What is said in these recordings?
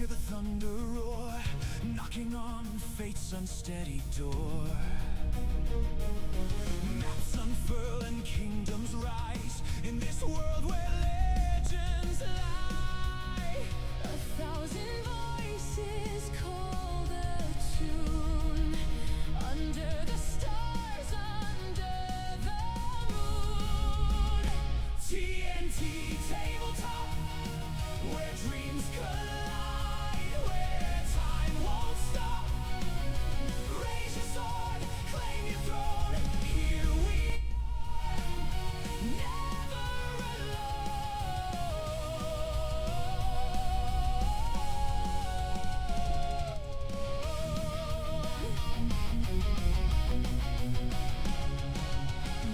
hear the thunder roar, knocking on fate's unsteady door. Maps unfurl and kingdoms rise in this world where legends lie. 1,000 voices call the tune under the stars, under the moon. TNT tabletop, where dreams collide, where time won't stop. Raise your sword, claim your throne. Here we are, never alone.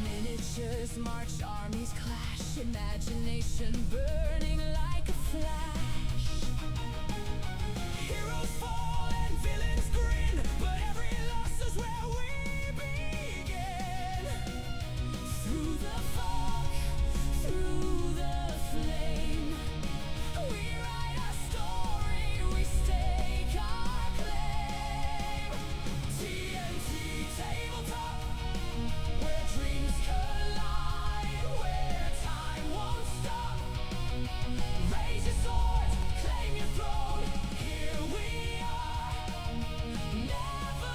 Miniatures march, armies clash, imagination burning like a flash. Heroes fall and villains grin, but every loss is where we begin. Through the fog, through the flame, we write our story, we stake our claim. TNT tabletop, where dreams collide, where time won't stop. Raise your sword, claim your throne. Here we are, never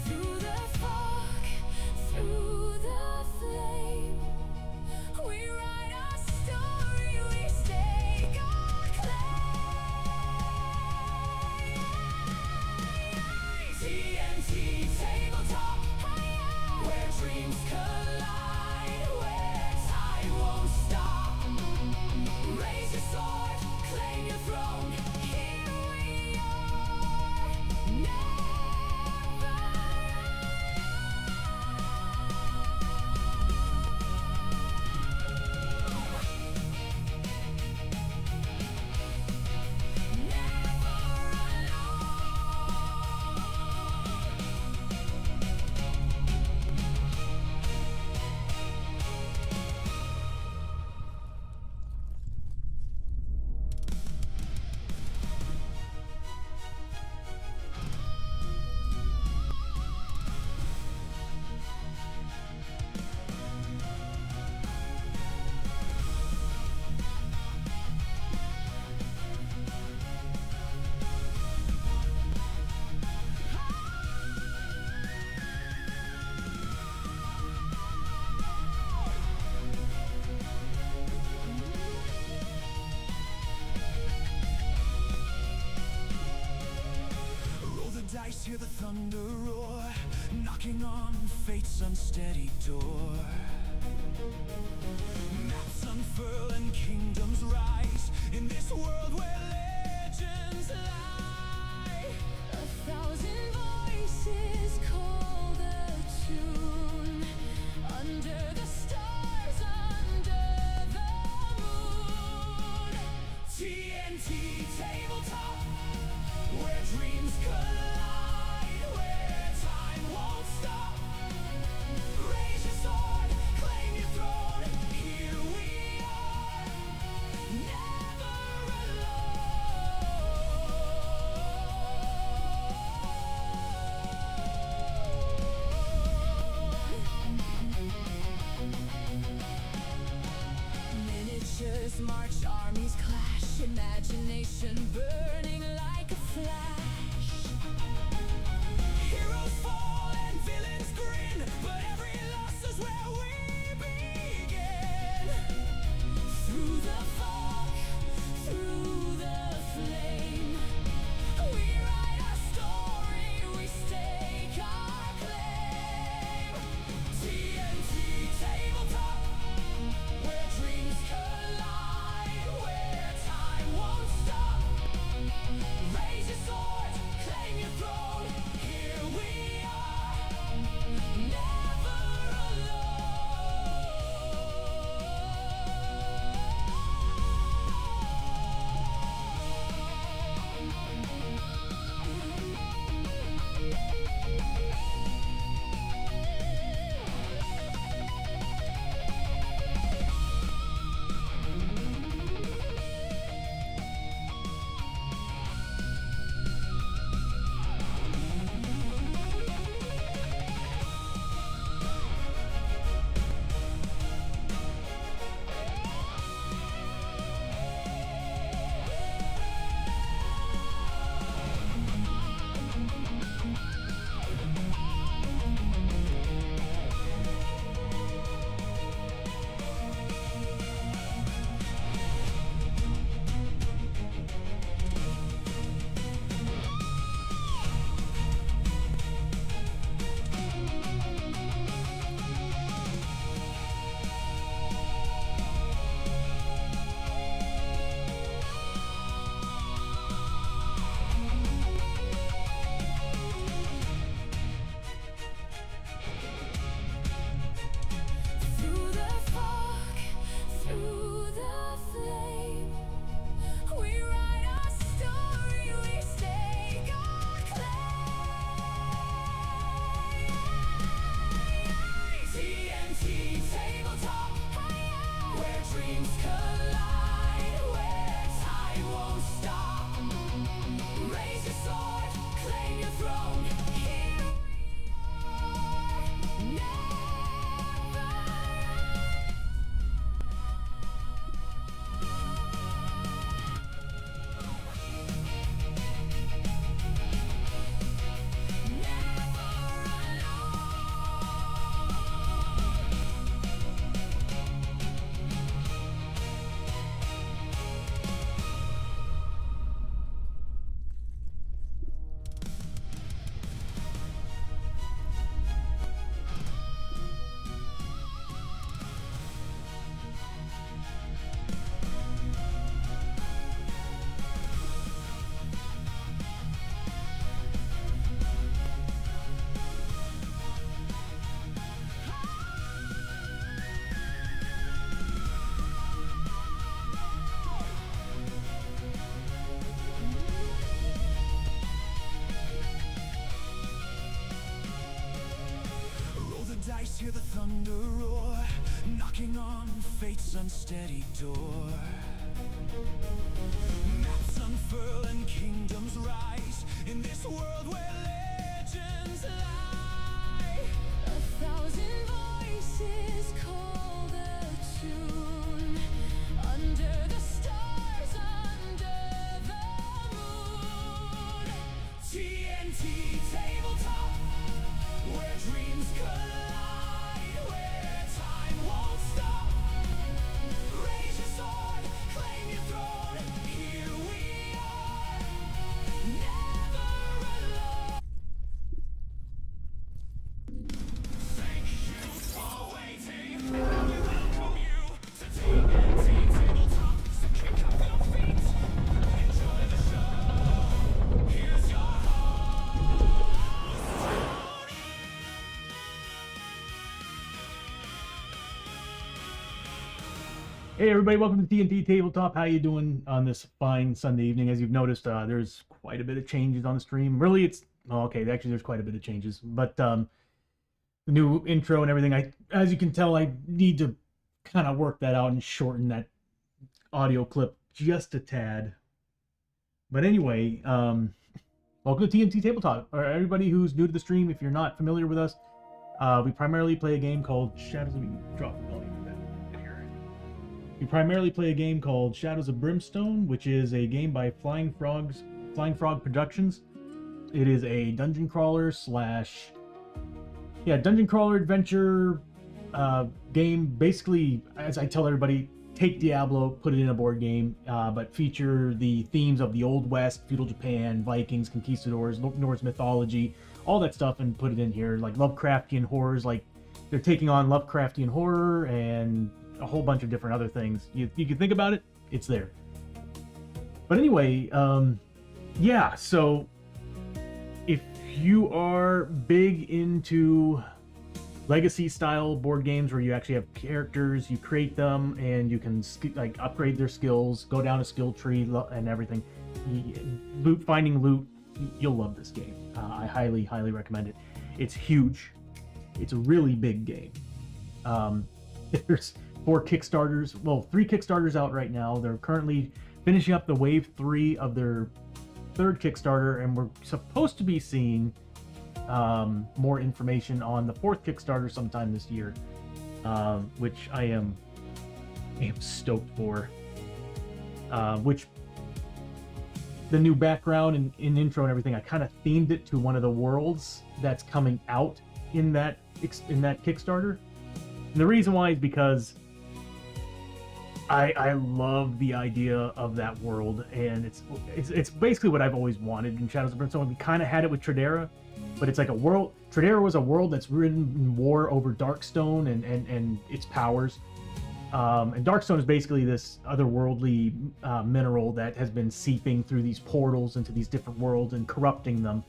Through the fog, through the flame, we write our story, we stake our claim. TNT tabletop, where dreams collide, where time won't stop. Raise your sword, claim your throne. Here we are, never Roll the dice, hear the thunder roar, knocking on fate's unsteady door. Maps unfurl and kingdoms rise in this world where legends lie. 1,000 voices call the tune under the stars, under the moon. TNT tabletop, where dreams collide, where time won't stop. Raise your sword, claim your throne. Here we are, never alone. Hear the thunder roar, knocking on fate's unsteady door. Maps unfurl and kingdoms rise in this world where legends lie. 1,000 voices call the tune under the stars, under the moon. TNT tabletop, where dreams collide, where time won't stop. Raise your sword, claim your throne. Here we are, never alone. Thank you for waiting. We welcome you to TNT tabletop. So kick up your feet, enjoy the show. Here's your Hey everybody, welcome to TNT Tabletop. How you doing on this fine Sunday evening? As you've noticed, there's quite a bit of changes on the stream. Really, actually there's quite a bit of changes. But the new intro and everything, as you can tell, I need to kind of work that out and shorten that audio clip just a tad. But anyway, welcome to TNT Tabletop. Or everybody who's new to the stream, if you're not familiar with us, we primarily play a game called Shadows of... Drop the volume a bit. We primarily play a game called Shadows of Brimstone, which is a game by Flying Frog Productions. It is a dungeon crawler dungeon crawler adventure game. Basically, as I tell everybody, take Diablo, put it in a board game, but feature the themes of the Old West, feudal Japan, Vikings, conquistadors, Norse mythology, all that stuff, and put it in here, like Lovecraftian horrors. Like, they're taking on Lovecraftian horror and a whole bunch of different other things. You can think about it, it's there. But anyway, yeah, so if you are big into legacy style board games where you actually have characters, you create them, and you can like upgrade their skills, go down a skill tree and everything, finding loot, you'll love this game. I highly recommend it. It's huge. It's a really big game. There's 4 Kickstarters, well, 3 Kickstarters out right now. They're currently finishing up the wave 3 of their 3rd Kickstarter, and we're supposed to be seeing more information on the 4th Kickstarter sometime this year, which I am stoked for. Which the new background and intro and everything, I kind of themed it to one of the worlds that's coming out in that Kickstarter. And the reason why is because I love the idea of that world, and it's basically what I've always wanted in Shadows of Brimstone. We kind of had it with Tradera, but it's like a world. Tradera was a world that's ridden in war over Darkstone and its powers. And Darkstone is basically this otherworldly mineral that has been seeping through these portals into these different worlds and corrupting them.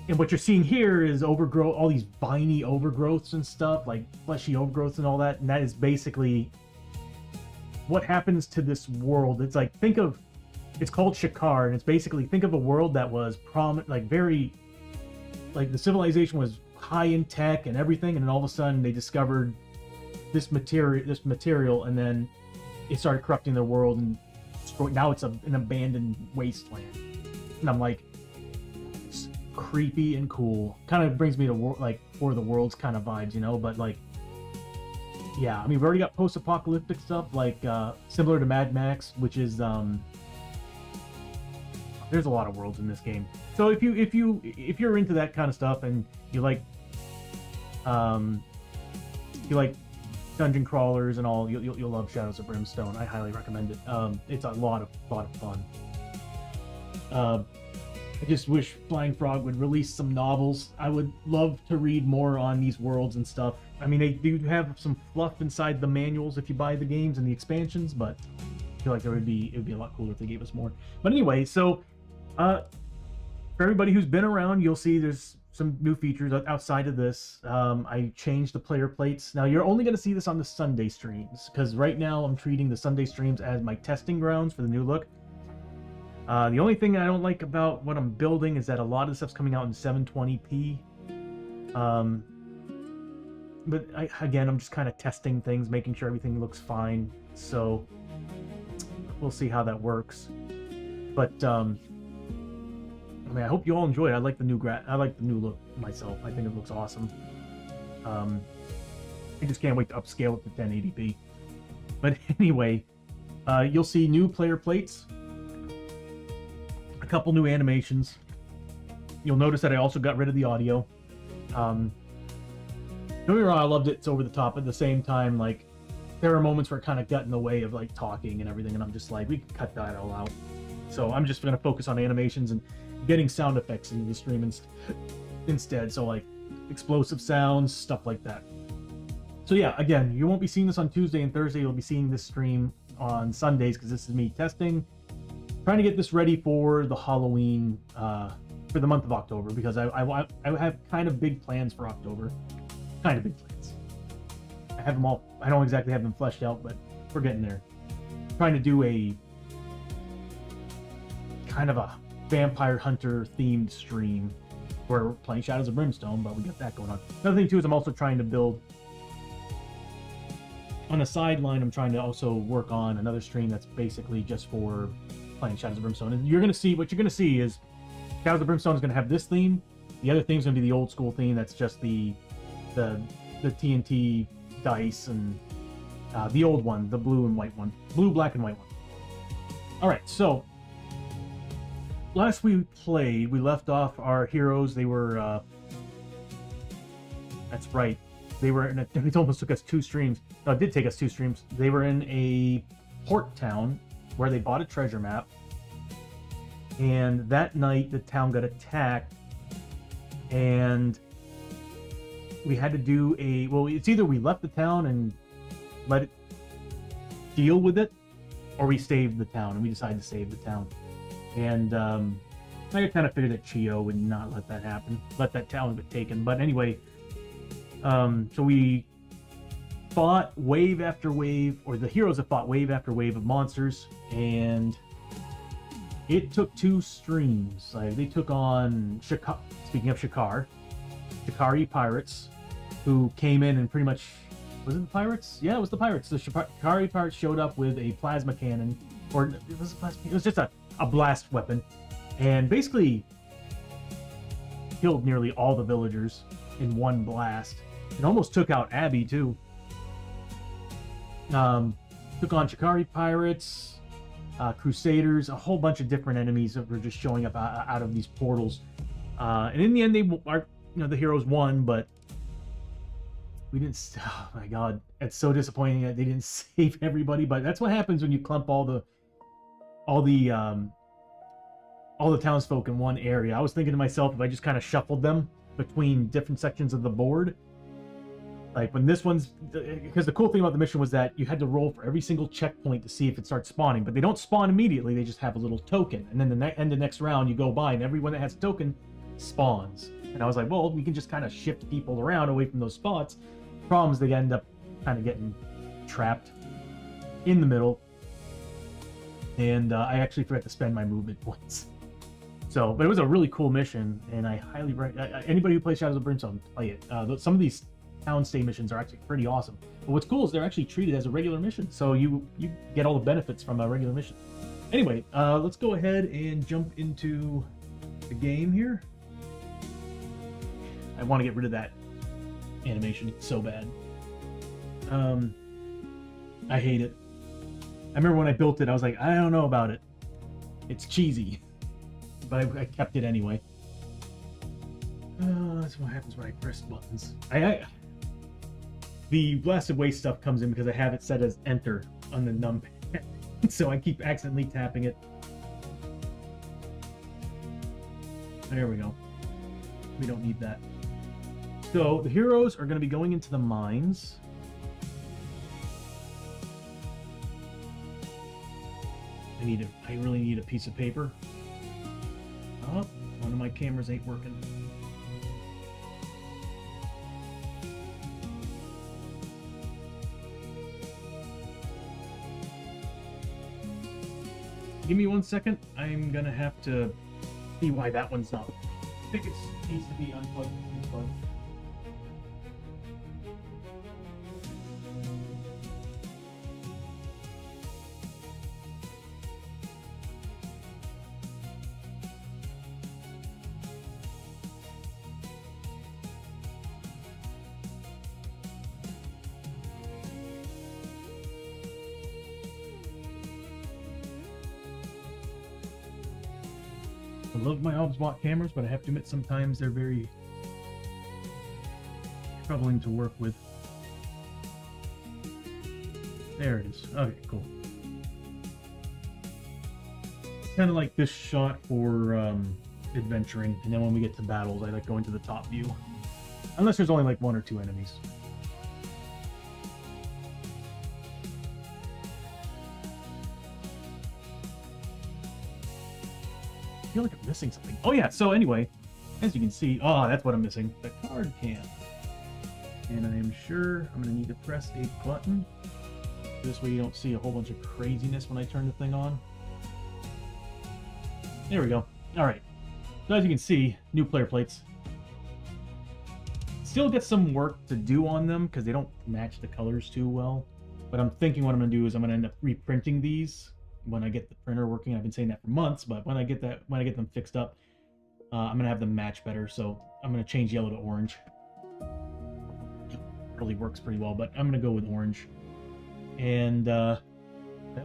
And what you're seeing here is overgrowth, all these viney overgrowths and stuff, like fleshy overgrowths and all that. And that is basically what happens to this world. It's like, it's called Shakar, and it's basically, think of a world that was the civilization was high in tech and everything, and then all of a sudden they discovered this material, and then it started corrupting their world, and now it's an abandoned wasteland. And I'm like, it's creepy and cool. Kind of brings me to like War of the Worlds kind of vibes, you know. But like, yeah, I mean, we've already got post-apocalyptic stuff like similar to Mad Max, which is there's a lot of worlds in this game. So if you're into that kind of stuff and you like dungeon crawlers and all, you'll love Shadows of Brimstone. I highly recommend it. It's a lot of fun. I just wish Flying Frog would release some novels. I would love to read more on these worlds and stuff. I mean, they do have some fluff inside the manuals if you buy the games and the expansions, but I feel like it would be a lot cooler if they gave us more. But anyway, so for everybody who's been around, you'll see there's some new features outside of this. I changed the player plates. Now, you're only going to see this on the Sunday streams, because right now I'm treating the Sunday streams as my testing grounds for the new look. The only thing I don't like about what I'm building is that a lot of the stuff's coming out in 720p. but again, I'm just kind of testing things, making sure everything looks fine. So we'll see how that works. But I mean, I hope you all enjoy it. I like the new look myself. I think it looks awesome. I just can't wait to upscale it to 1080p. But anyway, you'll see new player plates, a couple new animations. You'll notice that I also got rid of the audio. Don't get me wrong, I loved it. It's over the top. At the same time, like, there are moments where it kind of got in the way of like talking and everything, and I'm just like, we can cut that all out. So I'm just going to focus on animations and getting sound effects into the stream instead. So like explosive sounds, stuff like that. So yeah, again, you won't be seeing this on Tuesday and Thursday. You'll be seeing this stream on Sundays because this is me testing, trying to get this ready for the Halloween, for the month of October, because I have kind of big plans for October. Kind of big plans. I have them all. I don't exactly have them fleshed out, but we're getting there. Trying to do a kind of a vampire hunter themed stream where we're playing Shadows of Brimstone, but we got that going on. Another thing too is I'm also trying to build, on a sideline, I'm trying to also work on another stream that's basically just for playing Shadows of Brimstone. And you're going to see, what you're going to see is Shadows of Brimstone is going to have this theme. The other theme is going to be the old school theme. That's just the TNT dice and the old one, the blue and white one. Blue, black, and white one. All right, so last we played, we left off our heroes. They were, that's right, they were in it almost took us 2 streams. No, it did take us 2 streams. They were in a port town where they bought a treasure map. And that night, the town got attacked. And we had to do well, it's either we left the town and let it deal with it, or we saved the town, and we decided to save the town. And I kind of figured that Chiyo would not let that happen, let that town get taken. But anyway, so we fought wave after wave, or the heroes have fought wave after wave of monsters, and it took 2 streams. Like, they took on speaking of Shikari pirates, who came in and pretty much, was it the pirates? Yeah, it was the pirates. The Shikari pirates showed up with a plasma cannon, or it was just a blast weapon, and basically killed nearly all the villagers in one blast. It almost took out Abbie too. Took on Shikari pirates, Crusaders, a whole bunch of different enemies that were just showing up out of these portals. And in the end, the heroes won, but we didn't. Oh my god, it's so disappointing that they didn't save everybody. But that's what happens when you clump all the townsfolk in one area. I was thinking to myself, if I just kind of shuffled them between different sections of the board, like when this one's, because the cool thing about the mission was that you had to roll for every single checkpoint to see if it starts spawning, but they don't spawn immediately. They just have a little token, and then the next round you go by, and everyone that has a token spawns. And I was like, well, we can just kind of shift people around away from those spots. Problems, they end up kind of getting trapped in the middle, and I actually forgot to spend my movement points. So, but it was a really cool mission, and I highly recommend anybody who plays Shadows of Brimstone, play it. Some of these town stay missions are actually pretty awesome. But what's cool is they're actually treated as a regular mission, so you get all the benefits from a regular mission. Anyway, let's go ahead and jump into the game here. I want to get rid of that animation. It's so bad. I hate it. I remember when I built it, I was like, I don't know about it. It's cheesy. But I kept it anyway. That's what happens when I press buttons. The Blasted Waste stuff comes in because I have it set as enter on the numpad. So I keep accidentally tapping it. There we go. We don't need that. So the heroes are going to be going into the mines. I really need a piece of paper. Oh, one of my cameras ain't working. Give me 1 second. I'm gonna have to see why that one's not. I think it needs to be unplugged and plugged. I love my Oswalt cameras, but I have to admit sometimes they're very troubling to work with. There it is. Okay, cool. Kind of like this shot for adventuring, and then when we get to battles, I like going to the top view. Unless there's only like 1 or 2 enemies. I feel like I'm missing something. Oh yeah, so anyway, as you can see, oh, that's what I'm missing. The card can. And I am sure I'm going to need to press a button. This way you don't see a whole bunch of craziness when I turn the thing on. There we go. Alright. So as you can see, new player plates. Still get some work to do on them because they don't match the colors too well. But I'm thinking what I'm going to do is I'm going to end up reprinting these when I get the printer working. I've been saying that for months, but when I get them fixed up, I'm going to have them match better. So I'm going to change yellow to orange. It really works pretty well, but I'm going to go with orange. And I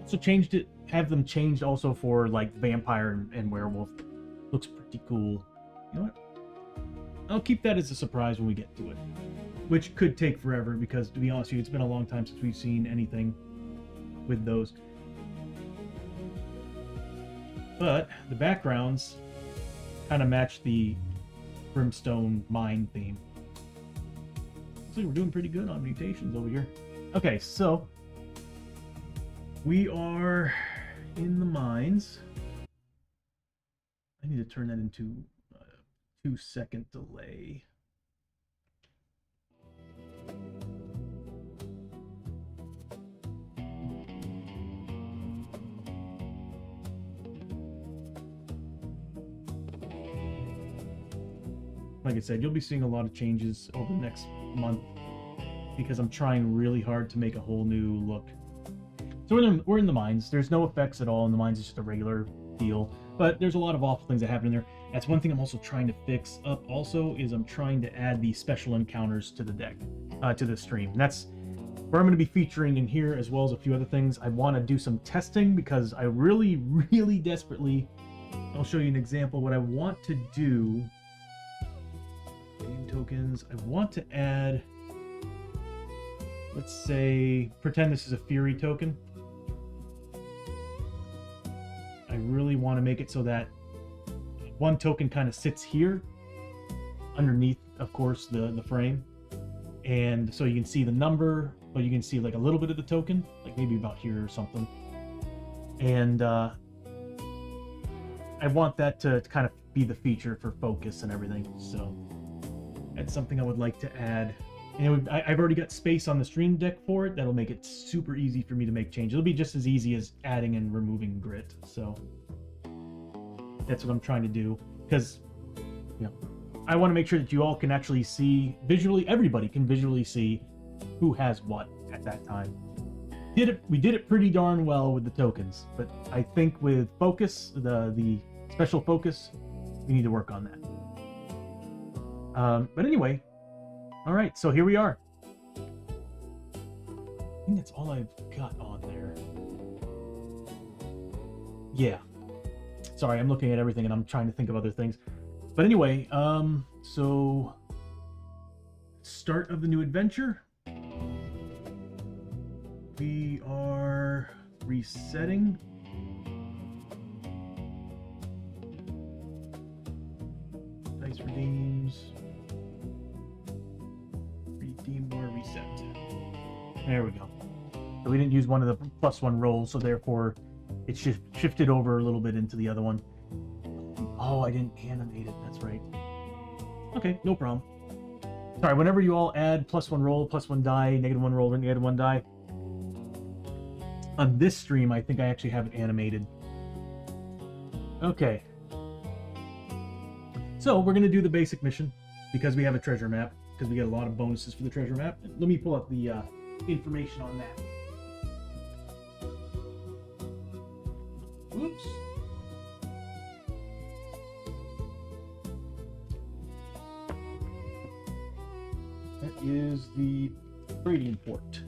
also changed it, have them changed also for like vampire and werewolf. Looks pretty cool. You know what? I'll keep that as a surprise when we get to it, which could take forever because, to be honest with you, it's been a long time since we've seen anything with those. But the backgrounds kind of match the Brimstone mine theme. So we're doing pretty good on mutations over here. Okay, so we are in the mines. I need to turn that into a 2-second delay. Like I said, you'll be seeing a lot of changes over the next month because I'm trying really hard to make a whole new look. So we're in the mines. There's no effects at all in the mines. It's just a regular deal. But there's a lot of awful things that happen in there. That's one thing I'm also trying to fix up also is I'm trying to add the special encounters to the deck, to the stream. And that's where I'm going to be featuring in here as well as a few other things. I want to do some testing because I really, really desperately, I'll show you an example. What I want to do, game tokens, I want to add, let's say, pretend this is a Fury token. I really want to make it so that one token kind of sits here underneath, of course, the frame. And so you can see the number, but you can see like a little bit of the token, like maybe about here or something. And I want that to kind of be the feature for focus and everything. So that's something I would like to add. And I've already got space on the stream deck for it. That'll make it super easy for me to make changes. It'll be just as easy as adding and removing grit. So that's what I'm trying to do. Because, you know, I want to make sure that you all can actually see visually, everybody can visually see who has what at that time. We did it pretty darn well with the tokens, but I think with focus, the special focus, we need to work on that. But anyway, all right, so here we are. I think that's all I've got on there. Yeah. Sorry, I'm looking at everything and I'm trying to think of other things. But anyway, so start of the new adventure. We are resetting. Dice redeems. Redeem or reset. There we go. So we didn't use one of the +1 rolls, so therefore it shifted over a little bit into the other one. Oh, I didn't animate it. That's right. Okay, no problem. Sorry, whenever you all add +1 roll, +1 die, -1 roll, -1 die. On this stream, I think I actually have it animated. Okay. So we're going to do the basic mission because we have a treasure map, because we get a lot of bonuses for the treasure map. Let me pull up the information on that. Oops. That is the trading port.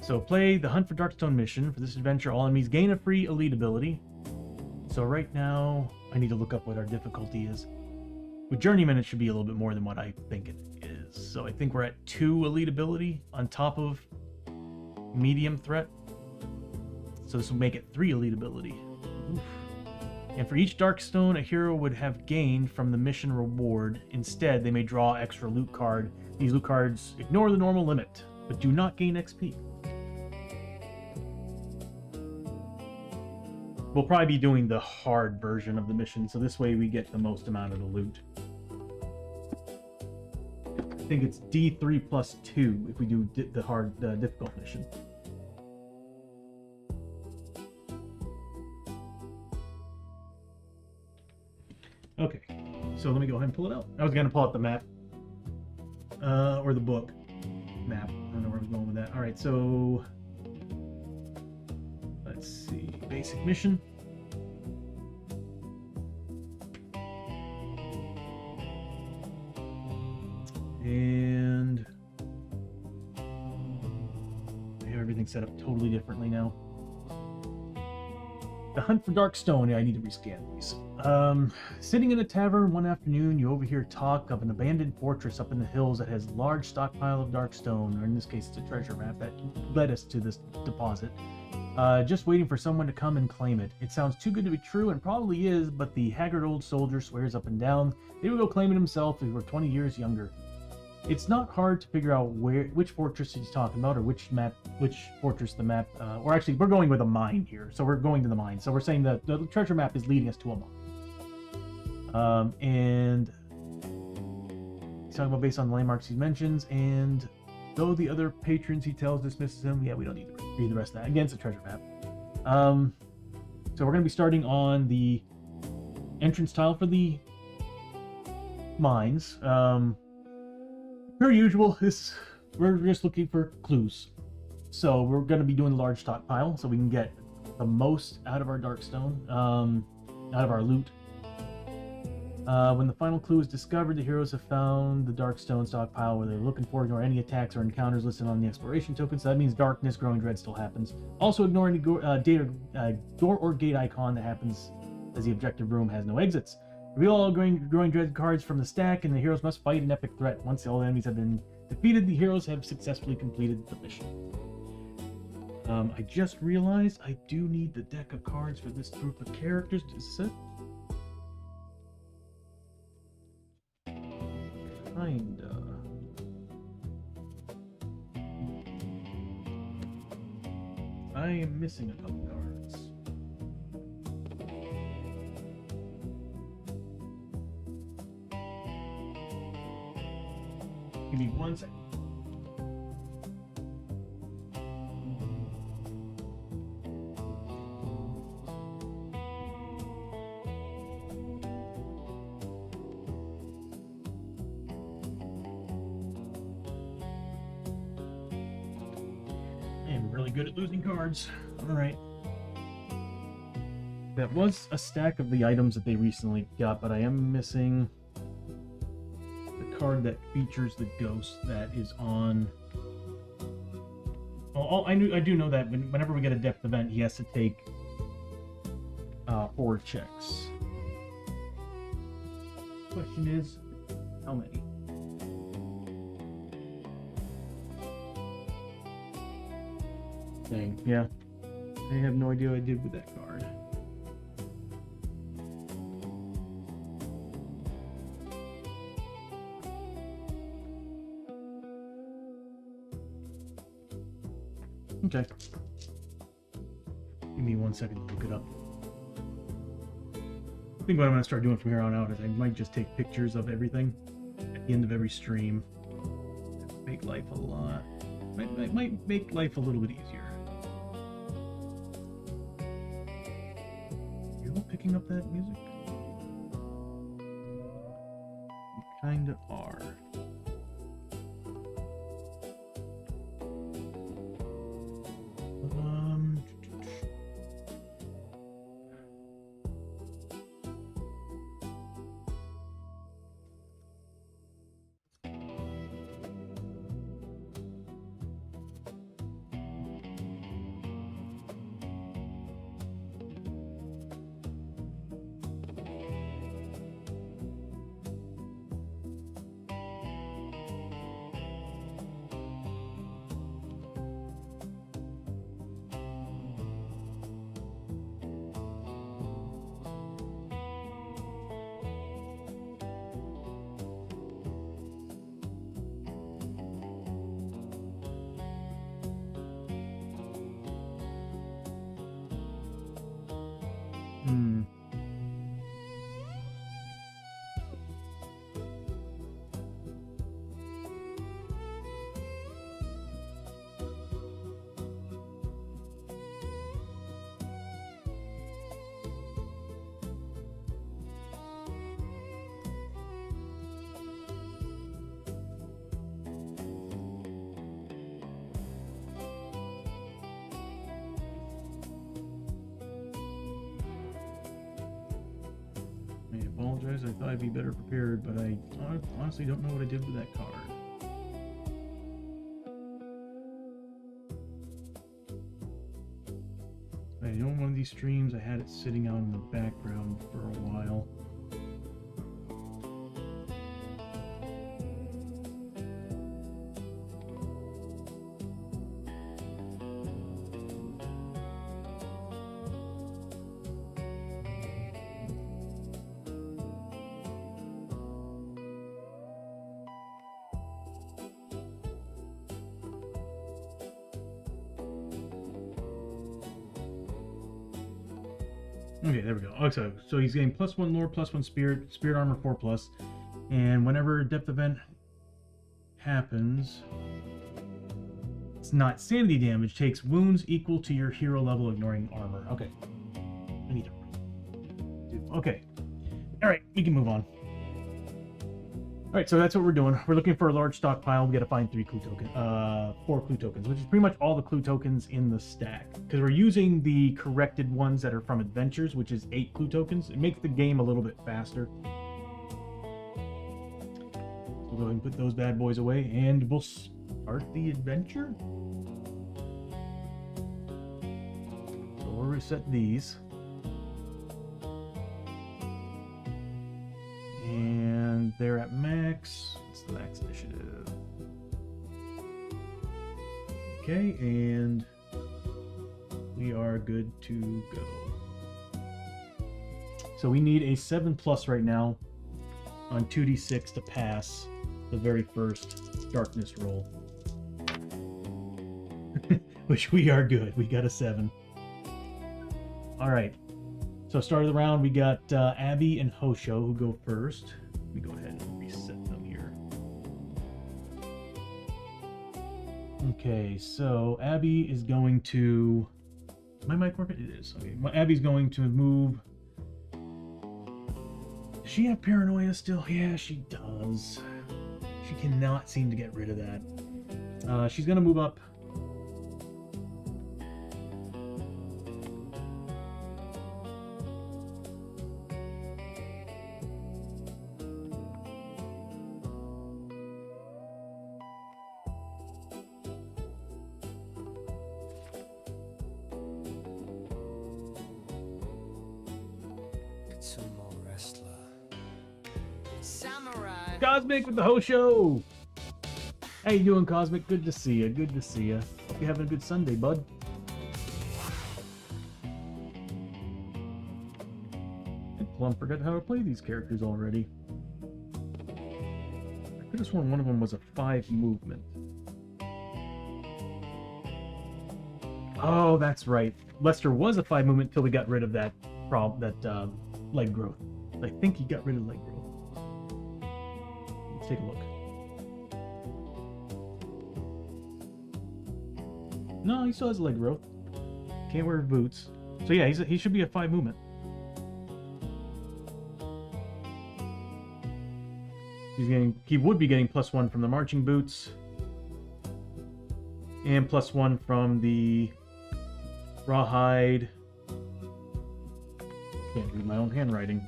So play the Hunt for Darkstone mission. For this adventure, all enemies gain a free elite ability. So right now, I need to look up what our difficulty is. With Journeyman, it should be a little bit more than what I think it is. So I think we're at 2 elite ability on top of medium threat. So this will make it 3 elite ability. Oof. And for each Darkstone a hero would have gained from the mission reward, instead they may draw extra loot card. These loot cards ignore the normal limit, but do not gain XP. We'll probably be doing the hard version of the mission, so this way we get the most amount of the loot. I think it's D3 plus 2 if we do the hard, difficult mission. Okay, so let me go ahead and pull it out. I was going to pull out the map, or the book map. I don't know where I was going with that. All right, so let's see, basic mission. And I have everything set up totally differently now. The Hunt for Darkstone. Yeah, I need to rescan these. Sitting in a tavern one afternoon, you overhear talk of an abandoned fortress up in the hills that has large stockpile of Darkstone, or in this case, it's a treasure map that led us to this deposit. Just waiting for someone to come and claim it. It sounds too good to be true, and probably is, but the haggard old soldier swears up and down they would go claim it himself if he were 20 years younger. It's not hard to figure out which fortress he's talking about, or which fortress the map, or actually, we're going with a mine here, so we're going to the mine. So we're saying that the treasure map is leading us to a mine. And he's talking about based on the landmarks he mentions, and though the other patrons he tells dismisses him, yeah, we don't need to read the rest of that. Again, it's a treasure map. So we're going to be starting on the entrance tile for the mines. Per usual, we're just looking for clues. So we're going to be doing a large stockpile so we can get the most out of our Darkstone, out of our loot. When the final clue is discovered, the heroes have found the Darkstone stockpile where they're looking for. Ignore any attacks or encounters listed on the exploration token, so that means darkness, growing dread still happens. Also ignore any door or gate icon that happens, as the objective room has no exits. Reveal all growing dread cards from the stack, and the heroes must fight an epic threat. Once all enemies have been defeated, the heroes have successfully completed the mission. I just realized I do need the deck of cards for this group of characters. Is this it? Kinda. I am missing a couple cards. Give me 1 second. I am really good at losing cards. All right. That was a stack of the items that they recently got, but I am missing card that features the ghost that is on. Well, I do know that whenever we get a depth event, he has to take 4 checks. Question is, how many? Dang, yeah. I have no idea what I did with that card. Okay. Give me 1 second to look it up. I think what I'm going to start doing from here on out is I might just take pictures of everything at the end of every stream. Make life a lot. Might make life a little bit easier. You all picking up that music? You kinda are. apologize. I thought I'd be better prepared, but I honestly don't know what I did with that card. I know one of these streams I had it sitting out in the background for a while. Okay, there we go. Okay, so he's getting +1 lore, +1 spirit, spirit armor 4+, and whenever a depth event happens, it's not sanity damage, takes wounds equal to your hero level, ignoring armor. Okay, I need to. Okay, all right, we can move on. All right, so that's what we're doing. We're looking for a large stockpile. We got to find 4 clue tokens, which is pretty much all the clue tokens in the stack. Because we're using the corrected ones that are from adventures, which is 8 clue tokens. It makes the game a little bit faster. So we'll go ahead and put those bad boys away, and we'll start the adventure. So we'll reset these. And they're at max. What's the max initiative? Okay, and we are good to go. So we need a 7+ right now on 2d6 to pass the very first darkness roll. Which we are good. We got a 7. All right. So start of the round, we got Abbie and Hosho who go first. Let me go ahead and reset them here. Okay, so Abbie is going to... My mic working? It is. Okay, Abbie's going to move... Does she have paranoia still? Yeah, she does. She cannot seem to get rid of that. She's going to move up. Cosmic with the Hosho! How you doing, Cosmic? Good to see you. Good to see you. Hope you're having a good Sunday, bud. I plumb forgot how to play these characters already. I could have sworn one of them was a 5 movement. Oh, that's right. Lester was a 5 movement until we got rid of that leg growth. I think he got rid of leg growth. Let's take a look. No, he still has leg growth. Can't wear boots. So yeah, he should be a 5 movement. He would be getting +1 from the marching boots, and +1 from the rawhide. Can't read my own handwriting.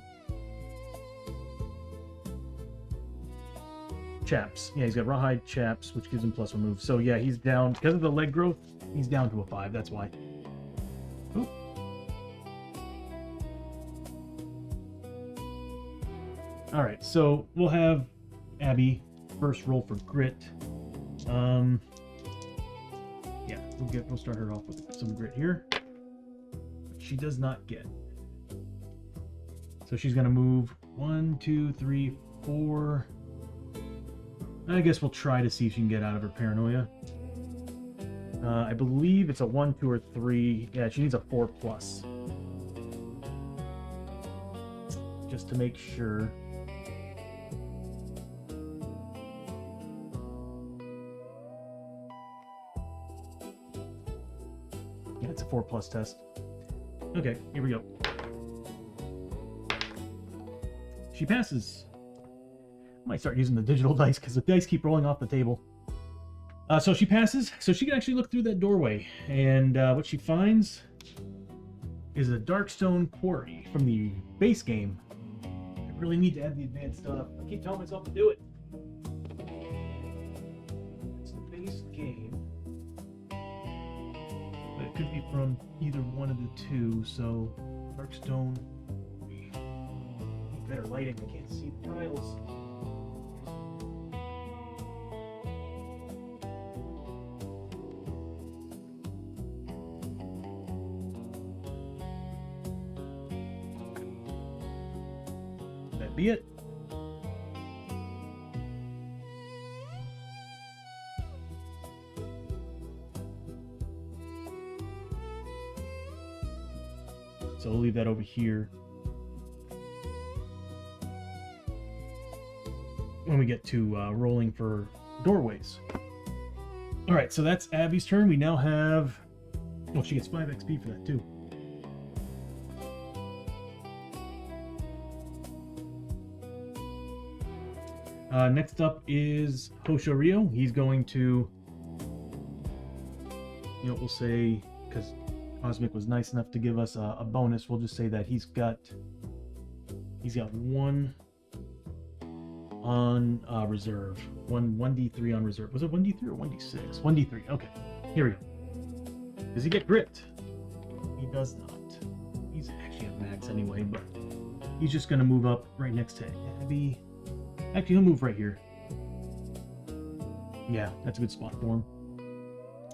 Chaps. Yeah, he's got rawhide chaps, which gives him +1 move. So yeah, he's down because of the leg growth. He's down to a 5. That's why. Oop. All right, so we'll have Abbie first roll for grit. Yeah, we'll start her off with some grit here. She does not get. So she's gonna move 1, 2, 3, 4. I guess we'll try to see if she can get out of her paranoia. I believe it's a 1, 2, or 3. Yeah, she needs a 4+. Just to make sure. Yeah, it's a 4+ test. Okay, here we go. She passes. I might start using the digital dice because the dice keep rolling off the table. So she passes, so she can actually look through that doorway, and what she finds is a dark stone quarry from the base game. I really need to add the advanced stuff. I keep telling myself to do it. It's the base game. But it could be from either one of the two, so Brimstone. Better lighting, I can't see the tiles. That be it? So we'll leave that over here. When we get to rolling for doorways. All right, so that's Abbie's turn. We now have, well, she gets 5 XP for that too. Next up is Hosho Rio. He's going to, you know, we'll say, because Cosmic was nice enough to give us a bonus, we'll just say that he's got 1 on reserve. 1d3 on reserve. Was it 1d3 or 1d6? 1d3. Okay. Here we go. Does he get grit? He does not. He's actually at max anyway, but he's just going to move up right next to Abbie. Actually, he'll move right here. Yeah, that's a good spot for him.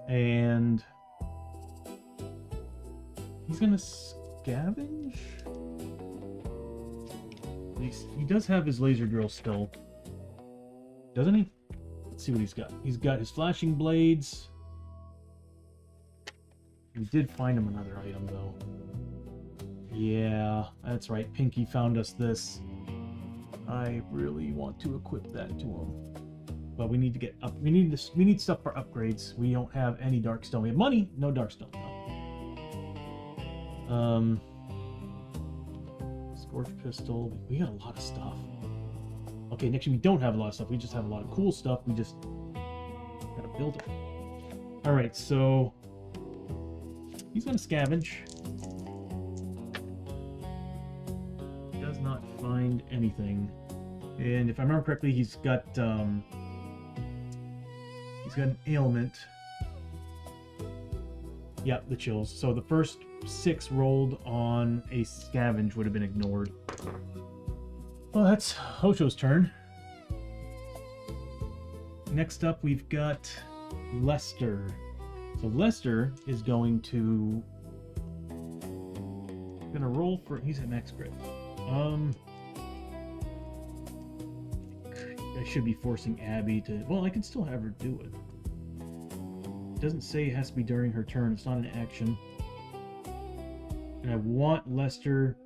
And he's going to scavenge? He does have his laser drill still, doesn't he? Let's see what he's got. He's got his flashing blades. We did find him another item though. Yeah, that's right. Pinky found us this. I really want to equip that to him, but we need to get up. We need this. We need stuff for upgrades. We don't have any dark stone. We have money, no dark stone. No. Scorch pistol. We got a lot of stuff. Okay, next we don't have a lot of stuff. We just have a lot of cool stuff. We just gotta build it. All right, so he's gonna scavenge. He does not find anything, and if I remember correctly, he's got an ailment. Yeah, the chills. So the first 6 rolled on a scavenge would have been ignored. Well, that's Hosho's turn. Next up, we've got Lester. So Lester is going to roll for. He's at max grit. I should be forcing Abbie to. Well, I can still have her do it. It doesn't say it has to be during her turn. It's not an action. And I want Lester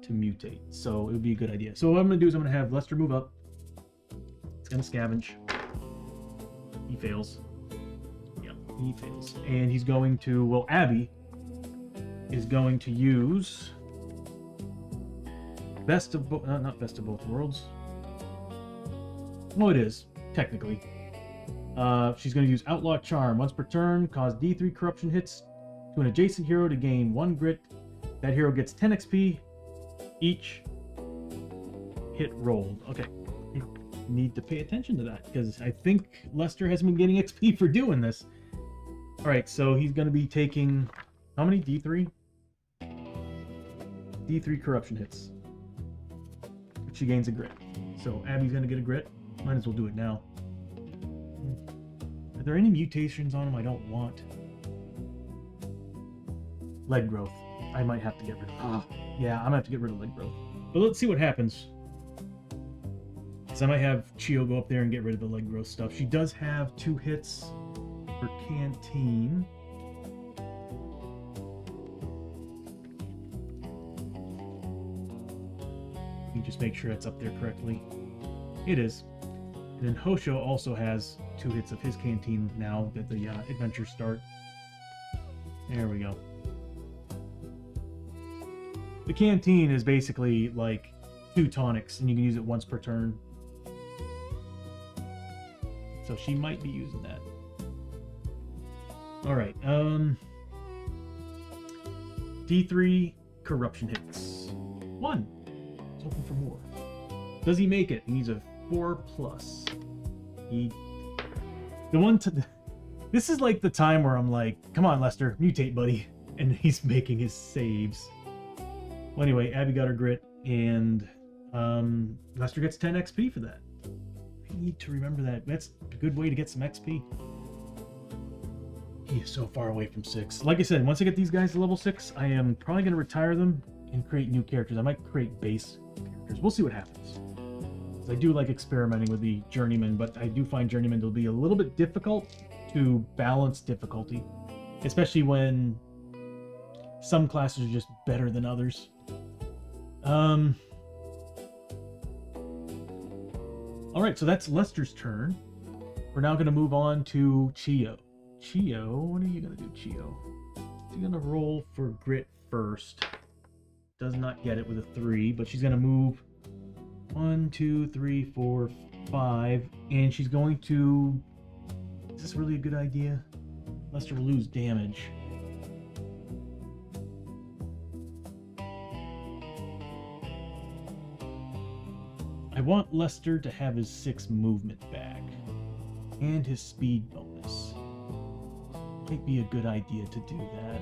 to mutate, so it would be a good idea. So what I'm going to do is I'm going to have Lester move up. It's going to scavenge. He fails. Yeah, he fails. And he's going to, well, Abbie is going to use not best of both worlds. Oh, it is, technically. She's going to use Outlaw Charm. Once per turn, cause D3 corruption hits to an adjacent hero to gain 1 grit. That hero gets 10 XP each hit rolled. Okay, you need to pay attention to that, because I think Lester has been getting XP for doing this. Alright, so he's going to be taking, how many? D3? D3 corruption hits. She gains a grit. So Abbie's going to get a grit. Might as well do it now. Are there any mutations on him I don't want? Leg growth. I might have to get rid of. Yeah, I'm gonna have to get rid of leg growth. But let's see what happens. So I might have Chiyo go up there and get rid of the leg growth stuff. She does have 2 hits for Canteen. You just make sure it's up there correctly. It is. And then Hosho also has 2 hits of his Canteen now that the adventures start. There we go. The Canteen is basically like 2 tonics, and you can use it once per turn. So she might be using that. Alright, D3 corruption hits. 1. Let's hoping for more. Does he make it? He needs a 4+. He... The one to... This is like the time where I'm like, come on, Lester, mutate, buddy. And he's making his saves. Well, anyway, Abbie got her grit, and Lester gets 10 XP for that. I need to remember that. That's a good way to get some XP. He is so far away from 6. Like I said, once I get these guys to level 6, I am probably going to retire them and create new characters. I might create base characters. We'll see what happens. I do like experimenting with the journeyman, but I do find journeyman to be a little bit difficult to balance difficulty, especially when some classes are just better than others. All right, so that's Lester's turn. We're now going to move on to Chiyo. Chiyo, what are you going to do, Chiyo? She's going to roll for grit first. Does not get it with a 3, but she's going to move 1, 2, 3, 4, 5, and she's going to... Is this really a good idea? Lester will lose damage. I want Lester to have his 6 movement back and his speed bonus. Might be a good idea to do that.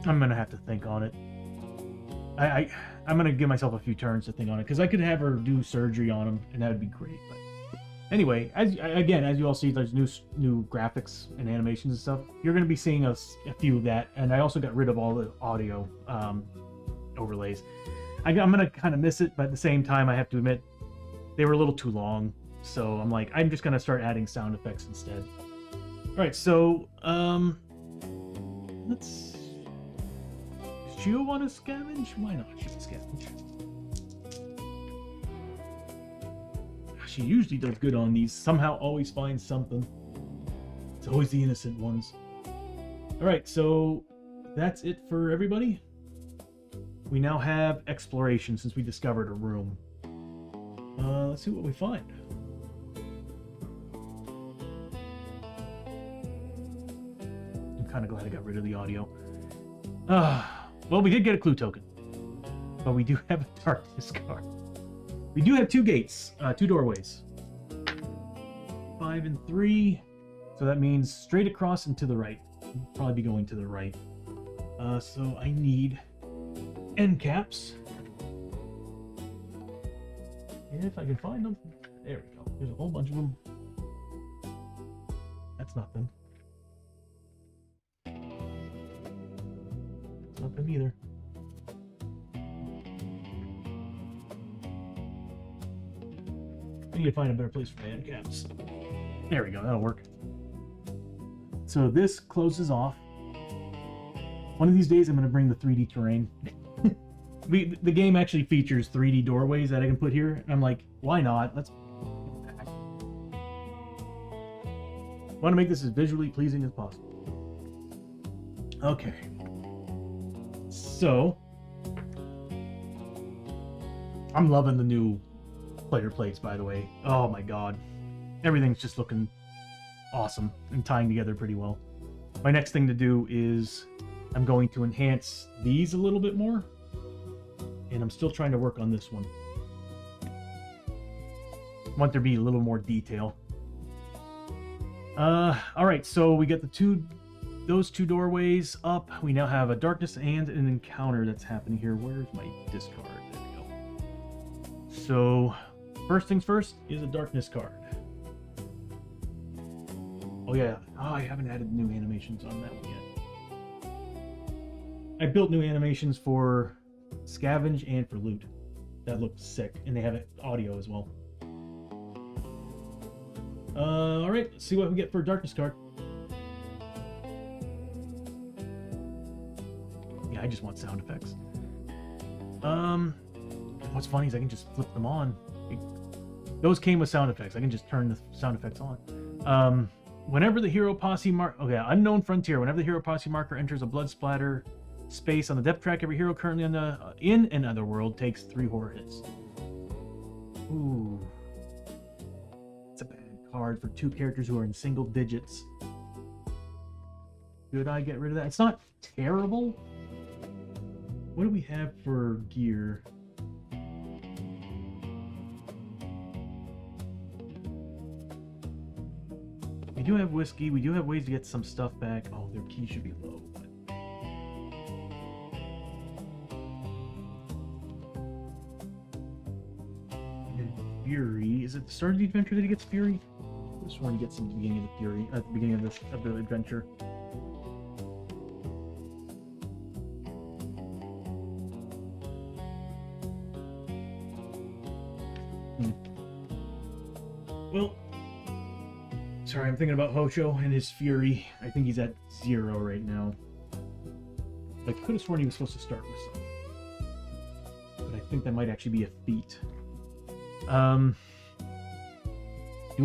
I'm gonna have to think on it. I'm gonna give myself a few turns to think on it, because I could have her do surgery on him, and that would be great. But anyway, as you all see, there's new graphics and animations and stuff. You're gonna be seeing a few of that, and I also got rid of all the audio overlays. I'm gonna kind of miss it, but at the same time, I have to admit they were a little too long. So I'm like, I'm just gonna start adding sound effects instead. All right, so let's. Does Chiyo want to scavenge? Why not? She can scavenge. She usually does good on these. Somehow always finds something. It's always the innocent ones. Alright, so that's it for everybody. We now have exploration since we discovered a room. Let's see what we find. I'm kind of glad I got rid of the audio. Well, we did get a clue token, but we do have a darkness card. We do have 2 gates, 2 doorways. 5 and 3, so that means straight across and to the right. We'll probably be going to the right. So I need end caps. If I can find them. There we go. There's a whole bunch of them. That's nothing. That's not them either. I need to find a better place for my end caps. There we go. That'll work. So this closes off. One of these days I'm going to bring the 3D terrain. The game actually features 3D doorways that I can put here. And I'm like, why not? Let's... I want to make this as visually pleasing as possible. Okay. So... I'm loving the new player plates, by the way. Oh my god. Everything's just looking awesome and tying together pretty well. My next thing to do is I'm going to enhance these a little bit more. And I'm still trying to work on this one. I want there to be a little more detail. Alright, so we get those 2 doorways up. We now have a darkness and an encounter that's happening here. Where's my discard? There we go. So, first things first is a darkness card. Oh yeah, I haven't added new animations on that one yet. I built new animations for scavenge and for loot. That looks sick, and they have audio as well. Alright, let's see what we get for a darkness card. Yeah, I just want sound effects. What's funny is I can just flip them on. Those came with sound effects. I can just turn the sound effects on. Whenever the hero posse unknown frontier. Whenever the hero posse marker enters a blood splatter space on the depth track, every hero currently in another world takes 3 horror hits. Ooh. It's a bad card for 2 characters who are in single digits. Should I get rid of that? It's not terrible. what do we have for gear? We do have whiskey. We do have ways to get some stuff back. Oh, their key should be low. And Fury. Is it the start of the adventure that he gets Fury? I just want to get some at the beginning of the Fury. At the beginning of the adventure. Well, sorry, I'm thinking about Hosho and his Fury. I think he's at 0 right now. I could have sworn he was supposed to start with some. But I think that might actually be a feat. Do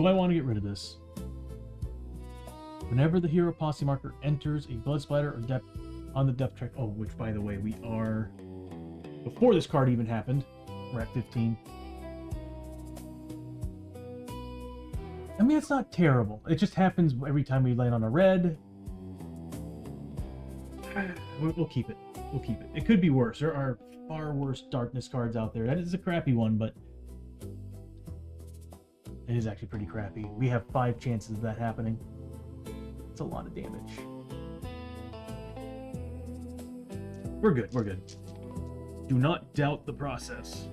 I want to get rid of this? Whenever the hero posse marker enters a blood splatter or depth on the depth track... Oh, which, by the way, we are... Before this card even happened, we're at 15. I mean, it's not terrible. It just happens every time we land on a red. We'll keep it. We'll keep it. It could be worse. There are far worse darkness cards out there. That is a crappy one, but it is actually pretty crappy. We have 5 chances of that happening. It's a lot of damage. We're good. We're good. Do not doubt the process.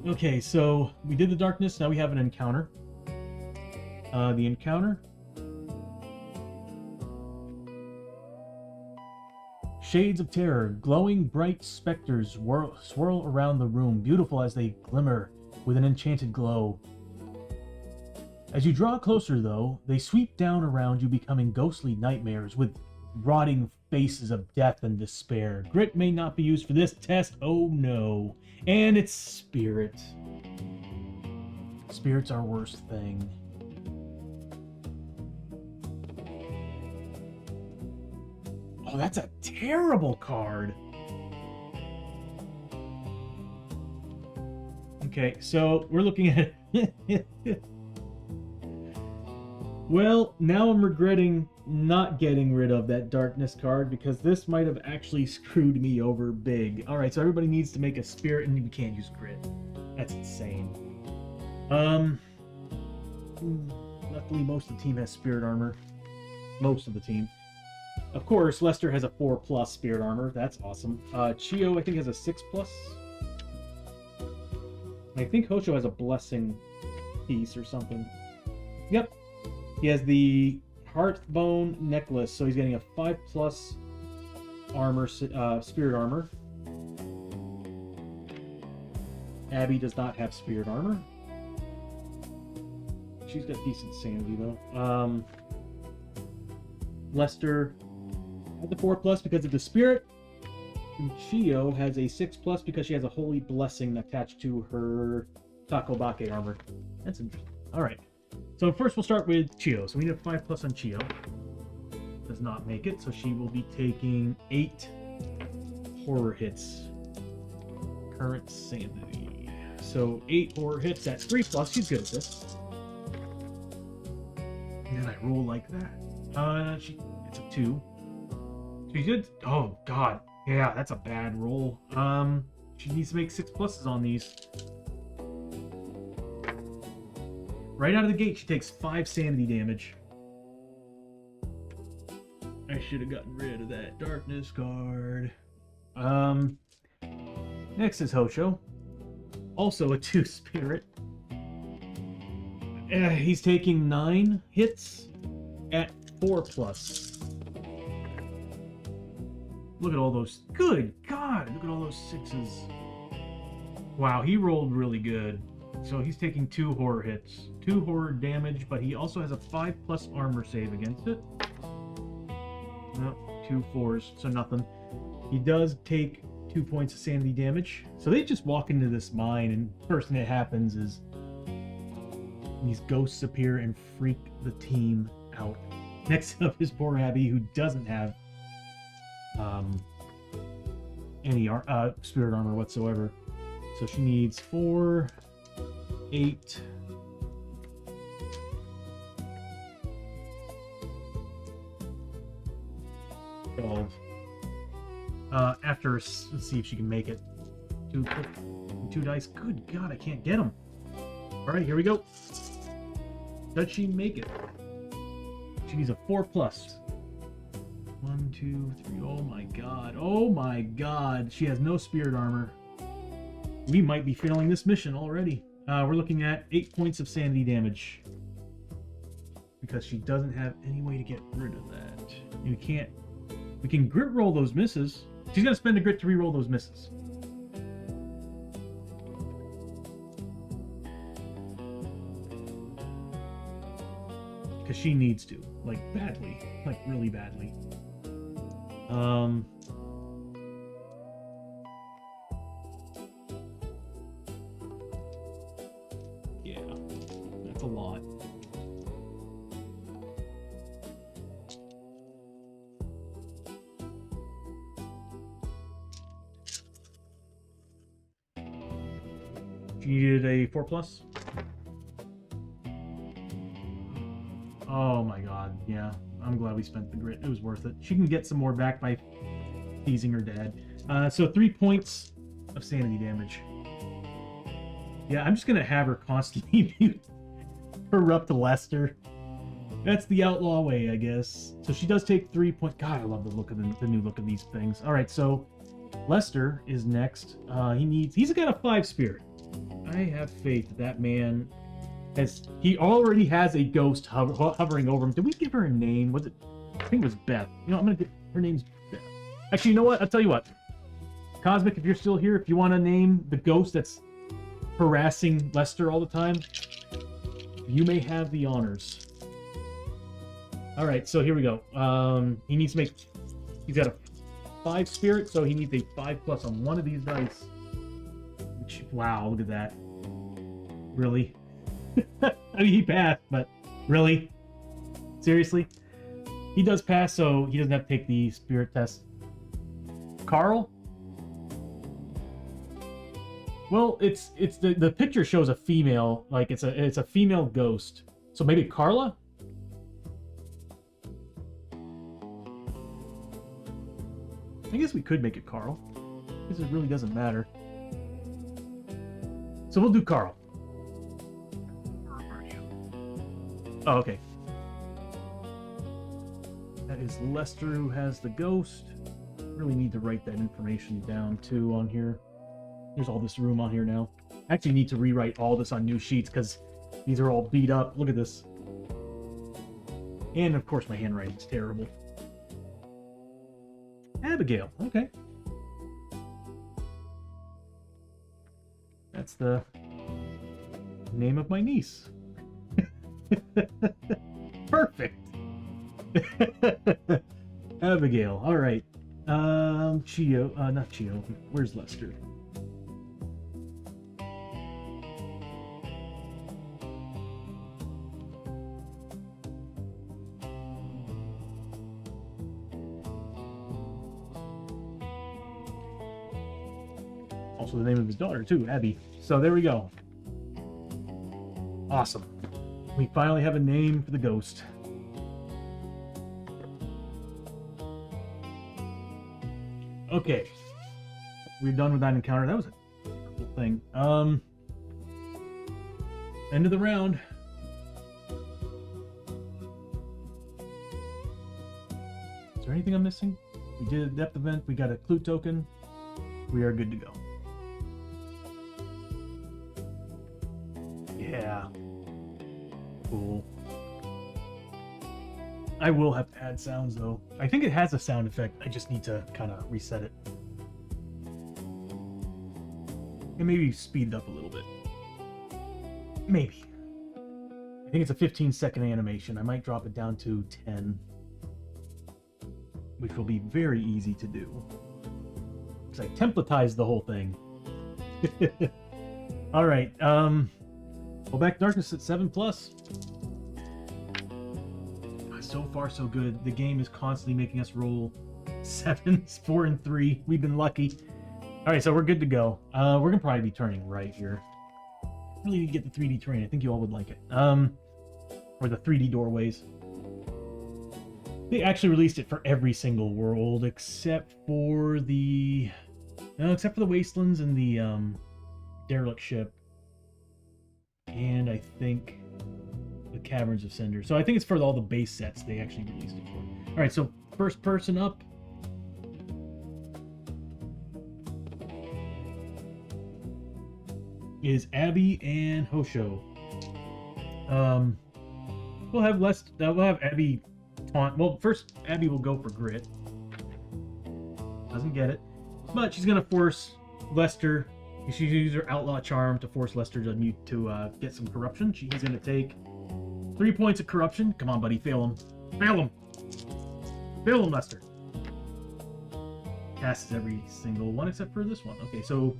Okay, so we did the darkness. Now we have an encounter. The encounter. Shades of terror, glowing bright specters swirl around the room, beautiful as they glimmer with an enchanted glow. As you draw closer, though, they sweep down around you, becoming ghostly nightmares with rotting faces of death and despair. Grit may not be used for this test, oh no. And it's spirit. Spirit's our worst thing. Oh, that's a terrible card. Okay, so we're looking at... Well, now I'm regretting not getting rid of that darkness card because this might have actually screwed me over big. Alright, so everybody needs to make a spirit and you can't use grit. That's insane. Luckily most of the team has spirit armor. Most of the team. Of course, Lester has a 4+ spirit armor. That's awesome. Chiyo, I think, has a 6+. I think Hosho has a blessing piece or something. Yep. He has the Hearthbone necklace, so he's getting a 5+ armor, spirit armor. Abbie does not have spirit armor. She's got decent sanity, though. Lester had the 4+ because of the spirit. And Chiyo has a 6+ because she has a holy blessing attached to her Takobake armor. That's interesting. Alright. So first we'll start with Chiyo. So we need a 5+ on Chiyo. Does not make it, so she will be taking 8 horror hits. Current sanity. So 8 horror hits, that's 3+. She's good at this. And then I roll like that. It's a 2. She's good. Oh god. Yeah, that's a bad roll. She needs to make 6+ on these. Right out of the gate, she takes 5 sanity damage. I should have gotten rid of that darkness card. Next is Hosho. Also a 2 spirit. He's taking 9 hits at 4+. Look at all those. Good God! Look at all those 6s. Wow, he rolled really good. So he's taking 2 horror hits. 2 horror damage, but he also has a 5+ armor save against it. No, 2 4s, so nothing. He does take 2 points of sanity damage. So they just walk into this mine, and first thing that happens is these ghosts appear and freak the team out. Next up is poor Abbie, who doesn't have any spirit armor whatsoever. So she needs 4, 8, 12. Let's see if she can make it. Two dice. Good God, I can't get them. All right, here we go. Does she make it? She needs a 4+. 1, 2, 3. Oh my God. Oh my God. She has no spirit armor. We might be failing this mission already. We're looking at 8 points of sanity damage. Because she doesn't have any way to get rid of that. We can grit roll those misses. She's gonna spend a grit to re-roll those misses. Because she needs to. Like, badly. Like, really badly. Yeah. That's a lot. She needed a 4+. Oh my God, yeah. I'm glad we spent the grit. It was worth it. She can get some more back by teasing her dad. So 3 points of sanity damage. Yeah, I'm just gonna have her constantly mute her up to Lester. That's the outlaw way, I guess. So she does take 3 points. God, I love the look of the new look of these things. All right, so Lester is next. He's got a 5 spirit. I have faith that man he already has a ghost hovering over him. Did we give her a name? Was it? I think it was Beth. You know, I'm gonna get her name's Beth. Actually, you know what? I'll tell you what. Cosmic, if you're still here, if you want to name the ghost that's harassing Lester all the time, you may have the honors. All right, so here we go. He needs to make. He's got a 5 spirit, so he needs a 5+ on one of these dice. Which, wow, look at that. Really? I mean, he passed, but really? Seriously? He does pass, so he doesn't have to take the spirit test. Carl? Well, it's the picture shows a female, like it's a female ghost. So maybe Carla? I guess we could make it Carl. Because it really doesn't matter. So we'll do Carl. Oh, okay. That is Lester who has the ghost. Really need to write that information down too on here. There's all this room on here now. I actually need to rewrite all this on new sheets because these are all beat up. Look at this. And of course my handwriting's terrible. Abigail, okay. That's the name of my niece. Perfect. Abigail. All right. Chiyo. Not Chiyo. Where's Lester? Also the name of his daughter too, Abbie. So there we go. Awesome. We finally have a name for the ghost. Okay. We're done with that encounter. That was a cool thing. End of the round. Is there anything I'm missing? We did a depth event. We got a clue token. We are good to go. Yeah. Cool. I will have to add sounds though. I think it has a sound effect. I just need to kind of reset it. And maybe speed it up a little bit. Maybe. I think it's a 15-second animation. I might drop it down to 10. Which will be very easy to do. Because I templatized the whole thing. Alright, go back to darkness at 7+. So far, so good. The game is constantly making us roll 7s, 4, and 3. We've been lucky. Alright, so we're good to go. We're gonna probably be turning right here. Really need to get the 3D terrain. I think you all would like it. Or the 3D doorways. They actually released it for every single world except for the Wastelands and the derelict ship, and I think the Caverns of Cinder. So I think it's for all the base sets they actually released it for. All right, so first person up is Abbie and Hosho. We'll have Abbie taunt. Well, first Abbie will go for grit. Doesn't get it, but she's gonna force Lester. She's gonna use her outlaw charm to force Lester to get some corruption. He's gonna take 3 points of corruption. Come on, buddy, fail him. Fail him. Fail him, Lester. Casts every single one except for this one. Okay, so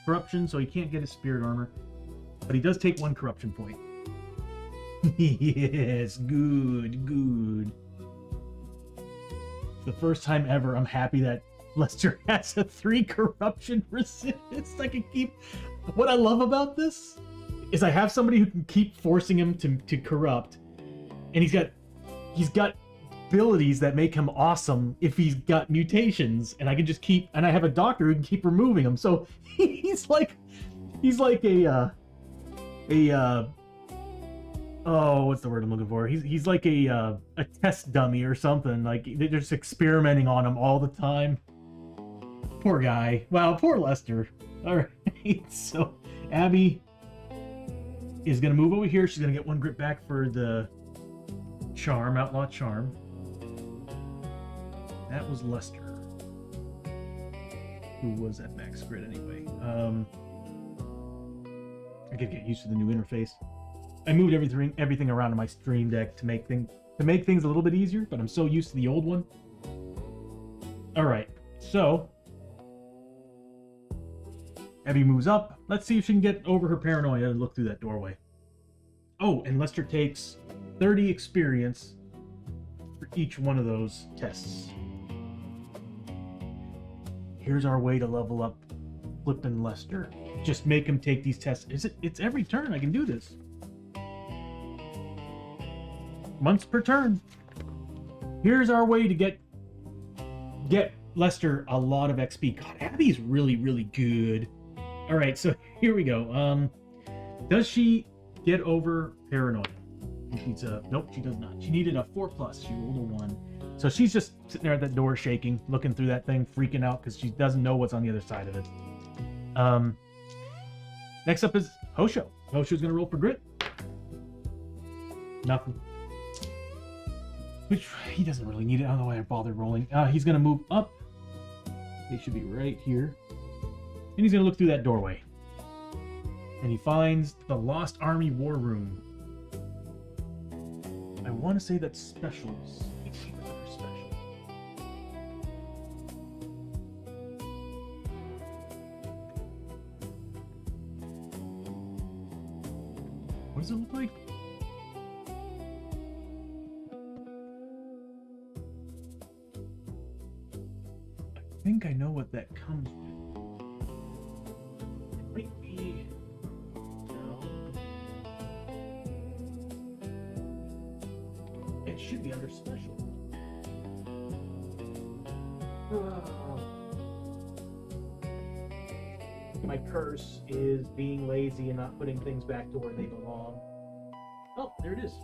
corruption, so he can't get his spirit armor, but he does take 1 corruption point. Yes, good, good. The first time ever, I'm happy that Lester has a 3 corruption resistance. I can keep. What I love about this is I have somebody who can keep forcing him to corrupt, and he's got abilities that make him awesome if he's got mutations, and I can just keep. And I have a doctor who can keep removing them. So he's like a oh, what's the word I'm looking for? He's like a test dummy or something. Like they're just experimenting on him all the time. Poor guy. Wow, poor Lester. All right, so Abbie is gonna move over here. She's gonna get 1 grit back for the charm, outlaw charm. That was Lester, who was at max grit anyway. I gotta get used to the new interface. I moved everything around in my stream deck to make things a little bit easier, but I'm so used to the old one. All right, so Abbie moves up. Let's see if she can get over her paranoia and look through that doorway. Oh, and Lester takes 30 experience for each one of those tests. Here's our way to level up flippin' Lester. Just make him take these tests. It's every turn I can do this. Once per turn. Here's our way to get Lester a lot of XP. God, Abbie's really, really good. All right, so here we go. Does she get over paranoia? Nope, she does not. She needed a 4+. She rolled a 1. So she's just sitting there at that door shaking, looking through that thing, freaking out because she doesn't know what's on the other side of it. Next up is Hosho. Hosho's gonna roll for grit. Nothing. Which he doesn't really need it. I don't know why I bothered rolling. He's gonna move up. They should be right here. And he's gonna look through that doorway. And he finds the Lost Army War Room. I want to say that's specials. Let's see what are special. What does it look like? I think I know what that comes with. It might be... No. It should be under special. My curse is being lazy and not putting things back to where they belong. Oh, there it is.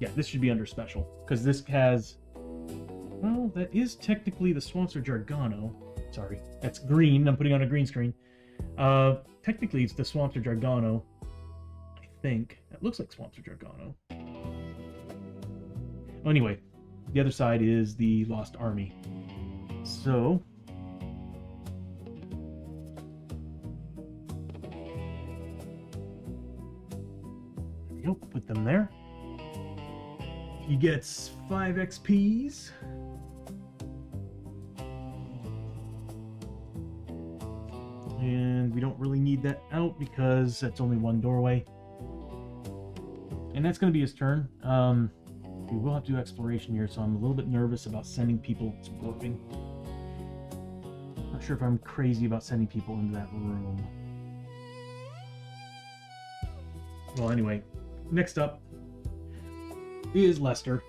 Yeah, this should be under special, because this has... Well, that is technically the Swampster Jargano. Sorry, that's green. I'm putting on a green screen. Technically, it's the Swampster Jargano. I think. That looks like Swampster Jargano. Oh, anyway, the other side is the Lost Army. So... There we go, put them there. He gets 5 XPs. And we don't really need that out because that's only 1 doorway. And that's going to be his turn. We will have to do exploration here, so I'm a little bit nervous about sending people to warping. Not sure if I'm crazy about sending people into that room. Well, anyway, next up is Lester.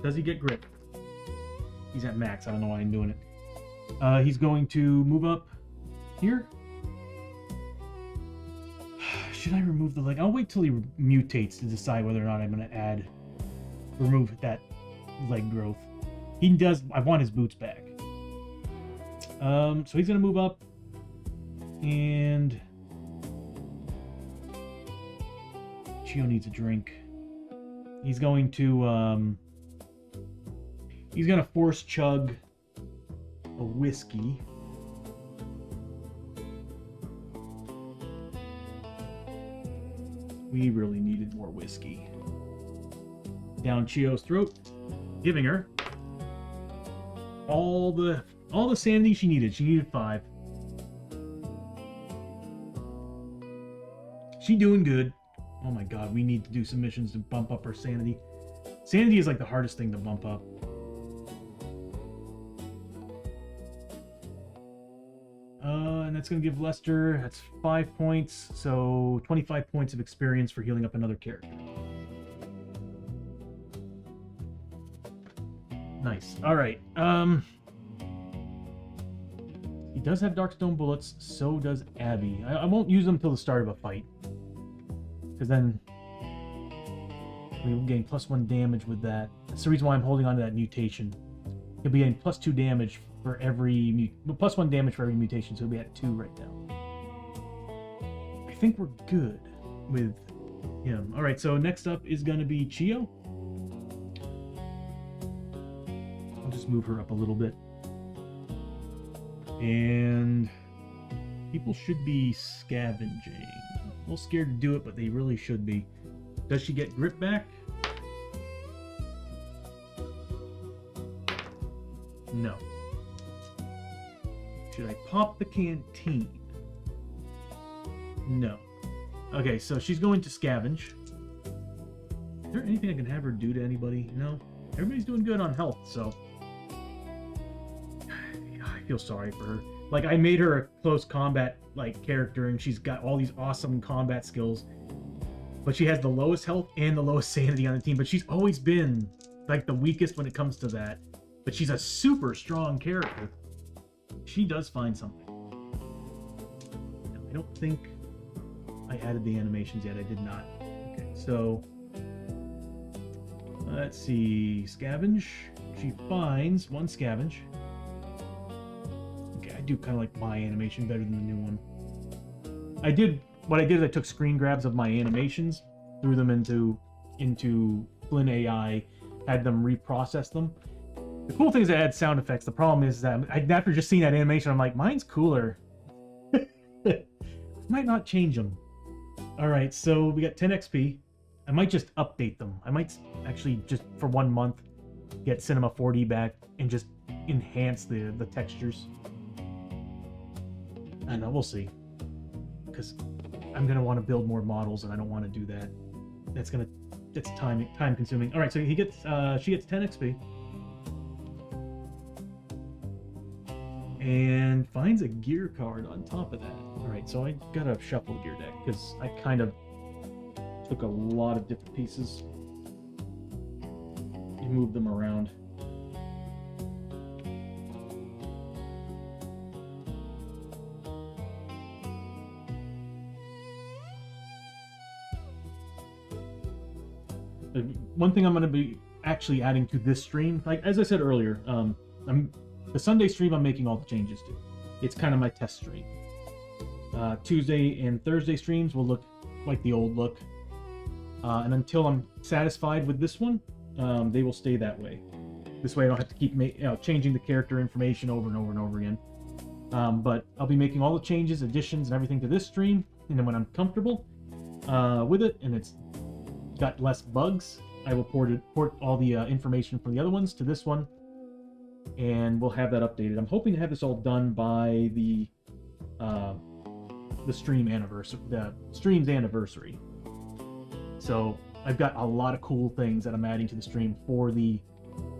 Does he get grip? He's at max. I don't know why I'm doing it. He's going to move up here. Should I remove the leg? I'll wait till he mutates to decide whether or not I'm going to remove that leg growth. He does. I want his boots back. So he's going to move up. And Chiyo needs a drink. He's going to force chug a whiskey. We really needed more whiskey. Down Chiyo's throat, giving her all the sanity she needed. She needed 5. She doing good. Oh my god, we need to do some missions to bump up her sanity. Sanity is like the hardest thing to bump up. And that's going to give Lester, that's 5 points, so 25 points of experience for healing up another character. Nice. Alright, he does have Darkstone bullets, so does Abbie. I won't use them until the start of a fight. Because then we'll gain +1 damage with that. That's the reason why I'm holding on to that mutation. He'll be getting +2 damage for every +1 damage for every mutation, so he'll be at 2 right now. I think we're good with him. Alright, so next up is going to be Chiyo. I'll just move her up a little bit. And people should be scavenging. A little scared to do it, but they really should be. Does she get grip back? No. Should I pop the canteen? No. Okay, so she's going to scavenge. Is there anything I can have her do to anybody? No. Everybody's doing good on health, so I feel sorry for her. Like, I made her a close combat like character, and she's got all these awesome combat skills, but she has the lowest health and the lowest sanity on the team. But she's always been like the weakest when it comes to that. But she's a super strong character. She does find something. I don't think I added the animations yet. I did not. Okay, so let's see. Scavenge. She finds 1 scavenge. Okay, I do kind of like my animation better than the new one. What I did is I took screen grabs of my animations, threw them into Suno AI, had them reprocess them. The cool thing is I add sound effects. The problem is that after just seeing that animation, I'm like, mine's cooler. Might not change them. All right, so we got 10 XP. I might just update them. I might actually just for 1 month get Cinema 4D back and just enhance the textures. I don't know, we'll see. Because I'm gonna want to build more models, and I don't want to do that. That's time consuming. All right, so she gets 10 XP. And finds a gear card on top of that. Alright, so I gotta shuffle the gear deck, because I kind of took a lot of different pieces and moved them around. One thing I'm going to be actually adding to this stream, like as I said earlier, the Sunday stream I'm making all the changes to. It's kind of my test stream. Tuesday and Thursday streams will look like the old look. And until I'm satisfied with this one, they will stay that way. This way I don't have to keep changing the character information over and over and over again. But I'll be making all the changes, additions, and everything to this stream. And then when I'm comfortable with it, and it's got less bugs, I will port all the information from the other ones to this one. And we'll have that updated. I'm hoping to have this all done by the stream anniversary, the stream's anniversary. So I've got a lot of cool things that I'm adding to the stream for the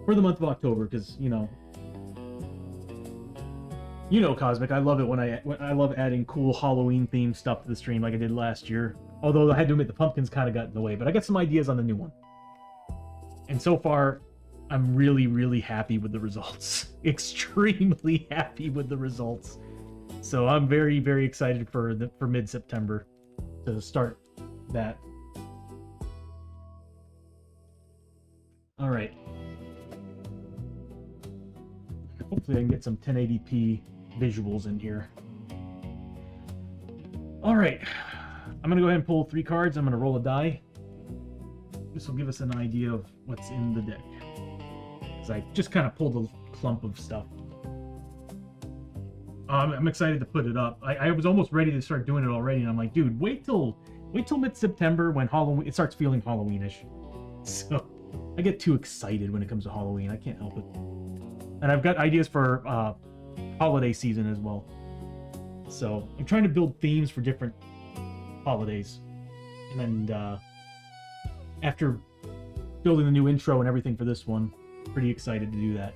month of October, because you know, Cosmic, I love it when I love adding cool Halloween themed stuff to the stream like I did last year. Although I had to admit the pumpkins kind of got in the way, but I got some ideas on the new one. And so far, I'm really, really happy with the results. Extremely happy with the results. So I'm very, very excited for mid-September to start that. All right. Hopefully I can get some 1080p visuals in here. All right. I'm going to go ahead and pull 3 cards. I'm going to roll a die. This will give us an idea of what's in the deck. Because I just kind of pulled a clump of stuff. I'm excited to put it up. I was almost ready to start doing it already, and I'm like, dude, wait till mid-September when Halloween, it starts feeling Halloweenish. So I get too excited when it comes to Halloween. I can't help it. And I've got ideas for holiday season as well. So I'm trying to build themes for different holidays. And then after building the new intro and everything for this one, pretty excited to do that.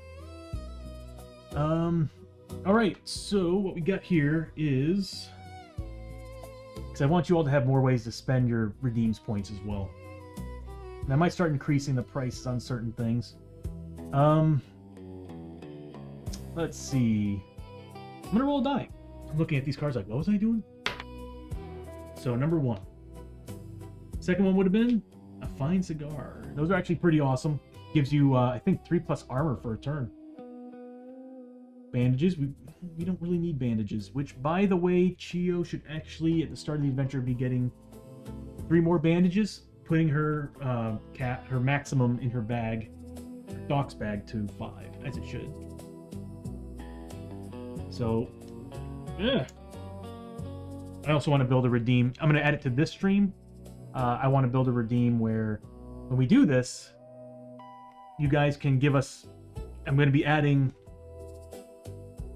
All right, so what we got here is, because I want you all to have more ways to spend your redeems points as well. And I might start increasing the prices on certain things. Let's see. I'm gonna roll a die. I'm looking at these cards like, what was I doing? So number 1. Second one would have been a fine cigar. Those are actually pretty awesome. Gives you, I think, 3+ armor for a turn. Bandages. We don't really need bandages. Which, by the way, Chiyo should actually, at the start of the adventure, be getting 3 more bandages, putting her her maximum in her bag, Doc's bag, to 5, as it should. So, yeah. I also want to build a redeem. I'm going to add it to this stream. I want to build a redeem where, when we do this, you guys can give us. I'm going to be adding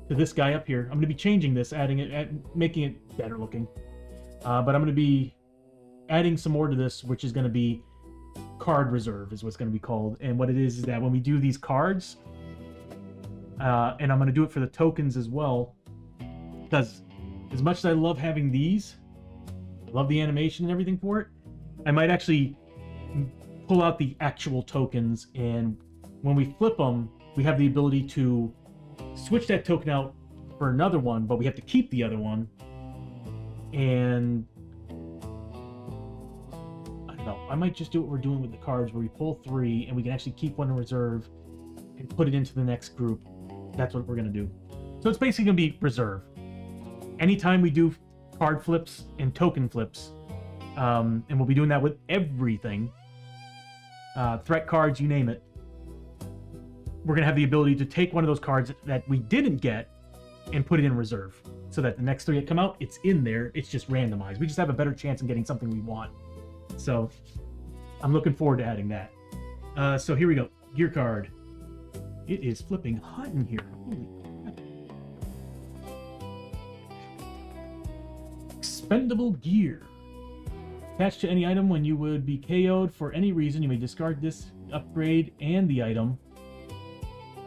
to this guy up here. I'm going to be changing this, adding it, making it better looking. But I'm going to be adding some more to this, which is going to be card reserve, is what's going to be called. And what it is that when we do these cards, and I'm going to do it for the tokens as well, because as much as I love having these, love the animation and everything for it, I might actually pull out the actual tokens, and when we flip them, we have the ability to switch that token out for another one, but we have to keep the other one. And I don't know, I might just do what we're doing with the cards, where we pull 3 and we can actually keep one in reserve and put it into the next group. That's what we're going to do. So it's basically going to be reserve. Anytime we do card flips and token flips, and we'll be doing that with everything, threat cards, you name it, we're going to have the ability to take one of those cards that we didn't get and put it in reserve, so that the next 3 that come out, it's in there. It's just randomized. We just have a better chance of getting something we want. So I'm looking forward to adding that. So here we go. Gear card. It is flipping hot in here. Holy crap. Expendable gear. Attached to any item when you would be KO'd for any reason, you may discard this upgrade and the item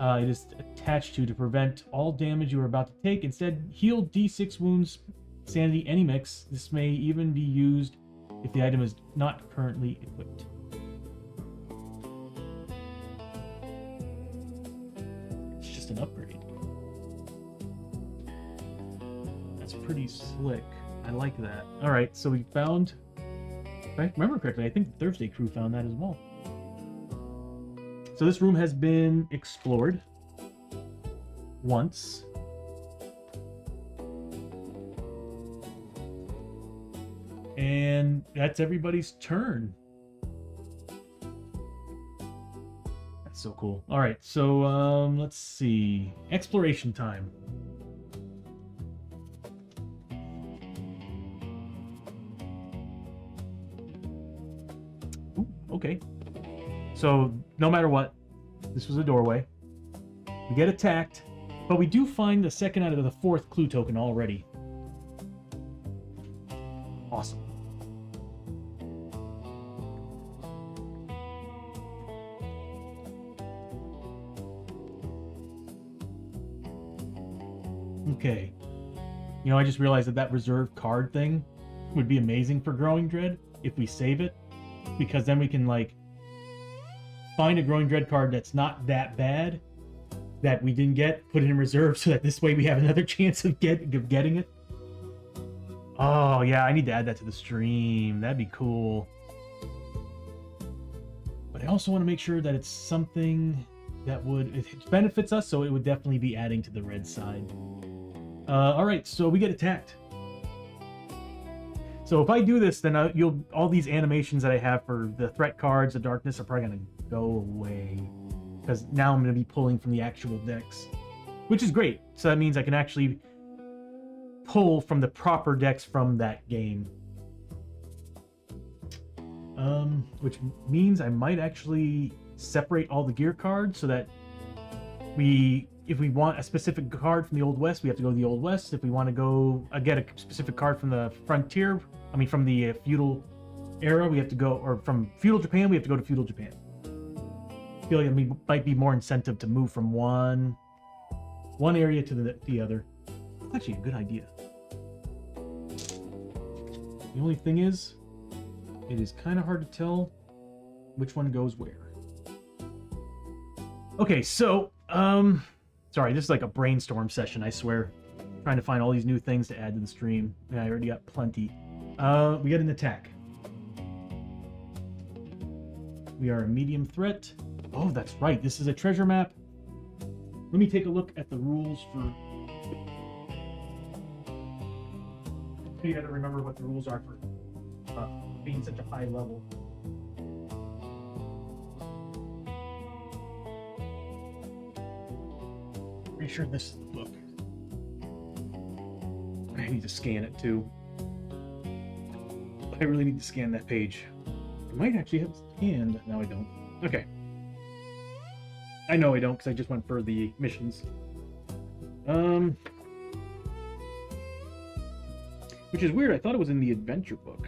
it is attached to prevent all damage you are about to take. Instead, heal D6 wounds, sanity, any mix. This may even be used if the item is not currently equipped. It's just an upgrade. That's pretty slick. I like that. All right, so we found, if I remember correctly, I think the Thursday crew found that as well. So this room has been explored once. And that's everybody's turn. That's so cool. All right, so let's see. Exploration time. Ooh, okay. So no matter what, this was a doorway. We get attacked, but we do find the second out of the 4th clue token already. Awesome. Okay. You know, I just realized that that reserve card thing would be amazing for Growing Dread if we save it, because then we can, like, find a Growing Dread card that's not that bad, that we didn't get, put it in reserve so that this way we have another chance of getting it. Oh yeah, I need to add that to the stream. That'd be cool. But I also want to make sure that it's something that it benefits us, so it would definitely be adding to the red side. All right, so we get attacked. So if I do this, then all these animations that I have for the threat cards, the darkness, are probably gonna go away, because now I'm gonna be pulling from the actual decks, which is great. So that means I can actually pull from the proper decks from that game. Which means I might actually separate all the gear cards so that if we want a specific card from the Old West, we have to go to the Old West. If we want to go get a specific card from the frontier, from the feudal era, we have to go, or from feudal Japan, we have to go to feudal Japan. I feel like it might be more incentive to move from one area to the other. That's actually a good idea. The only thing is, it is kind of hard to tell which one goes where. Okay, so, sorry, this is like a brainstorm session, I swear. Trying to find all these new things to add to the stream. Yeah, I already got plenty. We get an attack. We are a medium threat. Oh, that's right, this is a treasure map. Let me take a look at the rules for... You gotta remember what the rules are for being such a high level. Pretty sure this is the book. I need to scan it too. I really need to scan that page. I might actually have scanned. No, I don't. Okay. I know I don't, because I just went for the missions. Which is weird. I thought it was in the adventure book.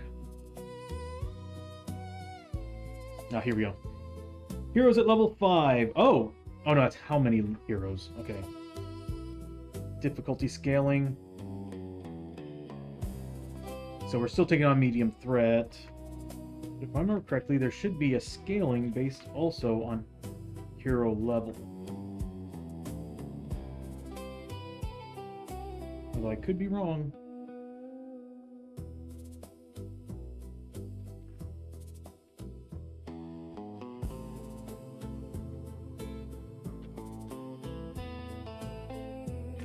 Now, here we go. Heroes at level 5. Oh! Oh, no, that's how many heroes. Okay. Difficulty scaling. So we're still taking on medium threat. If I remember correctly, there should be a scaling based also on hero level. Although I could be wrong.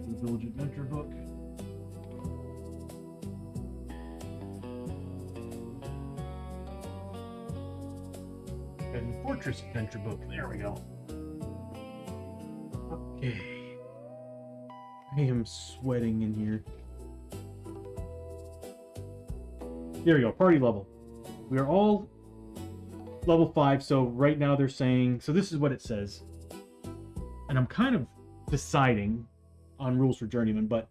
The Village Adventure book. And Fortress Adventure book. There we go. Okay. I am sweating in here. There we go. Party level. We are all level 5. So right now they're saying... So this is what it says. And I'm kind of deciding on rules for Journeyman, but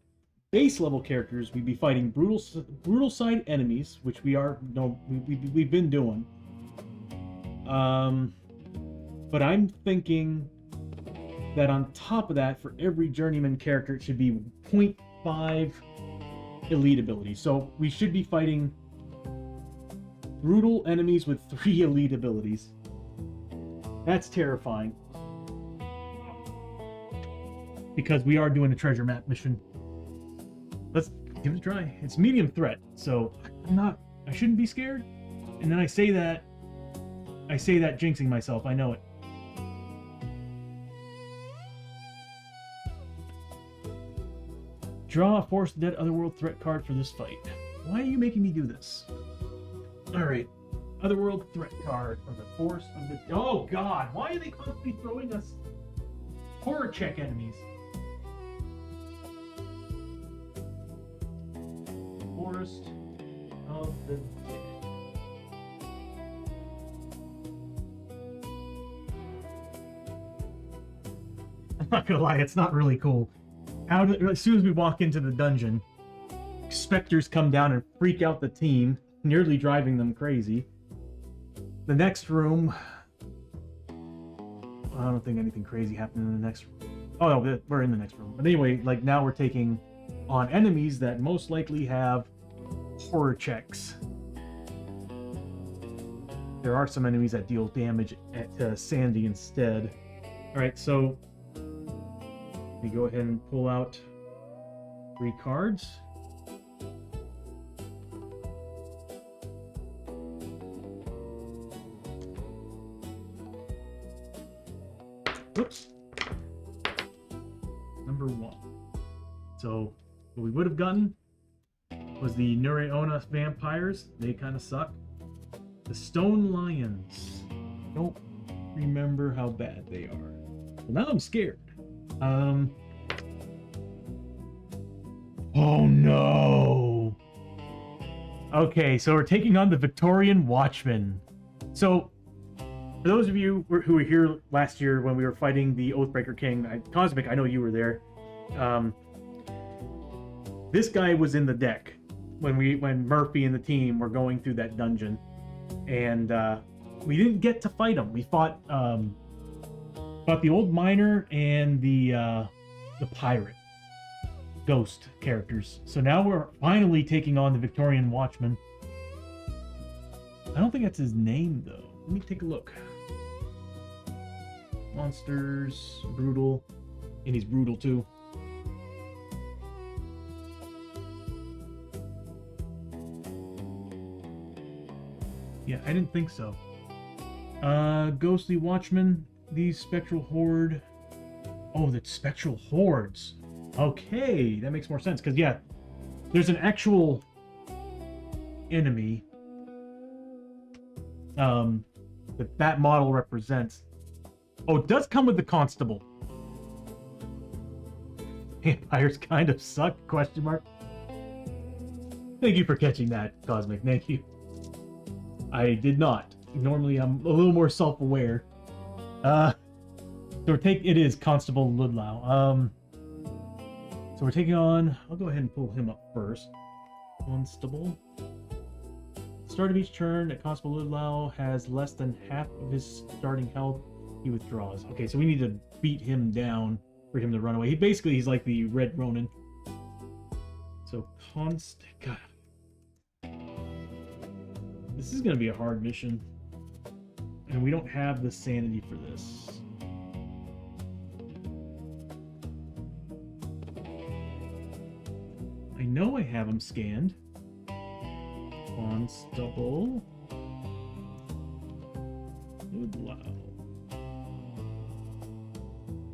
base level characters, we'd be fighting brutal side enemies, which we've been doing. But I'm thinking that on top of that, for every Journeyman character, it should be 0.5 elite abilities. So we should be fighting brutal enemies with 3 elite abilities. That's terrifying. Because we are doing a treasure map mission. Let's give it a try. It's medium threat, so I shouldn't be scared. And then I say that jinxing myself, I know it. Draw a Force Dead Otherworld threat card for this fight. Why are you making me do this? Alright. Otherworld threat card from the Force of the... Oh god, why are they constantly throwing us horror check enemies? Forest of the Dead. I'm not gonna lie, it's not really cool. As soon as we walk into the dungeon, specters come down and freak out the team, nearly driving them crazy. The next room... I don't think anything crazy happened in the next room. Oh no, we're in the next room. But anyway, like now we're taking on enemies that most likely have horror checks. there are some enemies that deal damage at Sandy instead. All right, so we go ahead and pull out 3 cards. Oops. Number 1. So what we would have gotten was the Nureona vampires. They kind of suck. The Stone Lions. Don't remember how bad they are. Well, now I'm scared. Oh no. Okay, so we're taking on the Victorian Watchmen. So, for those of you who were here last year when we were fighting the Oathbreaker King, Cosmic, I know you were there. This guy was in the deck when Murphy and the team were going through that dungeon, and we didn't get to fight him. We fought the old miner and the pirate ghost characters. So now we're finally taking on the Victorian Watchman. I don't think that's his name though. Let me take a look. Monsters, brutal, and he's brutal too. Yeah, I didn't think so. Ghostly Watchman, these Spectral Horde. Oh, that's Spectral Hordes. Okay, that makes more sense, because yeah, there's an actual enemy that model represents. Oh, it does come with the Constable. Vampires kind of suck, question mark. Thank you for catching that, Cosmic, thank you. I did not. Normally I'm a little more self-aware. So it is Constable Ludlow. So we're taking on, I'll go ahead and pull him up first. Constable. Start of each turn, a Constable Ludlow has less than half of his starting health. He withdraws. Okay, so we need to beat him down for him to run away. He's like the Red Ronin. So God. This is going to be a hard mission. And we don't have the sanity for this. I know I have him scanned. Constable Ludlow.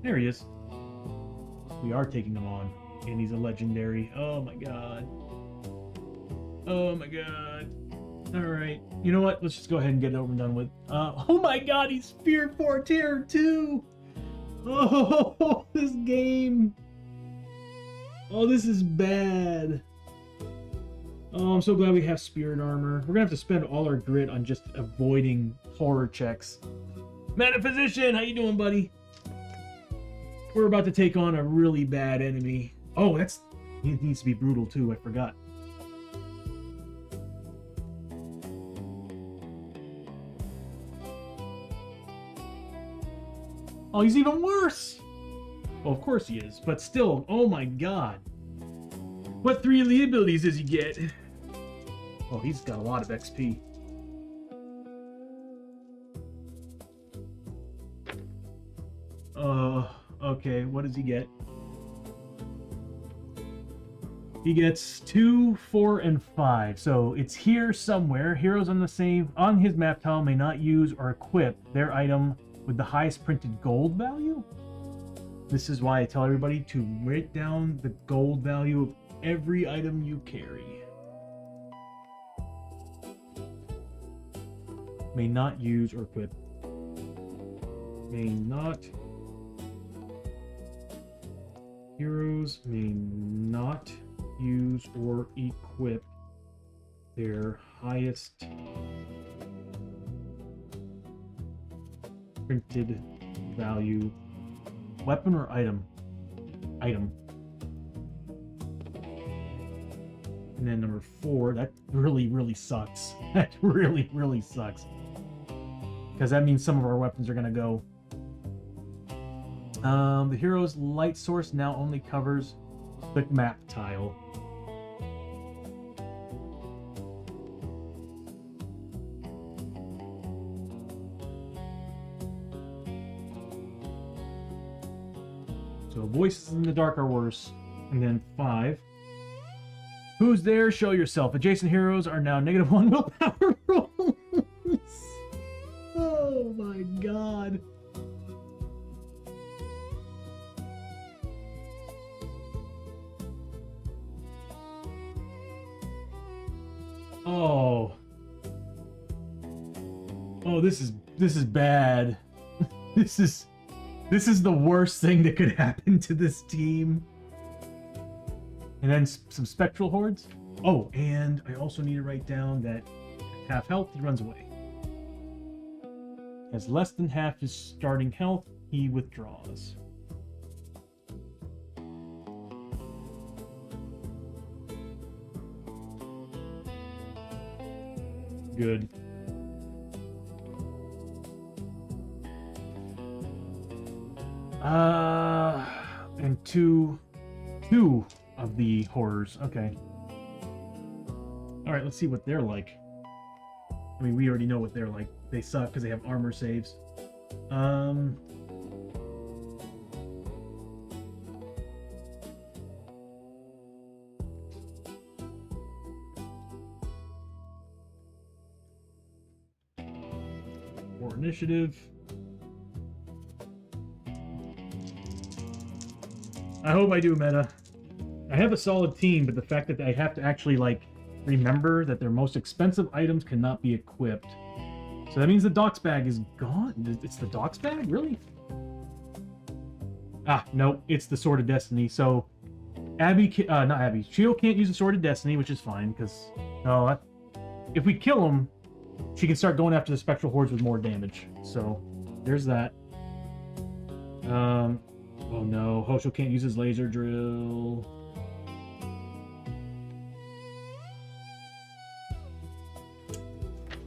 There he is. We are taking him on. And he's a legendary. Oh my god. Oh my god. Alright. You know what? Let's just go ahead and get it over and done with. Oh my god, he's Fear 4 Terror 2! Oh, this game. Oh, this is bad. Oh, I'm so glad we have Spirit Armor. We're gonna have to spend all our grit on just avoiding horror checks. Metaphysician, how you doing, buddy? We're about to take on a really bad enemy. Oh, he needs to be brutal too, I forgot. Oh, he's even worse! Well, of course he is, but still, oh my god. What 3 elite abilities does he get? Oh, he's got a lot of XP. Okay, what does he get? He gets 2, 4, and 5. So it's here somewhere. Heroes on his map tile may not use or equip their item with the highest printed gold value. This is why I tell everybody to write down the gold value of every item you carry. May not use or equip. May not. Heroes may not use or equip their highest printed value weapon or item. And then number 4, that really sucks. That really sucks. Because that means some of our weapons are gonna go. The hero's light source now only covers the map tile. So voices in the dark are worse. And then 5. Who's there? Show yourself. Adjacent heroes are now -1 willpower rolls. Oh my god. Oh. Oh, this is bad. This is the worst thing that could happen to this team. And then some spectral hordes. Oh, and I also need to write down that at half health he runs away. Has less than half his starting health, he withdraws. Good. And two of the horrors. Okay. All right, let's see what they're like. I mean, we already know what they're like. They suck because they have armor saves. More initiative. I hope I do meta. I have a solid team, but the fact that I have to actually, like, remember that their most expensive items cannot be equipped. So that means the Doc's bag is gone. It's the Doc's bag? Really? Ah, no. It's the Sword of Destiny. So, Abbie, not Abbie. Chiyo can't use the Sword of Destiny, which is fine, because... No, if we kill him, she can start going after the Spectral Hordes with more damage. So, there's that. Oh no, Hosho can't use his laser drill.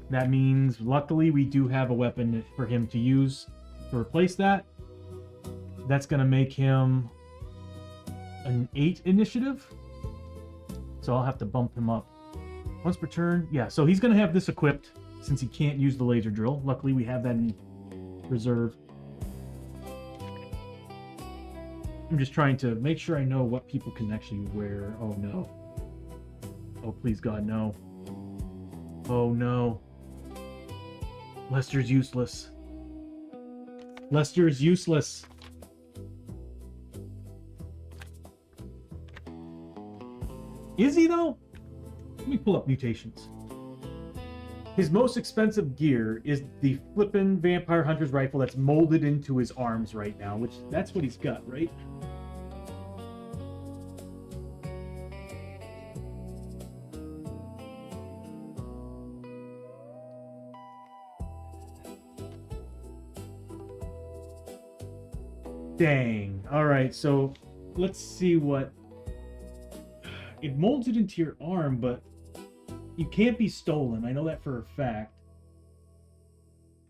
That means, luckily, we do have a weapon for him to use to replace that. That's going to make him an 8 initiative. So I'll have to bump him up. Once per turn. Yeah, so he's going to have this equipped since he can't use the laser drill. Luckily, we have that in reserve. I'm just trying to make sure I know what people can actually wear. Oh no. Oh, please God, no. Oh no. Lester's useless. Lester is useless. Is he though? Let me pull up mutations. His most expensive gear is the flippin' Vampire Hunter's rifle that's molded into his arms right now, which that's what he's got, right? Dang. Alright, so let's see what... It molds it into your arm, but you can't be stolen. I know that for a fact.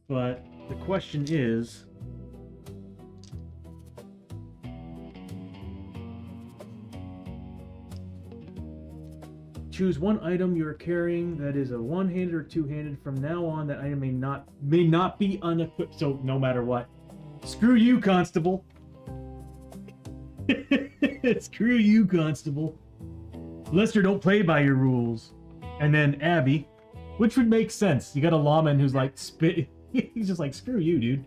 But the question is... Choose one item you're carrying that is a one-handed or two-handed. From now on, that item may not be unequipped. So no matter what. Screw you, Constable. Screw you, Constable. Lester, don't play by your rules. And then Abbie, which would make sense. You got a lawman who's like spit. He's just like, screw you, dude.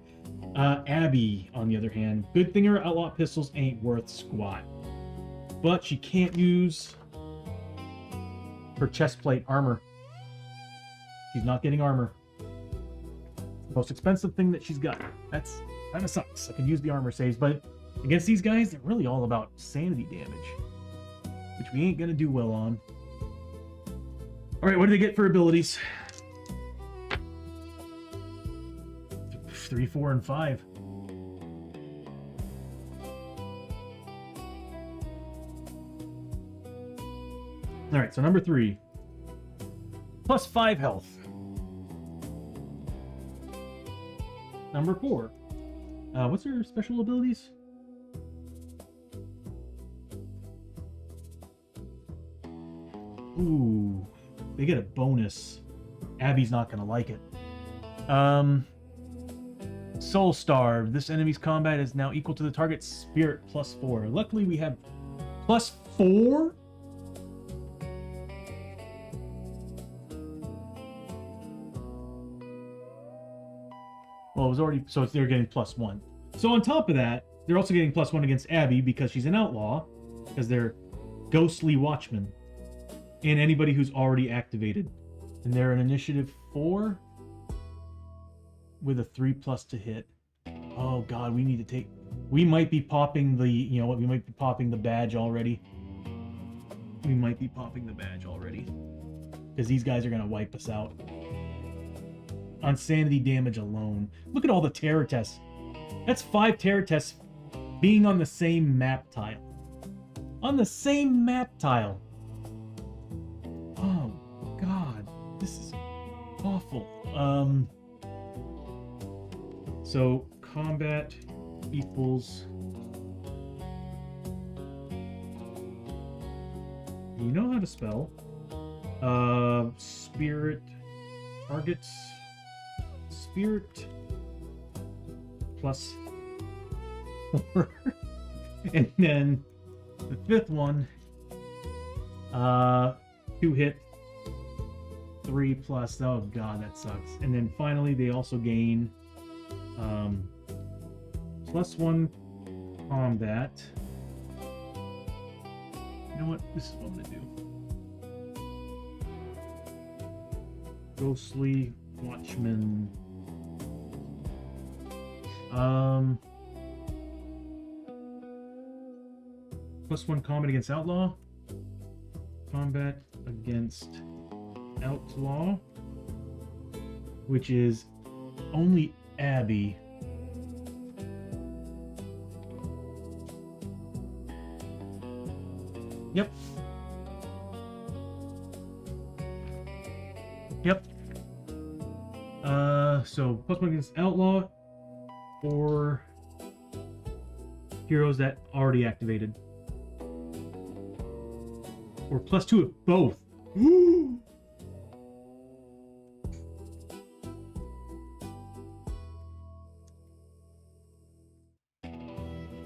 Abbie, on the other hand, good thing her outlaw pistols ain't worth squat. But she can't use her chest plate armor. She's not getting armor. It's the most expensive thing that she's got. That's kind of sucks. I could use the armor saves, but against these guys, they're really all about sanity damage, which we ain't gonna do well on. All right, what do they get for abilities? 3, 4, and 5. All right, so number 3. Plus 5 health. Number 4. What's her special abilities? Ooh, they get a bonus. Abbie's not gonna like it. Soul Starved. This enemy's combat is now equal to the target's spirit +4. Luckily, we have +4. Well, it was already, so they're getting +1. So on top of that, they're also getting +1 against Abbie because she's an outlaw, because they're ghostly watchmen, and anybody who's already activated. And they're an initiative 4 with a 3+ to hit. Oh God, we need to take. We might be popping the. You know what? We might be popping the badge already. We might be popping the badge already, because these guys are gonna wipe us out. On sanity damage alone. Look at all the terror tests. That's 5 terror tests being on the same map tile. On the same map tile. Oh God, this is awful. So combat equals. You know how to spell. Spirit targets. Spirit +4. And then the 5th one, 2 hit, 3+. Oh God, that sucks. And then finally, they also gain +1 combat. You know what? This is what I'm gonna do. Ghostly Watchman. +1 combat against outlaw. Combat against outlaw, which is only Abbie. Yep. Yep. So +1 against outlaw or heroes that already activated. Or +2 of both. Woo!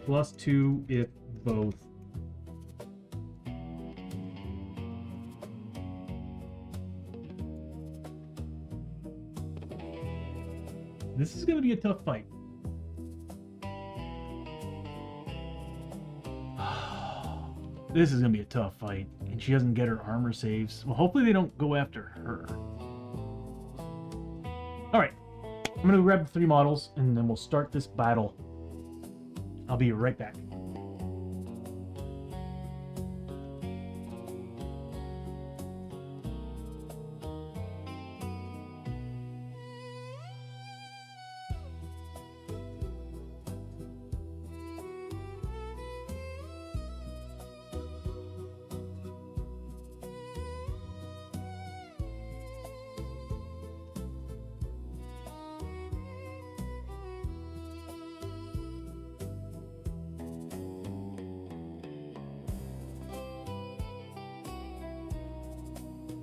+2 if both. This is going to be a tough fight. This is going to be a tough fight. And she doesn't get her armor saves. Well, hopefully they don't go after her. Alright. I'm going to grab the 3 models and then we'll start this battle. I'll be right back.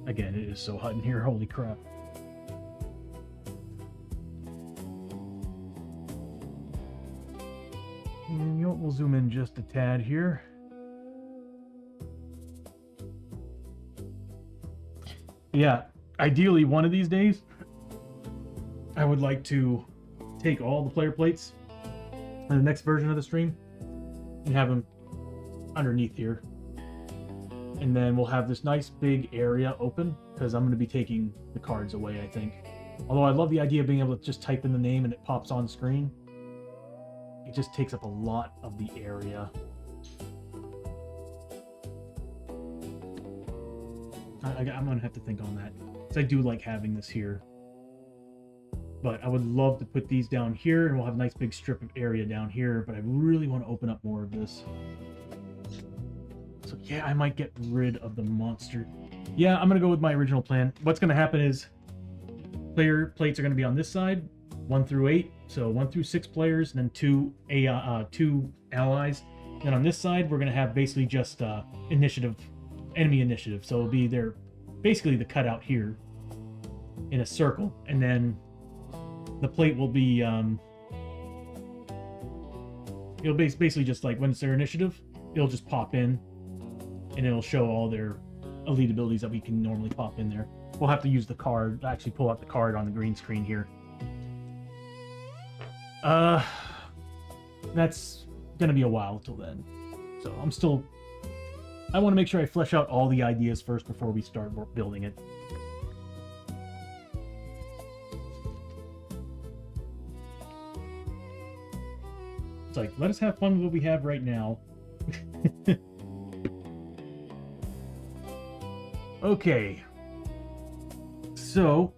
Again, it is so hot in here, holy crap. And you know what, we'll zoom in just a tad here. Yeah, ideally one of these days, I would like to take all the player plates in the next version of the stream and have them underneath here. And then we'll have this nice big area open because I'm going to be taking the cards away, I think. Although I love the idea of being able to just type in the name and it pops on screen. It just takes up a lot of the area. I'm going to have to think on that. Because I do like having this here. But I would love to put these down here and we'll have a nice big strip of area down here. But I really want to open up more of this. So yeah, I might get rid of the monster. Yeah, I'm going to go with my original plan. What's going to happen is player plates are going to be on this side, 1 through 8. So 1 through 6 players, and then 2 allies. Then on this side, we're going to have basically just initiative, enemy initiative. So it'll be there, basically the cutout here in a circle. And then the plate will be It'll basically just like when it's their initiative, it'll just pop in, and it'll show all their elite abilities that we can normally pop in there. We'll have to use the card, actually pull out the card on the green screen here. That's gonna be a while till then. So I want to make sure I flesh out all the ideas first before we start building it. It's like, let us have fun with what we have right now. Okay. So,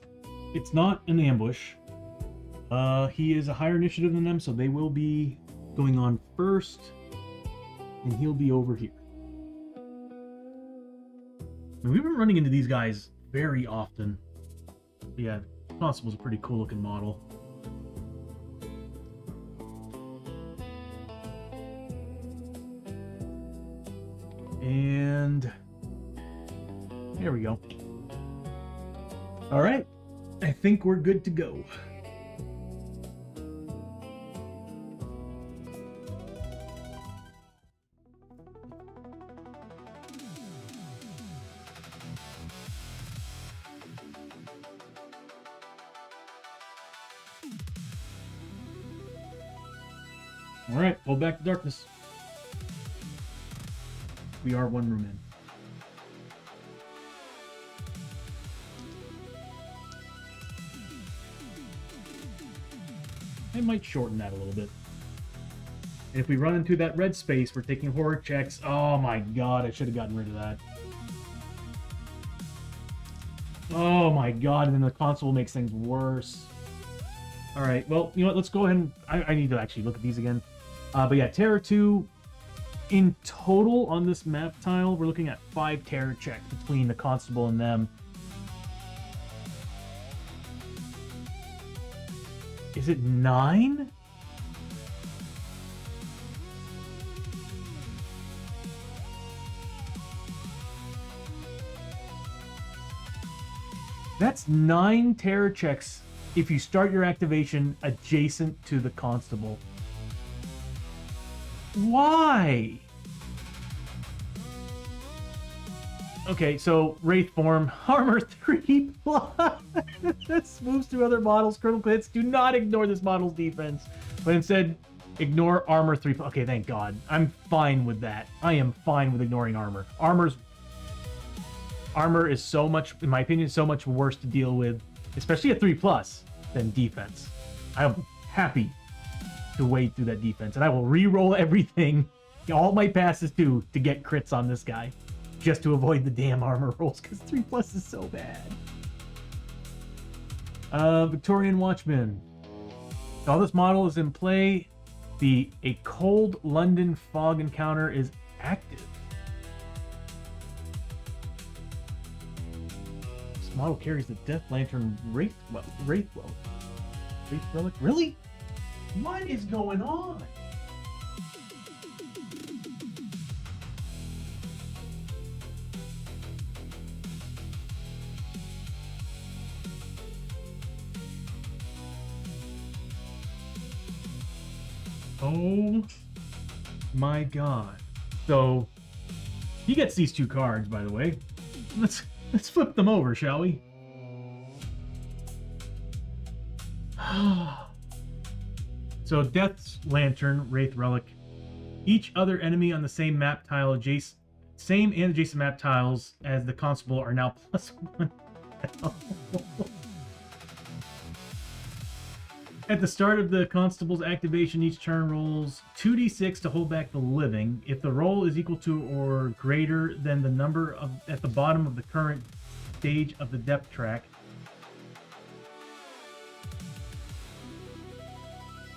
it's not an ambush. He is a higher initiative than them, so they will be going on first. And he'll be over here. I mean, we've been running into these guys very often. But yeah, Constable's a pretty cool looking model. And there we go. All right, I think we're good to go. All right, pull back to darkness. We are one room in. I might shorten that a little bit. And if we run into that red space, we're taking horror checks. Oh my god, I should have gotten rid of that. Oh my god, and then the console makes things worse. Alright, well, you know what, let's go ahead and... I need to actually look at these again. But yeah, Terror 2, in total on this map tile, we're looking at 5 terror checks between the Constable and them. Is it 9? That's 9 terror checks if you start your activation adjacent to the Constable. Why? Okay, so Wraith form, armor 3+. This moves through other models, critical hits. Do not ignore this model's defense, but instead ignore armor 3+. Okay, thank God. I'm fine with that. I am fine with ignoring armor. Armor is so much, in my opinion, so much worse to deal with, especially at 3+, than defense. I'm happy to wade through that defense, and I will re-roll everything, all my passes too, to get crits on this guy, just to avoid the damn armor rolls, because 3+ is so bad. Victorian Watchman. While this model is in play, a cold London fog encounter is active. This model carries the Death Lantern Wraith Relic. Really? What is going on? Oh my god. So he gets these 2 cards, by the way. Let's flip them over, shall we? So Death's Lantern, Wraith Relic. Each other enemy on the same map tile same and adjacent map tiles as the Constable are now +1. At the start of the Constable's activation, each turn rolls 2d6 to hold back the living. If the roll is equal to or greater than the number at the bottom of the current stage of the depth track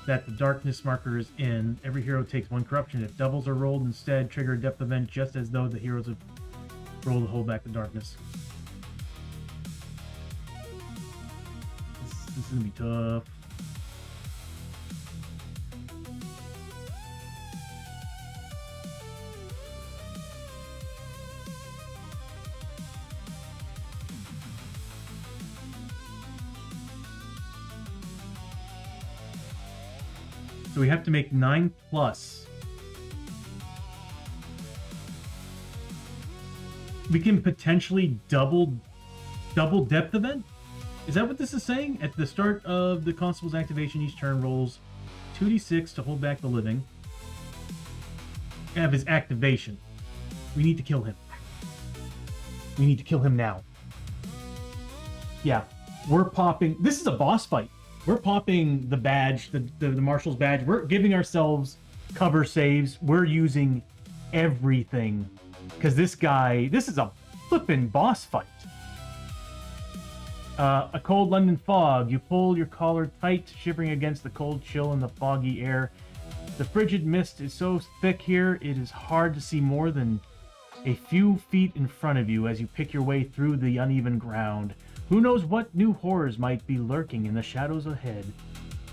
that the darkness marker is in, every hero takes 1 corruption. If doubles are rolled instead, trigger a depth event just as though the heroes have rolled to hold back the darkness. This is gonna be tough. So we have to make 9 plus. We can potentially double depth event? Is that what this is saying? At the start of the constable's activation, each turn rolls 2d6 to hold back the living. Have his activation. We need to kill him. We need to kill him now. Yeah, we're popping. This is a boss fight. We're popping the badge, the marshal's badge. We're giving ourselves cover saves. We're using everything. Because this guy, this is a flippin' boss fight. A cold London fog. You pull your collar tight, shivering against the cold chill in the foggy air. The frigid mist is so thick here, it is hard to see more than a few feet in front of you as you pick your way through the uneven ground. Who knows what new horrors might be lurking in the shadows ahead.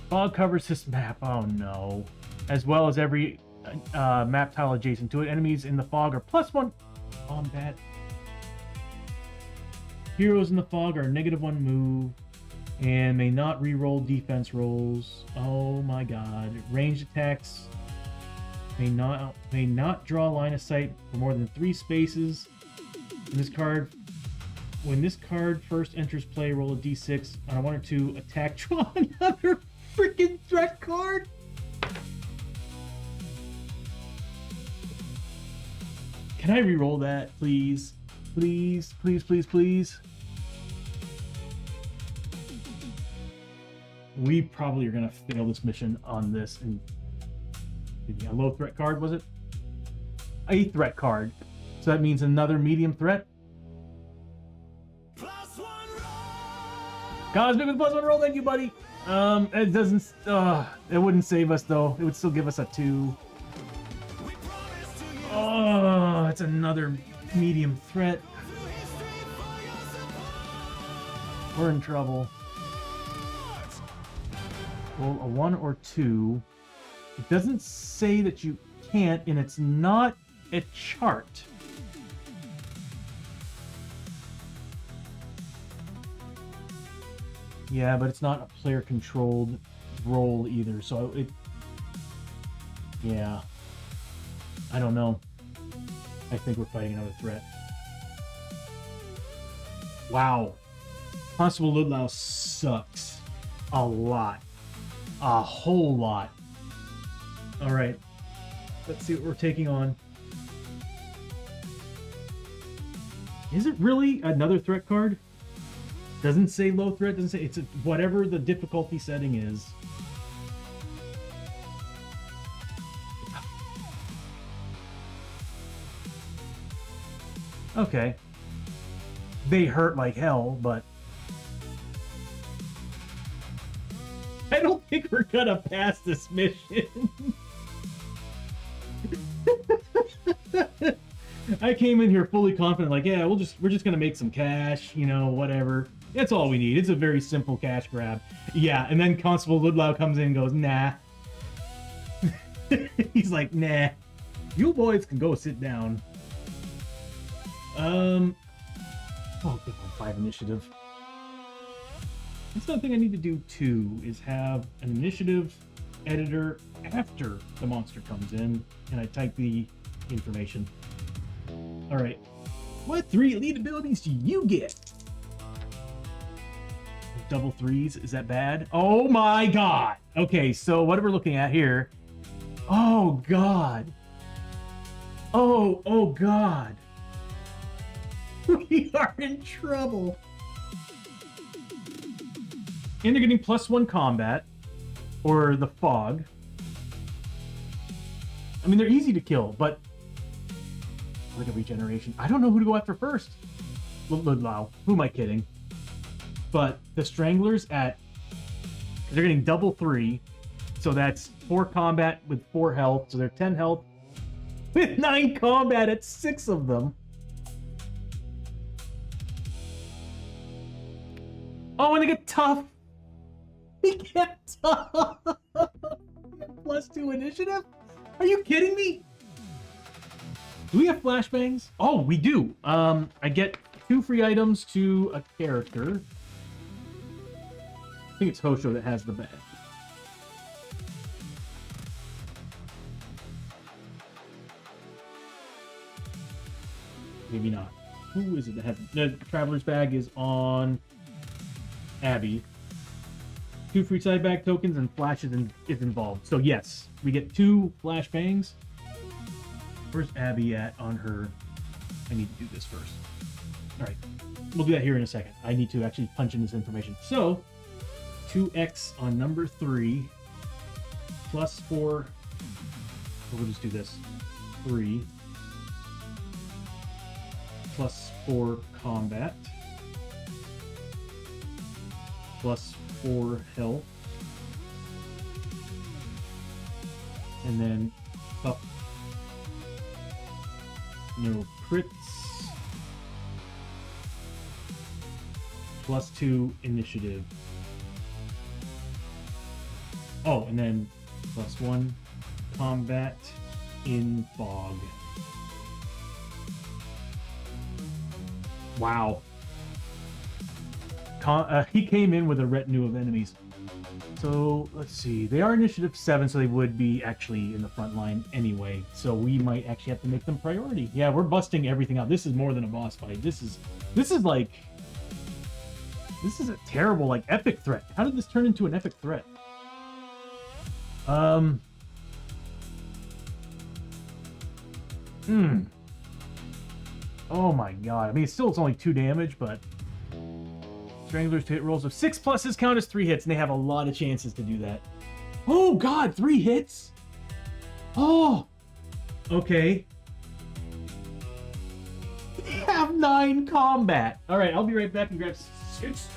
Fog covers this map, oh no. As well as every map tile adjacent to it. Enemies in the fog are +1 combat. Heroes in the fog are -1 move and may not re-roll defense rolls. Oh my god. Ranged attacks may not draw line of sight for more than 3 spaces. When this card first enters play, roll a d6 on a 1 or 2 attack. Draw another freaking threat card. Can I re-roll that, please? Please, please, please, please. We probably are gonna fail this mission on this. And a low threat card, was it? A threat card. So that means another medium threat. Cosmic with +1 roll, thank you, buddy. It doesn't. It wouldn't save us though. It would still give us a 2. Oh, it's another medium threat. We're in trouble. Roll a 1 or 2. It doesn't say that you can't, and it's not a chart. Yeah, but it's not a player-controlled roll either, so it... Yeah. I don't know. I think we're fighting another threat. Wow. Constable Ludlow sucks. A lot. A whole lot. Alright. Let's see what we're taking on. Is it really another threat card? Doesn't say low threat, doesn't say... It's whatever the difficulty setting is. Okay. They hurt like hell, but... I don't think we're gonna pass this mission. I came in here fully confident, like, yeah, we're just gonna make some cash, you know, whatever. That's all we need. It's a very simple cash grab. Yeah, and then Constable Ludlow comes in and goes, nah. He's like, nah. You boys can go sit down. Oh, good on 5 initiative. That's another thing I need to do too, is have an initiative editor after the monster comes in, and I type the information. Alright. What 3 elite abilities do you get? Double 3s, is that bad? Oh my god! Okay, so what we're looking at here... Oh god! Oh god! We are in trouble! And they're getting +1 combat, or the fog. I mean, they're easy to kill, but... Look at regeneration. I don't know who to go after first. Ludlow. Who am I kidding? But the Stranglers at... They're getting double 3, so that's 4 combat with 4 health, so they're 10 health. With 9 combat at 6 of them. Oh, and they get tough. They get tough. +2 initiative? Are you kidding me? Do we have flashbangs? Oh, we do. I get 2 free items to a character. I think it's Hosho that has the badge. maybe not. Who is it that has the Traveler's Bag is on Abbie. 2 free side bag tokens and Flash is involved. So yes, we get 2 Flash Bangs. Where's Abbie at on her? I need to do this first. All right, we'll do that here in a second. I need to actually punch in this information. So 2x on number 3 plus 4. We'll just do this. 3 plus 4 combat plus 4 health, and then up. No crits. Plus 2 initiative. Oh, and then plus 1 combat in fog. Wow. He came in with a retinue of enemies. So let's see. They are initiative 7, so they would be actually in the front line anyway. So we might actually have to make them priority. Yeah, we're busting everything out. This is more than a boss fight. This is like, this is a terrible, like, epic threat. How did this turn into an epic threat? Oh my god. I mean, it's only 2 damage, but Stranglers to hit rolls of 6 pluses count as 3 hits, and they have a lot of chances to do that. Oh god, 3 hits? Oh! Okay. They have 9 combat. Alright, I'll be right back and grab 6.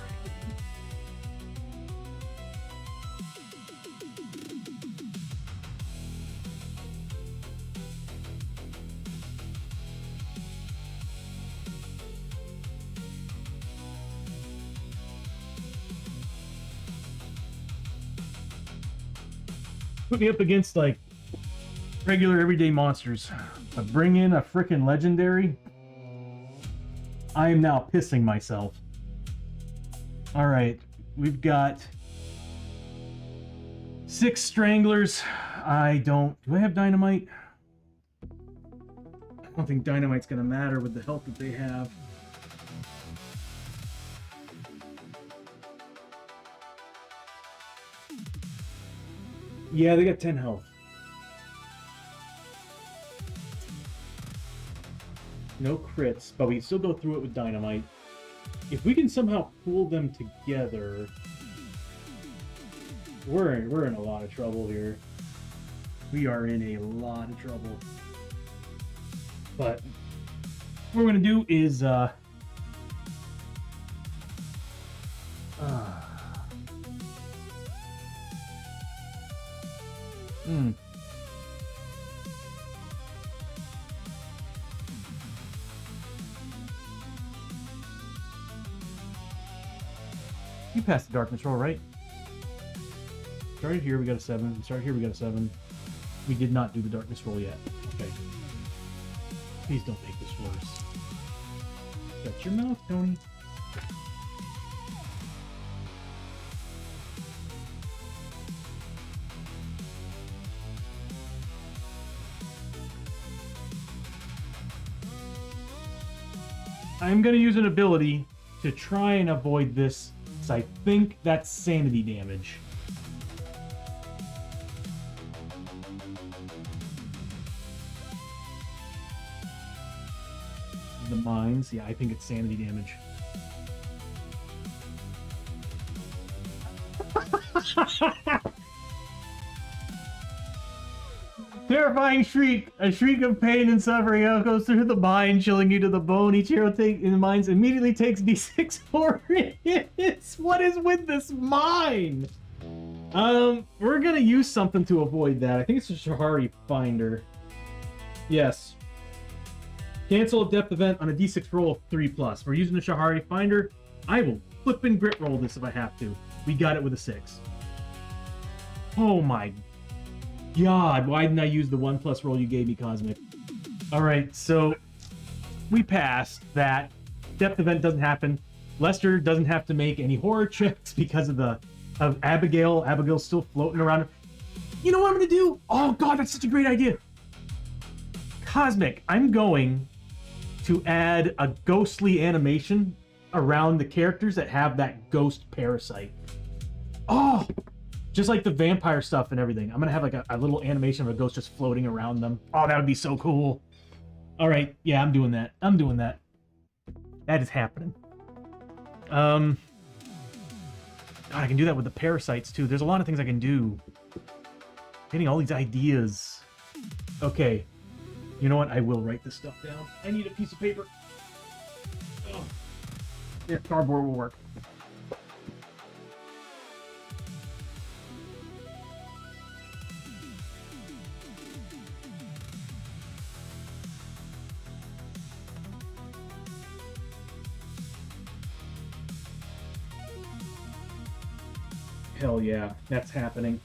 Put me up against, like, regular everyday monsters. But bring in a frickin' legendary. I am now pissing myself. Alright, we've got 6 stranglers. Do I have dynamite? I don't think dynamite's gonna matter with the health that they have. Yeah, they got 10 health. No crits, but we still go through it with dynamite. If we can somehow pull them together, we're in a lot of trouble here. We are in a lot of trouble. But what we're gonna do is You passed the darkness roll, right? Started here, we got a 7. We started here, we got a 7. We did not do the darkness roll yet. Okay. Please don't make this worse. Shut your mouth, Tony. I'm going to use an ability to try and avoid this, because I think that's sanity damage. The mines, yeah, I think it's sanity damage. Terrifying shriek, a shriek of pain and suffering goes through the mind, chilling you to the bone. Each hero in the mines immediately takes d6 for hits. What is with this mine? We're gonna use something to avoid that. I think it's a Shahari Finder. Yes. Cancel a depth event on a d6 roll of 3+. We're using the Shahari Finder. I will flip and grit roll this if I have to. We got it with a 6. Oh my god, why didn't I use the 1+ roll you gave me, Cosmic? Alright, so we passed that. Depth event doesn't happen. Lester doesn't have to make any horror checks because of Abigail. Abigail's still floating around. You know what I'm gonna do? Oh god, that's such a great idea. Cosmic, I'm going to add a ghostly animation around the characters that have that ghost parasite. Oh, just like the vampire stuff and everything. I'm gonna have like a little animation of a ghost just floating around them. Oh, that would be so cool. All right, yeah, I'm doing that. I'm doing that. That is happening. God, I can do that with the parasites too. There's a lot of things I can do. Getting all these ideas. Okay, you know what? I will write this stuff down. I need a piece of paper. Oh. Yeah, cardboard will work. Hell yeah, that's happening.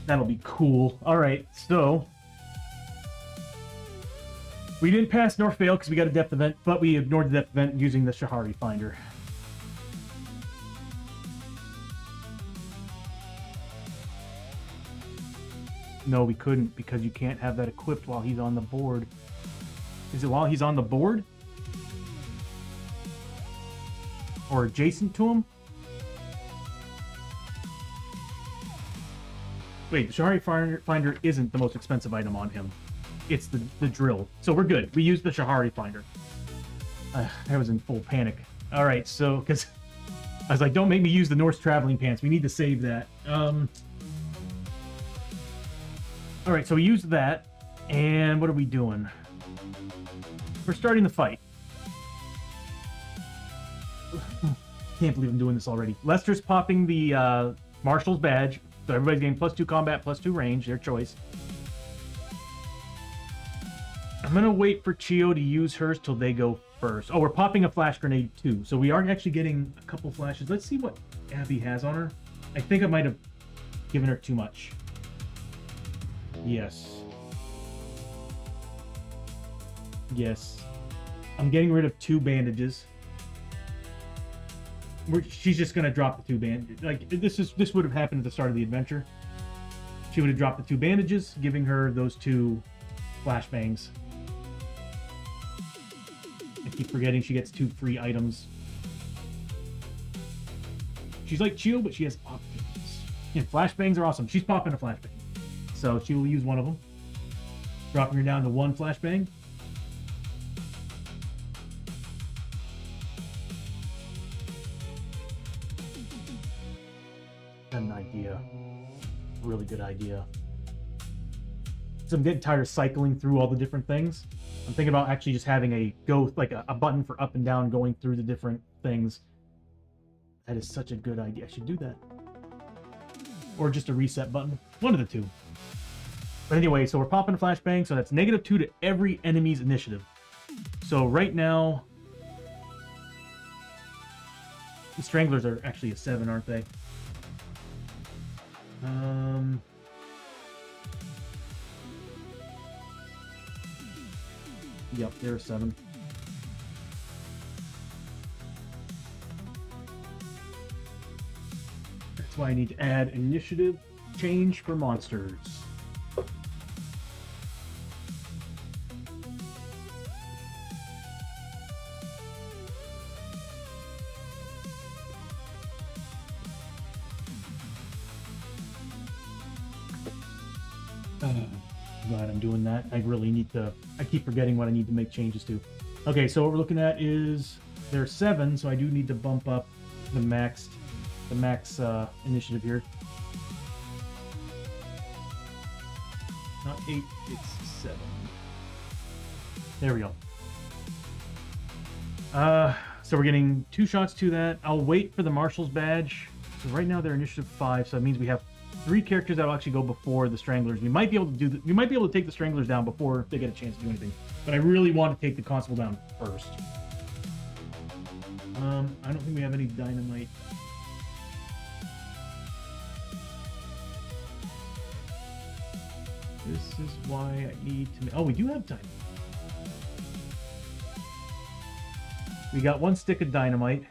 That'll be cool. All right, so we didn't pass nor fail because we got a depth event, but we ignored the depth event using the Shahari Finder. No, we couldn't because you can't have that equipped while he's on the board. Is it while he's on the board? Or adjacent to him? Wait, the Shahari Finder isn't the most expensive item on him. It's the drill. So we're good. We used the Shahari Finder. I was in full panic. All right, so, because I was like, don't make me use the Norse traveling pants. We need to save that. All right, so we used that. And what are we doing? We're starting the fight. Can't believe I'm doing this already. Lester's popping the Marshal's badge. So everybody's getting +2 combat, +2 range, their choice. I'm going to wait for Chiyo to use hers till they go first. Oh, we're popping a flash grenade too. So we are actually getting a couple flashes. Let's see what Abbie has on her. I think I might have given her too much. Yes. Yes. I'm getting rid of 2 bandages. She's just gonna drop the 2 bandages. Like this would have happened at the start of the adventure. She would have dropped the 2 bandages, giving her those 2 flashbangs. I keep forgetting she gets 2 free items. She's like Chiyo, but she has options. Yeah, flashbangs are awesome. She's popping a flashbang, so she will use one of them, dropping her down to 1 flashbang. Got an idea. Really good idea. So I'm getting tired of cycling through all the different things. I'm thinking about actually just having a button for up and down going through the different things. That is such a good idea. I should do that. Or just a reset button. One of the 2. But anyway, so we're popping a flashbang, so that's -2 to every enemy's initiative. So right now, the Stranglers are actually a 7, aren't they? Yep, they're a 7. That's why I need to add initiative change for monsters. Glad I'm doing that. I really need to. I keep forgetting what I need to make changes to. Okay, so what we're looking at is they're 7, so I do need to bump up the max initiative here. Not 8, it's 7. There we go. So we're getting 2 shots to that. I'll wait for the Marshal's badge. So right now they're initiative 5, so that means we have 3 characters that will actually go before the Stranglers. We might be able to we might be able to take the Stranglers down before they get a chance to do anything. But I really want to take the Constable down first. I don't think we have any dynamite. This is why I need to. Oh, we do have dynamite. We got 1 stick of dynamite.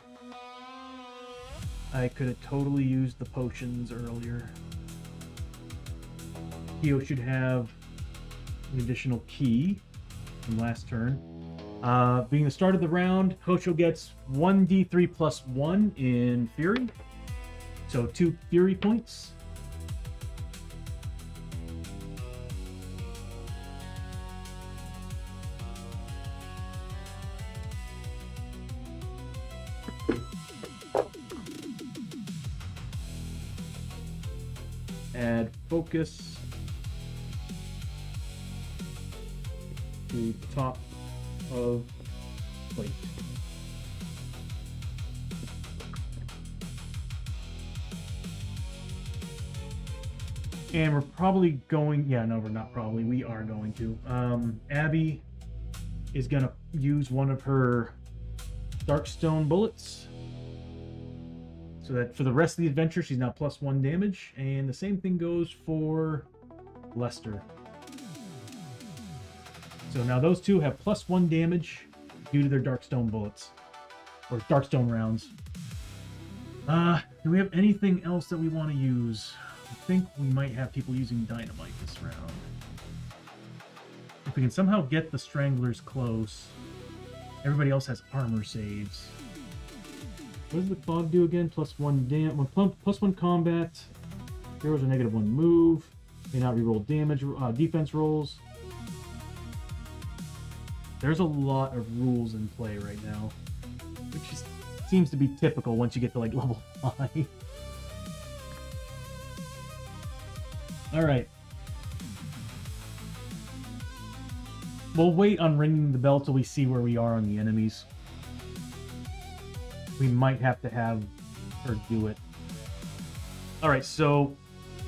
I could have totally used the potions earlier. Chiyo should have an additional key from last turn. Being the start of the round, Hosho gets 1d3 plus 1 in Fury. So 2 Fury points. Add focus to top of plate. And we're probably going, yeah, no, we're not probably, we are going to. Abbie is gonna use one of her Darkstone bullets. So that for the rest of the adventure, she's now +1 damage. And the same thing goes for Lester. So now those two have +1 damage due to their Darkstone bullets. Or Darkstone rounds. Do we have anything else that we want to use? I think we might have people using dynamite this round. If we can somehow get the Stranglers close. Everybody else has armor saves. What does the fog do again? +1 +1 combat. Heroes are -1 move. May not reroll damage, defense rolls. There's a lot of rules in play right now, which seems to be typical once you get to like level 5. All right. We'll wait on ringing the bell till we see where we are on the enemies. We might have to have her do it. All right, so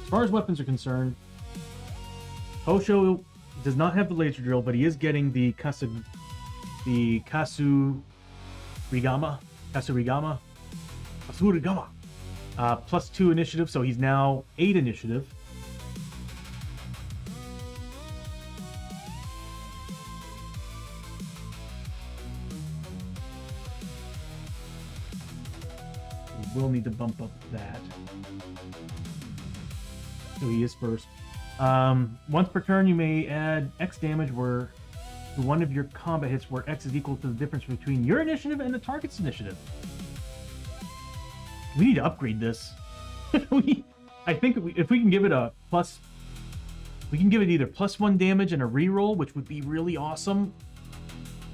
as far as weapons are concerned, Hosho does not have the laser drill, but he is getting the Kasurigama. +2 initiative, so he's now 8 initiative. We'll need to bump up that. So he is first. Once per turn, you may add X damage to one of your combat hits where X is equal to the difference between your initiative and the target's initiative. We need to upgrade this. I think if we can give it a plus, we can give it either +1 damage and a reroll, which would be really awesome,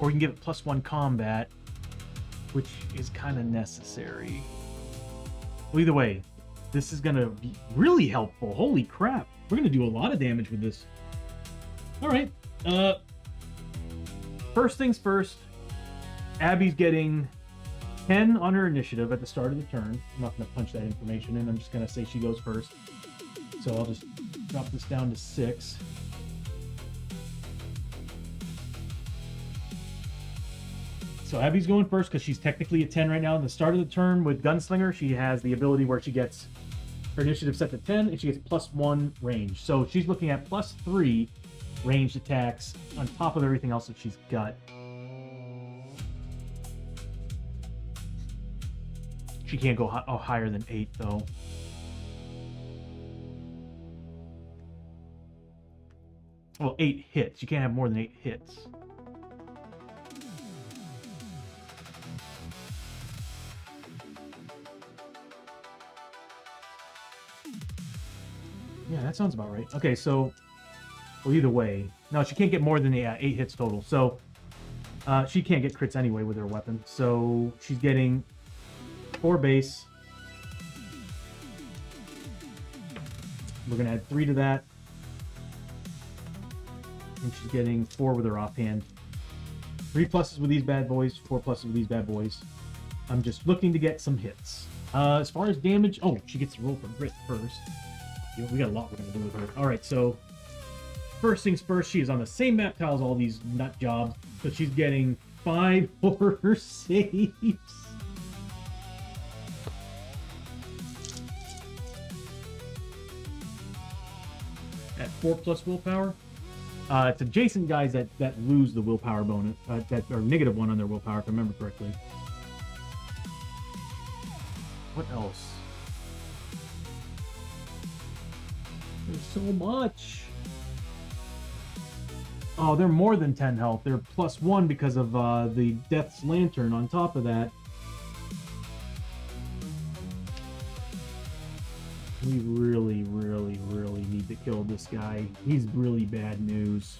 or we can give it +1 combat, which is kind of necessary. Well, either way, this is going to be really helpful. Holy crap. We're going to do a lot of damage with this. All right. First things first, Abbie's getting 10 on her initiative at the start of the turn. I'm not going to punch that information in. I'm just going to say she goes first. So I'll just drop this down to 6. So Abbie's going first because she's technically at 10 right now. At the start of the turn with Gunslinger, she has the ability where she gets her initiative set to 10 and she gets +1 range. So she's looking at +3 ranged attacks on top of everything else that she's got. She can't go higher than 8 though. Well, 8 hits. You can't have more than 8 hits. Yeah, that sounds about right. Okay, so, well, either way. No, she can't get more than 8 hits total. So, she can't get crits anyway with her weapon. So, she's getting 4 base. We're going to add 3 to that. And she's getting 4 with her offhand. 3 pluses with these bad boys, 4 pluses with these bad boys. I'm just looking to get some hits. As far as damage, oh, she gets to roll for grit first. We got a lot we're going to do with her. Alright, so first things first, she is on the same map tile as all these nut jobs. So she's getting 5 for her saves. At 4+ willpower. It's adjacent guys that lose the willpower bonus, that are -1 on their willpower, if I remember correctly. What else? There's so much. Oh, they're more than 10 health. They're +1 because of the Death's Lantern on top of that. We really, really, really need to kill this guy. He's really bad news.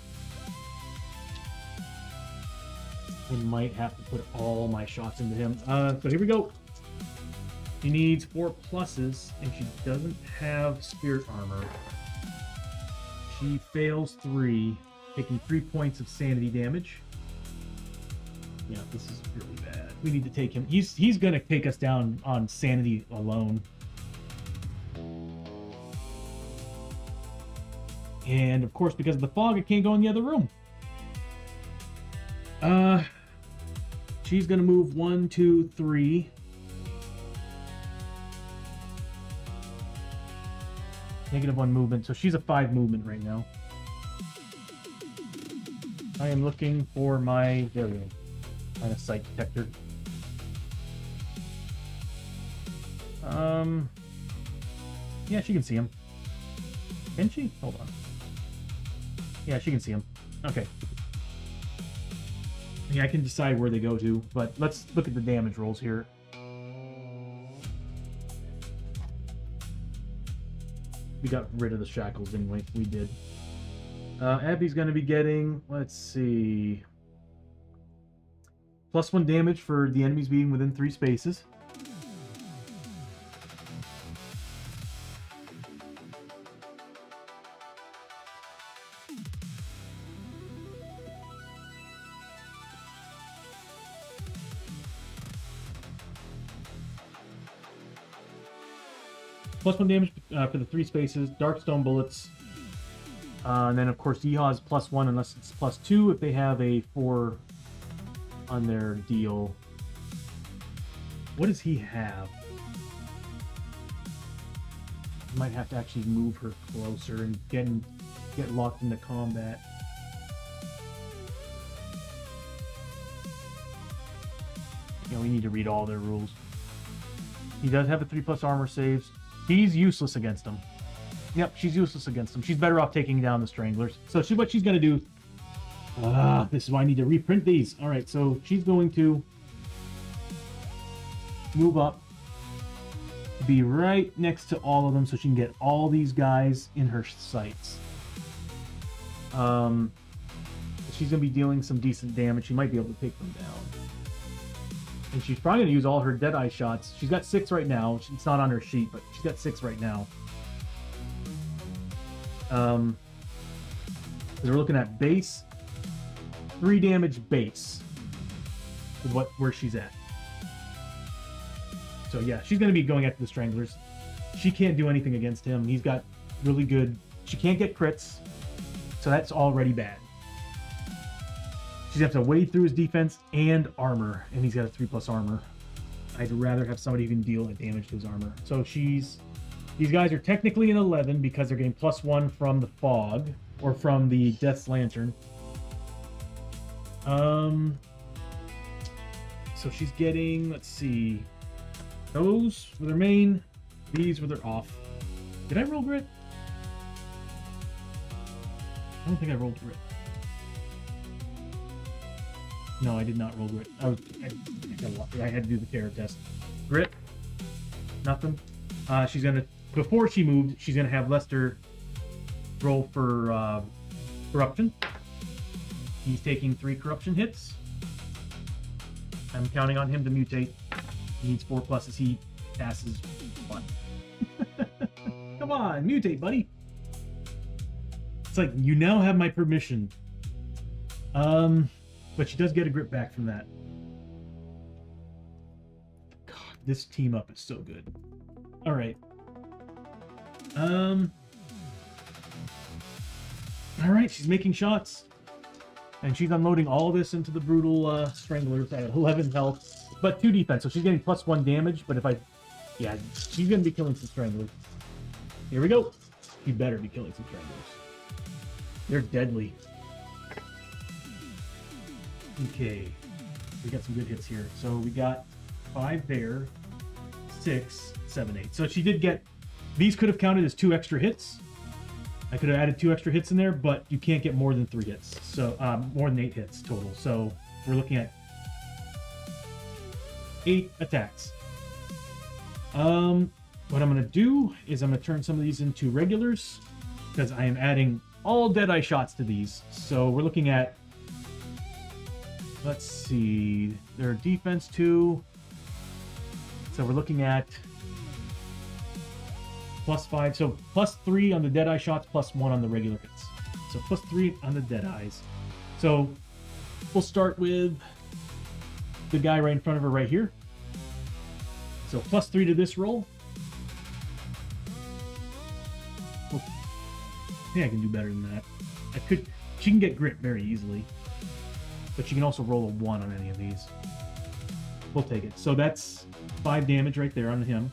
I might have to put all my shots into him. So here we go. She needs 4 pluses, and she doesn't have Spirit Armor. She fails 3, taking 3 points of sanity damage. Yeah, this is really bad. We need to take him. He's gonna take us down on sanity alone. And of course, because of the fog, I can't go in the other room. She's gonna move 1, 2, 3. -1 movement, so she's a 5 movement right now. I am looking for my, there we go, line of sight detector. Yeah, she can see him. Can she? Hold on. Yeah, she can see him. Okay. Yeah, I can decide where they go to, but let's look at the damage rolls here. We got rid of the shackles, didn't we? We did. Abbie's going to be getting, let's see, +1 damage for the enemies being within 3 spaces. +1 damage for the 3 spaces, Darkstone bullets, and then of course Yeehaw is +1 unless it's +2 if they have a 4 on their deal. What does he have? Might have to actually move her closer and get locked into combat. Yeah, we need to read all their rules. He does have a 3+ armor saves. He's useless against them. Yep, she's useless against them. She's better off taking down the Stranglers. So what she's going to do... this is why I need to reprint these. Alright, so she's going to move up. Be right next to all of them so she can get all these guys in her sights. She's going to be dealing some decent damage. She might be able to take them down. And she's probably going to use all her Deadeye shots. She's got 6 right now. It's not on her sheet, but she's got 6 right now. We're looking at base. 3 damage base. Is where she's at. So yeah, she's going to be going after the Stranglers. She can't do anything against him. He's got really good... She can't get crits. So that's already bad. She's going to have to wade through his defense and armor, and he's got a 3+ armor. I'd rather have somebody who can deal damage to his armor. So these guys are technically an 11 because they're getting +1 from the fog, or from the Death's Lantern. So she's getting, let's see, those were their main, these were their off. Did I roll grit? I don't think I rolled grit. No, I did not roll grit. I had to do the terror test. Grit, nothing. She's gonna, before she moved, she's gonna have Lester roll for corruption. He's taking 3 corruption hits. I'm counting on him to mutate. He needs 4 pluses. He passes 1. Come on, mutate, buddy. It's like, you now have my permission. But she does get a grip back from that. God, this team up is so good. All right. All right, she's making shots. And she's unloading all this into the brutal Stranglers at 11 health. But 2 defense, so she's getting +1 damage. But yeah, she's going to be killing some Stranglers. Here we go. She better be killing some Stranglers. They're deadly. Okay, we got some good hits here. So we got 5 there, 6, 7, 8. So she did get, these could have counted as 2 extra hits. I could have added 2 extra hits in there, but you can't get more than 3 hits. So more than 8 hits total. So we're looking at 8 attacks. What I'm going to do is I'm going to turn some of these into regulars because I am adding all Deadeye shots to these. So we're looking at, let's see, their defense 2. So we're looking at +5. So +3 on the Deadeye shots, +1 on the regular hits. So +3 on the Deadeyes. So we'll start with the guy right in front of her right here. So +3 to this roll. Well, I think I can do better than that. She can get grit very easily. But she can also roll a 1 on any of these. We'll take it. So that's 5 damage right there on him.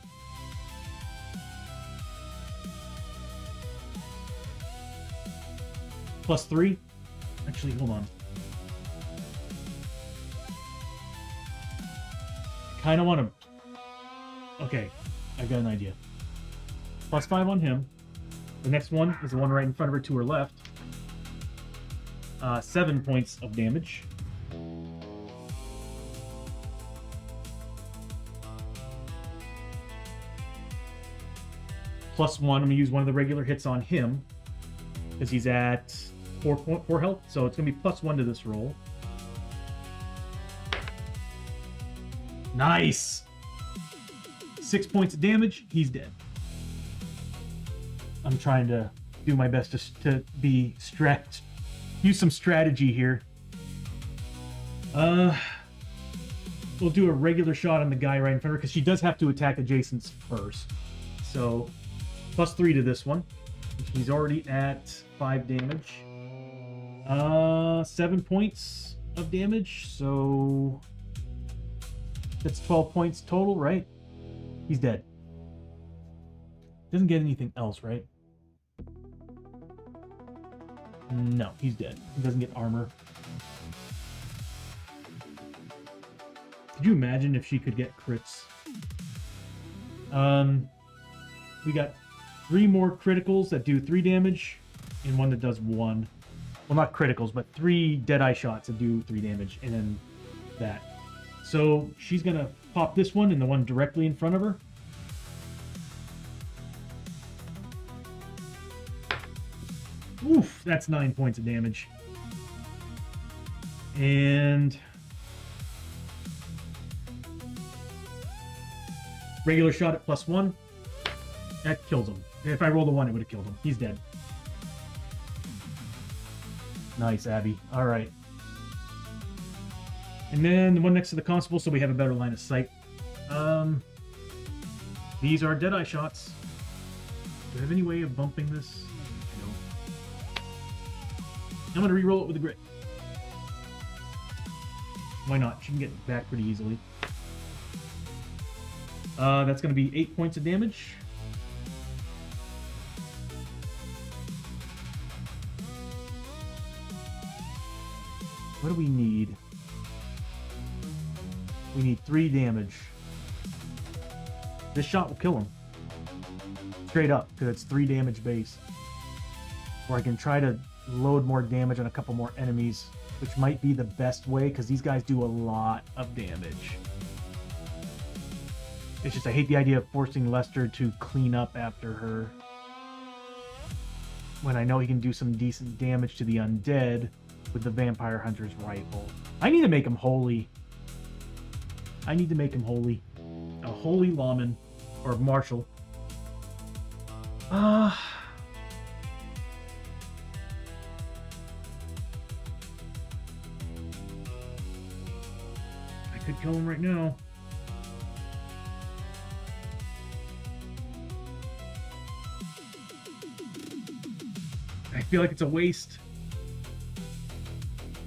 +3. Actually, hold on. I kind of want to... Okay, I've got an idea. +5 on him. The next one is the one right in front of her to her left. 7 points of damage. +1, I'm going to use one of the regular hits on him. Because he's at 4 health, so it's going to be +1 to this roll. Nice! 6 points of damage, he's dead. I'm trying to do my best to be use some strategy here. We'll do a regular shot on the guy right in front of her, because she does have to attack adjacents first. So, +3 to this one. He's already at 5 damage. 7 points of damage, so that's 12 points total, right? He's dead. Doesn't get anything else, right? No, he's dead. He doesn't get armor. Could you imagine if she could get crits? We got 3 more criticals that do 3 damage, and 1 that does 1. Well, not criticals, but 3 Deadeye shots that do 3 damage, and then that. So she's gonna pop this one and the one directly in front of her. Oof, that's 9 points of damage. And regular shot at +1. That kills him. If I rolled a 1, it would have killed him. He's dead. Nice, Abbie. All right. And then the one next to the constable, so we have a better line of sight. These are Deadeye shots. Do I have any way of bumping this? No. I'm going to re-roll it with a grit. Why not? She can get back pretty easily. That's going to be 8 points of damage. What do we need? We need 3 damage. This shot will kill him. Straight up, because it's 3 damage base. Or I can try to load more damage on a couple more enemies, which might be the best way, because these guys do a lot of damage. It's just I hate the idea of forcing Lester to clean up after her, when I know he can do some decent damage to the undead with the Vampire Hunter's rifle. I need to make him holy. I need to make him holy. A holy lawman. Or marshal. I could kill him right now. I feel like it's a waste.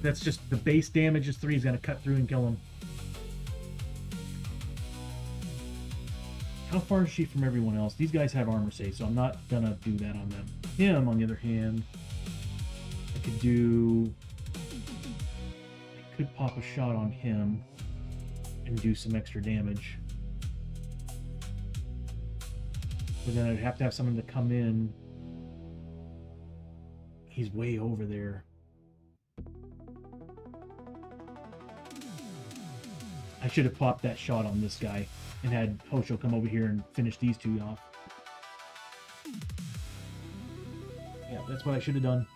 That's just the base damage is 3. He's gonna cut through and kill him. How far is she from everyone else? These guys have armor save, so I'm not gonna do that on them. Him, on the other hand, I could pop a shot on him and do some extra damage. But then I'd have to have someone to come in He's way over there. I should have popped that shot on this guy and had Hosho come over here and finish these two off. Yeah, that's what I should have done.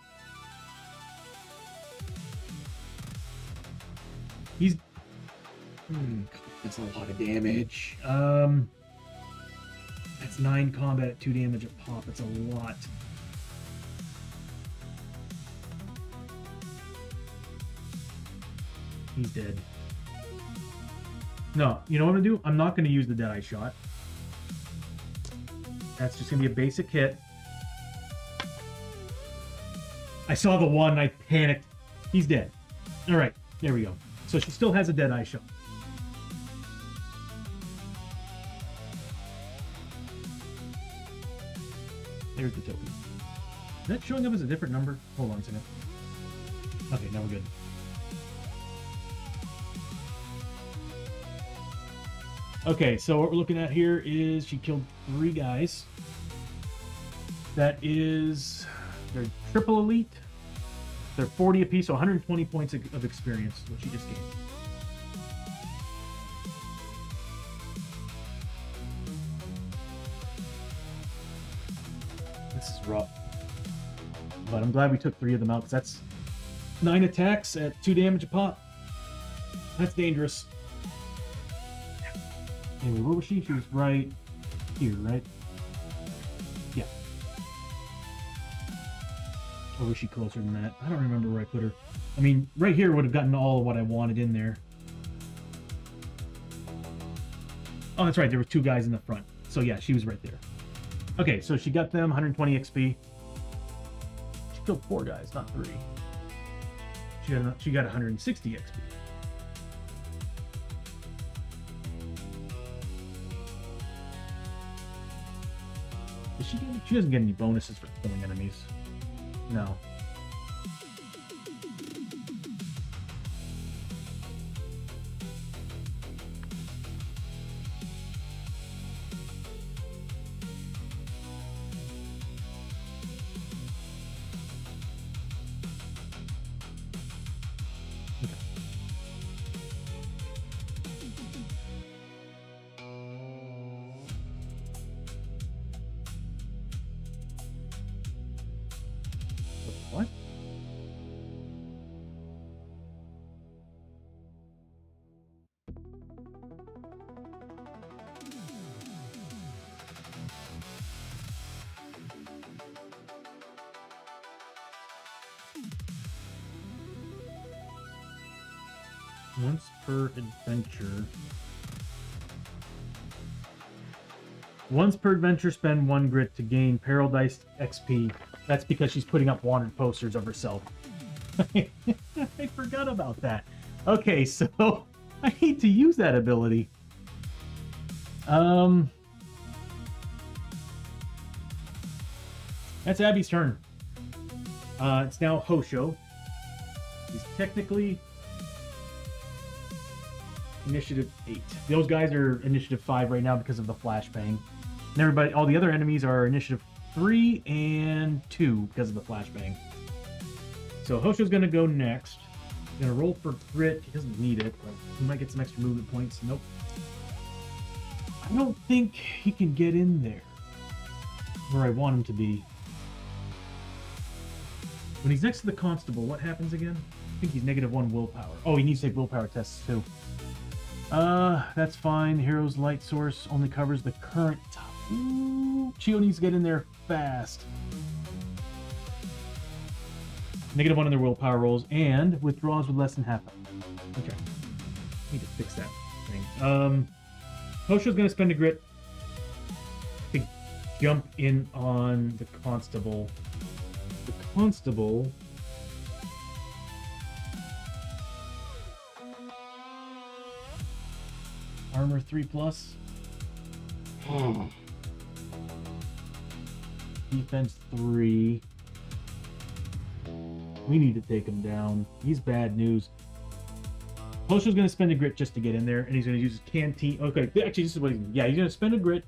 He's... that's a lot of damage. That's 9 combat at 2 damage a pop. That's a lot. He's dead. No, you know what I'm gonna do? I'm not gonna use the Deadeye shot. That's just gonna be a basic hit. I saw the one, I panicked. He's dead. All right, there we go. So she still has a Deadeye shot. There's the token. Is that showing up as a different number? Hold on a second. Okay, now we're good. Okay, so what we're looking at here is she killed 3 guys. That is... they're triple elite. They're 40 apiece, so 120 points of experience, which she just gained. This is rough. But I'm glad we took 3 of them out, because that's 9 attacks at 2 damage a pop. That's dangerous. Anyway, where was she? She was right here, right? Yeah. Or was she closer than that? I don't remember where I put her. I mean, right here would have gotten all of what I wanted in there. Oh, that's right. There were 2 guys in the front. So yeah, she was right there. Okay, so she got them 120 XP. She killed 4 guys, not 3. She got 160 XP. She doesn't get any bonuses for killing enemies. No. What? Once per adventure. Once per adventure, spend 1 grit to gain Peril Dice XP. That's because she's putting up wanted posters of herself. I forgot about that. Okay, so I hate to use that ability. That's Abbie's turn. It's now Hosho. He's technically initiative 8. Those guys are initiative 5 right now because of the flashbang. And everybody, all the other enemies are initiative 3 and 2 because of the flashbang. So Hosho's gonna go next. He's gonna roll for grit. He doesn't need it, but he might get some extra movement points. Nope. I don't think he can get in there where I want him to be. When he's next to the constable, what happens again? I think he's -1 willpower. Oh, he needs to take willpower tests too. That's fine. Hero's light source only covers the current top. Ooh, Chiyo needs to get in there fast. -1 on their willpower rolls and withdraws with less than half. Okay. Need to fix that thing. Hosho's gonna spend a grit to jump in on the constable. The constable. Armor 3+. Defense 3. We need to take him down. He's bad news. Hosho's going to spend a grit just to get in there, and he's going to use his canteen. Okay, actually, this is what he's going to do. Yeah, he's going to spend a grit,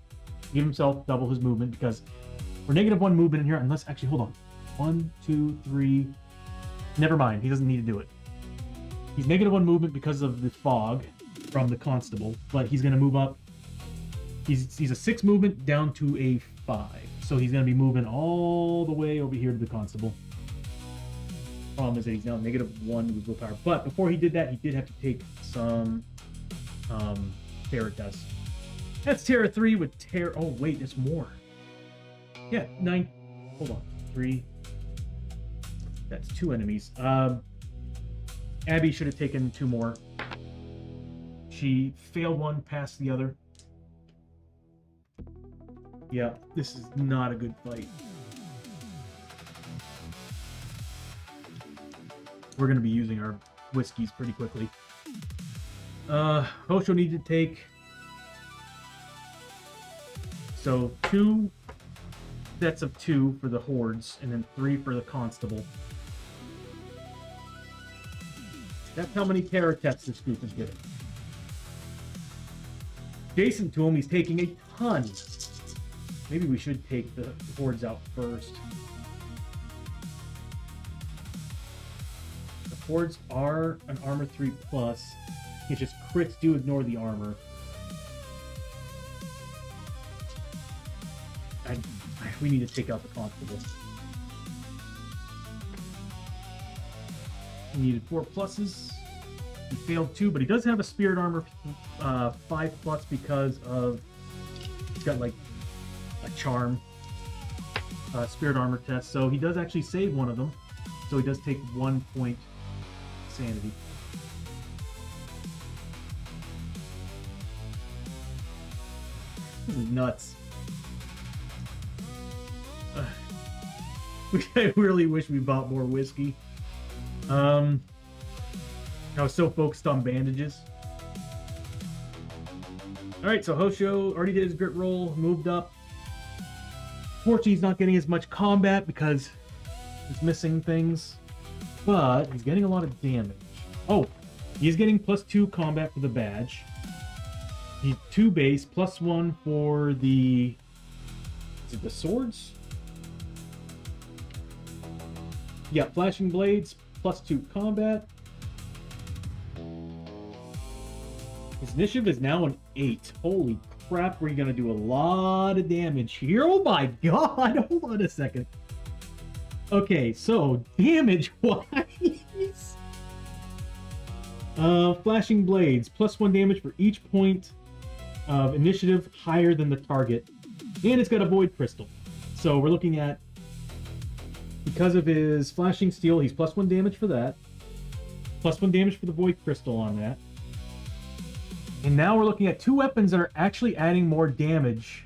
give himself double his movement, because we're -1 movement in here, unless, actually, hold on. 1, 2, 3. Never mind. He doesn't need to do it. He's -1 movement because of the fog from the constable, but he's going to move up. He's a 6 movement down to a 5. So he's going to be moving all the way over here to the constable. Problem is that he's now -1 with willpower. But before he did that, he did have to take some terror tests. That's Terror 3 with Terror. Oh, wait, there's more. Yeah, 9. Hold on. 3. That's 2 enemies. Abbie should have taken 2 more. She failed one, passed the other. Yeah, this is not a good fight. We're going to be using our whiskeys pretty quickly. Hosho needs to take... So 2 sets of 2 for the hordes, and then 3 for the constable. That's how many terror tests this group is getting. Adjacent to him, he's taking a ton. Maybe we should take the hordes out first. The hordes are an armor 3+. It's just crits do ignore the armor. We need to take out the constable. He needed 4 pluses. He failed 2, but he does have a spirit armor 5+ because of he's got like a charm spirit armor test. So he does actually save one of them. So he does take 1 point sanity. This is nuts. I really wish we bought more whiskey. I was so focused on bandages. Alright, so Hosho already did his grit roll, moved up. Fortunately, he's not getting as much combat because he's missing things. But he's getting a lot of damage. Oh, he's getting +2 combat for the badge. He's 2 base, +1 for the... Is it the swords? Yeah, flashing blades, +2 combat. His initiative is now an 8. Holy crap, we're gonna do a lot of damage here. Oh my god, hold on a second. Okay, so damage-wise... flashing blades, +1 damage for each point of initiative higher than the target. And it's got a void crystal. So we're looking at, because of his flashing steel, he's +1 damage for that. +1 damage for the void crystal on that. And now we're looking at 2 weapons that are actually adding more damage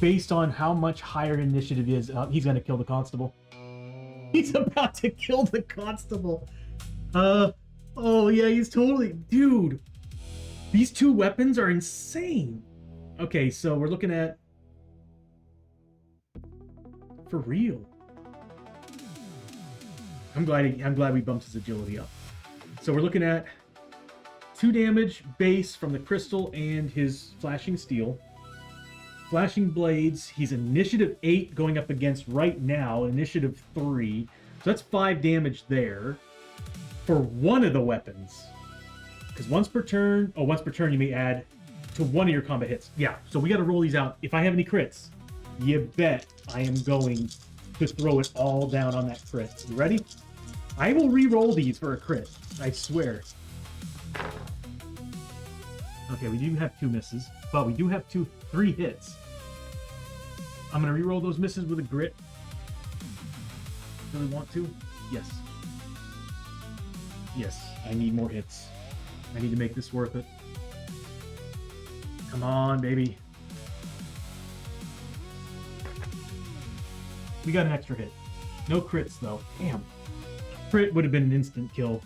based on how much higher initiative is. He's going to kill the constable. He's about to kill the constable. Oh yeah, he's totally... Dude, these 2 weapons are insane. Okay, so we're looking at... For real. I'm glad we bumped his agility up. So we're looking at 2 damage base from the crystal and his flashing steel. Flashing blades, he's initiative 8 going up against right now, initiative 3. So that's 5 damage there for one of the weapons. Because once per turn you may add to one of your combat hits. Yeah, so we got to roll these out. If I have any crits, you bet I am going to throw it all down on that crit. You ready? I will re-roll these for a crit. I swear. Okay, we do have 2 misses, but we do have 3 hits. I'm going to re-roll those misses with a grit. Really want to? Yes. Yes, I need more hits. I need to make this worth it. Come on, baby. We got an extra hit. No crits, though. Damn. Crit would have been an instant kill.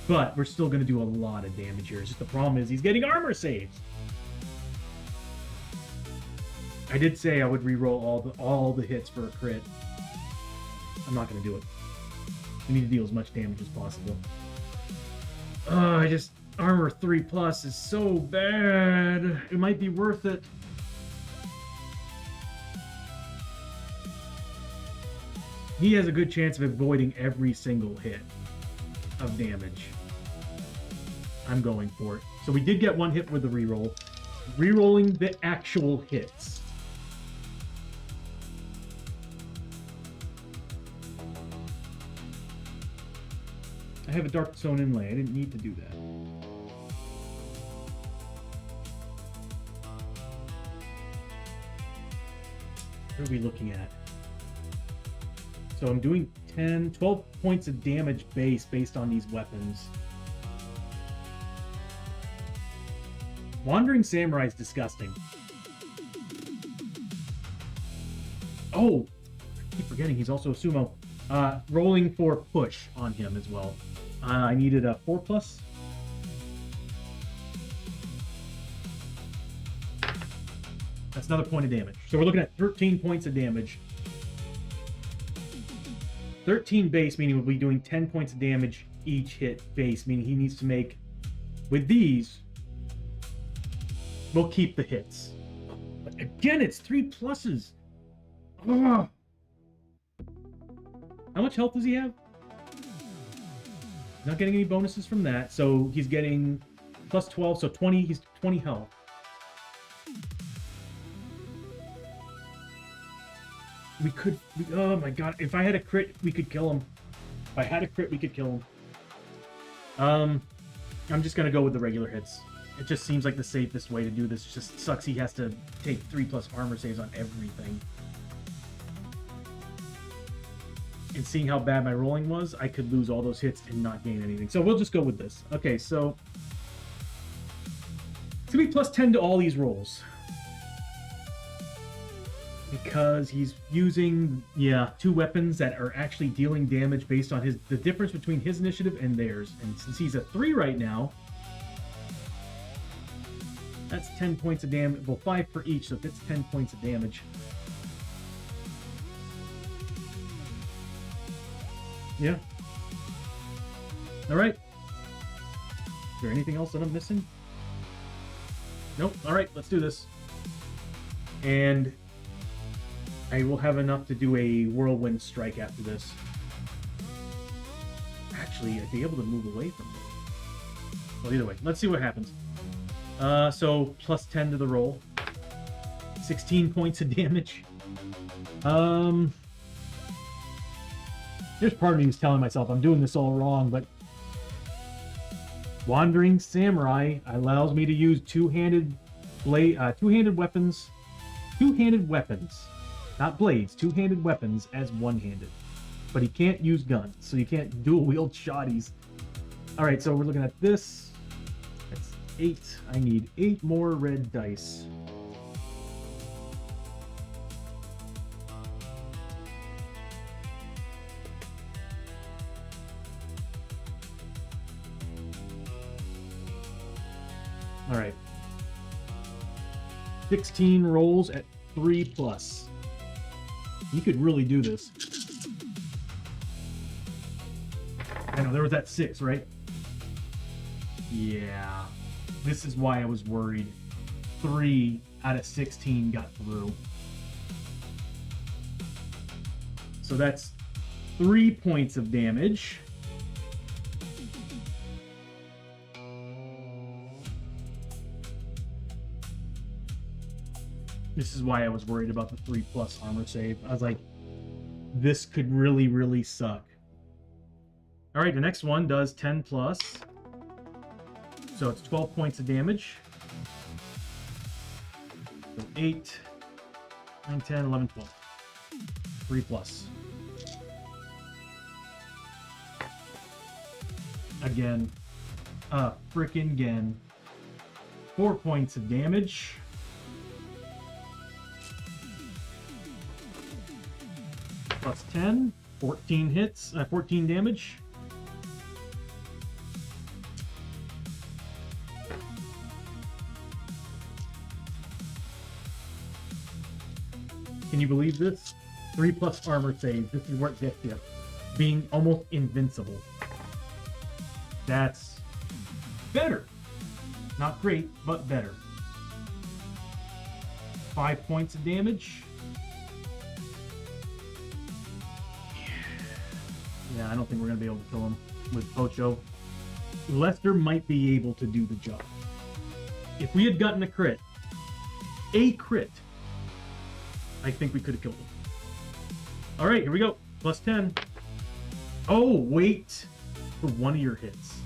But we're still going to do a lot of damage here. It's just the problem is he's getting armor saves. I did say I would re-roll all the hits for a crit. I'm not going to do it. We need to deal as much damage as possible. Armor 3+ is so bad. It might be worth it. He has a good chance of avoiding every single hit of damage. I'm going for it. So we did get one hit with the reroll. Rerolling the actual hits. I have a dark zone inlay. I didn't need to do that. What are we looking at? So I'm doing 12 points of damage base based on these weapons. Wandering Samurai is disgusting. Oh, I keep forgetting he's also a sumo. Rolling for push on him as well. I needed a 4+. That's another point of damage. So we're looking at 13 points of damage. 13 base, meaning we'll be doing 10 points of damage each hit base, meaning he needs to make, with these, we'll keep the hits. But again, it's 3+. Ugh. How much health does he have? Not getting any bonuses from that, so he's getting plus 12, so 20, he's 20 health. We could, oh my god, if I had a crit, we could kill him. If I had a crit, we could kill him. I'm just gonna go with the regular hits. It just seems like the safest way to do this. It just sucks he has to take 3+ armor saves on everything. And seeing how bad my rolling was, I could lose all those hits and not gain anything. So we'll just go with this. Okay, so it's gonna be plus 10 to all these rolls. Because he's using, yeah, 2 weapons that are actually dealing damage based on the difference between his initiative and theirs. And since he's a 3 right now, that's 10 points of damage. Well, 5 for each, so that's 10 points of damage. Yeah. All right. Is there anything else that I'm missing? Nope. All right, let's do this. And I will have enough to do a whirlwind strike after this. Actually, I'd be able to move away from it. Well, either way, let's see what happens. So plus 10 to the roll. 16 points of damage. There's part of me who's telling myself I'm doing this all wrong, but Wandering Samurai allows me to use two-handed weapons. Two-handed weapons. Not blades, two-handed weapons as one-handed. But he can't use guns, so you can't dual-wield shotties. Alright, so we're looking at this. That's 8. I need 8 more red dice. Alright. 16 rolls at 3+. You could really do this. I know, there was that 6, right? Yeah. This is why I was worried. 3 out of 16 got through. So that's 3 points of damage. This is why I was worried about the 3+ armor save. I was like, this could really, really suck. Alright, the next one does 10+. So it's 12 points of damage. So 8, 9, 10, 11, 12. 3+. Again. Frickin' again. 4 points of damage. Plus 10, 14 hits, 14 damage. Can you believe this? 3+ armor save. This is where it gets you. Being almost invincible. That's better. Not great, but better. 5 points of damage. Yeah, I don't think we're gonna be able to kill him with Hosho. Lester might be able to do the job. If we had gotten a crit, I think we could have killed him. All right, here we go. Plus 10. Oh, wait for one of your hits.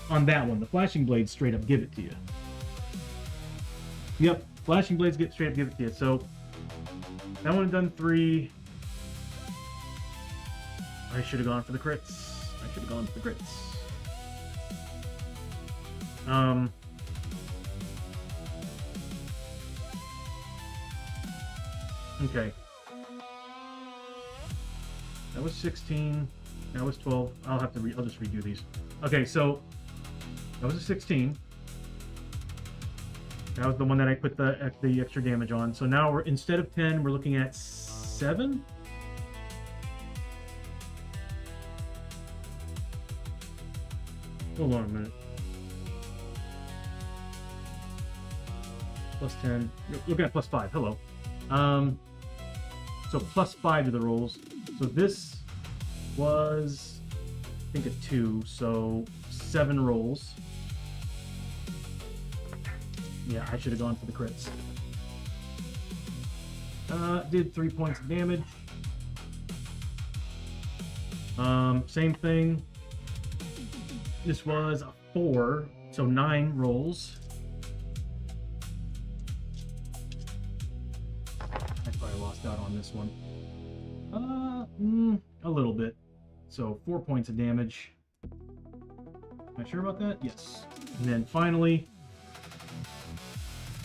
On that one, the flashing blades straight up give it to you. Yep, flashing blades get straight up give it to you. So that one had done 3. I should have gone for the crits. Okay. That was 16. That was 12. I'll just redo these. Okay, so that was a 16. That was the one that I put the extra damage on. So now we're, instead of 10, we're looking at 7. Hold on a minute. Plus 10. Looking at plus 5. Hello. So plus 5 to the rolls. So this was, I think, a 2. So 7 rolls. Yeah, I should have gone for the crits. Did 3 points of damage. Same thing. This was a 4, so 9 rolls. I probably lost out on this one. A little bit. So 4 points of damage. Am I sure about that? Yes. And then finally,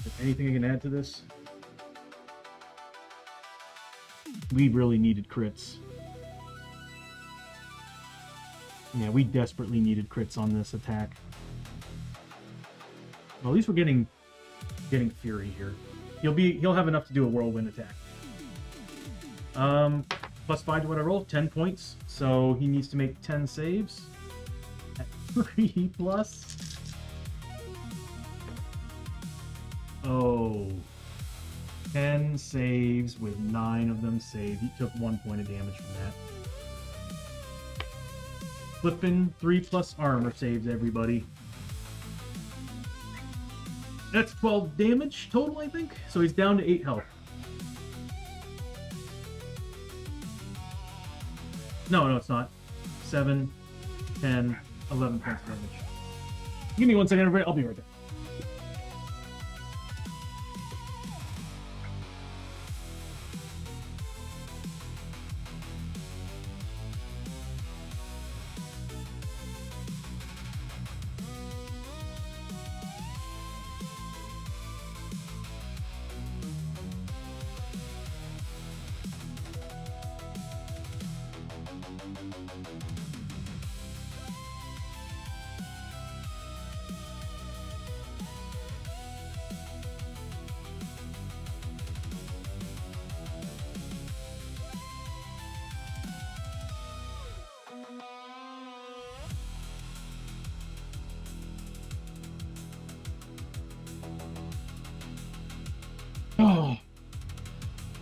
if anything I can add to this, we really needed crits. Yeah, we desperately needed crits on this attack. Well, at least we're getting Fury here. He'll have enough to do a whirlwind attack. Plus 5 to what I roll, 10 points. So he needs to make 10 saves at 3 plus. Oh, 10 saves with 9 of them saved. He took 1 point of damage from that. Flipping 3 plus armor saves, everybody. That's 12 damage total, I think. So he's down to 8 health. No, it's not. 7, 10, 11 points of damage. Give me 1 second, everybody. I'll be right back. Oh.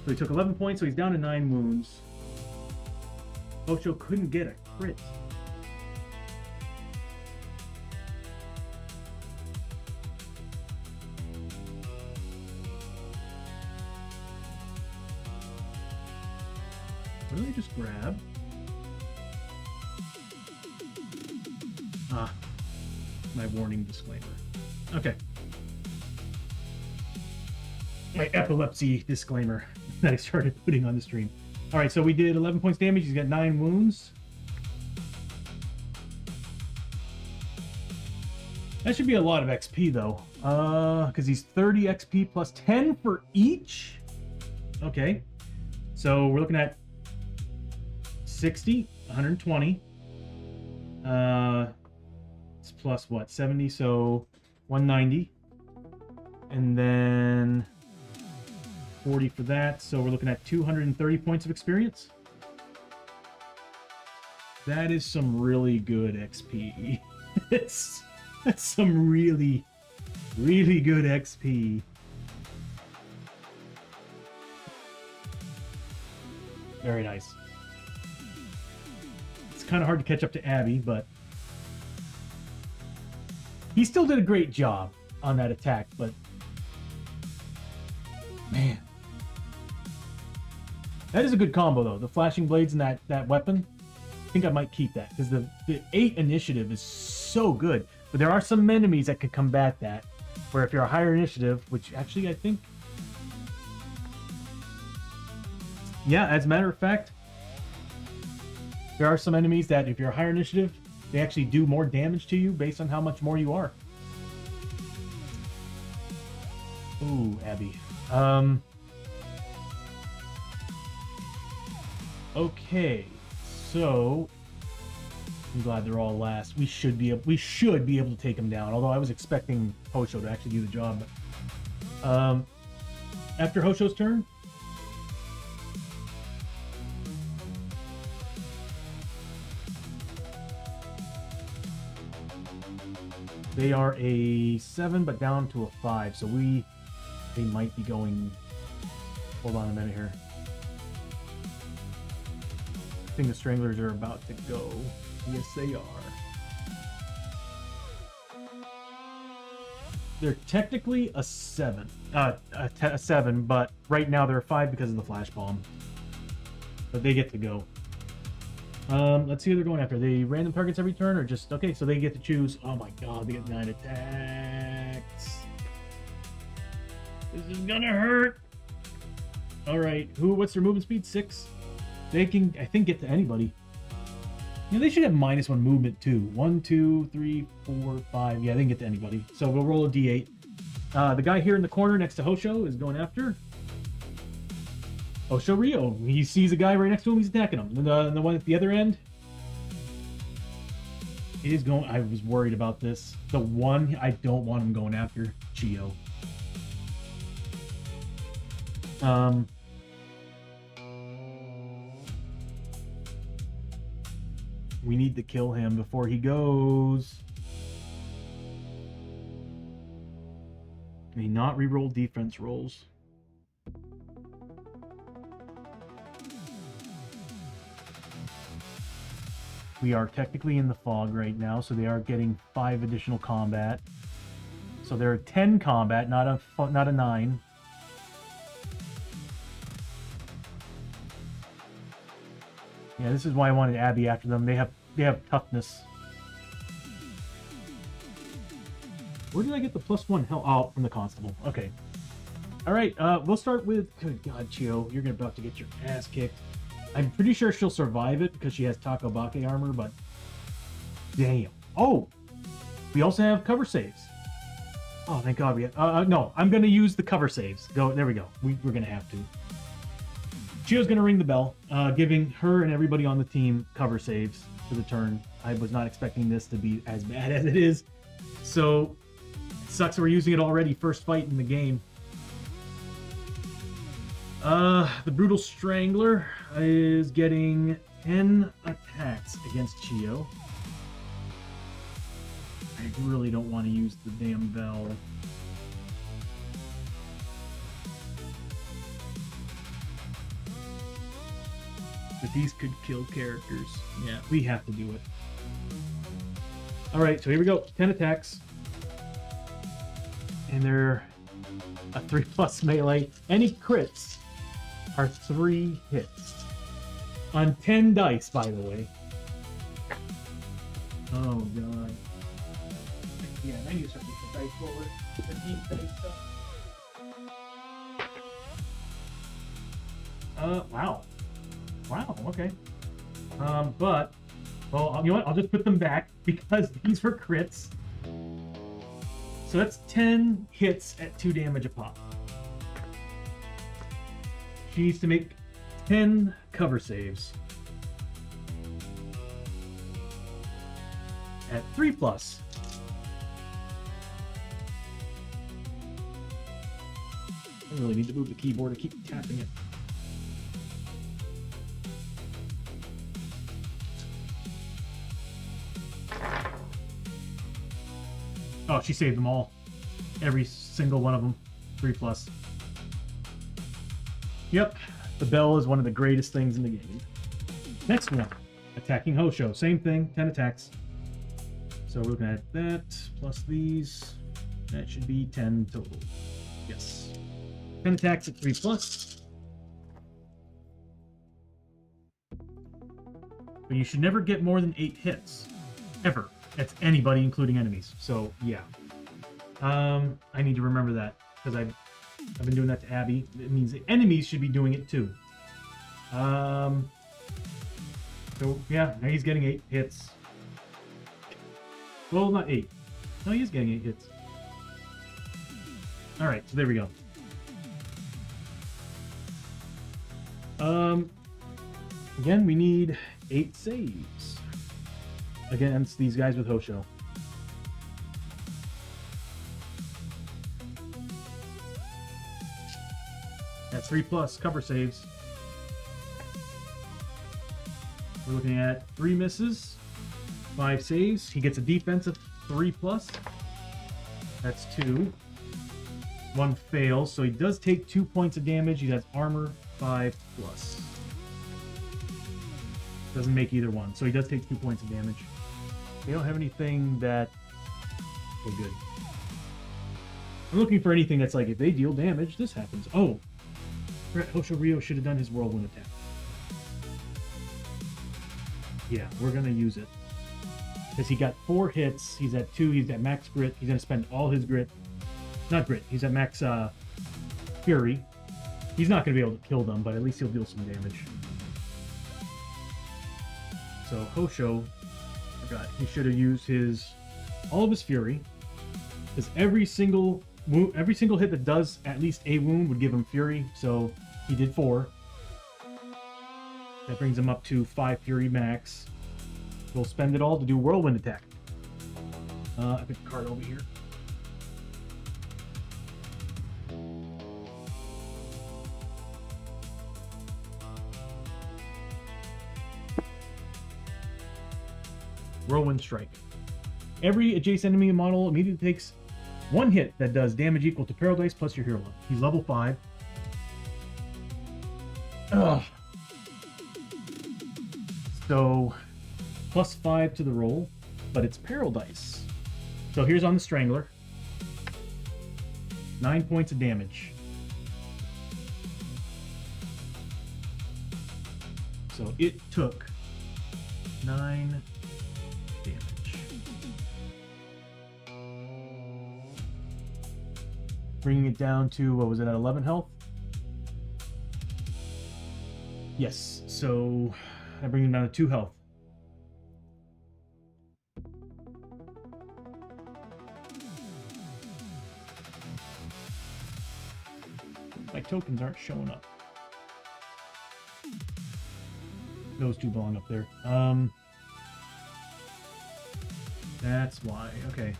So he took 11 points, so he's down to 9 wounds. Hosho couldn't get a crit. What did I just grab? Ah, my warning disclaimer. Okay. My epilepsy disclaimer that I started putting on the stream. All right, so we did 11 points damage. He's got 9 wounds. That should be a lot of XP though, because he's 30 XP plus 10 for each. Okay, so we're looking at 60, 120. It's plus what, 70, so 190, and then 40 for that, so we're looking at 230 points of experience. That is some really good XP. That's some really, really good XP. Very nice. It's kind of hard to catch up to Abbie, but he still did a great job on that attack, but man. That is a good combo, though. The flashing blades and that weapon. I think I might keep that, because the 8 initiative is so good. But there are some enemies that could combat that, where if you're a higher initiative, which actually I think... Yeah, as a matter of fact, there are some enemies that if you're a higher initiative, they actually do more damage to you based on how much more you are. Ooh, Abbie. Okay, so I'm glad they're all last. We should be able to take them down. Although I was expecting Hosho to actually do the job. After Hosho's turn, they are a 7, but down to a 5. So they might be going. Hold on a minute here. I think the Stranglers are about to go. Yes, they are. They're technically a 7. A 7, but right now they're a 5 because of the flash bomb. But they get to go. Let's see who they're going after. Are they random targets every turn or just... Okay, so they get to choose. Oh my god, they get 9 attacks. This is gonna hurt. Alright, what's their movement speed? 6? They can, I think, get to anybody. Yeah, they should have -1 movement too. 1, 2, 3, 4, 5. Yeah, they can get to anybody. So we'll roll a d8. The guy here in the corner next to Hosho is going after Hosho Rio. He sees a guy right next to him. He's attacking him. And the one at the other end is going. I was worried about this. The one I don't want him going after, Chiyo. We need to kill him before he goes. Can he not reroll defense rolls? We are technically in the fog right now, so they are getting 5 additional combat. So they're 10 combat, not a 9. Yeah, this is why I wanted Abbie after them. They have toughness. Where did I get the +1 health? Oh, from the constable. Okay. All right. We'll start with. Good God, Chiyo, you're about to get your ass kicked. I'm pretty sure she'll survive it because she has Takobake armor, but damn. Oh, we also have cover saves. Oh, thank God we have. No, I'm gonna use the cover saves. Go. There we go. We're gonna have to. Chiyo's going to ring the bell, giving her and everybody on the team cover saves for the turn. I was not expecting this to be as bad as it is. So, it sucks we're using it already. First fight in the game. The Brutal Strangler is getting 10 attacks against Chiyo. I really don't want to use the damn bell. But these could kill characters. Yeah, we have to do it. Alright, so here we go. 10 attacks. And they're a 3+ melee. Any crits are 3 hits. On 10 dice, by the way. Oh, God. Yeah, I need to start putting the dice forward. The deep dice stuff. Wow. Wow, okay. But, well, you know what? I'll just put them back because these were crits. So that's 10 hits at 2 damage a pop. She needs to make 10 cover saves. At 3+. I really need to move the keyboard to keep tapping it. Oh, she saved them all. Every single one of them. 3+. Yep. The bell is one of the greatest things in the game. Next one, attacking Hosho. Same thing, 10 attacks. So we're looking at that, plus these. That should be 10 total. Yes. 10 attacks at 3+. But you should never get more than 8 hits. Ever. That's anybody, including enemies. So, yeah. I need to remember that, because I've been doing that to Abbie. It means the enemies should be doing it too. So, yeah, now he's getting 8 hits. Well, not 8. No, he is getting 8 hits. Alright, so there we go. Again, we need 8 saves against these guys with Hosho. At 3+ cover saves. We're looking at 3 misses, 5 saves. He gets a defense of 3+. That's 2. 1 fails, so he does take 2 points of damage. He has armor 5+. Doesn't make either one, so he does take 2 points of damage. They don't have anything that... Oh, good. I'm looking for anything that's like, if they deal damage, this happens. Oh! Hosho Rio should have done his whirlwind attack. Yeah, we're gonna use it. Because he got 4 hits, he's at 2, he's at max grit, he's gonna spend all his grit. Not grit, he's at max fury. He's not gonna be able to kill them, but at least he'll deal some damage. So Hosho, I forgot, he should have used all of his fury. Because every single hit that does at least a wound would give him fury, so he did 4. That brings him up to 5 fury max. We'll spend it all to do whirlwind attack. I put the card over here. Whirlwind strike. Every adjacent enemy model immediately takes 1 hit that does damage equal to peril dice plus your hero level. He's level 5. Ugh. So, +5 to the roll, but it's peril dice. So here's on the Strangler. 9 points of damage. So it took 9 damage. Bringing it down to, what was it, at 11 health? Yes, so I bring him down to 2 health. My tokens aren't showing up. Those 2 belong up there. That's why. Okay.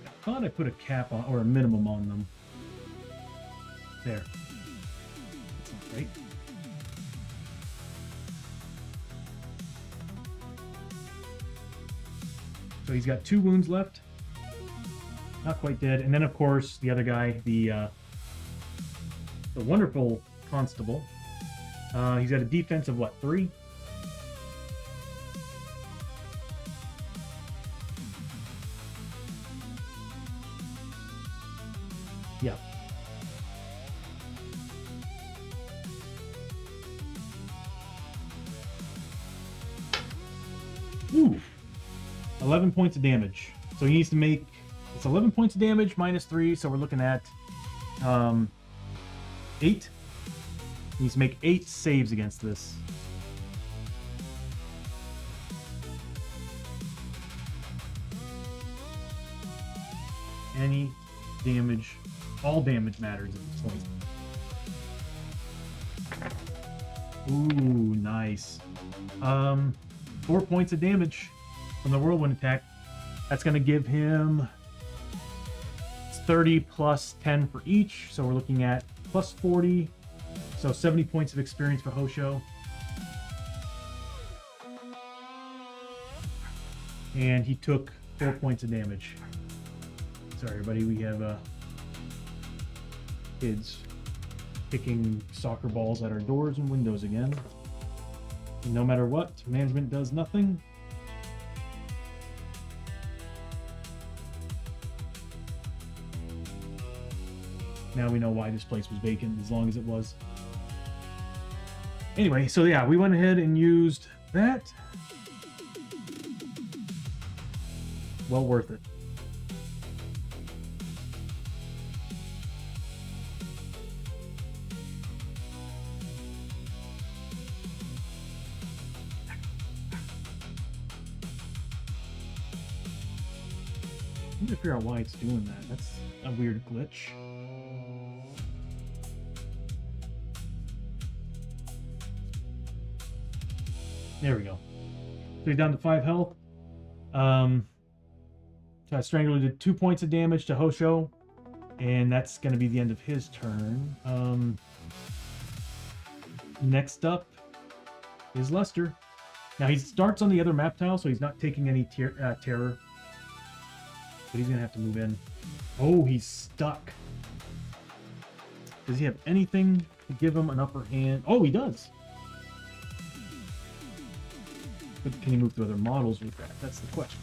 I thought I put a cap on, or a minimum on them. There. That's not great. So he's got 2 wounds left. Not quite dead. And then, of course, the other guy, the wonderful constable. He's got a defense of, what, 3? Yeah. Ooh. 11 points of damage. So he needs to make... It's 11 points of damage minus 3, so we're looking at 8. He needs to make 8 saves against this. Any damage, all damage matters at this point. Ooh, nice. 4 points of damage from the whirlwind attack. That's going to give him 30 plus 10 for each, so we're looking at plus 40, so 70 points of experience for Hosho. And he took 4 points of damage. Sorry everybody, we have kids. kicking soccer balls at our doors and windows again. And no matter what, management does nothing. Now we know why this place was vacant, as long as it was. Anyway, so yeah, we went ahead and used that. Well worth it. I need to figure out why it's doing that. That's a weird glitch. There we go. So he's down to 5 health. Strangler did 2 points of damage to Hosho, and that's going to be the end of his turn. Next up is Lester. Now he starts on the other map tile, so he's not taking any terror. But he's going to have to move in. Oh, he's stuck. Does he have anything to give him an upper hand? Oh, he does. But can he move through other models with that? That's the question.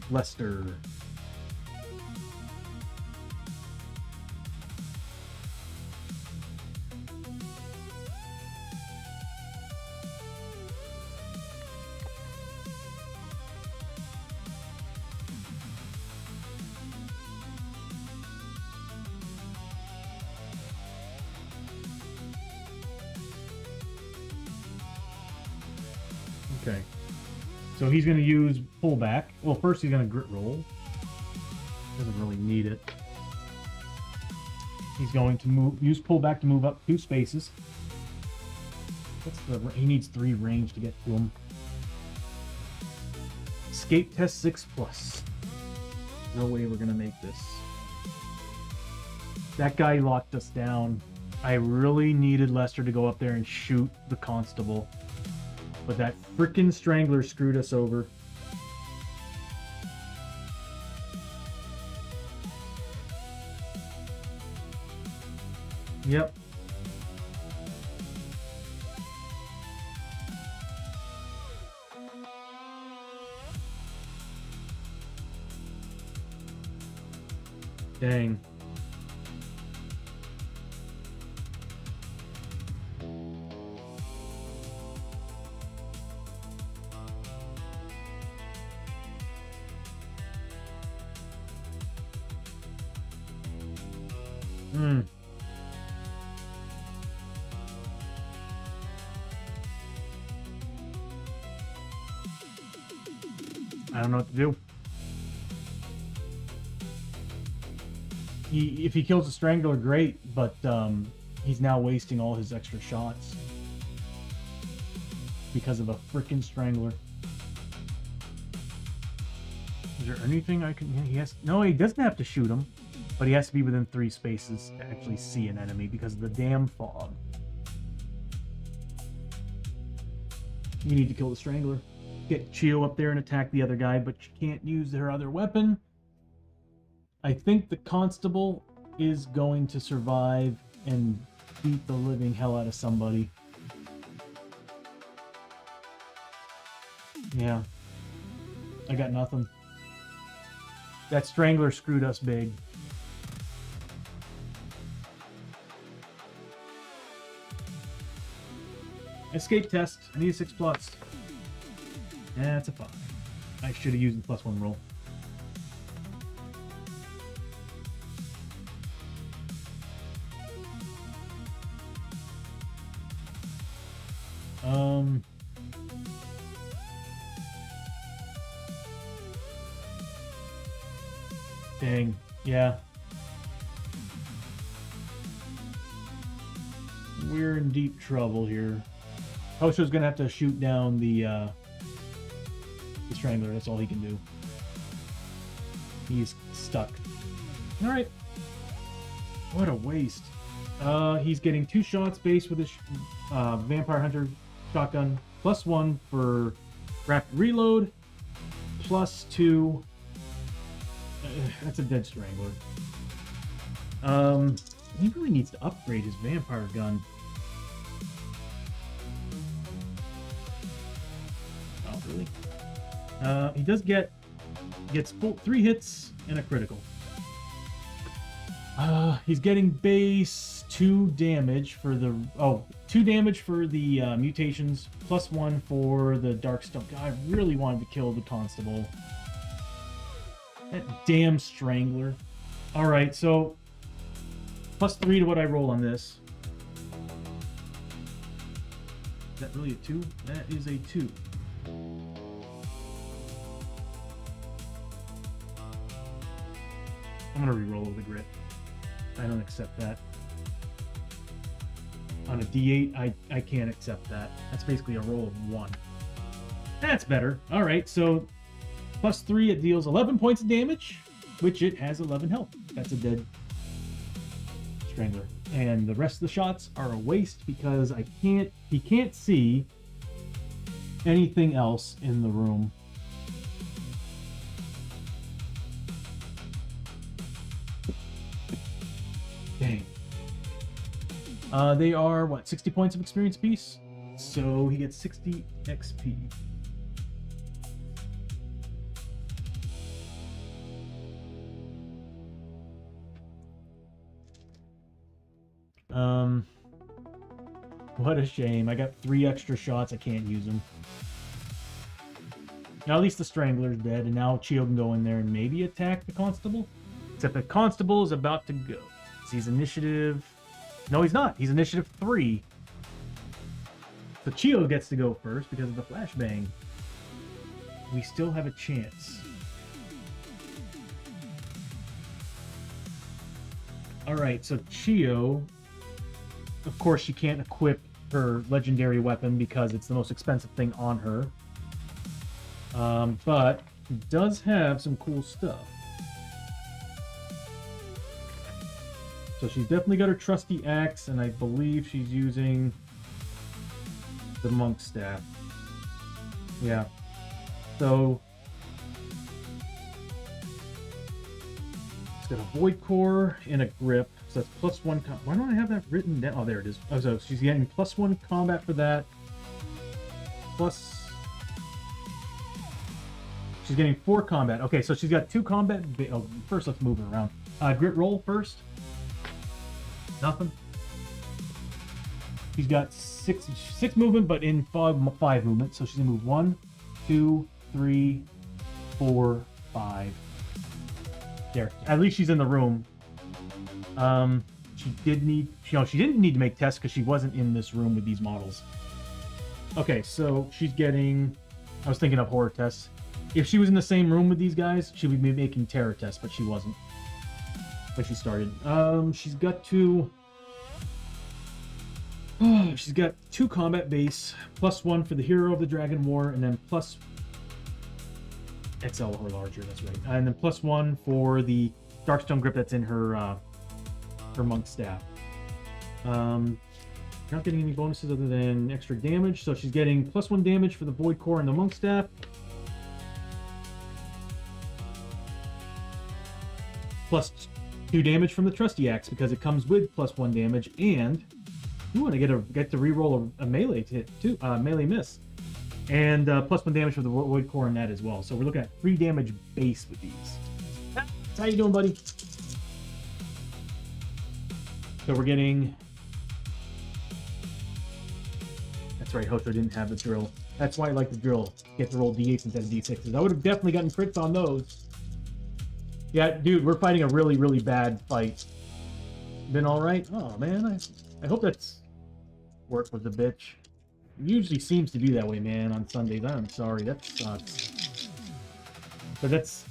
Lester. Okay. So he's going to use pullback. Well, first he's going to grit roll. Doesn't really need it. He's going to use pullback to move up 2 spaces. He needs 3 range to get to him. Escape test 6+. No way we're going to make this. That guy locked us down. I really needed Lester to go up there and shoot the constable. But that frickin' Strangler screwed us over. Yep. Dang. I don't know what to do. If he kills the Strangler, great, but he's now wasting all his extra shots because of a frickin' Strangler. Is there anything I can... He has... No, he doesn't have to shoot him, but he has to be within 3 spaces to actually see an enemy because of the damn fog. You need to kill the Strangler. Get Chiyo up there and attack the other guy, but you can't use their other weapon. I think the constable is going to survive and beat the living hell out of somebody. Yeah. I got nothing. That Strangler screwed us big. Escape test. I need a 6+. That's a 5. I should have used the +1 roll. Dang. Yeah. We're in deep trouble here. Hosho's gonna have to shoot down the Strangler. That's all he can do. He's stuck. Alright. What a waste. He's getting 2 shots based with his Vampire Hunter shotgun. +1 for rapid reload. +2. That's a dead Strangler. He really needs to upgrade his vampire gun. Oh, really? He does gets 3 hits and a critical. He's getting base 2 damage for the 2 damage for the mutations, +1 for the Darkstone. God, I really wanted to kill the constable. That damn strangler. All right, so +3 to what I roll on this. Is that really a 2? That is a 2. I'm gonna re-roll with the grit. I don't accept that. On a D8, I can't accept that. That's basically a roll of 1. That's better. All right, so +3, it deals 11 points of damage, which it has 11 health. That's a dead strangler. And the rest of the shots are a waste because he can't see anything else in the room. Dang. They are, what, 60 points of experience piece? So he gets 60 XP. What a shame. I got 3 extra shots. I can't use them. Now at least the Strangler's dead, and now Chiyo can go in there and maybe attack the Constable. Except the Constable is about to go. So he's initiative... No, he's not. He's initiative 3. So Chiyo gets to go first because of the flashbang. We still have a chance. Alright, so Chiyo... Of course, she can't equip her legendary weapon because it's the most expensive thing on her. But she does have some cool stuff. So she's definitely got her trusty axe, and I believe she's using the monk staff. Yeah. So it's got a void core and a grip. So that's +1. Why don't I have that written down? Oh, there it is. Oh, so she's getting +1 combat for that. Plus, she's getting 4 combat. Okay, so she's got 2 combat. Oh, first let's move her around. Grit roll first. Nothing. She's got 6 movement, but in 5 movement. So she's gonna move 1, 2, 3, 4, 5. There. At least she's in the room. She didn't need to make tests because she wasn't in this room with these models. Okay, so she's getting... I was thinking of horror tests. If she was in the same room with these guys, she would be making terror tests, but she wasn't. When she started. She's got 2... Oh, she's got 2 combat base, +1 for the Hero of the Dragon War, and then plus... XL or larger, that's right. And then +1 for the Darkstone grip that's in her monk staff. Not getting any bonuses other than extra damage, so she's getting +1 damage for the void core and the monk staff. +2 damage from the trusty axe because it comes with +1 damage, and you want to get to reroll a melee hit too, melee miss, and +1 damage for the void core in that as well. So we're looking at 3 damage base with these. How you doing, buddy? So we're getting... That's right, Hosho didn't have the drill. That's why I like the drill. Get to roll D8s instead of D6s. I would have definitely gotten crits on those. Yeah, dude, we're fighting a really, really bad fight. Been alright? Oh, man, I hope that's... Work with the bitch. It usually seems to be that way, man, on Sundays. I'm sorry, that sucks. But that's...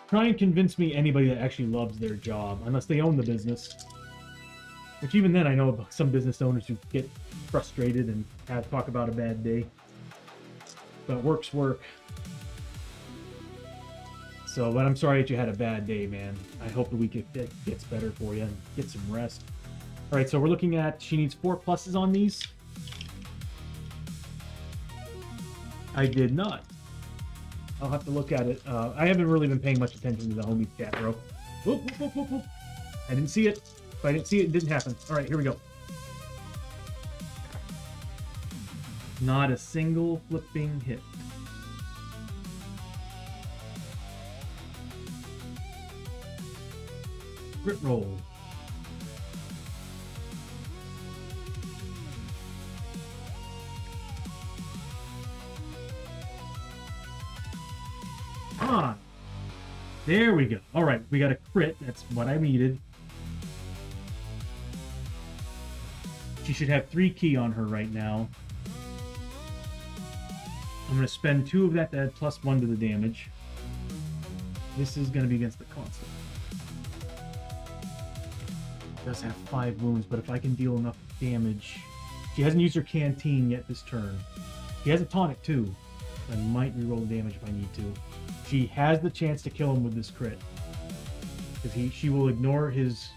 Try and convince me anybody that actually loves their job, unless they own the business. Which even then, I know of some business owners who get frustrated and talk about a bad day. But work's work. So, but I'm sorry that you had a bad day, man. I hope the week it gets better for you and get some rest. All right, so we're looking at, she needs 4 pluses on these. I did not. I'll have to look at it. I haven't really been paying much attention to the homie chat, bro. Whoop, whoop, whoop, whoop, whoop. I didn't see it. If I didn't see it, it didn't happen. All right, here we go. Not a single flipping hit. Crit roll. Ah, there we go. All right, we got a crit. That's what I needed. She should have 3 ki on her right now. I'm going to spend 2 of that to add +1 to the damage. This is going to be against the constant. Does have 5 wounds, but if I can deal enough damage... She hasn't used her canteen yet this turn. She has a tonic too. I might reroll the damage if I need to. She has the chance to kill him with this crit. Because she will ignore his...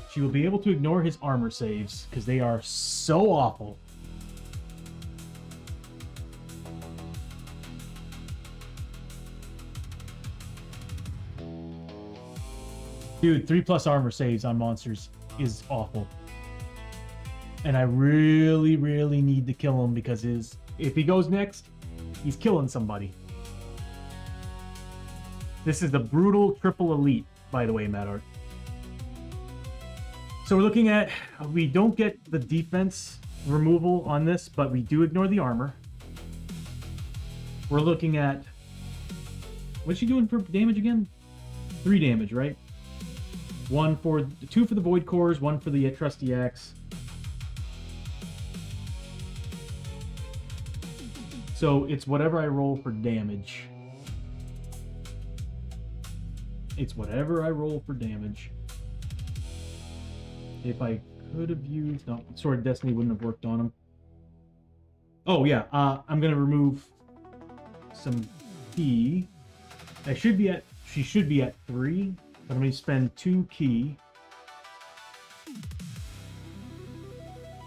She will be able to ignore his armor saves, because they are so awful. Dude, 3+ armor saves on monsters is awful. And I really, really need to kill him because if he goes next, he's killing somebody. This is the brutal triple elite, by the way, Matt Art. So we're looking at, we don't get the defense removal on this, but we do ignore the armor. We're looking at, what's she doing for damage again? 3 damage, right? 2 for the void cores, 1 for the trusty axe. So it's whatever I roll for damage. It's whatever I roll for damage. If I could have used... No, Sword of Destiny wouldn't have worked on him. Oh, yeah. I'm going to remove some ki. She should be at 3. But I'm going to spend 2 ki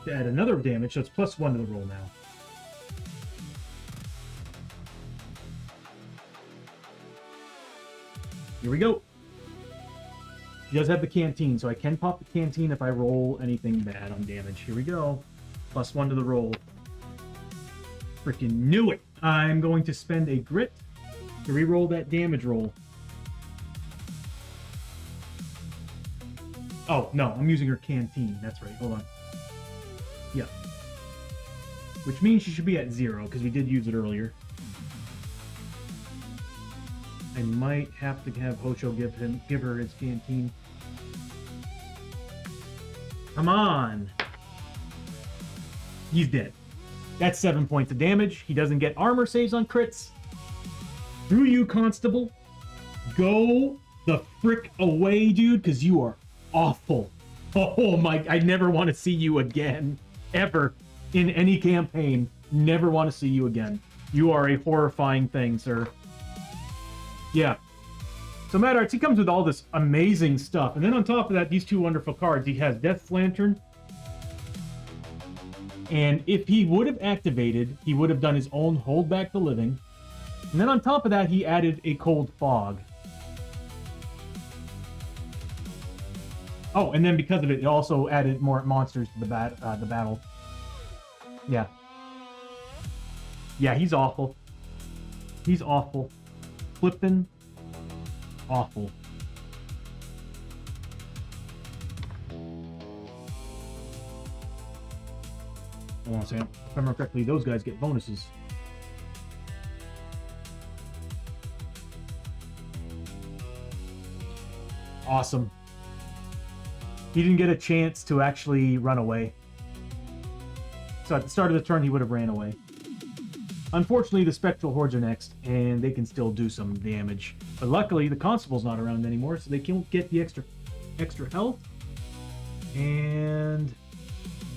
to add another damage, so it's +1 to the roll now. Here we go. He does have the canteen, so I can pop the canteen if I roll anything bad on damage. Here we go. +1 to the roll. Freaking knew it! I'm going to spend a grit to re-roll that damage roll. Oh, no, I'm using her canteen. That's right. Hold on. Yeah. Which means she should be at 0, because we did use it earlier. I might have to have Hosho give her his canteen. Come on! He's dead. That's 7 points of damage. He doesn't get armor saves on crits. Through you, Constable. Go the frick away, dude, because you are awful. Oh my, I never want to see you again. Ever. In any campaign. Never want to see you again. You are a horrifying thing, sir. Yeah. So Matt Arts, he comes with all this amazing stuff. And then on top of that, these 2 wonderful cards. He has Death's Lantern. And if he would have activated, he would have done his own Hold Back the Living. And then on top of that, he added a Cold Fog. Oh, and then because of it, it also added more monsters to the battle. Yeah. Yeah, he's awful. He's awful. Flippin' awful. I want to say, if I remember correctly, those guys get bonuses. Awesome. He didn't get a chance to actually run away. So at the start of the turn, he would have ran away. Unfortunately, the Spectral Hordes are next, and they can still do some damage. But luckily, the Constable's not around anymore, so they can't get the extra health. And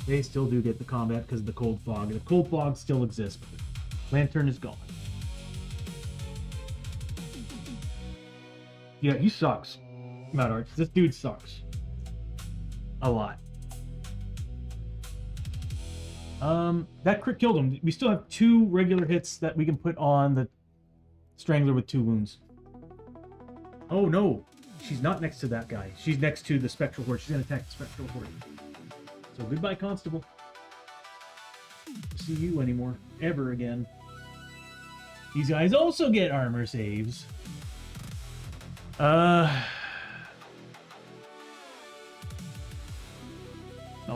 they still do get the combat because of the Cold Fog. The Cold Fog still exists, but the Lantern is gone. Yeah, he sucks. Matt Arts. This dude sucks. A lot. That crit killed him. We still have 2 regular hits that we can put on Strangler with 2 wounds. Oh no, she's not next to that guy. She's next to the Spectral Horde. She's gonna attack the Spectral Horde. So goodbye, Constable. See you anymore. Ever again. These guys also get armor saves. Oh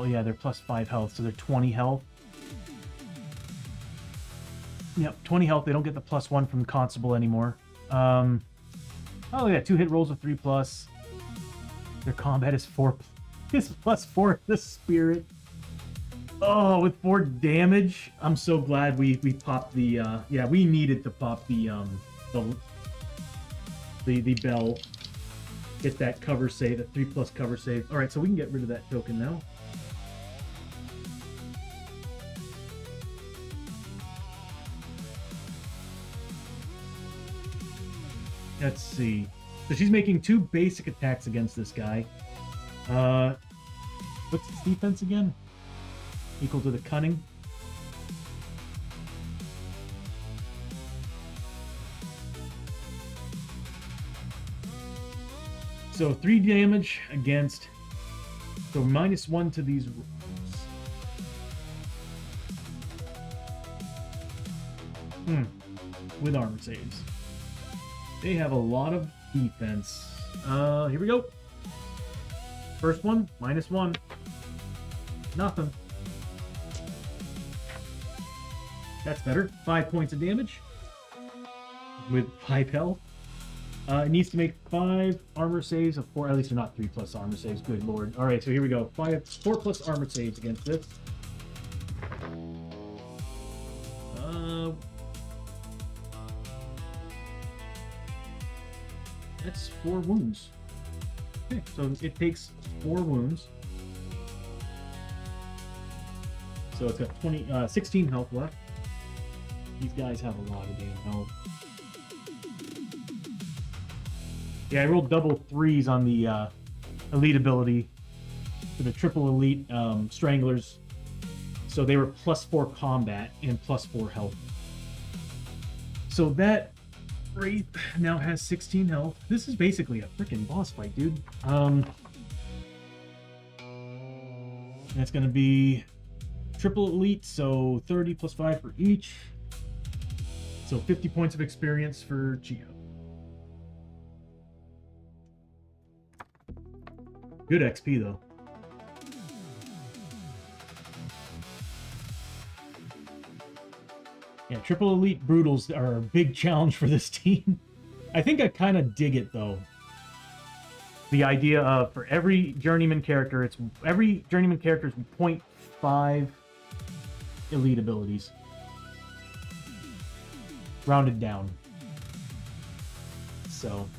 yeah, they're plus 5 health, so they're 20 health. Yep, 20 health. They don't get the +1 from the Constable anymore. Oh yeah, 2 hit rolls of 3+. Their combat is 4. Is +4 the Spirit. Oh, with 4 damage. I'm so glad we popped the yeah, we needed to pop the bell. Get that cover save, that 3+ cover save. Alright, so we can get rid of that token now. Let's see. So she's making 2 basic attacks against this guy. What's its defense again? Equal to the cunning. So 3 damage against. So -1 to these rolls. With armor saves. They have a lot of defense. Here we go. First one, -1. Nothing. That's better. 5 points of damage. With 5 health. It needs to make 5 armor saves of 4. At least they're not 3+ armor saves. Good lord. Alright, so here we go. 4+ armor saves against this. That's 4 wounds. Okay, so it takes 4 wounds. So it's got 16 health left. These guys have a lot of damn health. Yeah, I rolled double 3s on the elite ability for the triple elite stranglers. So they were +4 combat and +4 health. So that Wraith now has 16 health. This is basically a freaking boss fight, dude. That's gonna be triple elite, so 30 + 5 for each. So 50 points of experience for Chiyo. Good XP though. Yeah, triple elite brutals are a big challenge for this team. I think I kind of dig it though. The idea of for every journeyman character, it's every journeyman character is 0.5 elite abilities. Rounded down. So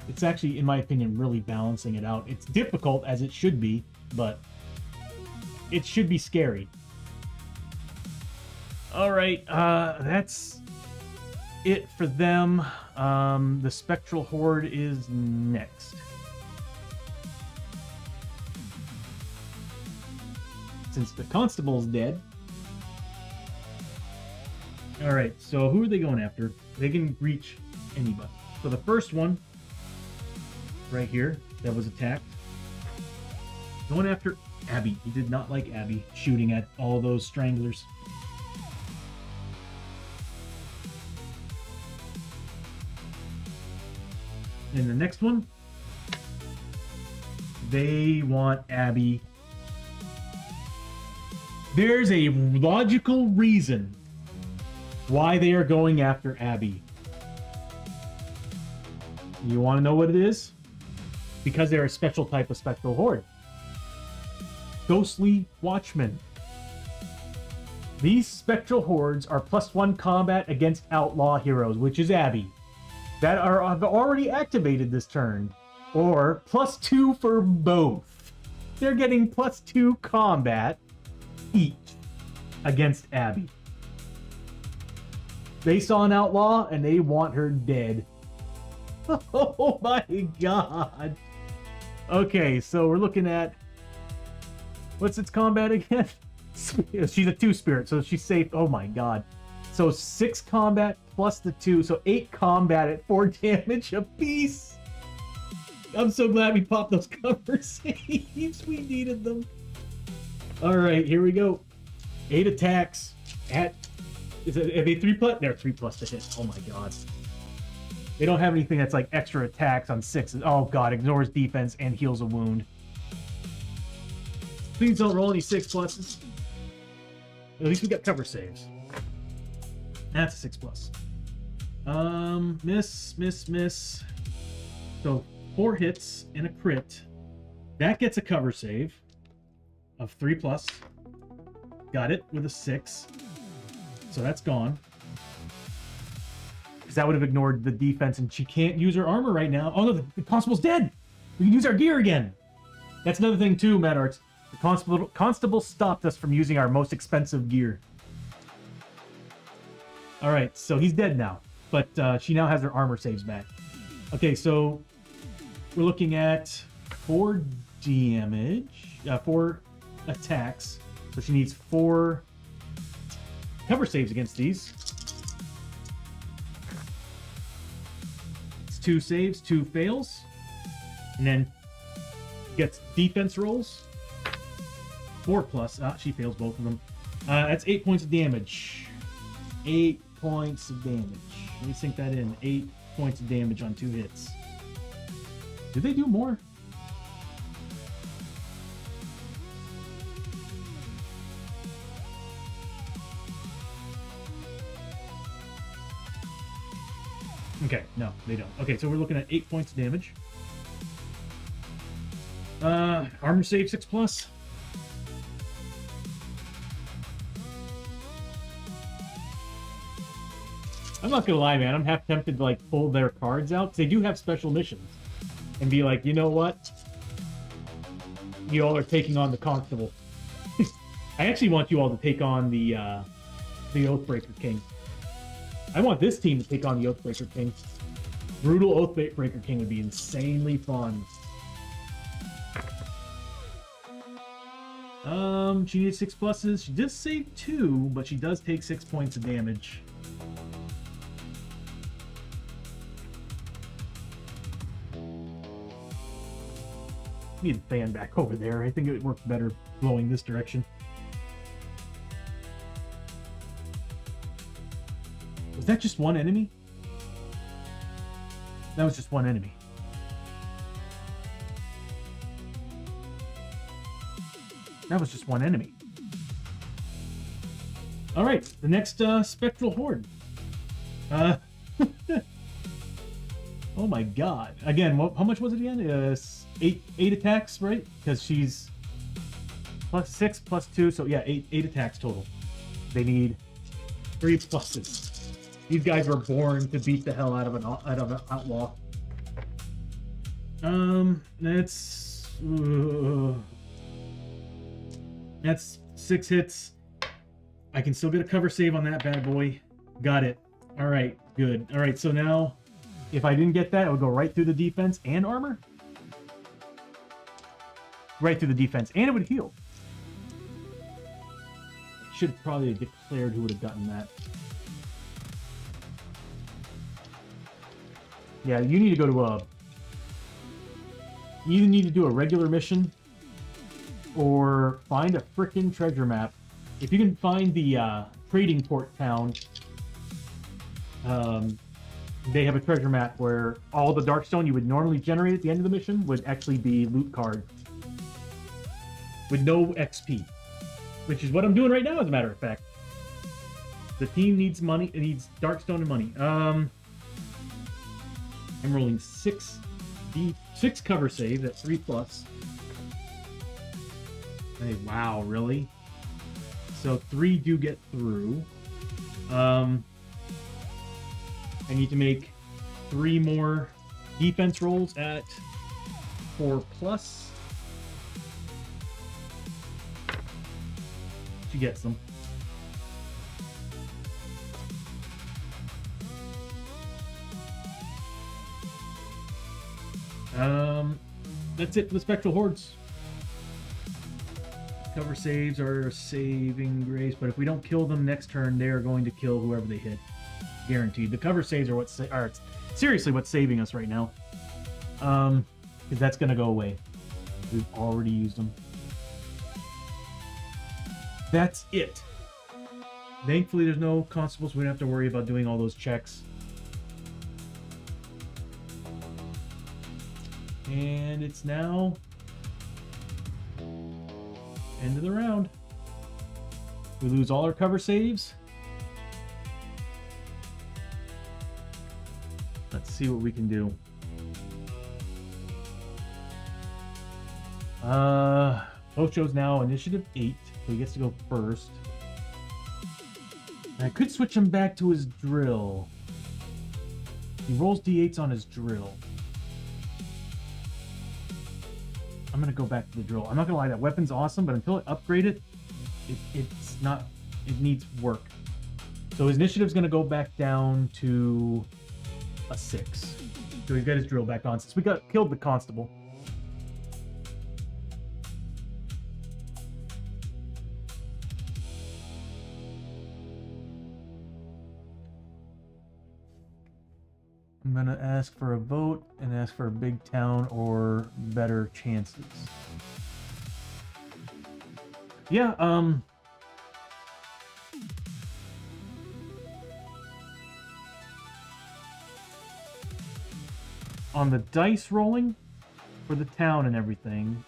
it's actually, in my opinion, really balancing it out. It's difficult as it should be, but it should be scary. All right, that's it for them. The Spectral Horde is next. Since the Constable's dead. All right, so who are they going after? They can reach anybody. So the first one, right here, that was attacked. Going after Abbie. He did not like Abbie shooting at all those stranglers. And the next one, they want Abbie. There's a logical reason why they are going after Abbie. You want to know what it is? Because they're a special type of Spectral Horde. Ghostly Watchmen. These Spectral Hordes are +1 combat against Outlaw heroes, which is Abbie, that have already activated this turn, or +2 for both. They're getting +2 combat each against Abbie. They saw an outlaw and they want her dead. Oh my god. Okay, so we're looking at, what's its combat again? She's a 2 spirit, so she's safe. Oh my god. So 6 combat plus the 2, so 8 combat at 4 damage apiece. I'm so glad we popped those cover saves. We needed them. All right, here we go. 8 attacks at. Are they 3+? They're 3+ to hit. Oh my god. They don't have anything that's like extra attacks on 6s. Oh god, ignores defense and heals a wound. Please don't roll any 6+. At least we got cover saves. That's a 6+. Miss. So 4 hits and a crit. That gets a cover save of 3+. Got it with a 6. So that's gone. Because that would have ignored the defense, and she can't use her armor right now. Oh no, the constable's dead. We can use our gear again. That's another thing too, Mad Arts. The constable stopped us from using our most expensive gear. All right, so he's dead now, but she now has her armor saves back. Okay, so we're looking at 4 damage, 4 attacks. So she needs 4 cover saves against these. It's 2 saves, 2 fails, and then gets defense rolls. 4+. She fails both of them. That's 8 points of damage. 8 points of damage. Let me sink that in. 8 points of damage on 2 hits. Did they do more? Okay, no, they don't. Okay, so we're looking at 8 points of damage. Armor save 6+. I'm not gonna lie, man. I'm half tempted to like pull their cards out, because they do have special missions, and be like, you know what? You all are taking on the constable. I actually want you all to take on the Oathbreaker King. I want this team to take on the Oathbreaker King. Brutal Oathbreaker King would be insanely fun. She needs 6+. She does save 2, but she does take 6 points of damage. Need the fan back over there. I think it would work better blowing this direction. Was that just one enemy? That was just one enemy. That was just one enemy. All right, the next spectral horde. Oh my god! Again, how much was it again? 8 attacks, right? Because she's +6 +2, so yeah, 8 attacks total. They need 3 pluses. These guys were born to beat the hell out of an outlaw. That's 6 hits. I can still get a cover save on that bad boy. Got it. All right, good. All right, so now if I didn't get that, it would go right through the defense and armor. Right through the defense, and it would heal. Should probably have declared who would have gotten that. Yeah, you need to go to a... You either need to do a regular mission or find a frickin' treasure map. If you can find the trading port town, they have a treasure map where all the Darkstone you would normally generate at the end of the mission would actually be loot card with no XP, which is what I'm doing right now, as a matter of fact. The team needs money. It needs Darkstone and money. I'm rolling 6 cover saves at 3+. Hey, wow, really? So 3 do get through. I need to make 3 more defense rolls at 4+. She gets them. That's it for the Spectral Hordes. Cover saves are saving grace, but if we don't kill them next turn, they are going to kill whoever they hit. Guaranteed. The cover saves are what are seriously what's saving us right now. Because that's going to go away. We've already used them. That's it. Thankfully, there's no constables. We don't have to worry about doing all those checks. And it's now end of the round. We lose all our cover saves. Let's see what we can do. Hosho's now initiative 8, so he gets to go first. And I could switch him back to his drill. He rolls d8s on his drill. I'm gonna go back to the drill. I'm not gonna lie, that weapon's awesome, but until I upgrade it, it's not. It needs work. So his initiative's gonna go back down to a 6. So he's got his drill back on since we killed the constable. I'm gonna ask for a vote and ask for a big town or better chances. Yeah, on the dice rolling for the town and everything,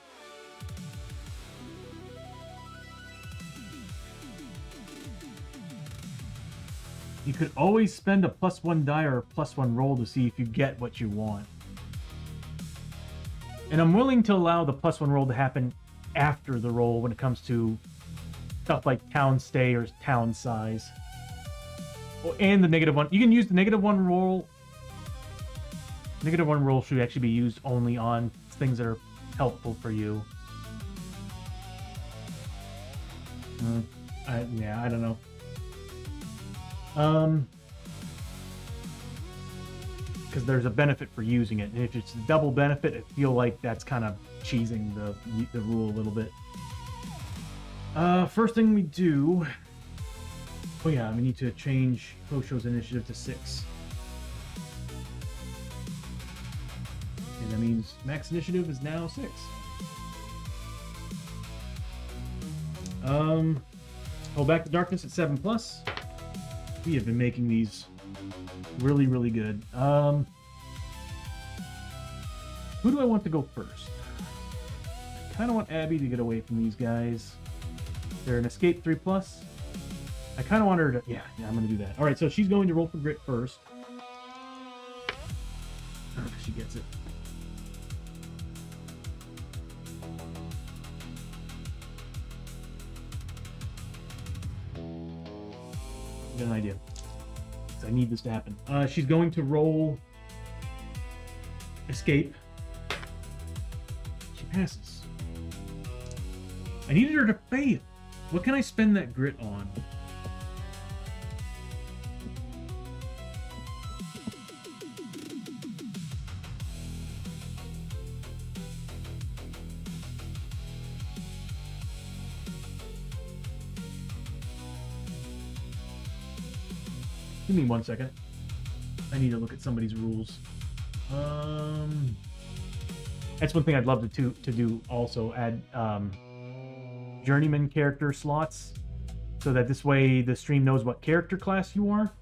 you could always spend a +1 die or a +1 roll to see if you get what you want. And I'm willing to allow the +1 roll to happen after the roll when it comes to stuff like town stay or town size. And the -1. You can use the -1 roll. -1 roll should actually be used only on things that are helpful for you. Yeah, I don't know. Because there's a benefit for using it, and if it's a double benefit, I feel like that's kind of cheesing the rule a little bit. First thing we do. Oh yeah, we need to change Hosho's initiative to 6. And that means max initiative is now 6. Go back to darkness at 7+. We have been making these really, really good. Who do I want to go first? I kind of want Abbie to get away from these guys. They're an escape 3+. I kind of want her to... Yeah, I'm going to do that. All right, so she's going to roll for grit first. She gets it. Got an idea. I need this to happen. She's going to roll escape. She passes. I needed her to fail. What can I spend that grit on? Give me 1 second. I need to look at somebody's rules. That's one thing I'd love to do also. Add journeyman character slots, so that this way the stream knows what character class you are,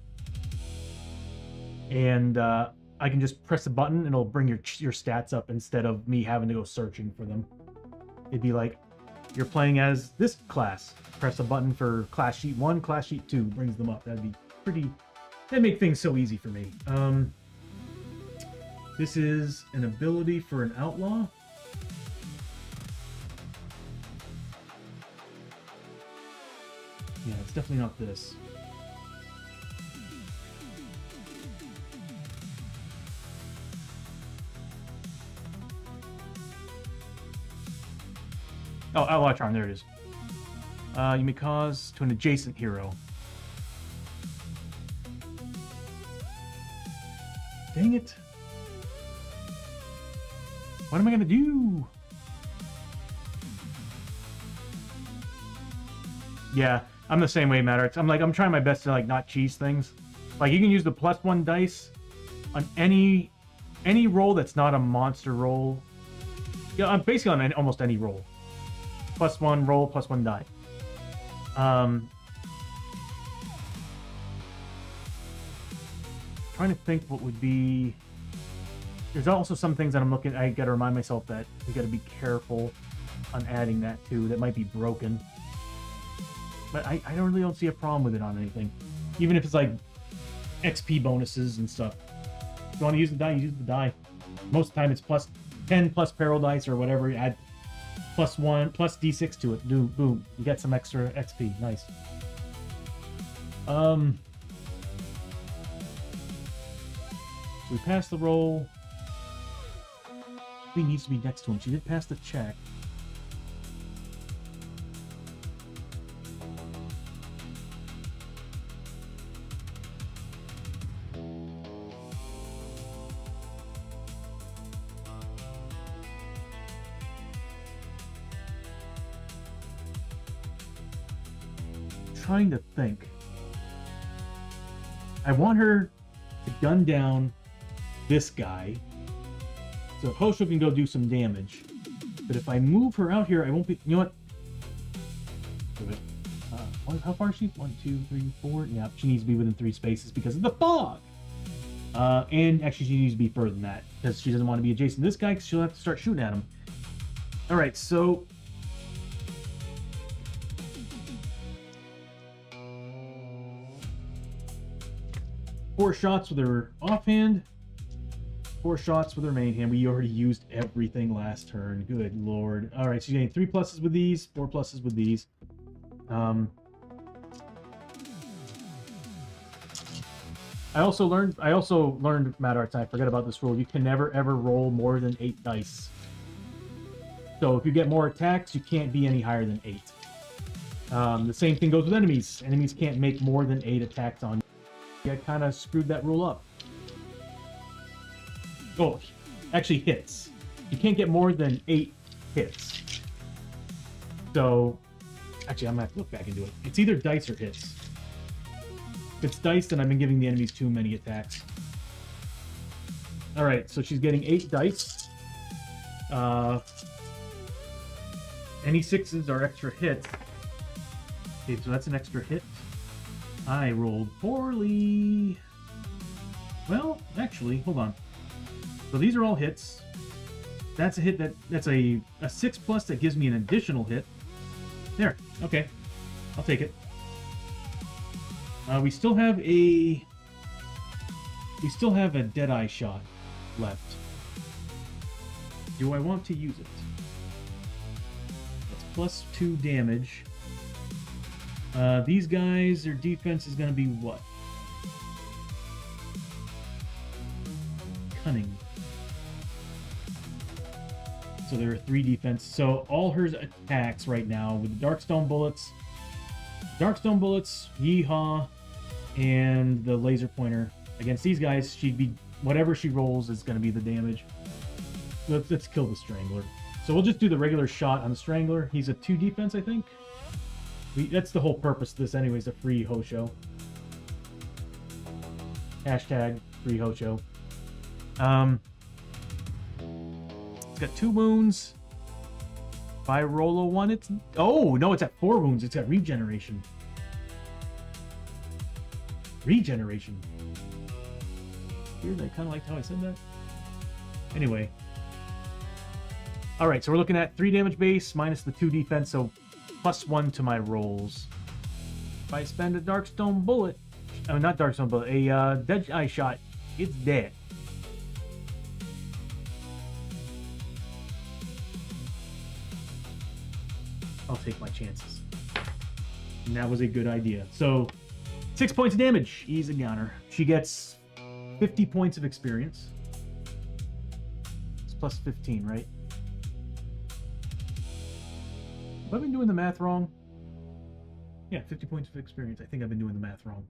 and I can just press a button and it'll bring your stats up instead of me having to go searching for them. It'd be like, you're playing as this class. Press a button for class sheet 1, class sheet 2 brings them up. That'd be pretty. That'd make things so easy for me. This is an ability for an outlaw. Yeah, it's definitely not this. Oh, outlaw charm, there it is. You may cause to an adjacent hero. Dang it. What am I gonna do? Yeah, I'm the same way, Maddox. I'm trying my best to like not cheese things. Like you can use the +1 dice on any roll that's not a monster roll. Yeah, basically on almost any roll. +1 roll, +1 die. Trying to think what would be. There's also some things that I'm looking. I got to remind myself that we got to be careful on adding that too. That might be broken. But I don't see a problem with it on anything. Even if it's like XP bonuses and stuff. If you want to use the die, you use the die. Most of the time it's +10 plus peril dice or whatever. You add +1 plus D6 to it. Boom. You get some extra XP. Nice. So we passed the roll. He needs to be next to him. She did pass the check. Trying to think. I want her to gun down this guy so Hosho can go do some damage. But if I move her out here, I won't be. You know what? How far is she? 1, 2, 3, 4. Yeah, she needs to be within 3 spaces because of the fog. And actually, she needs to be further than that because she doesn't want to be adjacent to this guy because she'll have to start shooting at him. All right, so. Four shots with her offhand, 4 shots with her main hand. We already used everything last turn. Good lord. All right, so you're getting 3 pluses with these, 4 pluses with these. I also learned, Mad Arts, I forgot about this rule. You can never ever roll more than 8 dice. So if you get more attacks, you can't be any higher than 8. The same thing goes with enemies. Enemies can't make more than 8 attacks on you. I kind of screwed that rule up. Oh, actually hits. You can't get more than 8 hits. So, actually, I'm gonna have to look back into it. It's either dice or hits. If it's dice, then I've been giving the enemies too many attacks. All right, so she's getting 8 dice. Any 6s are extra hits. Okay, so that's an extra hit. I rolled poorly. Well, actually, hold on. So these are all hits. That's a hit that's a 6+ that gives me an additional hit. There. Okay. I'll take it. We still have a Deadeye shot left. Do I want to use it? That's +2 damage. These guys, their defense is going to be what? Cunning. So there are 3 defense. So all her attacks right now with the Darkstone bullets, Yeehaw, and the laser pointer. Against these guys, she'd be whatever she rolls is going to be the damage. Let's kill the Strangler. So we'll just do the regular shot on the Strangler. He's a 2 defense, I think. That's the whole purpose of this anyways, a free Hosho. Hashtag free Hosho. It's got 2 wounds. If I roll a 1, it's... Oh, no, it's at 4 wounds. It's got regeneration. Regeneration. Weird, I kind of liked how I said that. Anyway. Alright, so we're looking at 3 damage base minus the 2 defense, so +1 to my rolls. If I spend a Darkstone bullet, not Darkstone bullet, a Deadeye shot, it's dead. I'll take my chances. And that was a good idea. So, 6 points of damage. Easy goner. She gets 50 points of experience. It's +15, right? Have I been doing the math wrong? Yeah, 50 points of experience. I think I've been doing the math wrong.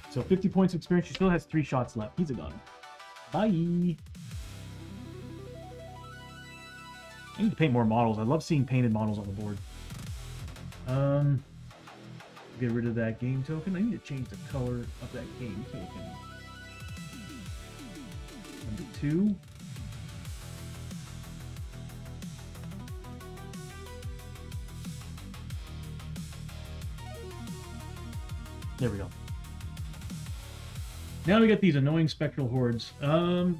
So 50 points of experience. She still has 3 shots left. He's a gunner. Bye. I need to paint more models. I love seeing painted models on the board. Get rid of that game token. I need to change the color of that game token. Number 2. There we go. Now we got these annoying spectral hordes. All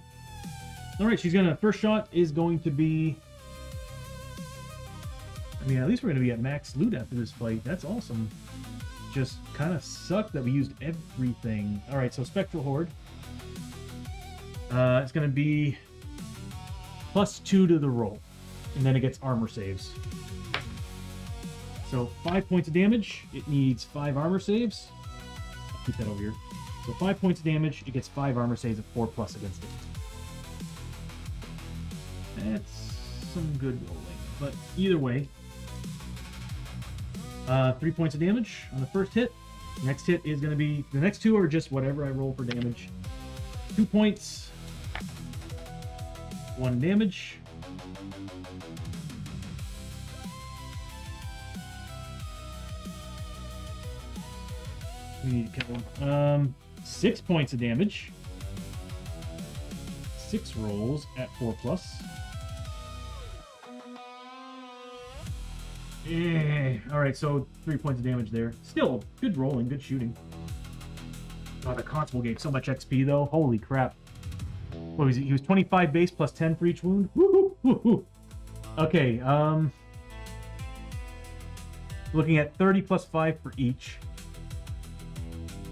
right, she's gonna. First shot is going to be. I mean, at least we're gonna be at max loot after this fight. That's awesome. Just kind of sucked that we used everything. All right, so spectral horde. It's gonna be +2 to the roll, and then it gets armor saves. So 5 points of damage. It needs 5 armor saves. I'll keep that over here. So 5 points of damage. It gets 5 armor saves at 4+ against it. That's some good rolling, but either way, 3 points of damage on the first hit. Next hit is going to be, the next 2 are just whatever I roll for damage. 2 points, 1 damage. We need to count one. 6 points of damage. 6 rolls at 4+. All right, so 3 points of damage there. Still good rolling, good shooting. Oh, the constable gave so much XP though. Holy crap! What was he? He was 25 base plus 10 for each wound. Woohoo! Woohoo! Okay, looking at 30 plus 5 for each.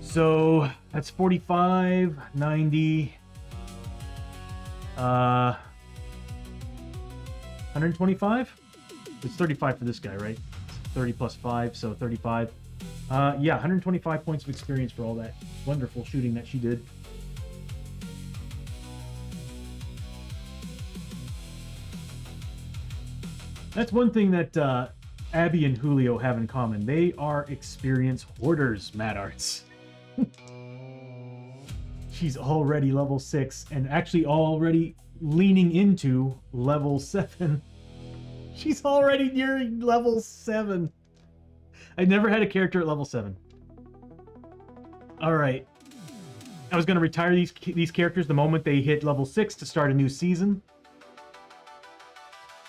So that's 45, 90, 125. It's 35 for this guy, right? 30 plus 5, so 35. Yeah, 125 points of experience for all that wonderful shooting that she did. That's one thing that Abbie and Julio have in common. They are experienced hoarders, Mad Arts. She's already level 6 and actually already leaning into level 7. She's already nearing level 7. I never had a character at level 7. Alright. I was going to retire these characters the moment they hit level 6 to start a new season.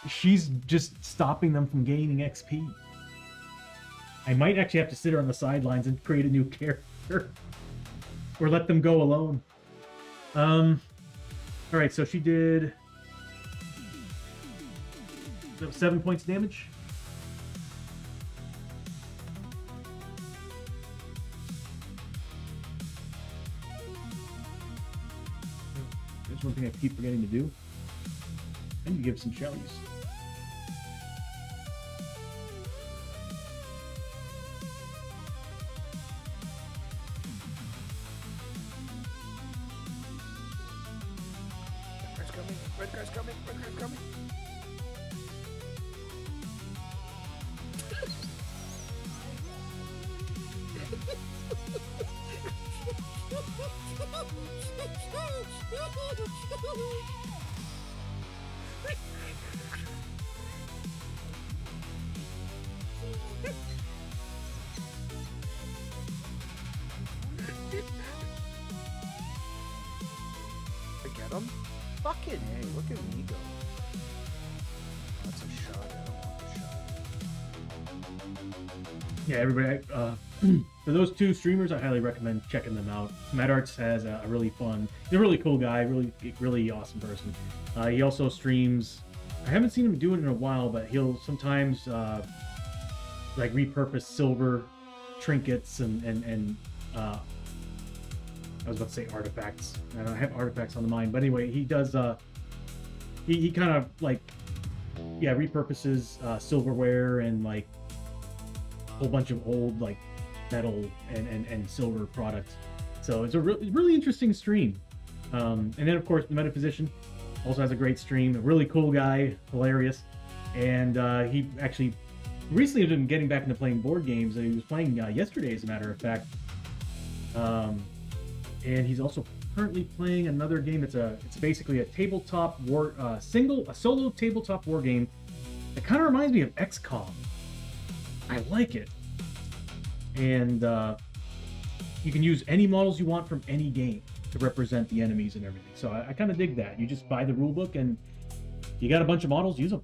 She's just stopping them from gaining XP. I might actually have to sit her on the sidelines and create a new character. Or let them go alone. Alright, so she did... 7 points of damage. There's one thing I keep forgetting to do. I need to give some shellies. Red guy's coming, red guy's coming, red guy's coming. I get him? Fucking hey, look at me go. That's a shot. I don't want the shot. Yeah, everybody. For those 2 streamers, I highly recommend checking them out. Mad Arts has a really fun, he's a really cool guy, really awesome person. He also streams. I haven't seen him do it in a while, but he'll sometimes like repurpose silver trinkets and I was about to say artifacts. I have artifacts on the mind, but anyway, he does. He kind of like repurposes silverware and like a whole bunch of old like metal and silver products. So it's a really interesting stream. And then of course the Metaphysician also has a great stream. A really cool guy, hilarious, and he actually recently has been getting back into playing board games. He was playing yesterday, as a matter of fact. And he's also currently playing another game. It's basically a tabletop war, a solo tabletop war game It kind of reminds me of XCOM. I like it. And you can use any models you want from any game to represent the enemies and everything. So I kind of dig that. You just buy the rulebook and you got a bunch of models, use them.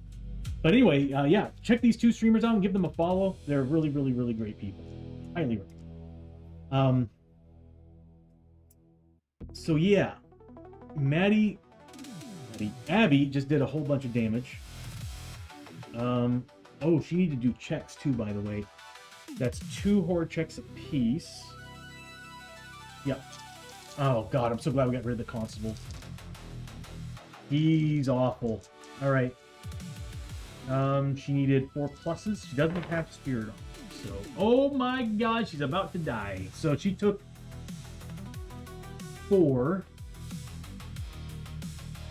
But anyway, yeah, check these two streamers out and give them a follow. They're really, really, really great people. Highly recommend. So yeah, Abbie just did a whole bunch of damage. Oh, she needed to do checks too, by the way. That's 2 horde checks apiece. Yep. Oh god, I'm so glad we got rid of the constable. He's awful. Alright. She needed 4 pluses. She doesn't have spirit on. So, oh my god, she's about to die. So she took 4.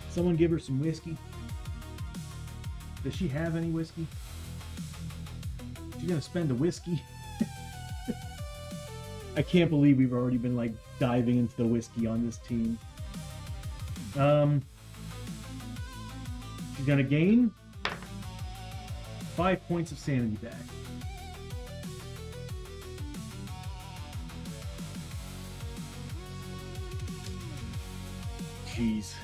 Someone give her some whiskey. Does she have any whiskey? She's gonna spend a whiskey. I can't believe we've already been like diving into the whiskey on this team. She's gonna gain 5 points of sanity back. Jeez.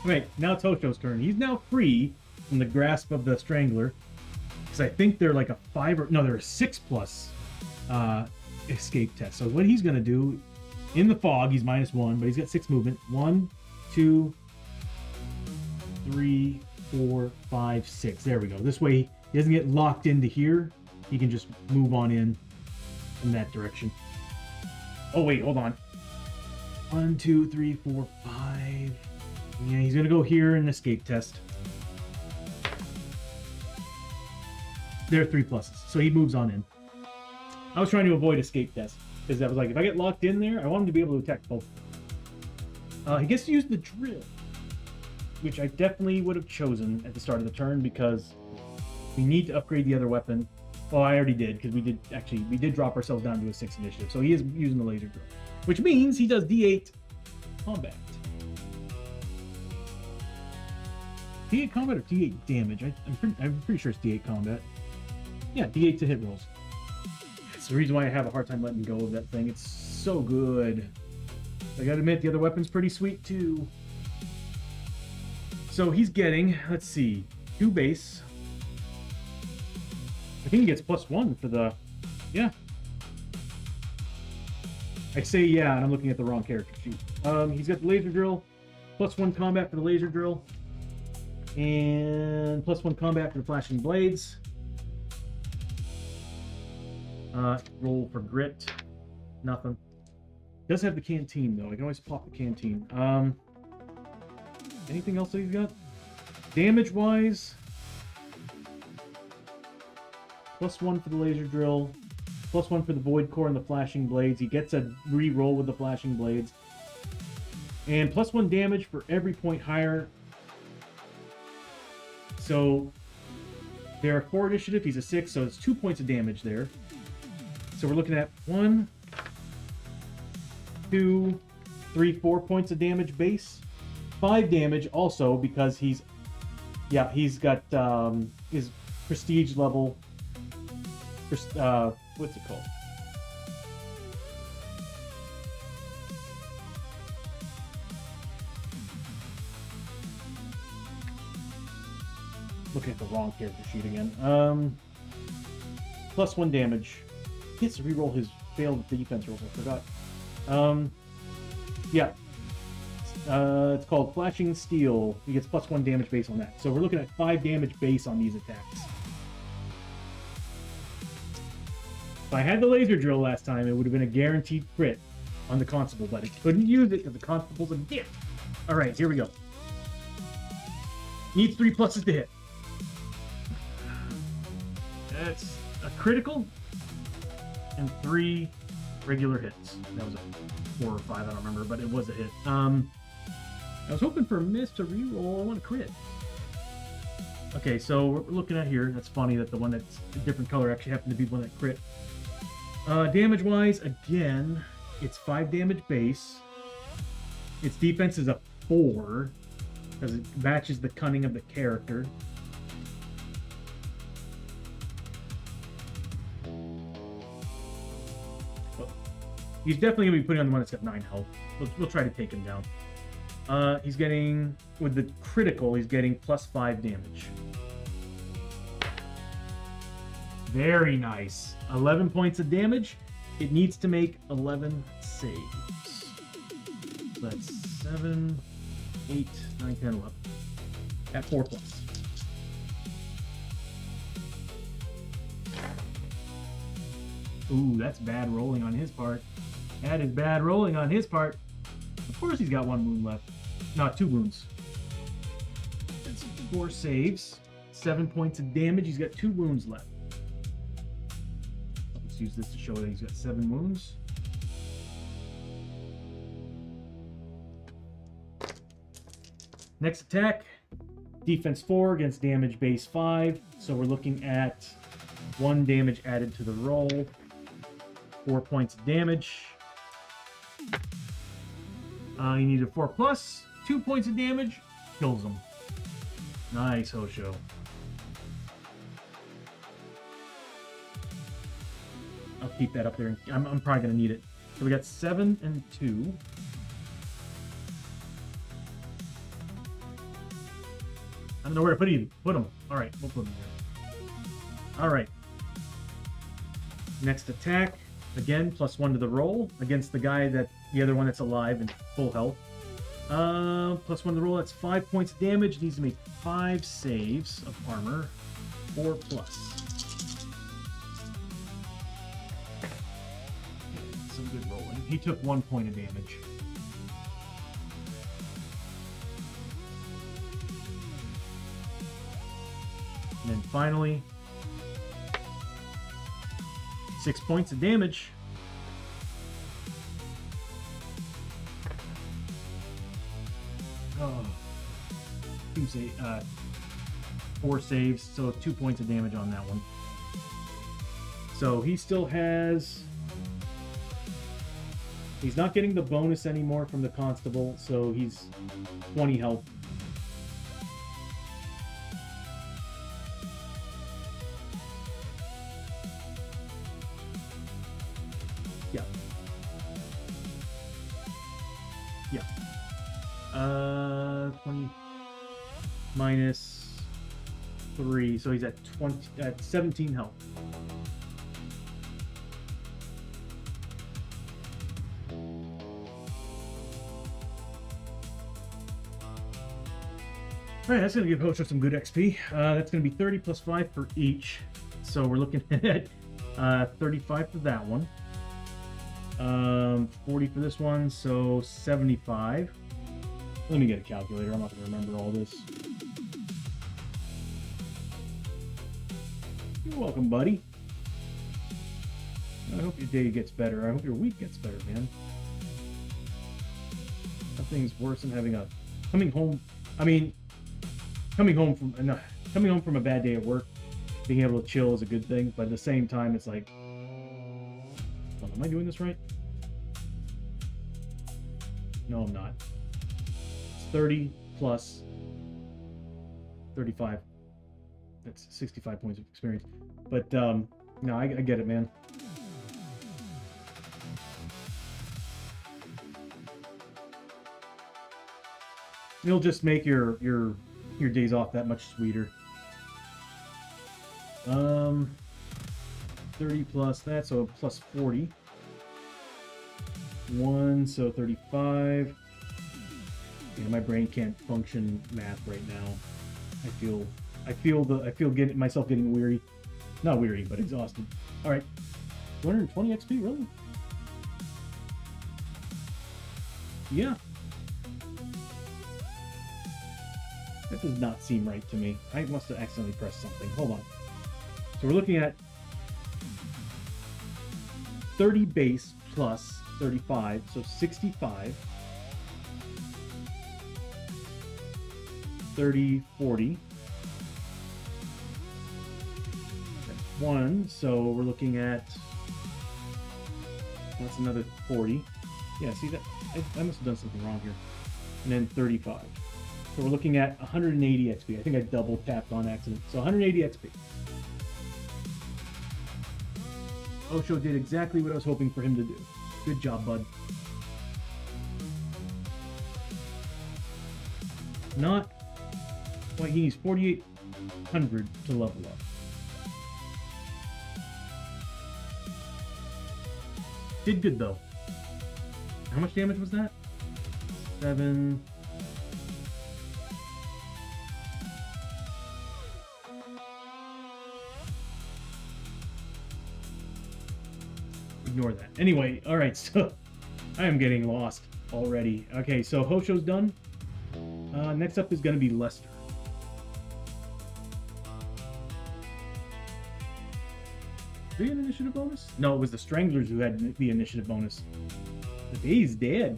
Alright, now it's Hosho's turn. He's now free from the grasp of the Strangler. Because I think they're like a 5 or... No, they're a 6+ escape test. So what he's going to do... In the fog, he's -1, but he's got 6 movement. 1, 2, 3, 4, 5, 6. There we go. This way, he doesn't get locked into here. He can just move on in that direction. Oh, wait, hold on. 1, 2, 3, 4, 5... Yeah, he's gonna go here and escape test. There are 3 pluses, so he moves on in. I was trying to avoid escape test because I was like, if I get locked in there, I want him to be able to attack both. He gets to use the drill, which I definitely would have chosen at the start of the turn because we need to upgrade the other weapon. Well, I already did because we did drop ourselves down to a 6 initiative, so he is using the laser drill, which means he does D8 combat. D8 combat or D8 damage? I'm pretty sure it's D8 combat. Yeah, D8 to hit rolls. It's the reason why I have a hard time letting go of that thing. It's so good. I gotta admit, the other weapon's pretty sweet too. So he's getting, let's see, 2 base. I think he gets +1 for the, yeah. I say yeah, and I'm looking at the wrong character sheet. He's got the laser drill, +1 combat for the laser drill. And +1 combat for the flashing blades. Roll for grit. Nothing. Does have the canteen though. I can always pop the canteen. Anything else that he's got? Damage wise, +1 for the laser drill, +1 for the void core and the flashing blades. He gets a re-roll with the flashing blades. And +1 damage for every point higher. So there are 4 initiative, he's a 6, so it's 2 points of damage there. So we're looking at 1, 2, 3, 4 points of damage base. 5 damage also because he's got his prestige level. What's it called? Looking at the wrong character sheet again. +1 damage. He gets to reroll his failed defense rolls. I forgot. Yeah. It's called Flashing Steel. He gets +1 damage base on that. So we're looking at 5 damage base on these attacks. If I had the laser drill last time, it would have been a guaranteed crit on the constable, but I couldn't use it because the constable's a dick. Alright, here we go. Needs 3 pluses to hit. That's a critical and 3 regular hits. That was a 4 or 5, I don't remember, but it was a hit. I was hoping for a miss to reroll. I want a crit. Okay, so we're looking at here. That's funny that the one that's a different color actually happened to be one that crit. Damage-wise, again, it's 5 damage base. Its defense is a 4. because it matches the cunning of the character. Well, he's definitely gonna be putting on the one that's got 9 health. We'll try to take him down. He's getting, with the critical, he's getting +5 damage. Very nice. 11 points of damage. It needs to make 11 saves. So that's 7, 8, 9, 10, 11. At 4+. Ooh, that's bad rolling on his part. That is bad rolling on his part. Of course he's got 1 wound left. No, 2 wounds. That's 4 saves. 7 points of damage. He's got 2 wounds left. Let's use this to show that he's got 7 wounds. Next attack. Defense 4 against damage base 5. So we're looking at 1 damage added to the roll. 4 points of damage. You need a 4+, 2 points of damage, kills him. Nice, Hosho. I'll keep that up there. I'm probably going to need it. So we got 7 and 2. I don't know where to put them. All right, we'll put them here. All right. Next attack. Again, +1 to the roll against the guy the other one that's alive and full health. +1 to the roll, that's 5 points of damage. Needs to make 5 saves of armor. 4+. Some good rolling. He took 1 point of damage. And then finally, 6 points of damage. Oh, 4 saves, so 2 points of damage on that one. So he still has. He's not getting the bonus anymore from the constable, so he's 20 health. Yeah. 20 minus 3, so he's at 17 health. Alright, that's going to give Hosho some good XP. That's going to be 30 plus 5 for each. So we're looking at 35 for that one. 40 for this one, so 75. Let me get a calculator. I'm not going to remember all this. You're welcome, buddy. I hope your day gets better. I hope your week gets better, man. Nothing's worse than having a coming home from a bad day at work. Being able to chill is a good thing, but at the same time, it's like, oh, am I doing this right? No, I'm not. It's 30 plus 35. That's 65 points of experience. But no, I get it, man. It'll just make your days off that much sweeter. 30 plus that, so plus 40. 1, so 35. Yeah, my brain can't function math right now. I feel myself getting weary. Not weary, but exhausted. All right, 220 XP, really? Yeah. That does not seem right to me. I must have accidentally pressed something. Hold on. So we're looking at 30 base plus 35, so 65. 30, 40. That's 1, so we're looking at, that's another 40. Yeah, see that? I must have done something wrong here. And then 35. So we're looking at 180 XP. I think I double tapped on accident. So 180 XP. Hosho did exactly what I was hoping for him to do. Good job, bud. Not... Well, he needs 4,800 to level up. Did good, though. How much damage was that? 7... Ignore that. Anyway, alright, so I am getting lost already. Okay, so Hosho's done. Next up is going to be Lester. Did he have an initiative bonus? No, it was the Stranglers who had the initiative bonus. But he's dead.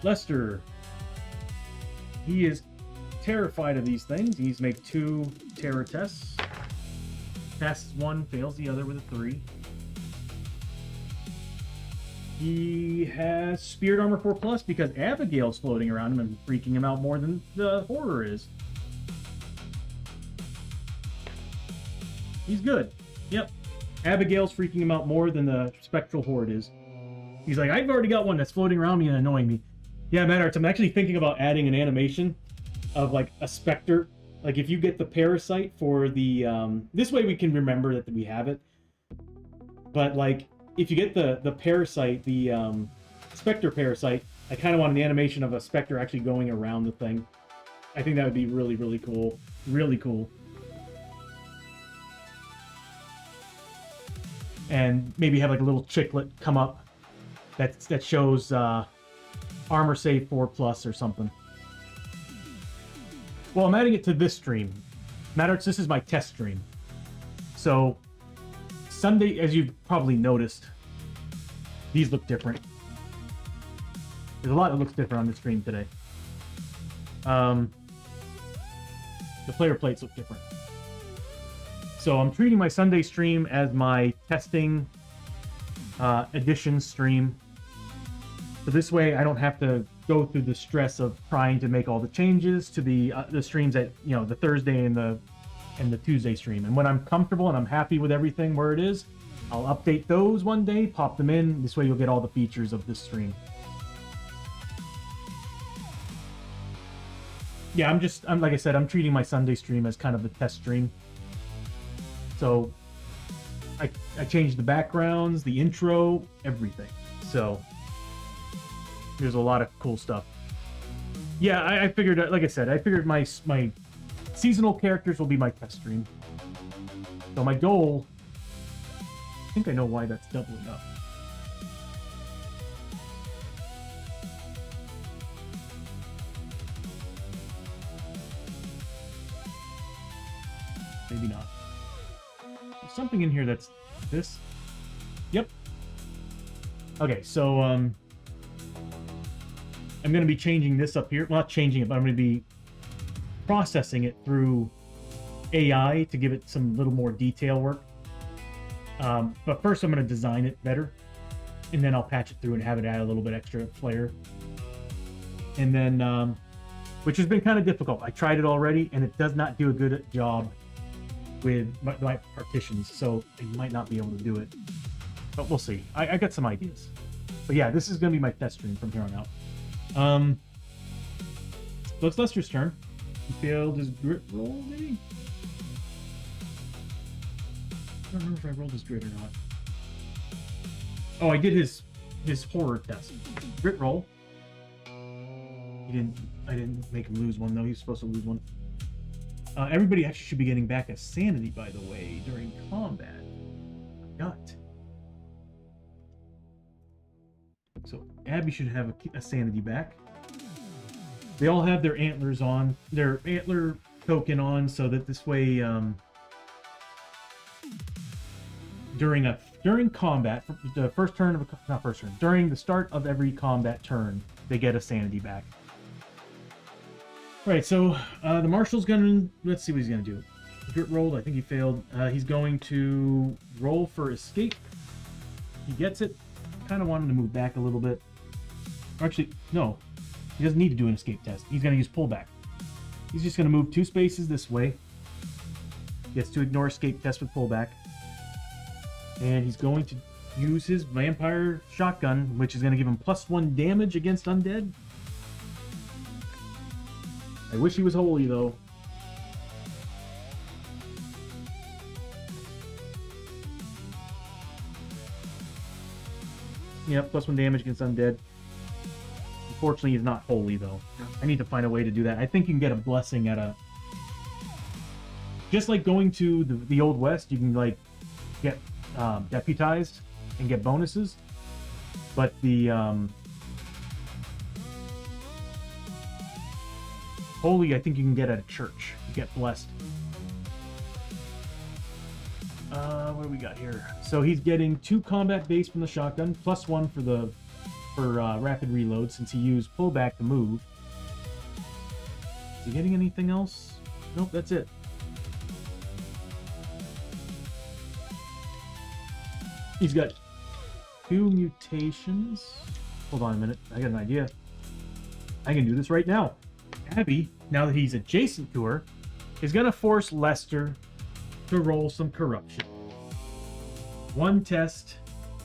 Lester. He is terrified of these things. He's made 2 terror tests. Passes 1, fails the other with a 3. He has Spirit Armor 4+ because Abigail's floating around him and freaking him out more than the Horror is. He's good. Yep. Abigail's freaking him out more than the Spectral Horde is. He's like, I've already got one that's floating around me and annoying me. Yeah, Matt Arts, I'm actually thinking about adding an animation of like a Spectre. Like if you get the Parasite for the... this way we can remember that we have it. But like, if you get the Parasite, the Spectre Parasite, I kind of want an animation of a Spectre actually going around the thing. I think that would be really, really cool. Really cool. And maybe have like a little chiclet come up that shows armor save 4+ or something. Well, I'm adding it to this stream. Matters, this is my test stream. So, Sunday, as you've probably noticed, these look different. There's a lot that looks different on the stream today. The player plates look different. So I'm treating my Sunday stream as my testing edition stream. So this way I don't have to go through the stress of trying to make all the changes to the streams at, you know, the Thursday and the Tuesday stream. And when I'm comfortable and I'm happy with everything where it is, I'll update those one day, pop them in. This way you'll get all the features of this stream. Yeah, I'm like I said, I'm treating my Sunday stream as kind of the test stream. So I changed the backgrounds, the intro, everything. So there's a lot of cool stuff. Yeah, I figured, like I said, I figured my seasonal characters will be my test stream. So my goal, I think I know why that's doubling up. Maybe not. There's something in here that's this. Yep. Okay, so I'm going to be changing this up here. Well, not changing it, but I'm going to be processing it through AI to give it some little more detail work. But first I'm going to design it better, and then I'll patch it through and have it add a little bit extra flair. And then, which has been kind of difficult. I tried it already, and it does not do a good job with my partitions, so I might not be able to do it. But we'll see. I got some ideas. But yeah, this is going to be my test stream from here on out. So it's Lester's turn. He failed his grit roll, maybe? I don't remember if I rolled his grit or not. Oh, I did his horror test. Grit roll. I didn't make him lose one, though. He was supposed to lose one. Everybody actually should be getting back a sanity, by the way, during combat. Forgot. So Abbie should have a sanity back. They all have their antlers on, their antler token on, so that this way, during combat, the first turn of not first turn, during the start of every combat turn, they get a sanity back. Right, so the Marshal's gonna, let's see what he's gonna do. Grit rolled, I think he failed. He's going to roll for escape. He gets it. Kind of wanted to move back a little bit. Actually, no. He doesn't need to do an escape test. He's going to use pullback. He's just going to move 2 spaces this way. Gets to ignore escape test with pullback. And he's going to use his vampire shotgun, which is going to give him +1 damage against undead. I wish he was holy, though. Yep, +1 damage against undead. Unfortunately, he's not holy, though. I need to find a way to do that. I think you can get a blessing at a... Just like going to the Old West, you can, like, get deputized and get bonuses. But the... Holy, I think you can get at a church. You get blessed. What do we got here? So he's getting 2 combat base from the shotgun, +1 for rapid reload since he used pullback to move. Is he getting anything else? Nope, that's it. He's got 2 mutations. Hold on a minute. I got an idea. I can do this right now. Abbie, now that he's adjacent to her, is going to force Lester to roll some corruption. 1 test.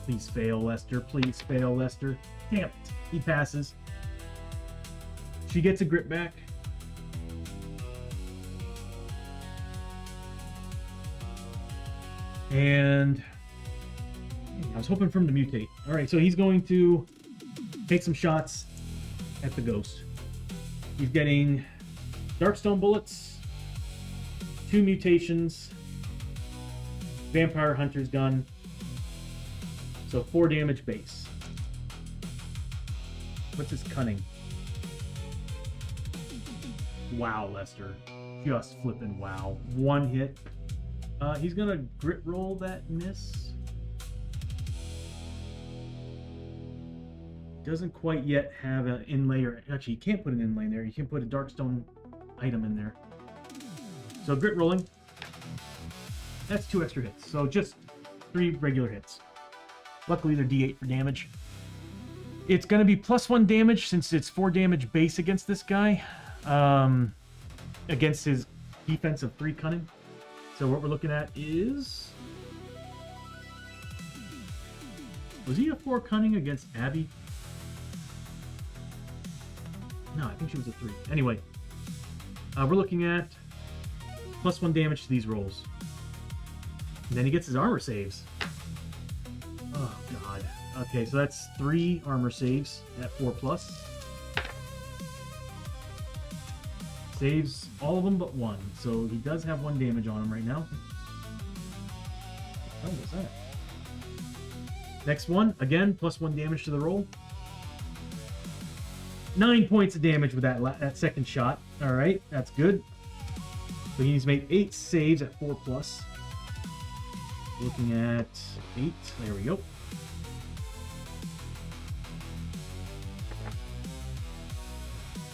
Please fail, Lester. Please fail, Lester. Damn it. He passes. She gets a grip back. And I was hoping for him to mutate. All right, so he's going to take some shots at the ghost. He's getting Darkstone bullets, 2 mutations, Vampire Hunter's gun, so 4 damage base. What's his cunning? Wow, Lester. Just flipping wow. 1 hit. He's gonna grit roll that miss. Doesn't quite yet have an inlay, or actually, you can't put an inlay there. You can put a Darkstone item in there. So grit rolling. That's 2 extra hits. So just 3 regular hits. Luckily, they're D8 for damage. It's going to be +1 damage since it's 4 damage base against this guy. Against his defense of 3 cunning. So what we're looking at is... Was he a 4 cunning against Abbie? No, I think she was a 3. Anyway, we're looking at +1 damage to these rolls. And then he gets his armor saves. Oh, God. Okay, so that's 3 armor saves at 4+. Saves all of them but 1. So he does have 1 damage on him right now. What was that? Next one, again, +1 damage to the roll. 9 points of damage with that second shot. All right, that's good. So he's made 8 saves at 4+. Looking at 8. There we go.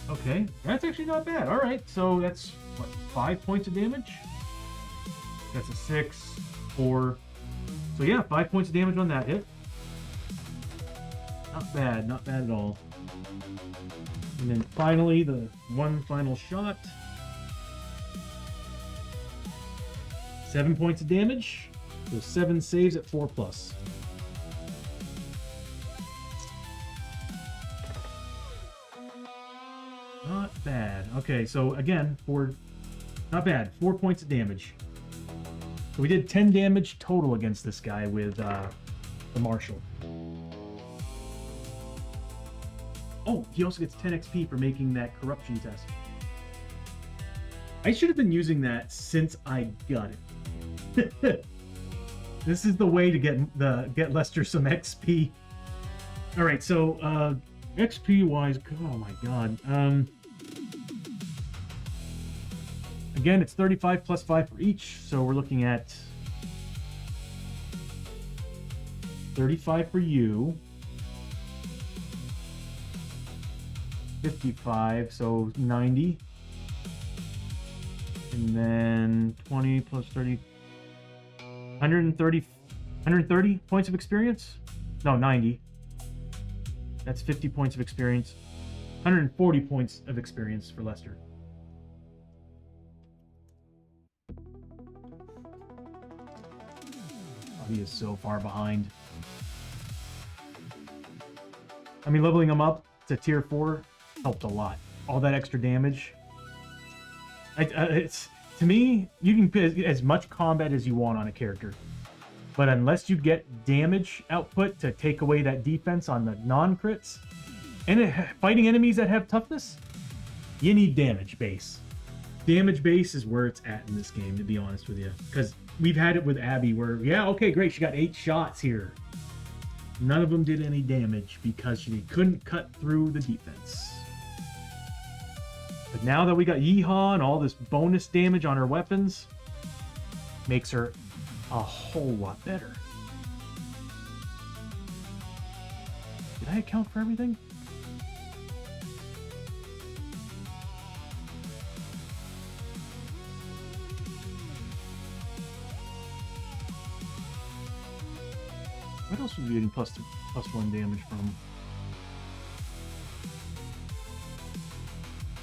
Okay, that's actually not bad. All right, so that's what, 5 points of damage. That's a 6, 4. So yeah, 5 points of damage on that hit. Not bad, not bad at all. And then finally, the one final shot. 7 points of damage. So 7 saves at 4+. Not bad. Okay, so again, not bad. 4 points of damage. So we did 10 damage total against this guy with the Marshal. Oh, he also gets 10 XP for making that corruption test. I should have been using that since I got it. This is the way to get Lester some XP. All right, so XP wise, oh my god. Again, it's 35 plus 5 for each, so we're looking at 35 for you. 55, so 90. And then 20 plus 30, 130 points of experience? No, 90. That's 50 points of experience. 140 points of experience for Lester. Oh, he is so far behind. I mean, leveling him up to tier 4 helped a lot. All that extra damage. It's, to me, you can put as much combat as you want on a character. But unless you get damage output to take away that defense on the non-crits, and fighting enemies that have toughness, you need damage base. Damage base is where it's at in this game, to be honest with you. Because we've had it with Abbie where, yeah, okay, great, she got 8 shots here. None of them did any damage because she couldn't cut through the defense. But now that we got Yeehaw and all this bonus damage on her weapons, makes her a whole lot better. Did I account for everything? What else was we getting plus 1 damage from?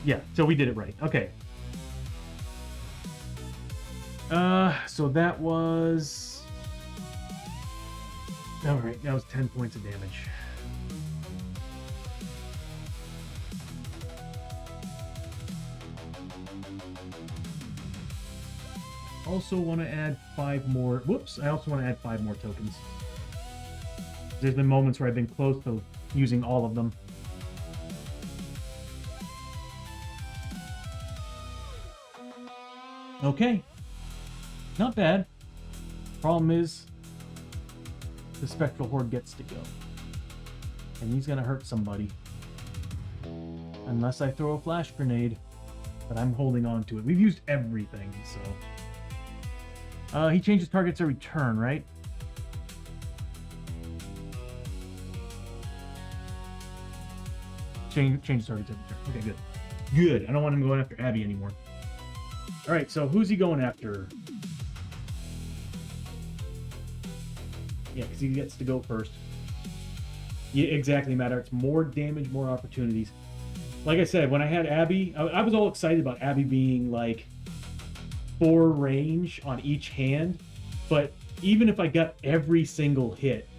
Yeah, so we did it right. Okay. So that was... Alright, that was 10 points of damage. Also want to add 5 more... Whoops! I also want to add 5 more tokens. There's been moments where I've been close to using all of them. Okay. Not bad. Problem is, the Spectral Horde gets to go. And he's gonna hurt somebody. Unless I throw a flash grenade. But I'm holding on to it. We've used everything, so... he changes targets every turn, right? Change targets every turn. Okay, good. Good. I don't want him going after Abbie anymore. Alright, so who's he going after? Yeah, because he gets to go first. Yeah, exactly, Matter. It's more damage, more opportunities. Like I said, when I had Abbie, I was all excited about Abbie being like 4 range on each hand. But even if I got every single hit,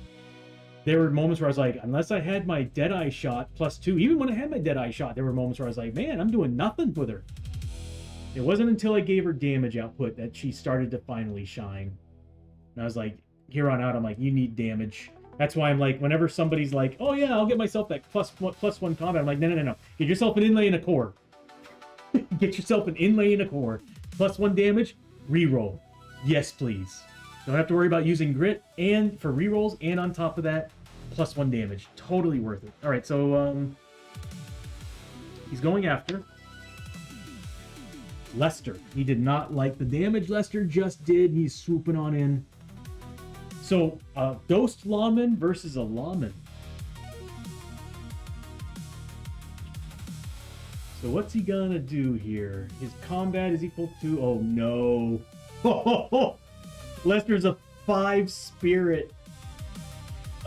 there were moments where I was like, unless I had my Deadeye shot +2, even when I had my Deadeye shot, there were moments where I was like, man, I'm doing nothing with her. It wasn't until I gave her damage output that she started to finally shine. And I was like, here on out, I'm like, you need damage. That's why I'm like, whenever somebody's like, oh yeah, I'll get myself that +1 combat, I'm like, no. Get yourself an inlay and a core. Get yourself an inlay and a core. +1 damage, reroll. Yes, please. Don't have to worry about using grit and for rerolls, and on top of that, +1 damage. Totally worth it. All right, so he's going after Lester. He did not like the damage Lester just did. He's swooping on in. So, Ghost Lawman versus a Lawman. So what's he gonna do here? His combat is equal to... Oh, no. Lester's a 5 spirit.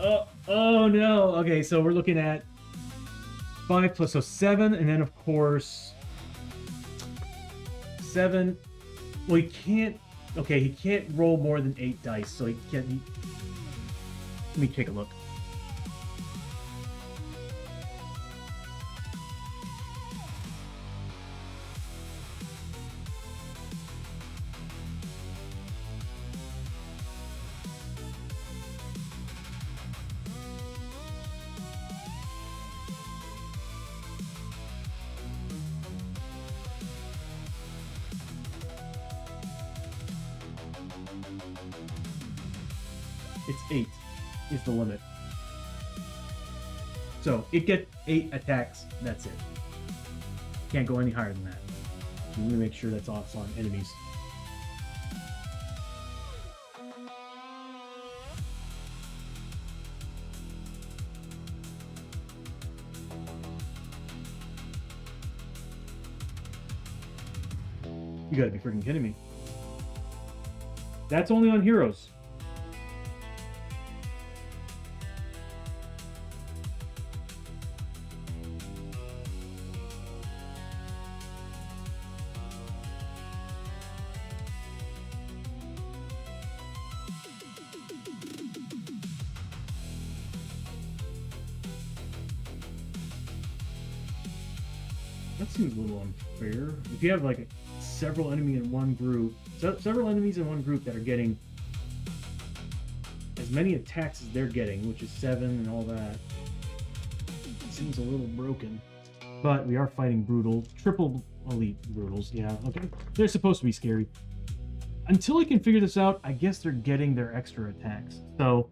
Oh, no. Okay, so we're looking at 5 plus... So 7, and then, of course... 7... Well, he can't... Okay, he can't roll more than 8 dice, so he can't... Let me take a look. It's 8 is the limit. So it gets 8 attacks, that's it. Can't go any higher than that. I'm gonna make sure that's off on enemies. You gotta be freaking kidding me. That's only on heroes. That seems a little unfair. If you have like several enemies in one group that are getting as many attacks as they're getting, which is 7 and all that, it seems a little broken. But we are fighting brutal, triple elite brutals. Yeah, okay. They're supposed to be scary. Until I can figure this out, I guess they're getting their extra attacks. So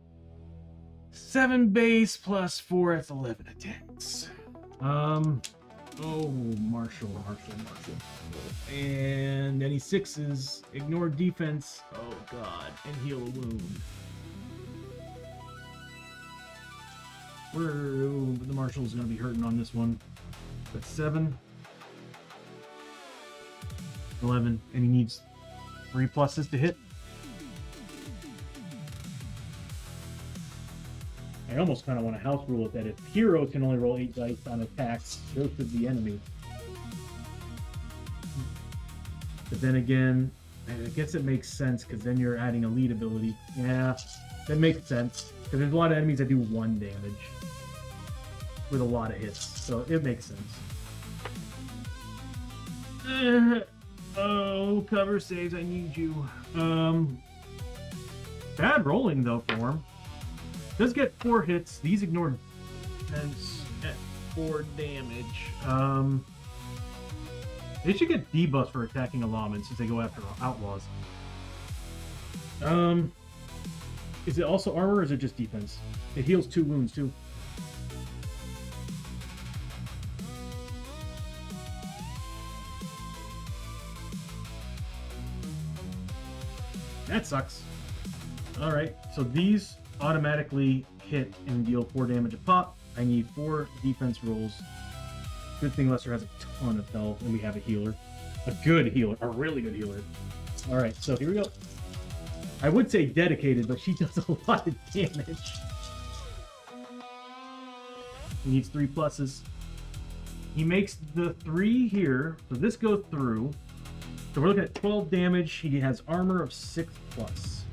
7 base plus 4, that's 11 attacks. Oh, Marshall. And any 6s, ignore defense. Oh god, and heal a wound. The Marshall's gonna be hurting on this one. That's 7. 11, and he needs 3 pluses to hit. I almost kind of want to house rule it that if heroes can only roll 8 dice on attacks, so should the enemy. But then again, I guess it makes sense because then you're adding a lead ability. Yeah, that makes sense because there's a lot of enemies that do 1 damage with a lot of hits, so it makes sense. Oh, cover saves, I need you. Bad rolling though for him. Does get 4 hits. These ignore defense at 4 damage. They should get debuffs for attacking a lawman since they go after outlaws. Is it also armor or is it just defense? It heals 2 wounds too. That sucks. Alright, so these automatically hit and deal 4 damage a pop. I need 4 defense rolls. Good thing Lester has a ton of health and we have a healer. A good healer. A really good healer. Alright, so here we go. I would say dedicated, but she does a lot of damage. He needs 3 pluses. He makes the 3 here, so this goes through. So we're looking at 12 damage. He has armor of 6 plus.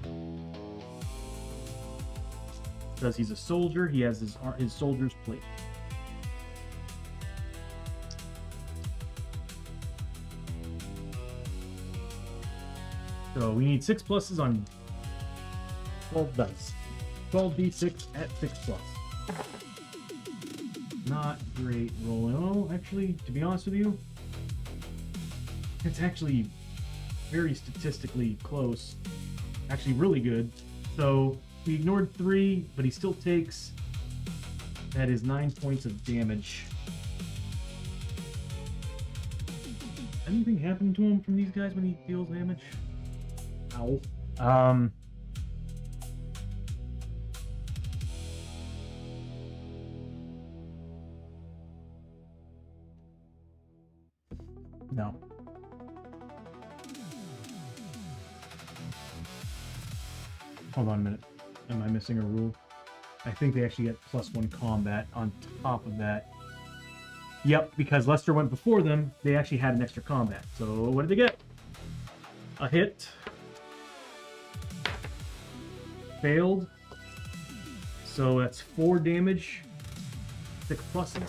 Because he's a soldier, he has his soldier's plate. So we need 6 pluses on 12 dice. 12d6 at 6 plus. Not great rolling. Oh, actually, to be honest with you, it's actually very statistically close. Actually, really good. So he ignored 3, but he still takes. That is 9 points of damage. Anything happen to him from these guys when he deals damage? Ow. No. Hold on a minute. Am I missing a rule? I think they actually get +1 combat on top of that. Yep, because Lester went before them, they actually had an extra combat. So what did they get? A hit. Failed. So that's 4 damage. 6 pluses.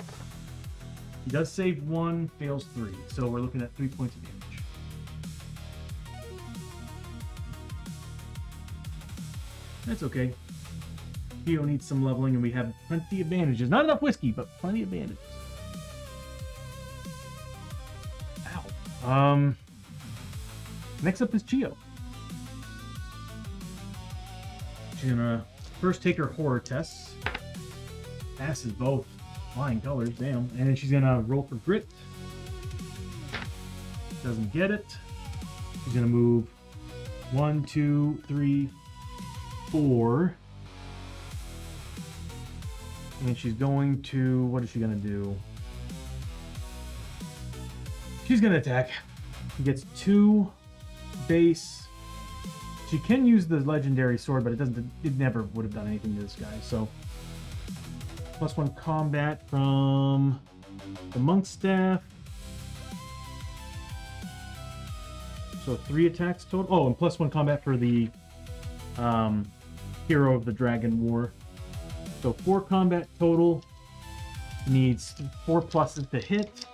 He does save 1, fails 3. So we're looking at 3 points of damage. That's okay. Chiyo needs some leveling and we have plenty of bandages. Not enough whiskey, but plenty of bandages. Ow. Next up is Chiyo. She's gonna first take her horror tests. Passes both. Flying colors, damn. And then she's gonna roll for grit. Doesn't get it. She's gonna move 1, 2, 3, 4. And she's going to, what is she gonna do? She's gonna attack. She gets 2 base. She can use the legendary sword, but it never would have done anything to this guy. So +1 combat from the monk staff. So 3 attacks total. Oh, and +1 combat for the hero of the Dragon War. So 4 combat total. Needs 4 pluses to hit.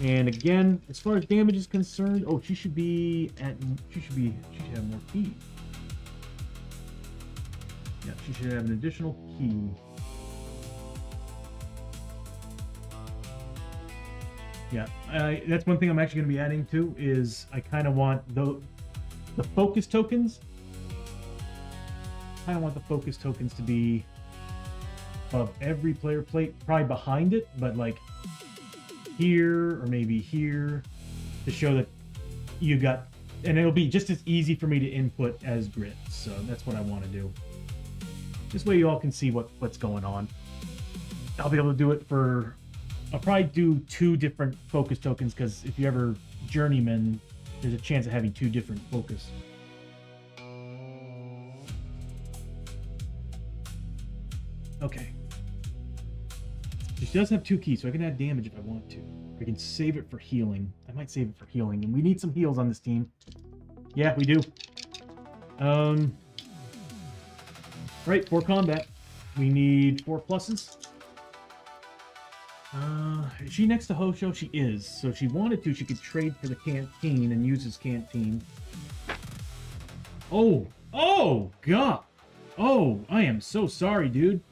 And again, as far as damage is concerned, oh, she should have more key. Yeah, she should have an additional key. Yeah, that's one thing I'm actually going to be adding to is I kind of want the focus tokens. I kind of want the focus tokens to be of every player plate, probably behind it, but like here or maybe here to show that you got, and it'll be just as easy for me to input as grid. So that's what I want to do. This way you all can see what's going on. I'll be able to do it for, I'll probably do 2 different focus tokens because if you ever journeyman, there's a chance of having 2 different focus. Okay. She does have 2 keys, so I can add damage if I want to. I can save it for healing. I might save it for healing, and we need some heals on this team. Yeah, we do. Right, for combat, we need 4 pluses. Is she next to Hosho? She is. So if she wanted to, she could trade for the canteen and use his canteen. Oh! Oh, God! Oh, I am so sorry, dude.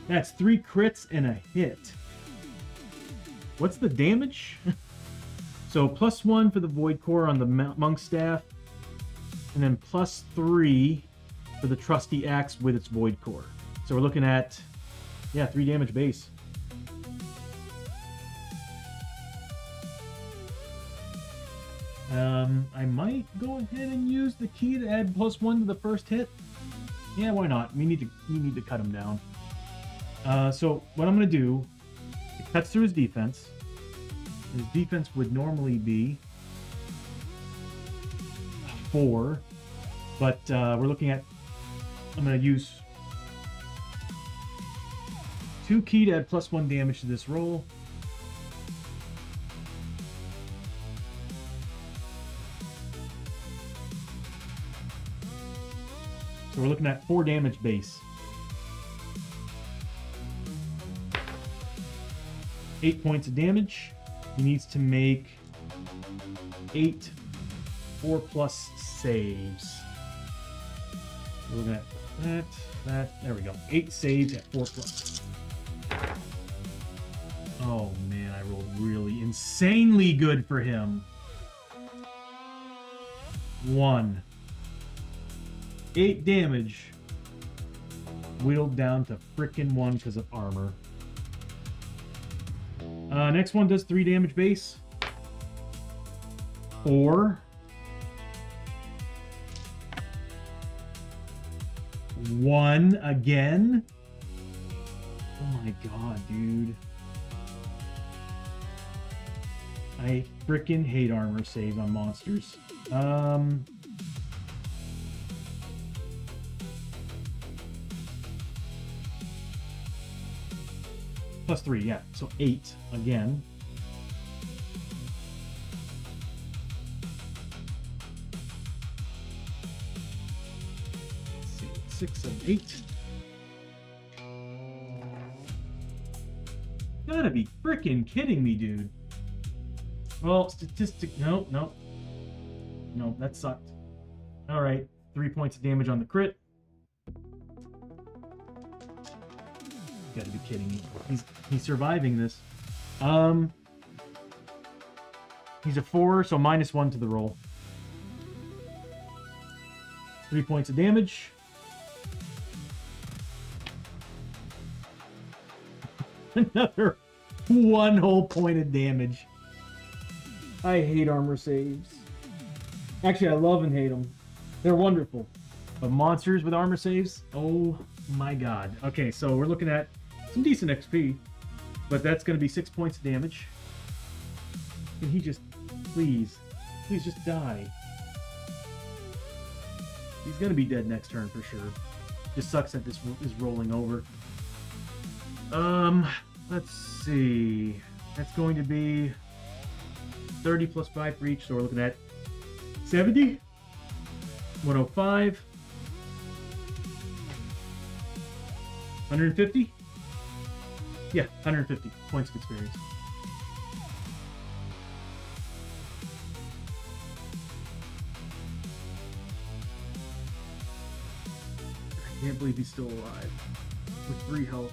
That's 3 crits and a hit. What's the damage? So +1 for the Void Core on the Monk Staff, and then +3 for the Trusty Axe with its Void Core. So we're looking at, yeah, 3 damage base. I might go ahead and use the key to add +1 to the first hit. Yeah, why not? We need to cut him down. So what I'm gonna do, it cuts through his defense. His defense would normally be 4, but we're looking at, I'm gonna use 2 key to add +1 damage to this roll. So we're looking at 4 damage base. 8 points of damage. He needs to make 8 4+ saves. We're looking at that. There we go. 8 saves at 4+. Oh man, I rolled really insanely good for him. 1. 8 damage. Whittled down to frickin' 1 because of armor. Next one does 3 damage base. 4. 1 again. Oh my god, dude. I frickin' hate armor saves on monsters. +3, yeah. So 8 again. Let's see, 6 and 8. Gotta be freaking kidding me, dude. Well, no, that sucked. All right, 3 points of damage on the crit. You gotta be kidding me. He's surviving this. He's a 4, so -1 to the roll. 3 points of damage. Another 1 whole point of damage. I hate armor saves. Actually, I love and hate them. They're wonderful. But monsters with armor saves? Oh my god. Okay, so we're looking at some decent XP. But that's going to be 6 points of damage. Can he just... Please just die. He's going to be dead next turn for sure. Just sucks that this is rolling over. Let's see. That's going to be 30 plus 5 for each, so we're looking at 70, 105, 150. Yeah, 150 points of experience. Can't believe he's still alive. With 3 health.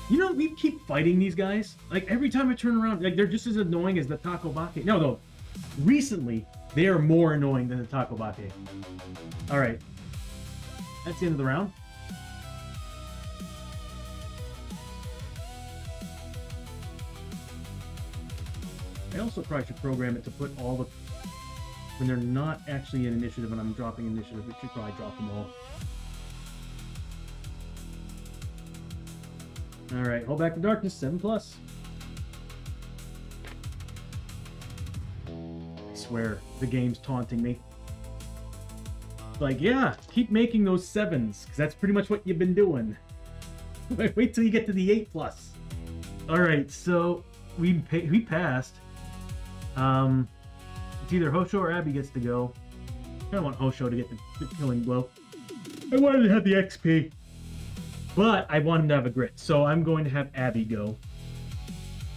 You know, we keep fighting these guys. Like, every time I turn around, like, they're just as annoying as the Takobake. No, though. Recently, they are more annoying than the Takobake. Alright. That's the end of the round. I also probably should program it to put all the... When they're not actually in initiative and I'm dropping initiative, it should probably drop them all. Alright, hold back the darkness, 7+. I swear, the game's taunting me. Like, yeah, keep making those 7s, because that's pretty much what you've been doing. Wait till you get to the 8+. Alright, so we passed. It's either Hosho or Abbie gets to go. I kind of want Hosho to get the killing blow. I wanted to have the XP. But I want him to have a grit, so I'm going to have Abbie go.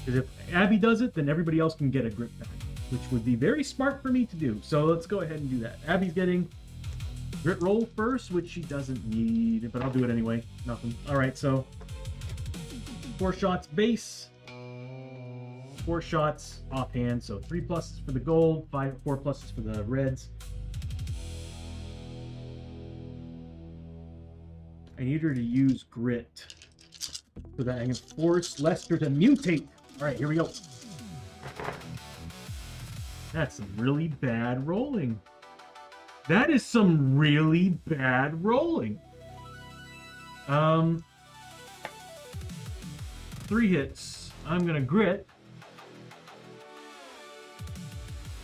Because if Abbie does it, then everybody else can get a grit back, which would be very smart for me to do. So let's go ahead and do that. Abbie's getting grit roll first, which she doesn't need, but I'll do it anyway. Nothing. Alright, so 4 shots base, 4 shots offhand, so 3 pluses for the gold, 4 pluses for the reds. I need her to use grit so that I can force Lester to mutate. Alright, here we go. That's some really bad rolling. That is some really bad rolling. 3 hits. I'm gonna grit.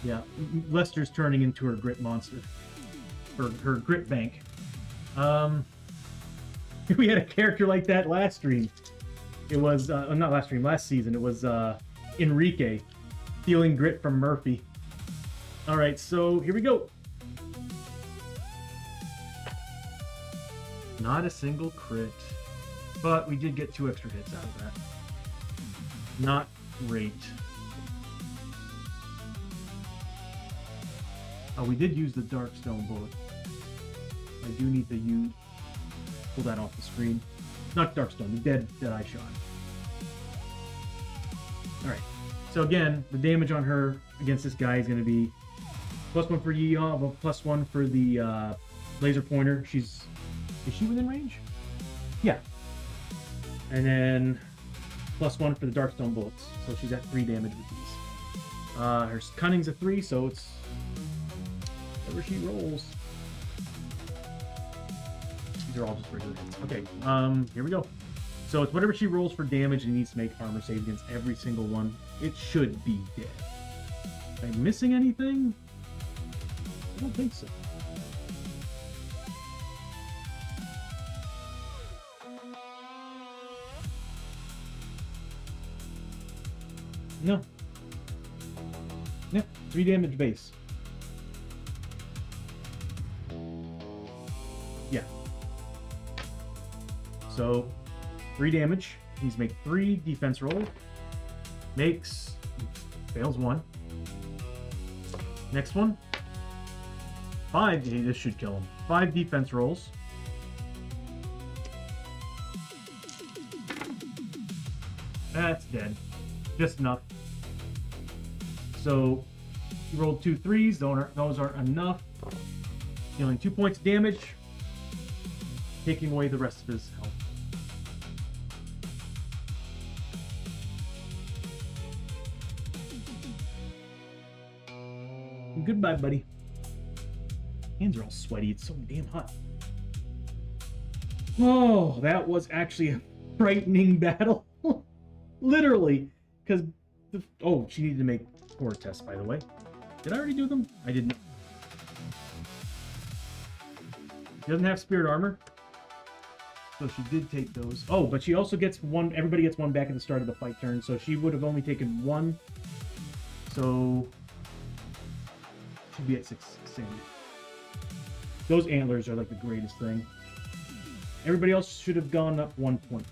Yeah, Lester's turning into her grit monster. Her grit bank. We had a character like that last stream. It was, not last stream, last season. It was Enrique stealing grit from Murphy. Alright, so here we go. Not a single crit. But we did get 2 extra hits out of that. Not great. Oh, we did use the Darkstone bullet. I do need to pull that off the screen. Not Darkstone, the dead eye shot. Alright. So again, the damage on her against this guy is going to be +1 for Yeehaw, but +1 for the laser pointer. Is she within range? Yeah. And then +1 for the Darkstone bullets. So she's at 3 damage with these. Her cunning's a 3, so it's whatever she rolls. These are all just regular hits. Okay, here we go. So it's whatever she rolls for damage and needs to make armor saves against every single one. It should be dead. Am I missing anything? I don't think so. No. Yep, 3 damage base. Yeah. So, 3 damage. He's to make 3 defense rolls. Fails 1. Next one. 5. Hey, this should kill him. 5 defense rolls. That's dead. Just enough. So, he rolled 2 3s. Those aren't enough. Dealing 2 points of damage. Taking away the rest of his health. Goodbye, buddy. Hands are all sweaty. It's so damn hot. Oh, that was actually a frightening battle. Literally. Because, oh, she needed to make 4 tests, by the way. Did I already do them? I didn't. She doesn't have spirit armor. So she did take those. Oh, but she also gets 1. Everybody gets 1 back at the start of the fight turn. So she would have only taken 1. So she'd be at 6 sanity. Those antlers are like the greatest thing. Everybody else should have gone up 1 point.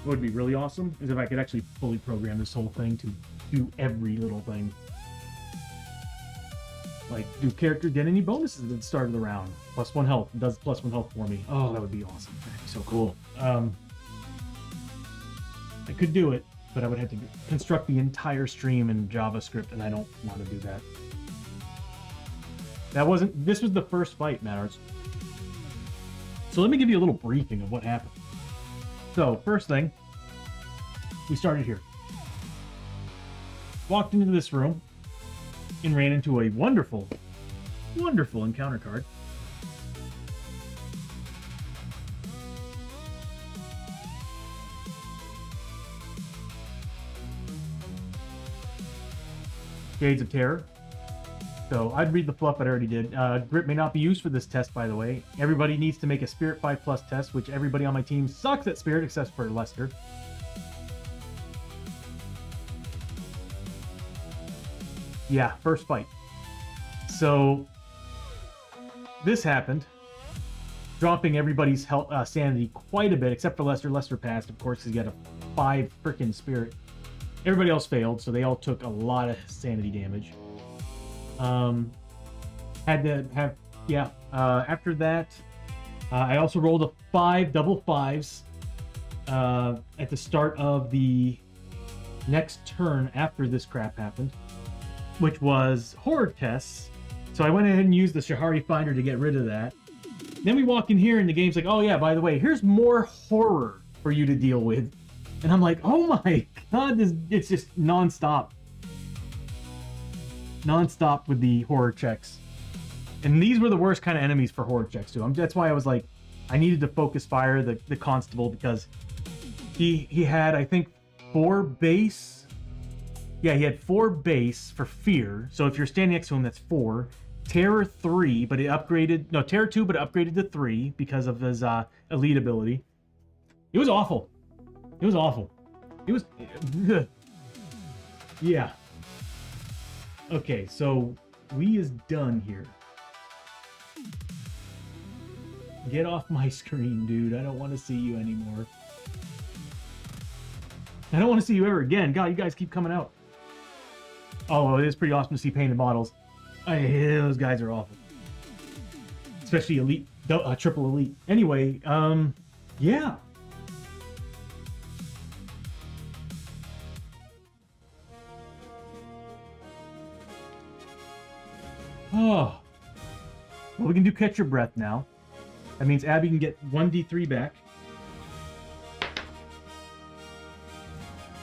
what would be really awesome is if I could actually fully program this whole thing to do every little thing. Like, do character get any bonuses at the start of the round? +1 health. It does +1 health for me. Oh, that would be awesome. That'd be so cool. I could do it, but I would have to construct the entire stream in JavaScript, and I don't want to do that. This was the first fight, Matters. So let me give you a little briefing of what happened. So, first thing, we started here. Walked into this room and ran into a wonderful, wonderful encounter card. Shades of Terror. So I'd read the fluff, but I already did. Grit may not be used for this test, by the way. Everybody needs to make a Spirit 5+ test, which everybody on my team sucks at Spirit except for Lester. Yeah, first fight. So this happened, dropping everybody's health, sanity quite a bit, except for Lester. Lester passed, of course, because he got a 5 frickin' Spirit. Everybody else failed, so they all took a lot of sanity damage. Had to have, yeah. After that, I also rolled a 5 double 5s at the start of the next turn after this crap happened, which was horror tests. So I went ahead and used the Shahari Finder to get rid of that. Then we walk in here and the game's like, oh yeah, by the way, here's more horror for you to deal with. And I'm like, oh my god, it's just non-stop. Non-stop with the horror checks. And these were the worst kind of enemies for horror checks too. That's why I was like, I needed to focus fire the constable, because he had, I think, 4 base. Yeah, he had 4 base for fear. So if you're standing next to him, that's 4. Terror 3, but it upgraded. No, Terror 2, but it upgraded to 3 because of his elite ability. It was awful. It was awful. It was... yeah. Okay, so we is done here. Get off my screen, dude. I don't want to see you anymore. I don't want to see you ever again. God, you guys keep coming out. Oh, it is pretty awesome to see painted models. Those guys are awful. Especially elite, triple elite. Anyway, yeah. Oh. Well, we can do Catch Your Breath now. That means Abbie can get 1d3 back.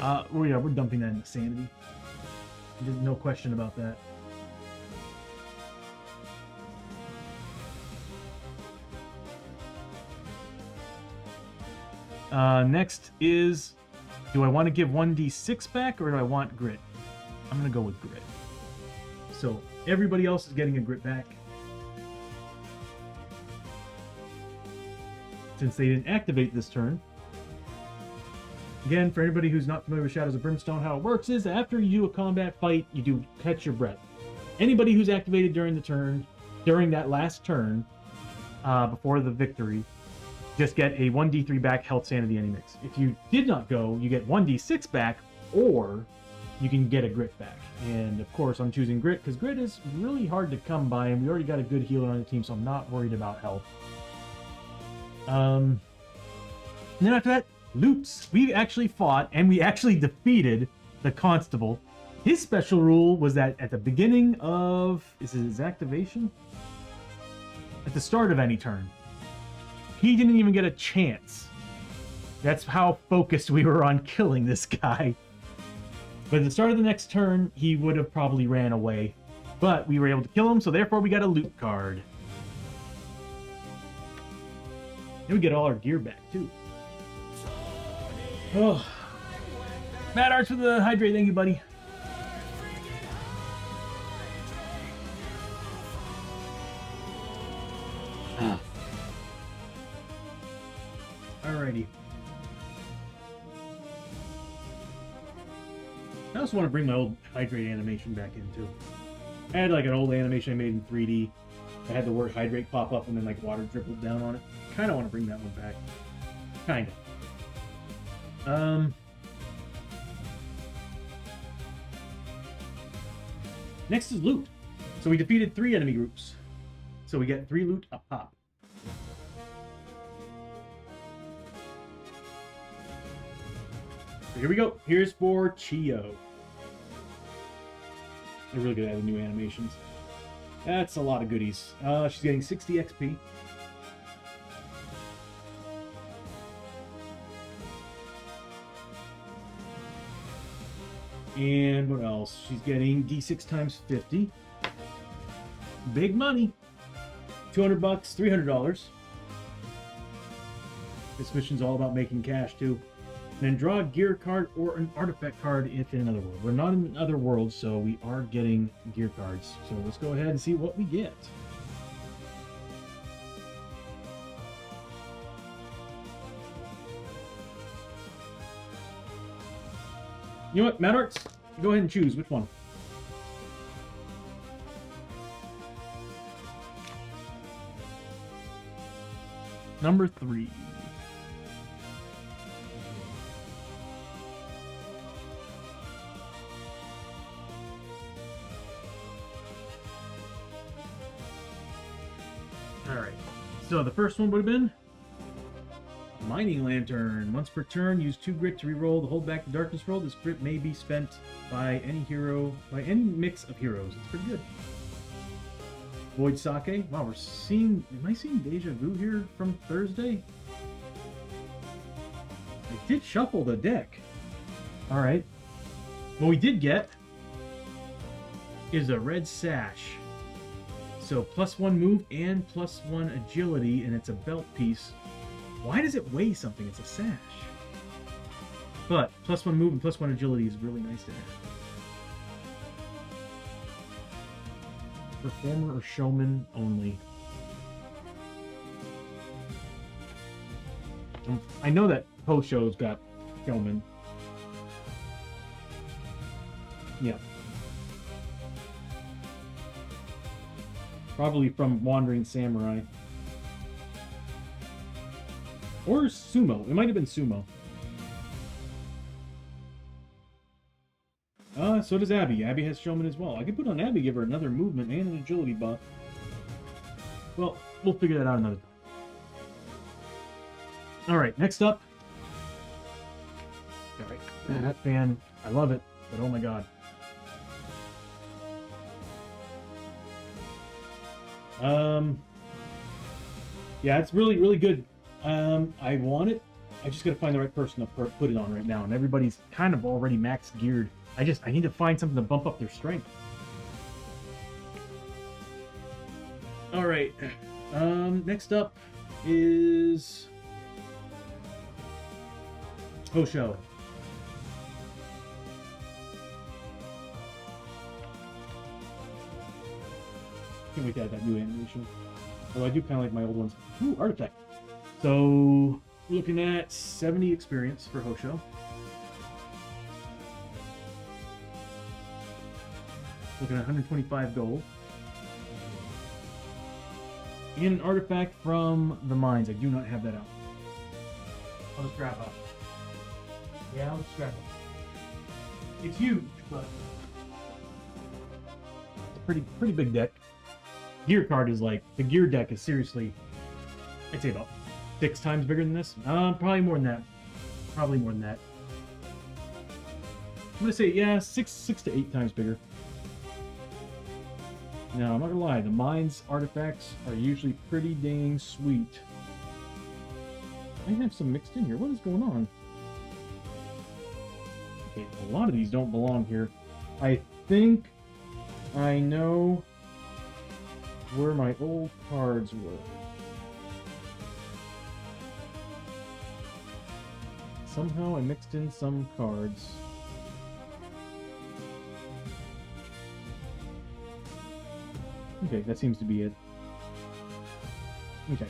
Yeah, we're dumping that into sanity. There's no question about that. Next is, do I want to give 1d6 back or do I want grit? I'm going to go with grit. So everybody else is getting a grit back. Since they didn't activate this turn. Again, for anybody who's not familiar with Shadows of Brimstone, how it works is after you do a combat fight, you do Catch Your Breath. Anybody who's activated during the turn, during that last turn, before the victory, just get a 1d3 back health sanity any mix. If you did not go, you get 1d6 back, or you can get a grit back. And of course, I'm choosing grit because grit is really hard to come by, and we already got a good healer on the team, so I'm not worried about health. And then after that, loots. We actually fought, and we actually defeated the constable. His special rule was that at the beginning of... is it his activation? At the start of any turn. He didn't even get a chance. That's how focused we were on killing this guy. But at the start of the next turn, he would have probably ran away. But we were able to kill him, so therefore we got a loot card. And we get all our gear back, too. Oh. Mad Arts for the hydrate. Thank you, buddy. Alrighty. I also want to bring my old hydrate animation back in, too. I had like an old animation I made in 3D. I had the word hydrate pop up and then like water dribbled down on it. Kind of want to bring that one back. Kind of. Next is loot. So we defeated 3 enemy groups. So we get 3 loot a pop. So here we go. Here's for Chiyo. They're really good at adding new animations. That's a lot of goodies. She's getting 60 XP. And what else? She's getting D6 times 50. Big money. $200, $300. This mission's all about making cash too. And then draw a gear card or an artifact card if in another world. We're not in another world, so we are getting gear cards. So let's go ahead and see what we get. You know what, Mad Arts? Go ahead and choose which one. Number 3. Alright, so the first one would have been Mining Lantern. Once per turn, use 2 grit to reroll the Hold Back the Darkness roll. This grit may be spent by any hero, by any mix of heroes. It's pretty good. Void Sake. Wow, we're seeing... Am I seeing Deja Vu here from Thursday? I did shuffle the deck. Alright. What we did get is a red sash. So +1 move and +1 agility, and it's a belt piece. Why does it weigh something? It's a sash. But +1 move and +1 agility is really nice to have. Performer or showman only. I know that Hosho's got showman. Yeah. Probably from Wandering Samurai. Or Sumo. It might have been Sumo. So does Abbie. Abbie has Showman as well. I could put on Abbie, give her another movement and an agility buff. Well, we'll figure that out another time. Alright, next up. Alright, that fan, I love it, but oh my god. Yeah, it's really, really good. I want it. I just gotta find the right person to put it on right now, and everybody's kind of already max geared. I need to find something to bump up their strength. All right. Next up is Hosho. Can't wait to add that new animation. Although I do kind of like my old ones. Ooh, artifact. So, looking at 70 experience for Hosho. Looking at 125 gold. And an artifact from the mines. I do not have that out. I'll just grab up. Yeah, I'll just grab it. It's huge, but it's a pretty big deck. Gear card is like, the gear deck is seriously, I'd say about 6 times bigger than this. Probably more than that. Probably more than that. I'm gonna say, yeah, 6 to 8 times bigger. Now, I'm not gonna lie, the mines artifacts are usually pretty dang sweet. I have some mixed in here. What is going on? Okay, a lot of these don't belong here. I think I know where my old cards were. Somehow I mixed in some cards. Okay, that seems to be it. Okay.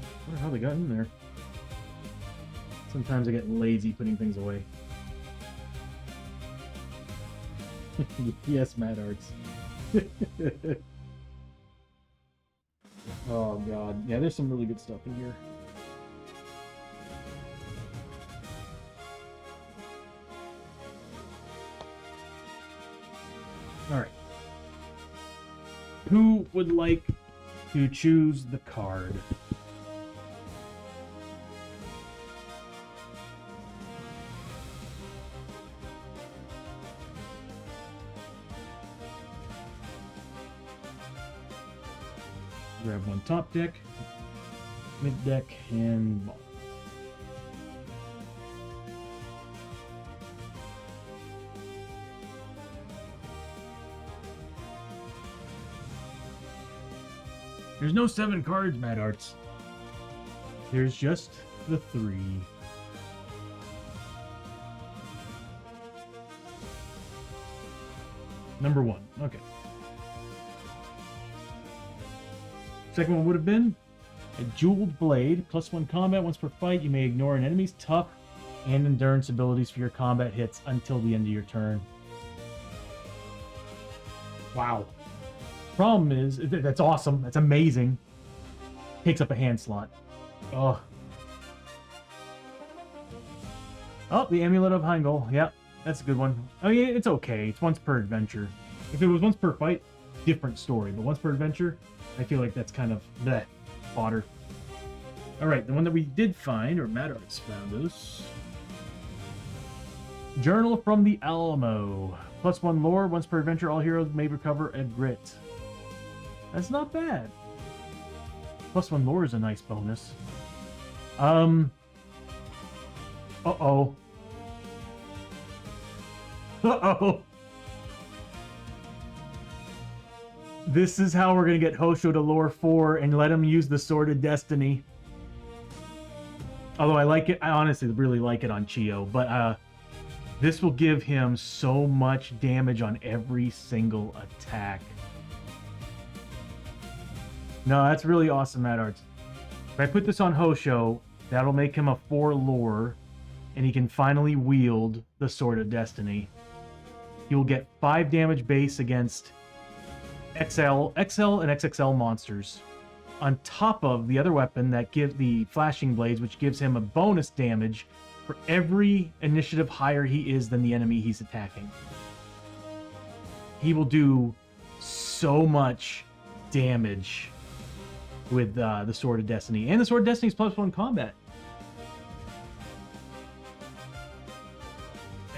I wonder how they got in there. Sometimes I get lazy putting things away. Yes, Mad Arts. Oh god. Yeah, there's some really good stuff in here. All right. Who would like to choose the card? Grab one top deck, mid deck, and ball. There's no 7 cards, Mad Arts. There's just the 3. Number 1. Okay. Second one would have been a Jeweled Blade. +1 combat. Once per fight, you may ignore an enemy's tough and endurance abilities for your combat hits until the end of your turn. Wow. Problem is, that's awesome. That's amazing. Takes up a hand slot. Oh. Oh, the Amulet of Heimdall. Yep, that's a good one. Oh yeah, it's okay. It's once per adventure. If it was once per fight, different story. But once per adventure, I feel like that's kind of bleh, fodder. Alright, the one that we did find, or Mad Arts found us. Journal from the Alamo. +1 lore. Once per adventure, all heroes may recover a grit. That's not bad. +1 lore is a nice bonus. Uh-oh. Uh-oh. This is how we're going to get Hosho to lore 4 and let him use the Sword of Destiny. Although I like it. I honestly really like it on Chiyo. But this will give him so much damage on every single attack. No, that's really awesome, Mad Arts. If I put this on Hosho, that'll make him a 4 lore, and he can finally wield the Sword of Destiny. He will get 5 damage base against XL and XXL monsters, on top of the other weapon that gives the Flashing Blades, which gives him a bonus damage for every initiative higher he is than the enemy he's attacking. He will do so much damage with the Sword of Destiny. And the Sword of Destiny is +1 combat.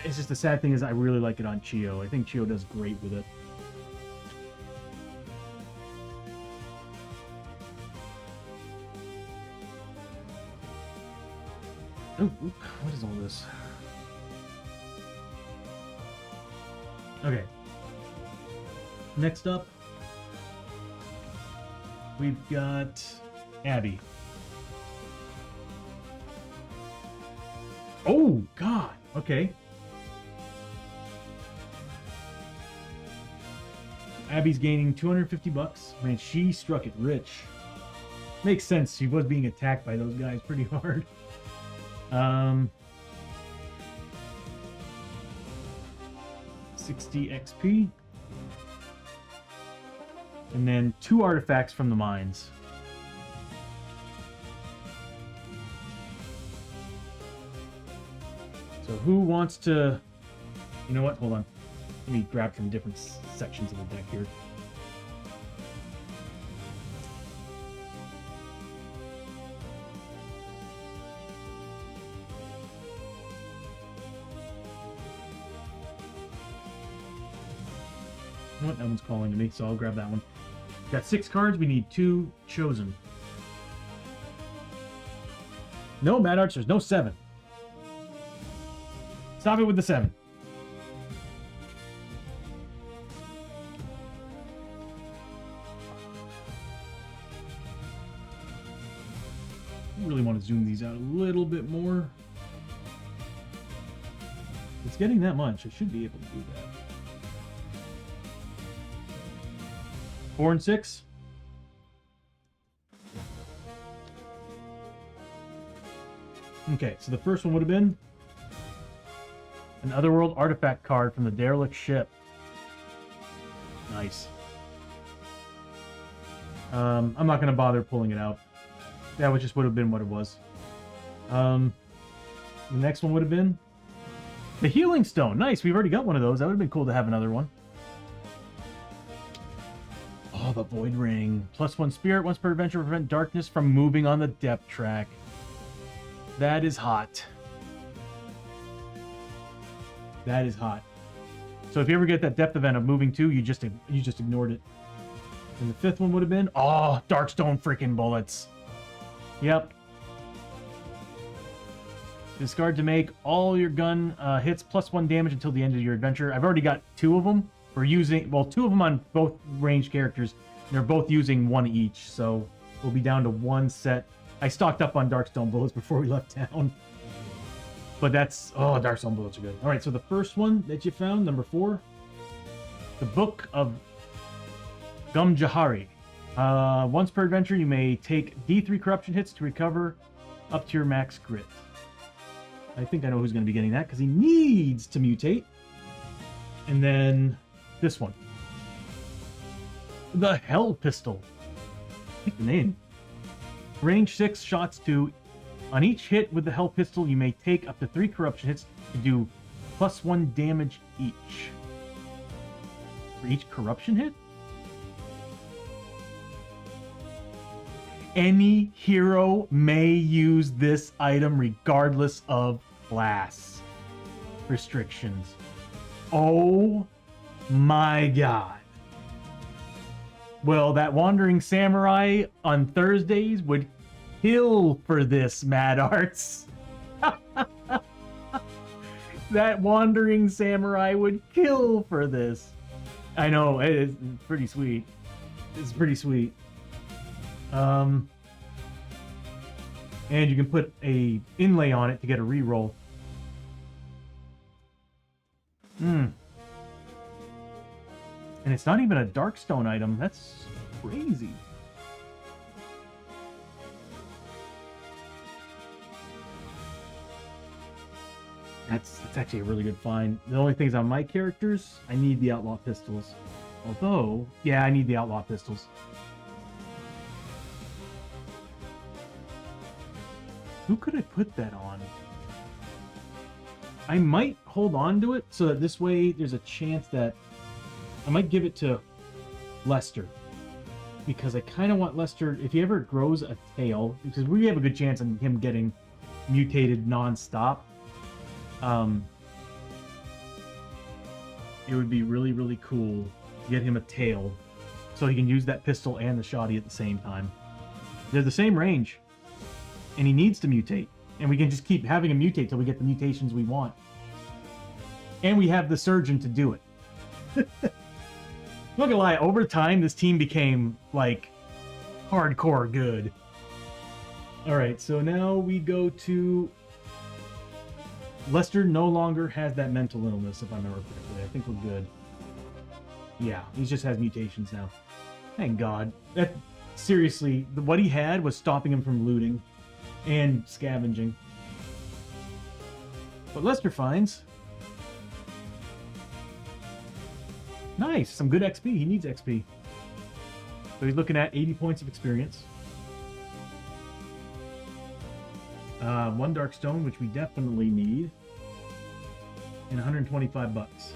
It's just the sad thing is I really like it on Chiyo. I think Chiyo does great with it. Oh, what is all this? Okay. Next up, we've got Abbie. Oh, God. Okay. Abbie's gaining 250 bucks. Man, she struck it rich. Makes sense. She was being attacked by those guys pretty hard. 60 XP. And then 2 artifacts from the mines. So who wants to... You know what? Hold on. Let me grab from different sections of the deck here. You know what? That one's calling to me, so I'll grab that one. Got 6 cards. We need 2 chosen. No, Mad Arts. There's no 7. Stop it with the 7. I really want to zoom these out a little bit more. It's getting that much. I should be able to do that. 4 and 6. Okay, so the first one would have been an Otherworld artifact card from the derelict ship. Nice. I'm not going to bother pulling it out. That would just would have been what it was. The next one would have been the Healing Stone. Nice, we've already got one of those. That would have been cool to have another one. the Void Ring. +1 spirit once per adventure, prevent darkness from moving on the depth track. That is hot. That is hot. So if you ever get that depth event of moving 2, you just ignored it. And the 5th one would have been, oh, Darkstone freaking bullets. Yep. Discard to make all your gun hits +1 damage until the end of your adventure. I've already got 2 of them. We're using, well, 2 of them on both ranged characters. They're both using 1 each, so we'll be down to 1 set. I stocked up on Darkstone bullets before we left town. But that's, oh, Darkstone bullets are good. All right, so the first one that you found, number 4, the Book of Gumjahari. Once per adventure, you may take D3 corruption hits to recover up to your max grit. I think I know who's going to be getting that because he needs to mutate. And then this one. The Hell Pistol. Pick the name. Range 6 shots to... On each hit with the Hell Pistol, you may take up to 3 corruption hits to do +1 damage each. For each corruption hit? Any hero may use this item regardless of class restrictions. Oh my god. Well, that Wandering Samurai on Thursdays would kill for this, Mad Arts. That Wandering Samurai would kill for this. I know, it's pretty sweet. It's pretty sweet. And you can put a inlay on it to get a reroll. And it's not even a Darkstone item. That's crazy. That's actually a really good find. The only things on my characters, I need the Outlaw Pistols. Although, yeah, I need the Outlaw Pistols. Who could I put that on? I might hold on to it so that this way there's a chance that I might give it to Lester. Because I kind of want Lester, if he ever grows a tail, because we have a good chance on him getting mutated non-stop. It would be really, really cool to get him a tail so he can use that pistol and the shoddy at the same time. They're the same range. And he needs to mutate. And we can just keep having him mutate till we get the mutations we want. And we have the surgeon to do it. Not gonna lie, over time, this team became, like, hardcore good. Alright, so now we go to... Lester no longer has that mental illness, if I remember correctly. I think we're good. Yeah, he just has mutations now. Thank God. That, seriously, what he had was stopping him from looting and scavenging. But Lester finds... Nice! Some good XP. He needs XP. So he's looking at 80 points of experience. 1 Darkstone, which we definitely need. And 125 bucks.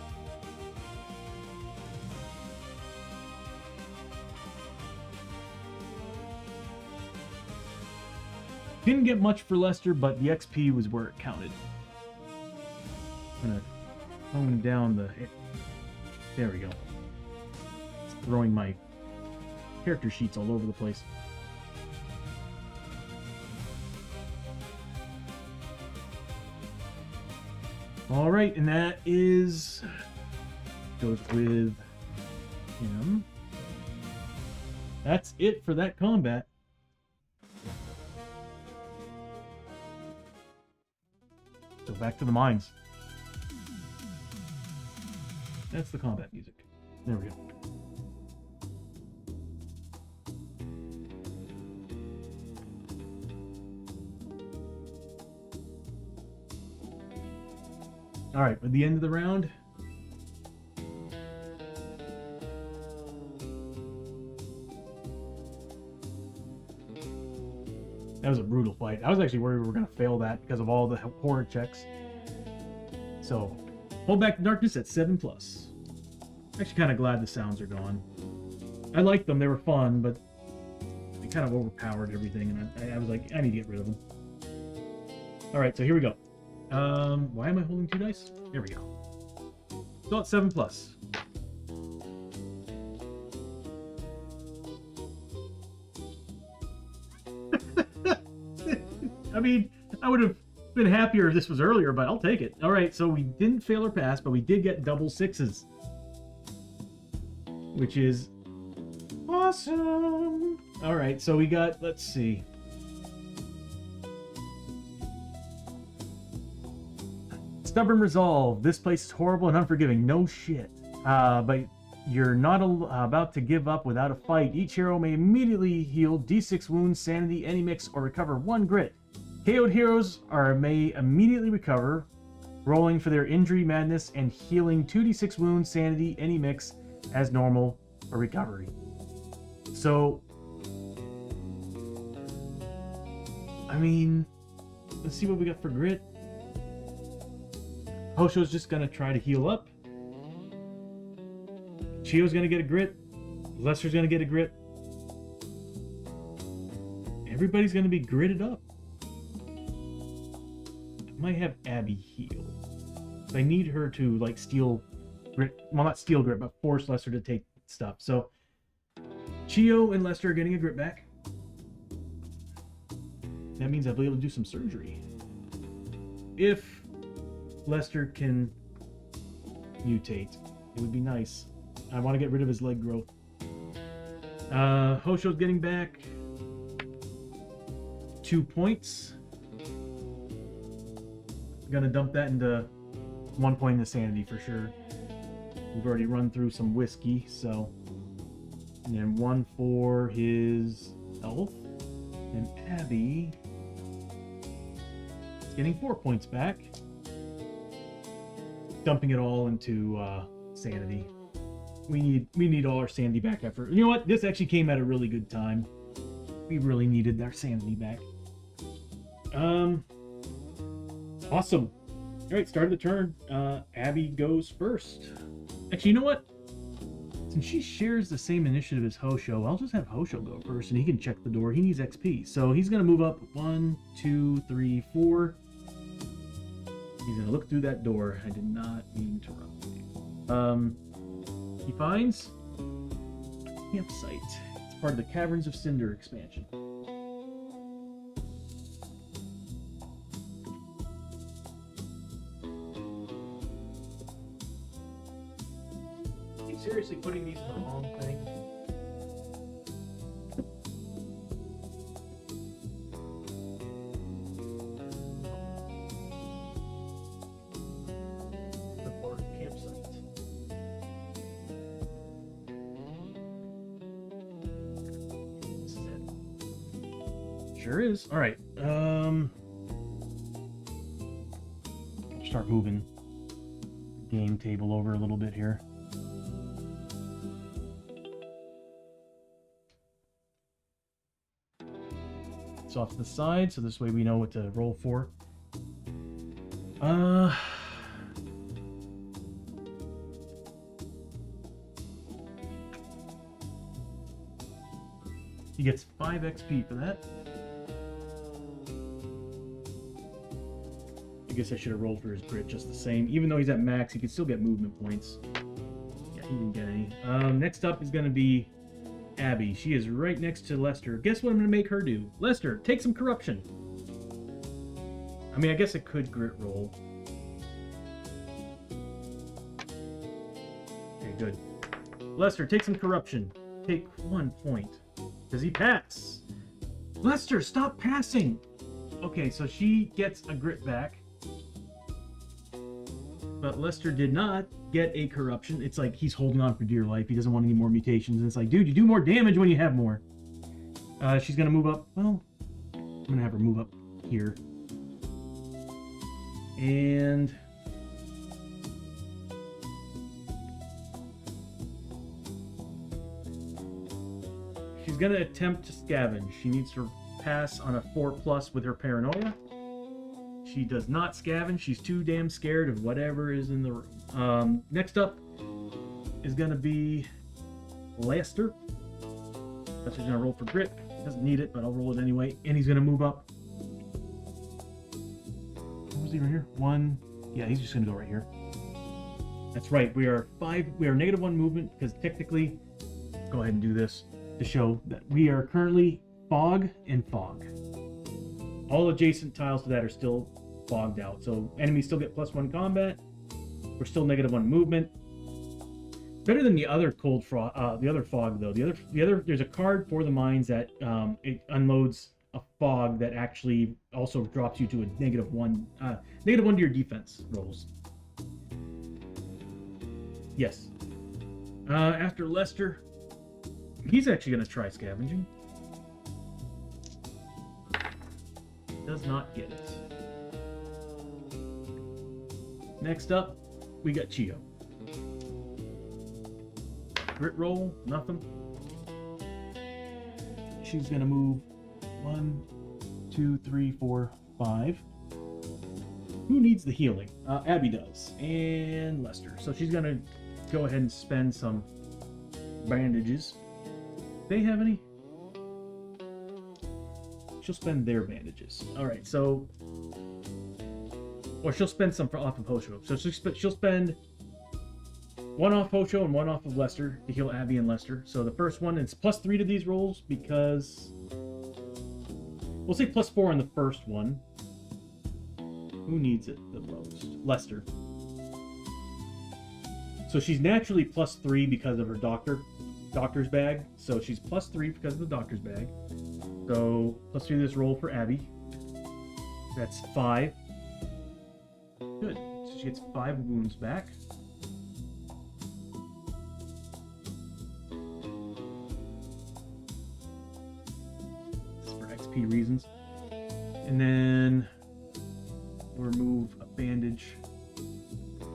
Didn't get much for Lester, but the XP was where it counted. I'm gonna hone down the... There we go. It's throwing my character sheets all over the place. Alright, and that is... goes with him. That's it for that combat. So back to the mines. That's the combat music. There we go. Alright, at the end of the round, that was a brutal fight. I was actually worried we were going to fail that because of all the horror checks. So, hold back the darkness at 7+. Actually kind of glad the sounds are gone. I liked them. They were fun, but they kind of overpowered everything, and I was like, I need to get rid of them. All right, so here we go. Why am I holding 2 dice? Here we go. So it's 7 plus. I mean, I would have been happier if this was earlier, but I'll take it. All right, so we didn't fail or pass, but we did get double 6s, which is awesome. All right, so we got, let's see. Stubborn resolve. This place is horrible and unforgiving. No shit. But you're not about to give up without a fight. Each hero may immediately heal D6 wounds, sanity, any mix, or recover 1 grit. KO'd heroes may immediately recover, rolling for their injury, madness, and healing 2d6 wounds, sanity, any mix, as normal for recovery. So, I mean, let's see what we got for grit. Hosho's just gonna try to heal up. Chiyo's gonna get a grit. Lester's gonna get a grit. Everybody's gonna be gritted up. I might have Abbie heal. I need her to like steal grit. Well, not steal grit, but force Lester to take stuff. So Chiyo and Lester are getting a grit back. That means I'll be able to do some surgery. If Lester can mutate, it would be nice. I want to get rid of his leg growth. Hosho's getting back 2 points. I'm gonna dump that into 1 point into sanity for sure. We've already run through some whiskey, so. And then 1 for his health. And Abbie is getting 4 points back. Dumping it all into sanity. We need all our sanity back after. You know what? This actually came at a really good time. We really needed our sanity back. Awesome. All right, start of the turn. Abbie goes first. Actually, you know what? Since she shares the same initiative as Hosho, I'll just have Hosho go first, and he can check the door. He needs XP, so he's gonna move up 1, 2, 3, 4. He's gonna look through that door. I did not mean to run. He finds campsite. It's part of the Caverns of Cinder expansion. Are you seriously putting these in the wrong thing? Sure is. All right. Start moving the game table over a little bit here. It's off to the side, so this way we know what to roll for. He gets 5 XP for that. I guess I should have rolled for his grit just the same. Even though he's at max, he can still get movement points. Yeah, he didn't get any. Next up is going to be Abbie. She is right next to Lester. Guess what I'm going to make her do? Lester, take some corruption. I mean, I guess it could grit roll. Okay, good. Lester, take some corruption. Take 1 point. Does he pass? Lester, stop passing! Okay, so she gets a grit back. But Lester did not get a corruption. It's like he's holding on for dear life. He doesn't want any more mutations. And it's like, dude, you do more damage when you have more. She's going to move up. Well, I'm going to have her move up here. And she's going to attempt to scavenge. She needs to pass on a 4+ with her paranoia. She does not scavenge. She's too damn scared of whatever is in the room. Next up is going to be Lester. Lester's gonna roll for grit. He doesn't need it, but I'll roll it anyway. And he's gonna move up. What was he right here? 1. Yeah, he's just gonna go right here. That's right. We are -1 movement because technically, go ahead and do this to show that we are currently fog and fog. All adjacent tiles to that are still fogged out. So enemies still get +1 combat. We're still -1 movement. Better than the other cold fog. The other fog though. The other. There's a card for the mines that it unloads a fog that actually also drops you to a -1. -1 to your defense rolls. Yes. After Lester, he's actually going to try scavenging. Does not get it. Next up, we got Chiyo. Grit roll, nothing. She's going to move 1, 2, 3, 4, 5. Who needs the healing? Abbie does. And Lester. So she's going to go ahead and spend some bandages. They have any? She'll spend their bandages. Alright, so... Or she'll spend some off of Hosho. So she'll spend 1 off Hosho and 1 off of Lester to heal Abbie and Lester. So the first one, it's +3 to these rolls because... We'll say +4 on the first one. Who needs it the most? Lester. So she's naturally +3 because of her doctor's bag. So she's +3 because of the doctor's bag. So +3 this roll for Abbie. That's 5. Good. So she gets 5 wounds back. This is for XP reasons. And then we'll remove a bandage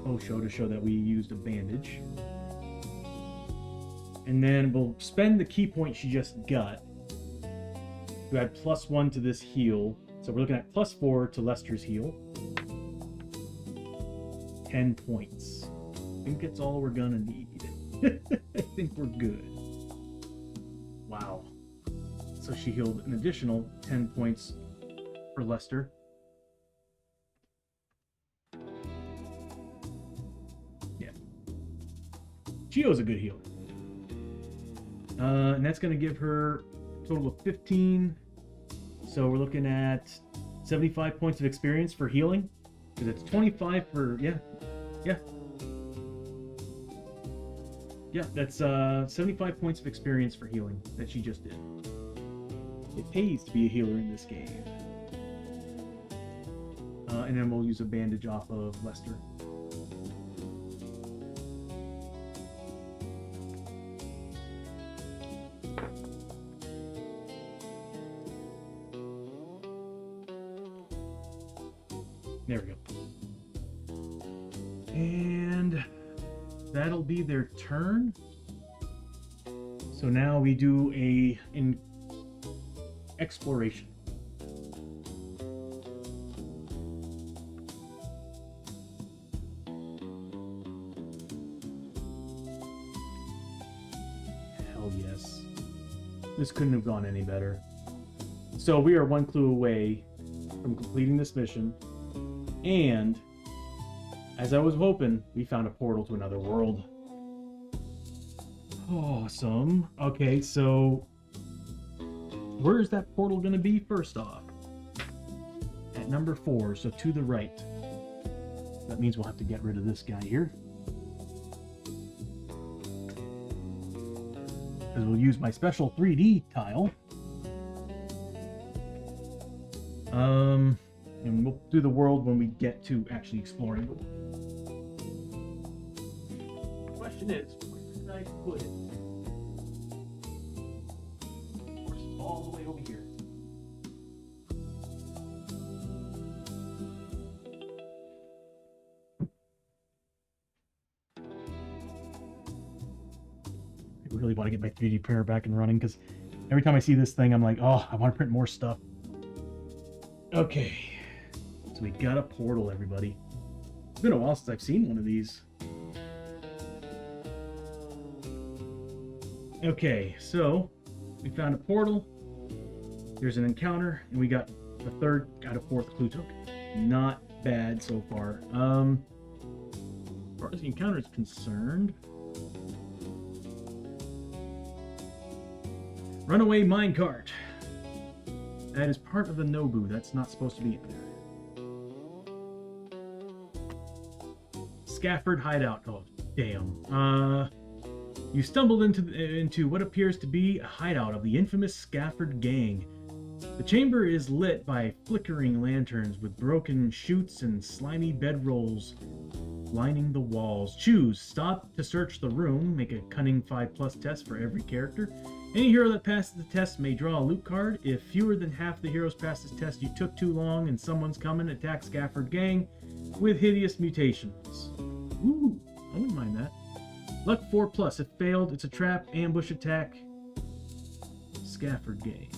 Hosho to show that we used a bandage. And then we'll spend the key point she just got to add +1 to this heal. So we're looking at +4 to Lester's heal. 10 points. I think that's all we're gonna need. I think we're good. Wow. So she healed an additional 10 points for Lester. Chiyo's a good healer. And that's going to give her a total of 15. So we're looking at 75 points of experience for healing. Because it's 25 for... Yeah, that's 75 points of experience for healing that she just did. It pays to be a healer in this game. And then we'll use a bandage off of Lester. There we go. And that'll be their turn. So now we do an exploration. Hell yes. This couldn't have gone any better. So we are 1 clue away from completing this mission. And, as I was hoping, we found a portal to another world. Awesome. Okay, so... where is that portal going to be first off? At number 4, so to the right. That means we'll have to get rid of this guy here. Because we'll use my special 3D tile. And we'll do the world when we get to actually exploring the world. The question is, where did I put it? Of course, it's all the way over here. I really want to get my 3D printer back and running because every time I see this thing, I'm like, oh, I want to print more stuff. Okay. So we got a portal, everybody. It's been a while since I've seen one of these. Okay, so We found a portal. There's an encounter, and we got the third out of fourth clue token. Not bad so far. As far as the encounter is concerned, runaway minecart. That is part of the Nobu. That's not supposed to be in there. Scafford hideout. Oh, damn. You stumbled into what appears to be a hideout of the infamous Scafford gang. The chamber is lit by flickering lanterns with broken chutes and slimy bedrolls lining the walls. Choose. Stop to search the room. Make a cunning 5+ test for every character. Any hero that passes the test may draw a loot card. If fewer than half the heroes pass this test, you took too long and someone's coming. Attack Scafford gang with hideous mutations. Ooh, I wouldn't mind that. Luck 4+. If failed, it's a trap, ambush attack. Scafford gang.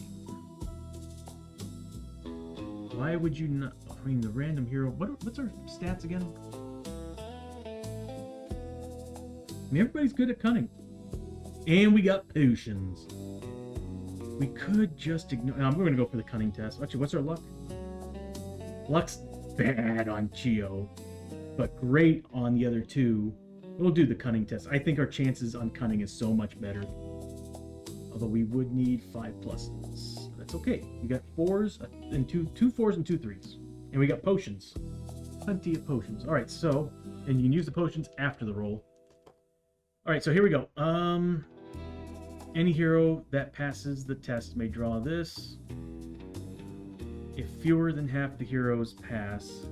Why would you not? I mean, the random hero. What's our stats again? I mean, everybody's good at cunning. And we got potions. We could just ignore. No, we're going to go for the cunning test. Actually, what's our luck? Luck's bad on Chiyo, but great on the other two. We'll do the cunning test. I think our chances on cunning is so much better. Although we would need 5+. That's okay. We got 4s and two 4s and 2 3s. And we got potions. Plenty of potions. Alright, so, and you can use the potions after the roll. Alright, so here we go. Any hero that passes the test may draw this. If fewer than half the heroes pass.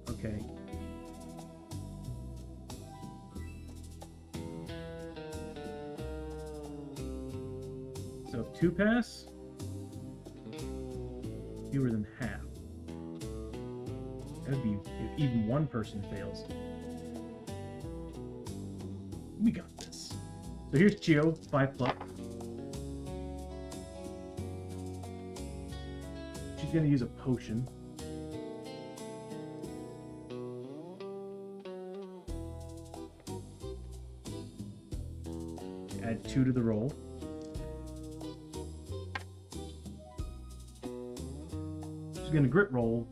Okay. So if 2 pass, fewer than half. That would be if even one person fails. We got this. So here's Chiyo, 5+. She's gonna use a potion. Add 2 to the roll. She's gonna grit roll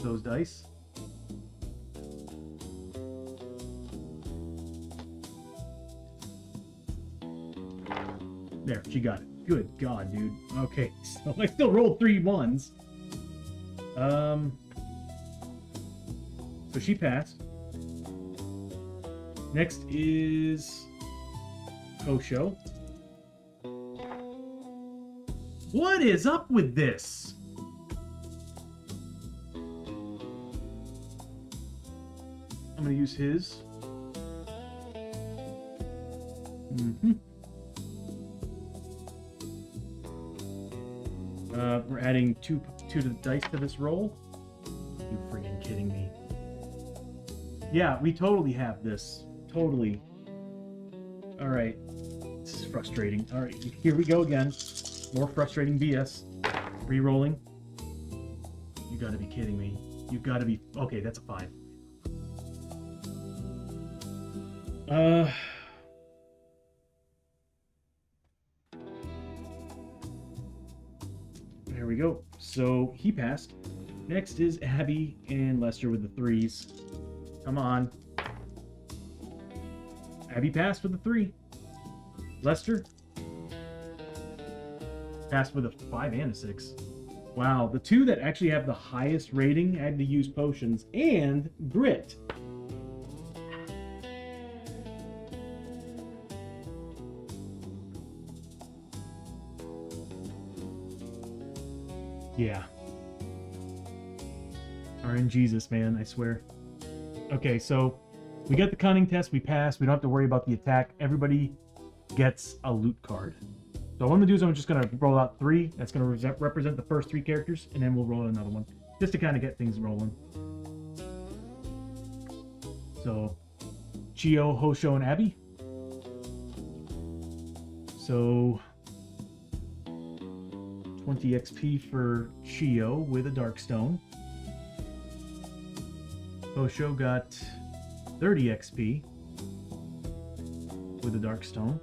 those dice. There, she got it. Good God, dude. Okay, so I still rolled 3 1s. So she passed. Next is Hosho. What is up with this? I'm gonna use his. We're adding two to the dice to this roll. You freaking kidding me? Yeah, we totally have this. Totally. All right. This is frustrating. All right, here we go again. More frustrating BS. Re-rolling. You gotta be kidding me. You gotta be. Okay, that's a 5. There we go. So he passed. Next is Abbie and Lester with the 3s. Come on. Abbie passed with a 3. Lester passed with a 5 and a 6. Wow, the 2 that actually have the highest rating had to use potions and grit. Yeah. RNGesus, man, I swear. Okay, so we got the cunning test, we passed, we don't have to worry about the attack. Everybody gets a loot card. So what I'm going to do is I'm just going to roll out 3. That's going to represent the first 3 characters, and then we'll roll another one. Just to kind of get things rolling. So, Chiyo, Hosho, and Abbie. So, 20 XP for Chiyo with a Darkstone. Hosho got 30 XP with a Darkstone.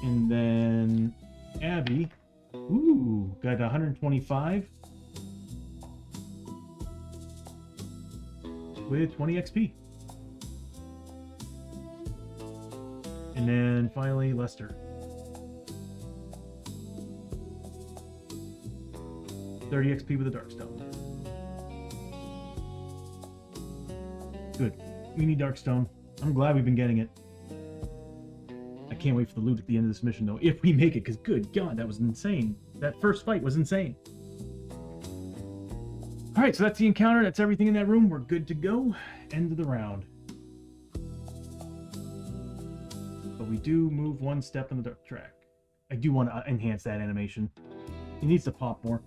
And then Abbie. Ooh, got 125 with 20 XP. And then finally Lester. 30 XP with a Darkstone. Good. We need Darkstone. I'm glad we've been getting it. I can't wait for the loot at the end of this mission, though, if we make it, because good God, that was insane. That first fight was insane. Alright, so that's the encounter. That's everything in that room. We're good to go. End of the round. But we do move one step in the dark track. I do want to enhance that animation. It needs to pop more.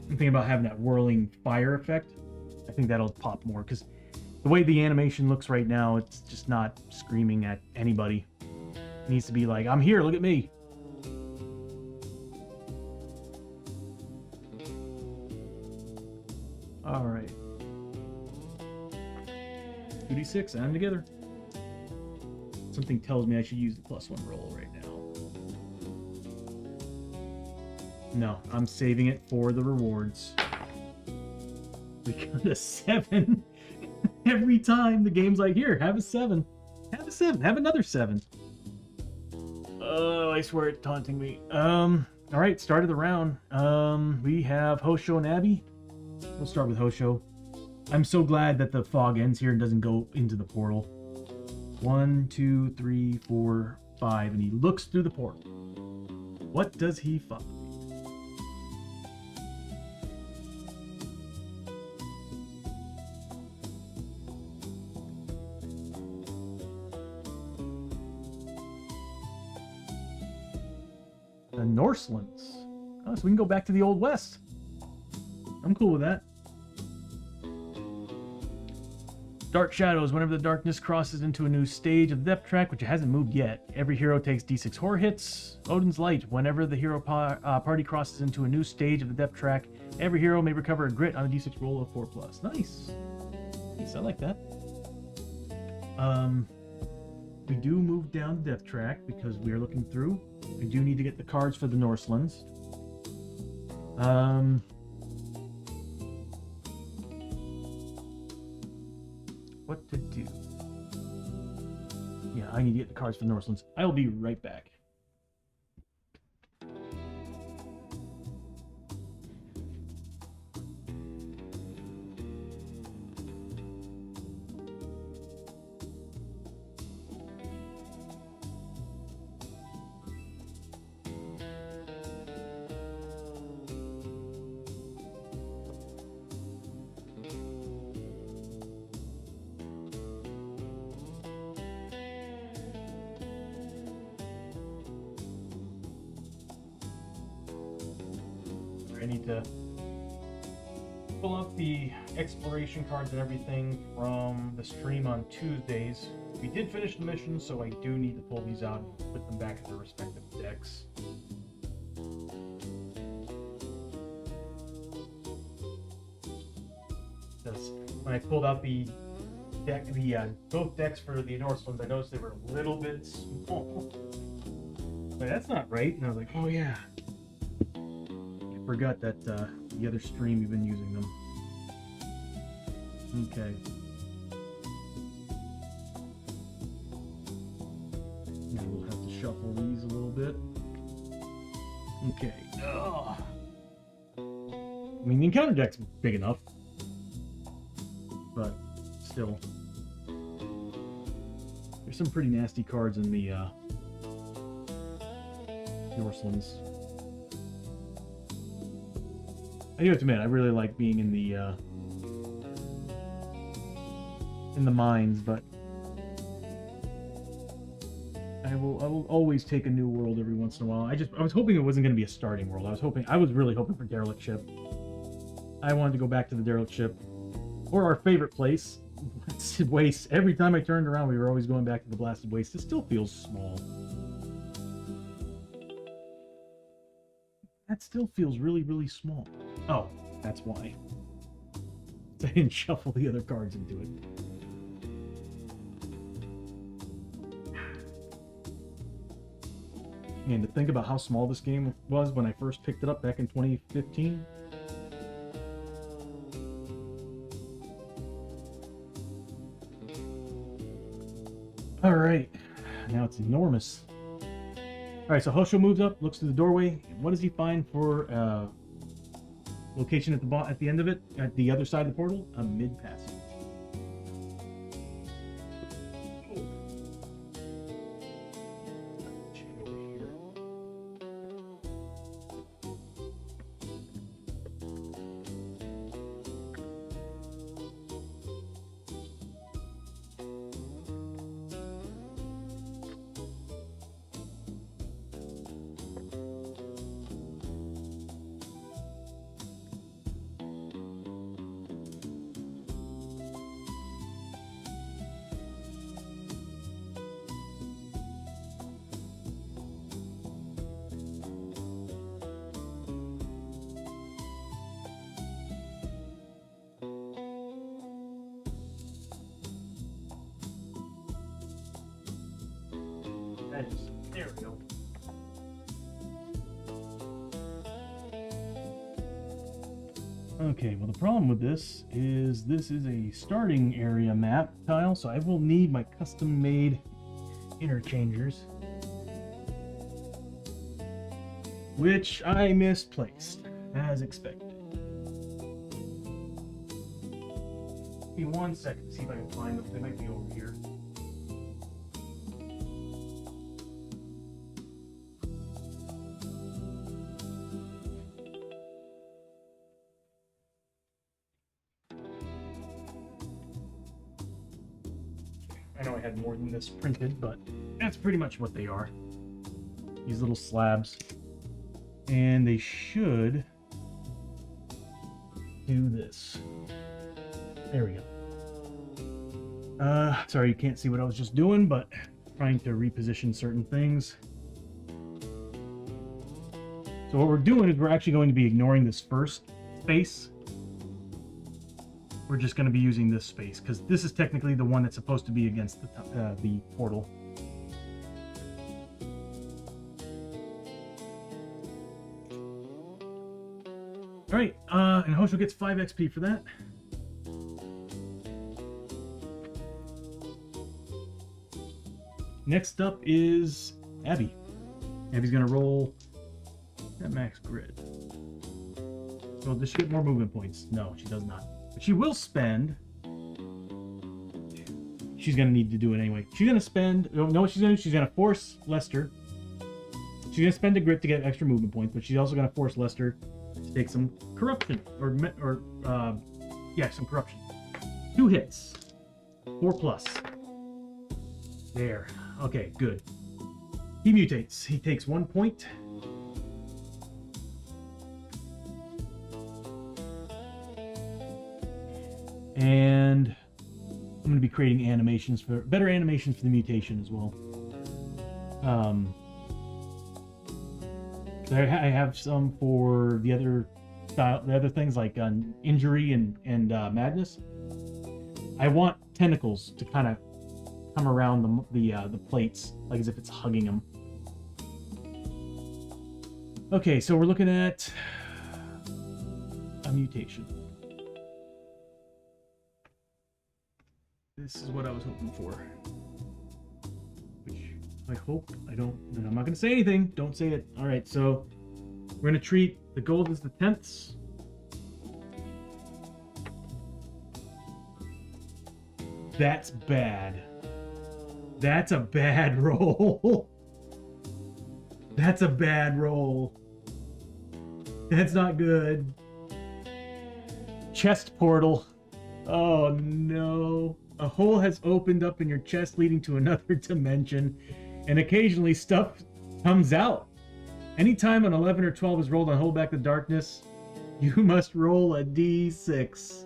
I'm thinking about having that whirling fire effect. I think that'll pop more, because the way the animation looks right now, it's just not screaming at anybody. It needs to be like, I'm here, look at me. Alright. 2d6, and I'm together. Something tells me I should use the +1 roll right now. No, I'm saving it for the rewards. We got a 7. Every time the game's like, here, have a 7. Have a 7. Have another 7. Oh, I swear it's taunting me. Alright, start of the round. We have Hosho and Abbie. We'll start with Hosho. I'm so glad that the fog ends here and doesn't go into the portal. 1, 2, 3, 4, 5, and he looks through the portal. What does he find? The Norselands. Oh, so we can go back to the Old West. I'm cool with that. Dark Shadows. Whenever the darkness crosses into a new stage of the depth track, which it hasn't moved yet, every hero takes d6 horror hits. Odin's Light. Whenever the hero party crosses into a new stage of the depth track, every hero may recover a grit on a d6 roll of 4+. Nice. Nice, I like that. We do move down the depth track because we are looking through. We do need to get the cards for the Norselands. What to do? Yeah, I need to get the cards for the Norselands. I'll be right back. I need to pull out the exploration cards and everything from the stream on Tuesdays. We did finish the mission, so I do need to pull these out and put them back in their respective decks. Because when I pulled out the deck, both decks for the Norselands, I noticed they were a little bit small. But that's not right. And I was like, oh yeah. Forgot that the other stream you've been using them. Okay. Now we'll have to shuffle these a little bit. Okay. Ugh. I mean, the encounter deck's big enough, but still, there's some pretty nasty cards in the Norselands. I do have to admit, I really like being in the mines, but I will always take a new world every once in a while. I was hoping it wasn't going to be a starting world. I was really hoping for Derelict Ship. I wanted to go back to the Derelict Ship, or our favorite place, Blasted Waste. Every time I turned around, we were always going back to the Blasted Waste. It still feels small. That still feels really, really small. Oh, that's why. I didn't shuffle the other cards into it. And to think about how small this game was when I first picked it up back in 2015. All right, now it's enormous. All right, so Hosho moves up, looks through the doorway. And what does he find for location at the end of it, at the other side of the portal? A mid passage. There we go. Okay, well the problem with this is a starting area map tile, so I will need my custom-made interchangers, which I misplaced, as expected. Give me 1 second to see if I can find them. They might be over here. I know I had more than this printed, but that's pretty much what they are. These little slabs. And they should do this. There we go. Sorry you can't see what I was just doing, but trying to reposition certain things. So what we're doing is we're actually going to be ignoring this first space. We're just going to be using this space because this is technically the one that's supposed to be against the portal. All right, and Hosho gets 5 XP for that. Next up is Abbie. Abbie's going to roll that max grid. So does she get more movement points? No, she does not. But she will spend. She's going to need to do it anyway. She's going to spend. No, what she's going to do? She's going to force Lester. She's going to spend a grit to get extra movement points, but she's also going to force Lester to take some corruption. Yeah, some corruption. 2 hits. 4+. There. Okay, good. He mutates. He takes 1 point. And I'm going to be creating animations for better animations for the mutation as well. I have some for the other style, the other things like injury and madness. I want tentacles to kind of come around the plates, like as if it's hugging them. Okay, so we're looking at a mutation. This is what I was hoping for. Which I hope I don't. I'm not going to say anything. Don't say it. All right, so we're going to treat the gold as the 10ths. That's bad. That's a bad roll. That's a bad roll. That's not good. Chest portal. Oh no. A hole has opened up in your chest leading to another dimension, and occasionally stuff comes out. Anytime an 11 or 12 is rolled on Hold Back the Darkness, you must roll a d6.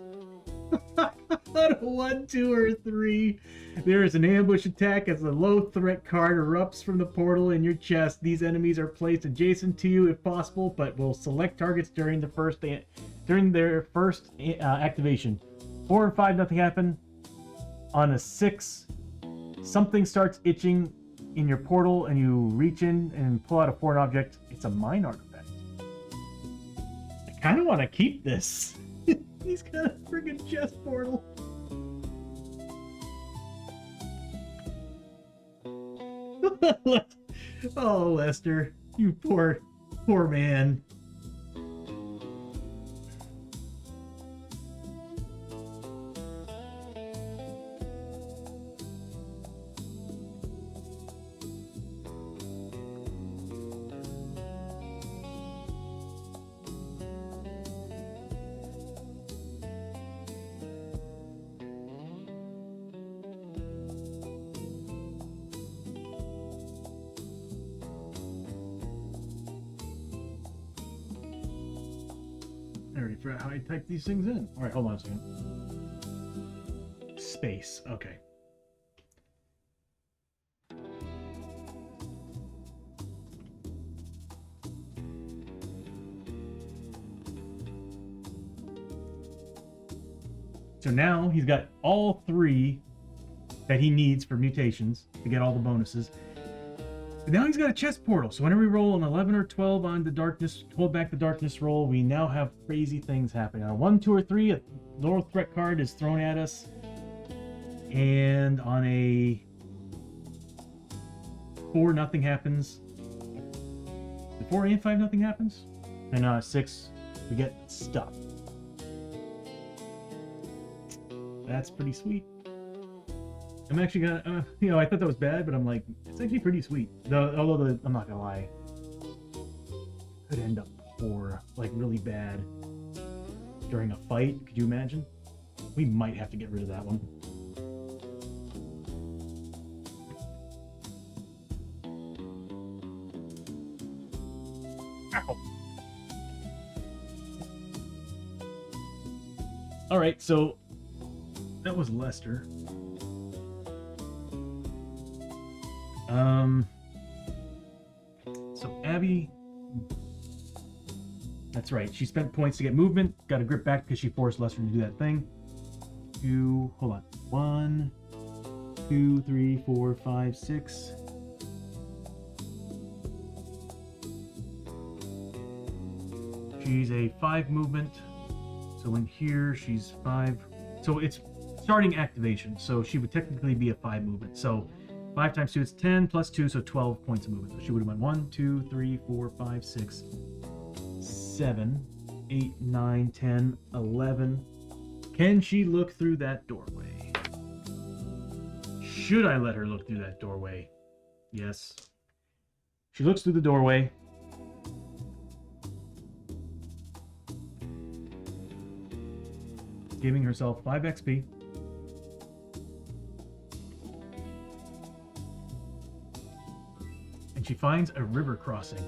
On a 1, 2, or 3, there is an ambush attack as a low threat card erupts from the portal in your chest. These enemies are placed adjacent to you if possible, but will select targets during their first activation. 4 and 5, nothing happened. On a 6, something starts itching in your portal and you reach in and pull out a foreign object, it's a mine artifact. I kind of want to keep this. He's got a friggin' chest portal. Oh, Lester, you poor man. I already forgot how I type these things in. All right, hold on a second. Space. Okay. So now he's got all 3 that he needs for mutations to get all the bonuses. But now he's got a chest portal, so whenever we roll an 11 or 12 on the darkness, hold back the darkness roll, we now have crazy things happening. On a 1, 2, or 3, a lower threat card is thrown at us. And on a 4, nothing happens. The 4 and 5, nothing happens. And on a 6, we get stuff. That's pretty sweet. I'm actually gonna, I thought that was bad, but I'm like, it's actually pretty sweet. Although I'm not gonna lie, could end up poor, like really bad during a fight. Could you imagine? We might have to get rid of that one. Ow. All right, so that was Lester. So Abbie, that's right. She spent points to get movement, got a grip back because she forced Lester to do that thing. Hold on. 1, 2, 3, 4, 5, 6. She's a 5 movement. So in here, she's 5. So it's starting activation. So she would technically be a 5 movement. So 5 times 2 is 10 plus 2, so 12 points of movement. So she would have went 1, 2, 3, 4, 5, 6, 7, 8, 9, 10, 11. Can she look through that doorway? Should I let her look through that doorway? Yes. She looks through the doorway. Giving herself 5 XP. And she finds a river crossing.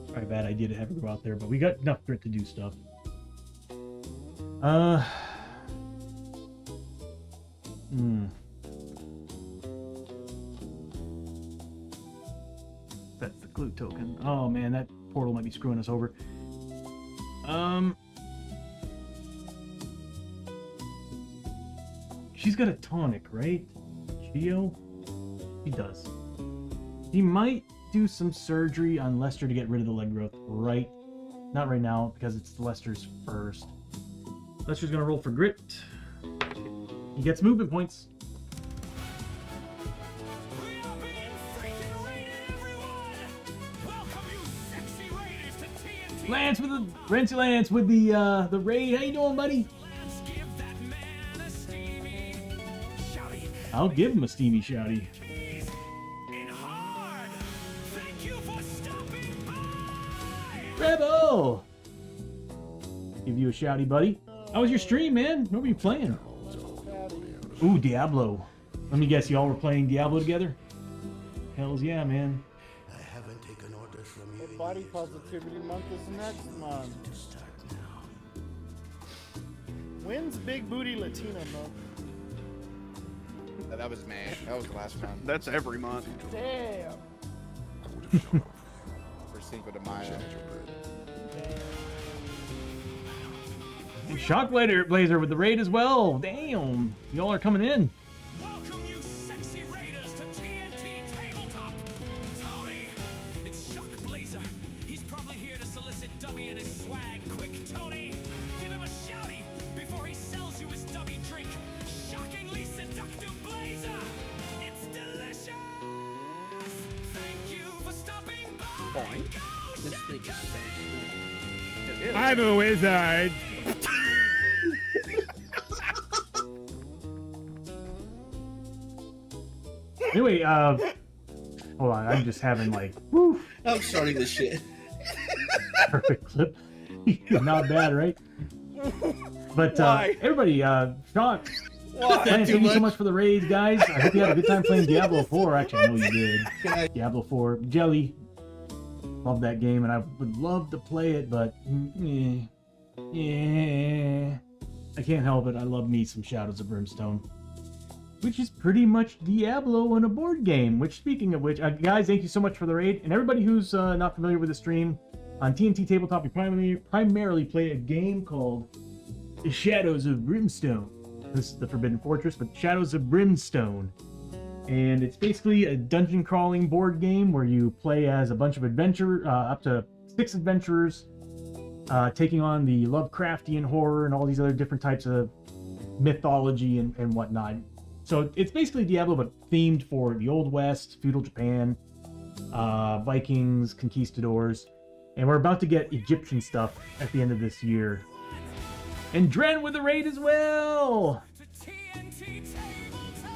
Probably a bad idea to have her go out there, but we got enough grit to do stuff. That's the clue token. Oh man, that portal might be screwing us over. She's got a tonic, right? Chiyo? She does. She might do some surgery on Lester to get rid of the leg growth, right? Not right now, because it's Lester's first. Lester's gonna roll for grit. He gets movement points. We are being freaking raided, everyone! Welcome, you sexy raiders, to TNT! Lance with the raid. How you doing, buddy? Let's give that man a steamy shouty. I'll give him a steamy shouty. Please, in hard. Thank you for stopping by! Rebel! Give you a shouty, buddy. How was your stream, man? What were you playing? Ooh, Diablo. Let me guess, y'all were playing Diablo together? Hells yeah, man. I haven't taken orders from you. But Body Positivity Month is next month. When's Big Booty Latina Month? That was May. That was the last month. That's every month. Damn. For Cinco de Mayo. And Shockblazer with the raid as well. Damn, y'all are coming in. Welcome, you sexy raiders, to TNT Tabletop. Tony, it's Shockblazer. He's probably here to solicit Dummy and his swag. Quick, Tony, give him a shouty before he sells you his dummy drink. Shockingly seductive Blazer. It's delicious. Thank you for stopping by. Fine. This thing is so cool. It is. I'm a wizard. Anyway, hold on, I'm just having like, woo, I'm starting this shit. perfect clip. Not bad, right? But Why? everybody, Shock, Why? Lance, Too thank you so much? much for the raids, guys. I hope you had a good time playing Diablo 4. Actually, I know you did. Can I- Diablo 4. Jelly. Love that game, and I would love to play it, but yeah, I can't help it. I love me some Shadows of Brimstone, which is pretty much Diablo in a board game. Which, speaking of which, guys, thank you so much for the raid. And everybody who's not familiar with the stream, on TNT Tabletop, we primarily play a game called Shadows of Brimstone. This is the Forbidden Fortress, but Shadows of Brimstone. And it's basically a dungeon crawling board game where you play as a bunch of up to 6 adventurers, taking on the Lovecraftian horror and all these other different types of mythology and whatnot. So it's basically Diablo, but themed for the Old West, feudal Japan, Vikings, conquistadors. And we're about to get Egyptian stuff at the end of this year. And Dren with the raid as well! To TNT Tabletop.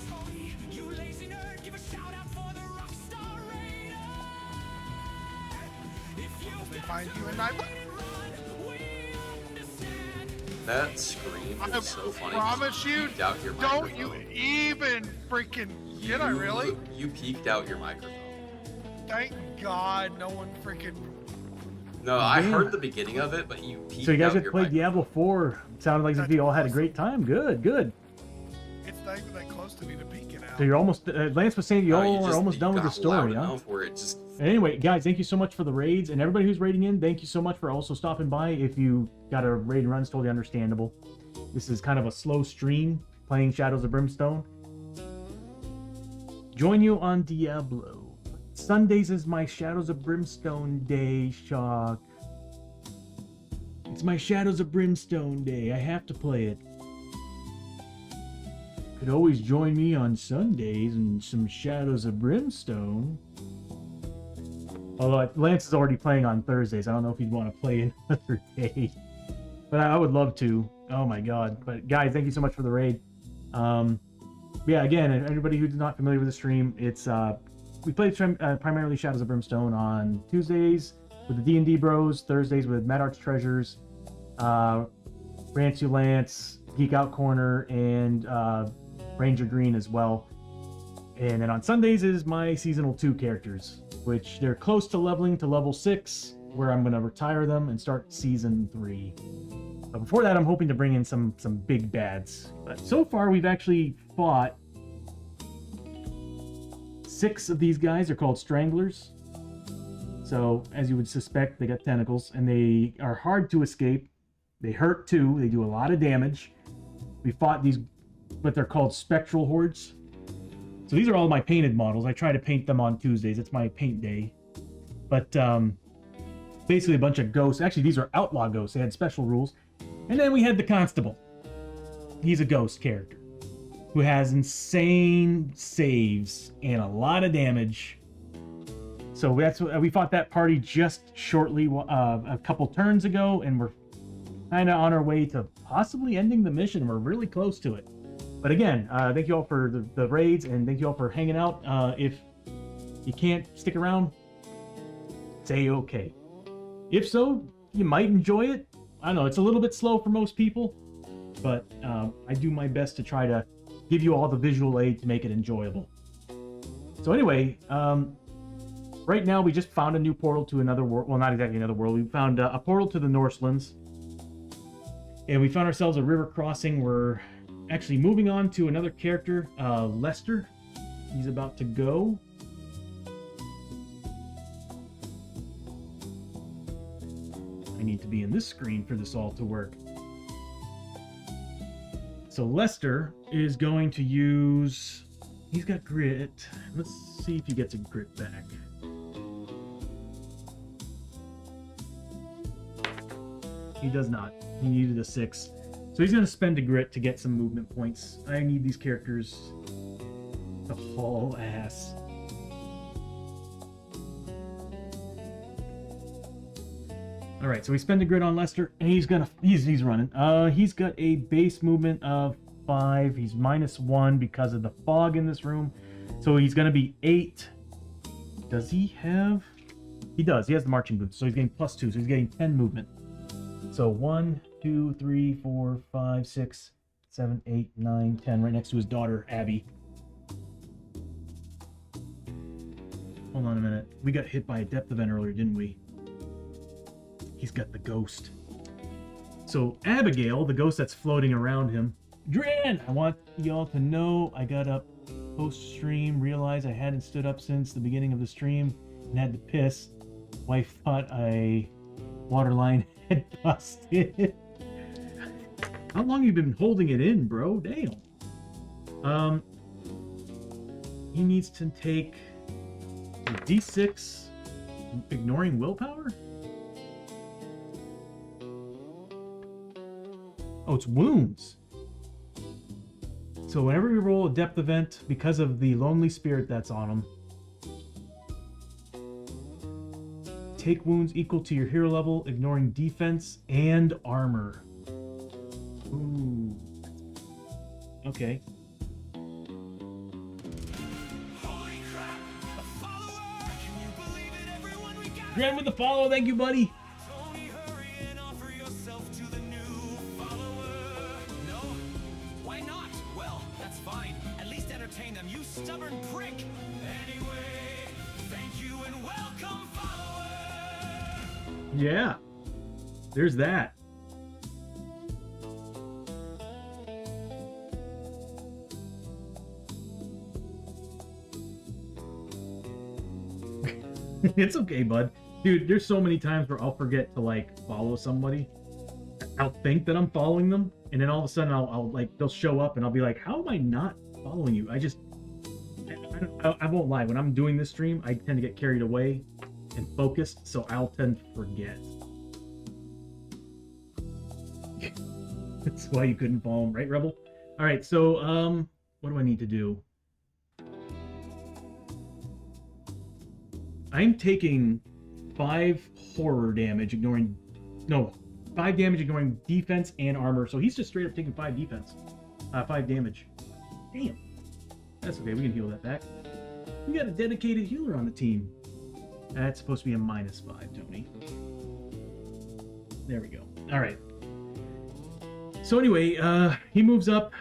Tony, you lazy nerd, give a shout out for the Rockstar Raider. If you've They got find to you and I. run, we understand. That scream I is so funny. promise you, peeked out your don't you microphone. even freaking. Did I really? You peeked out your microphone. Thank God no one freaking. No, I Yeah. heard the beginning of it, but you peeked So you guys out have your played microphone. Diablo 4. It sounded like you all had a great time. Good, good. It's not even that close to me to peek it out. So you're almost, Lance was saying you No, all you are just- almost you done with the got story, loud huh? enough where it just Anyway, guys, thank you so much for the raids, and everybody who's raiding in, thank you so much for also stopping by. If you got a raid and run, it's totally understandable. This is kind of a slow stream, playing Shadows of Brimstone. Join you on Diablo. Sundays is my Shadows of Brimstone day, Shock. It's my Shadows of Brimstone day. I have to play it. Could always join me on Sundays and some Shadows of Brimstone. Although Lance is already playing on Thursdays. I don't know if he'd want to play another day. But I would love to. Oh my god. But guys, thank you so much for the raid. Yeah, again, everybody who's not familiar with the stream, it's we play primarily Shadows of Brimstone on Tuesdays with the D&D Bros, Thursdays with Mad Arts Treasures, Rantsu Lance, Geek Out Corner, and Ranger Green as well. And then on Sundays is my Seasonal 2 characters, which they're close to leveling to level 6, where I'm going to retire them and start Season 3. But before that, I'm hoping to bring in some big bads. But so far, we've actually fought 6 of these guys. Are called Stranglers. So, as you would suspect, they got tentacles, and they are hard to escape. They hurt too. They do a lot of damage. We fought these, what they're called Spectral Hordes. So these are all my painted models. I try to paint them on Tuesdays. It's my paint day. But basically a bunch of ghosts. Actually, these are outlaw ghosts. They had special rules. And then we had the Constable. He's a ghost character who has insane saves and a lot of damage. So that's what we fought that party just shortly, a couple turns ago, and we're kind of on our way to possibly ending the mission. We're really close to it. But again, thank you all for the raids, and thank you all for hanging out. If you can't stick around, say okay. If so, you might enjoy it. I don't know, it's a little bit slow for most people, but I do my best to try to give you all the visual aid to make it enjoyable. So anyway, right now we just found a new portal to another world. Well, not exactly another world. We found a portal to the Northlands. And we found ourselves a river crossing. We're actually moving on to another character, Lester. He's about to go. I need to be in this screen for this all to work. So Lester is going to use... He's got grit. Let's see if he gets a grit back. He does not. He needed a 6. So he's going to spend a grit to get some movement points. I need these characters to haul ass. All right, so we spend a grit on Lester, and he's running. He's got a base movement of 5. He's -1 because of the fog in this room. So he's going to be 8. Does he have... He does. He has the marching boots, so he's getting +2. So he's getting 10 movement. So 1, 2, 3, 4, 5, 6, 7, 8, 9, 10. Right next to his daughter, Abbie. Hold on a minute. We got hit by a depth event earlier, didn't we? He's got the ghost. So Abigail, the ghost that's floating around him. Dran! I want y'all to know I got up post-stream, realized I hadn't stood up since the beginning of the stream, and had to piss. Wife thought I waterline had busted. How long have you been holding it in, bro? Damn. He needs to take a D6, ignoring willpower? Oh, it's wounds. So whenever we roll a depth event, because of the lonely spirit that's on him, take wounds equal to your hero level, ignoring defense and armor. Ooh. Okay. Holy crap! A follower! Can you believe it, everyone? We got Grant with the follow, thank you, buddy. Tony, hurry and offer yourself to the new follower. No? Why not? Well, that's fine. At least entertain them, you stubborn prick. Anyway, thank you and welcome, follower. Yeah. There's that. It's okay, bud. Dude, there's so many times where I'll forget to, like, follow somebody. I'll think that I'm following them, and then all of a sudden I'll like, they'll show up, and I'll be like, how am I not following you? I won't lie. When I'm doing this stream, I tend to get carried away and focused, so I'll tend to forget. That's why you couldn't follow him, right, Rebel? All right, so, what do I need to do? I'm taking 5 horror damage, ignoring... No, 5 damage, ignoring defense and armor. So he's just straight up taking 5 defense. 5 damage. Damn. That's okay, we can heal that back. We got a dedicated healer on the team. That's supposed to be a -5, Tony. There we go. All right. So anyway, he moves up.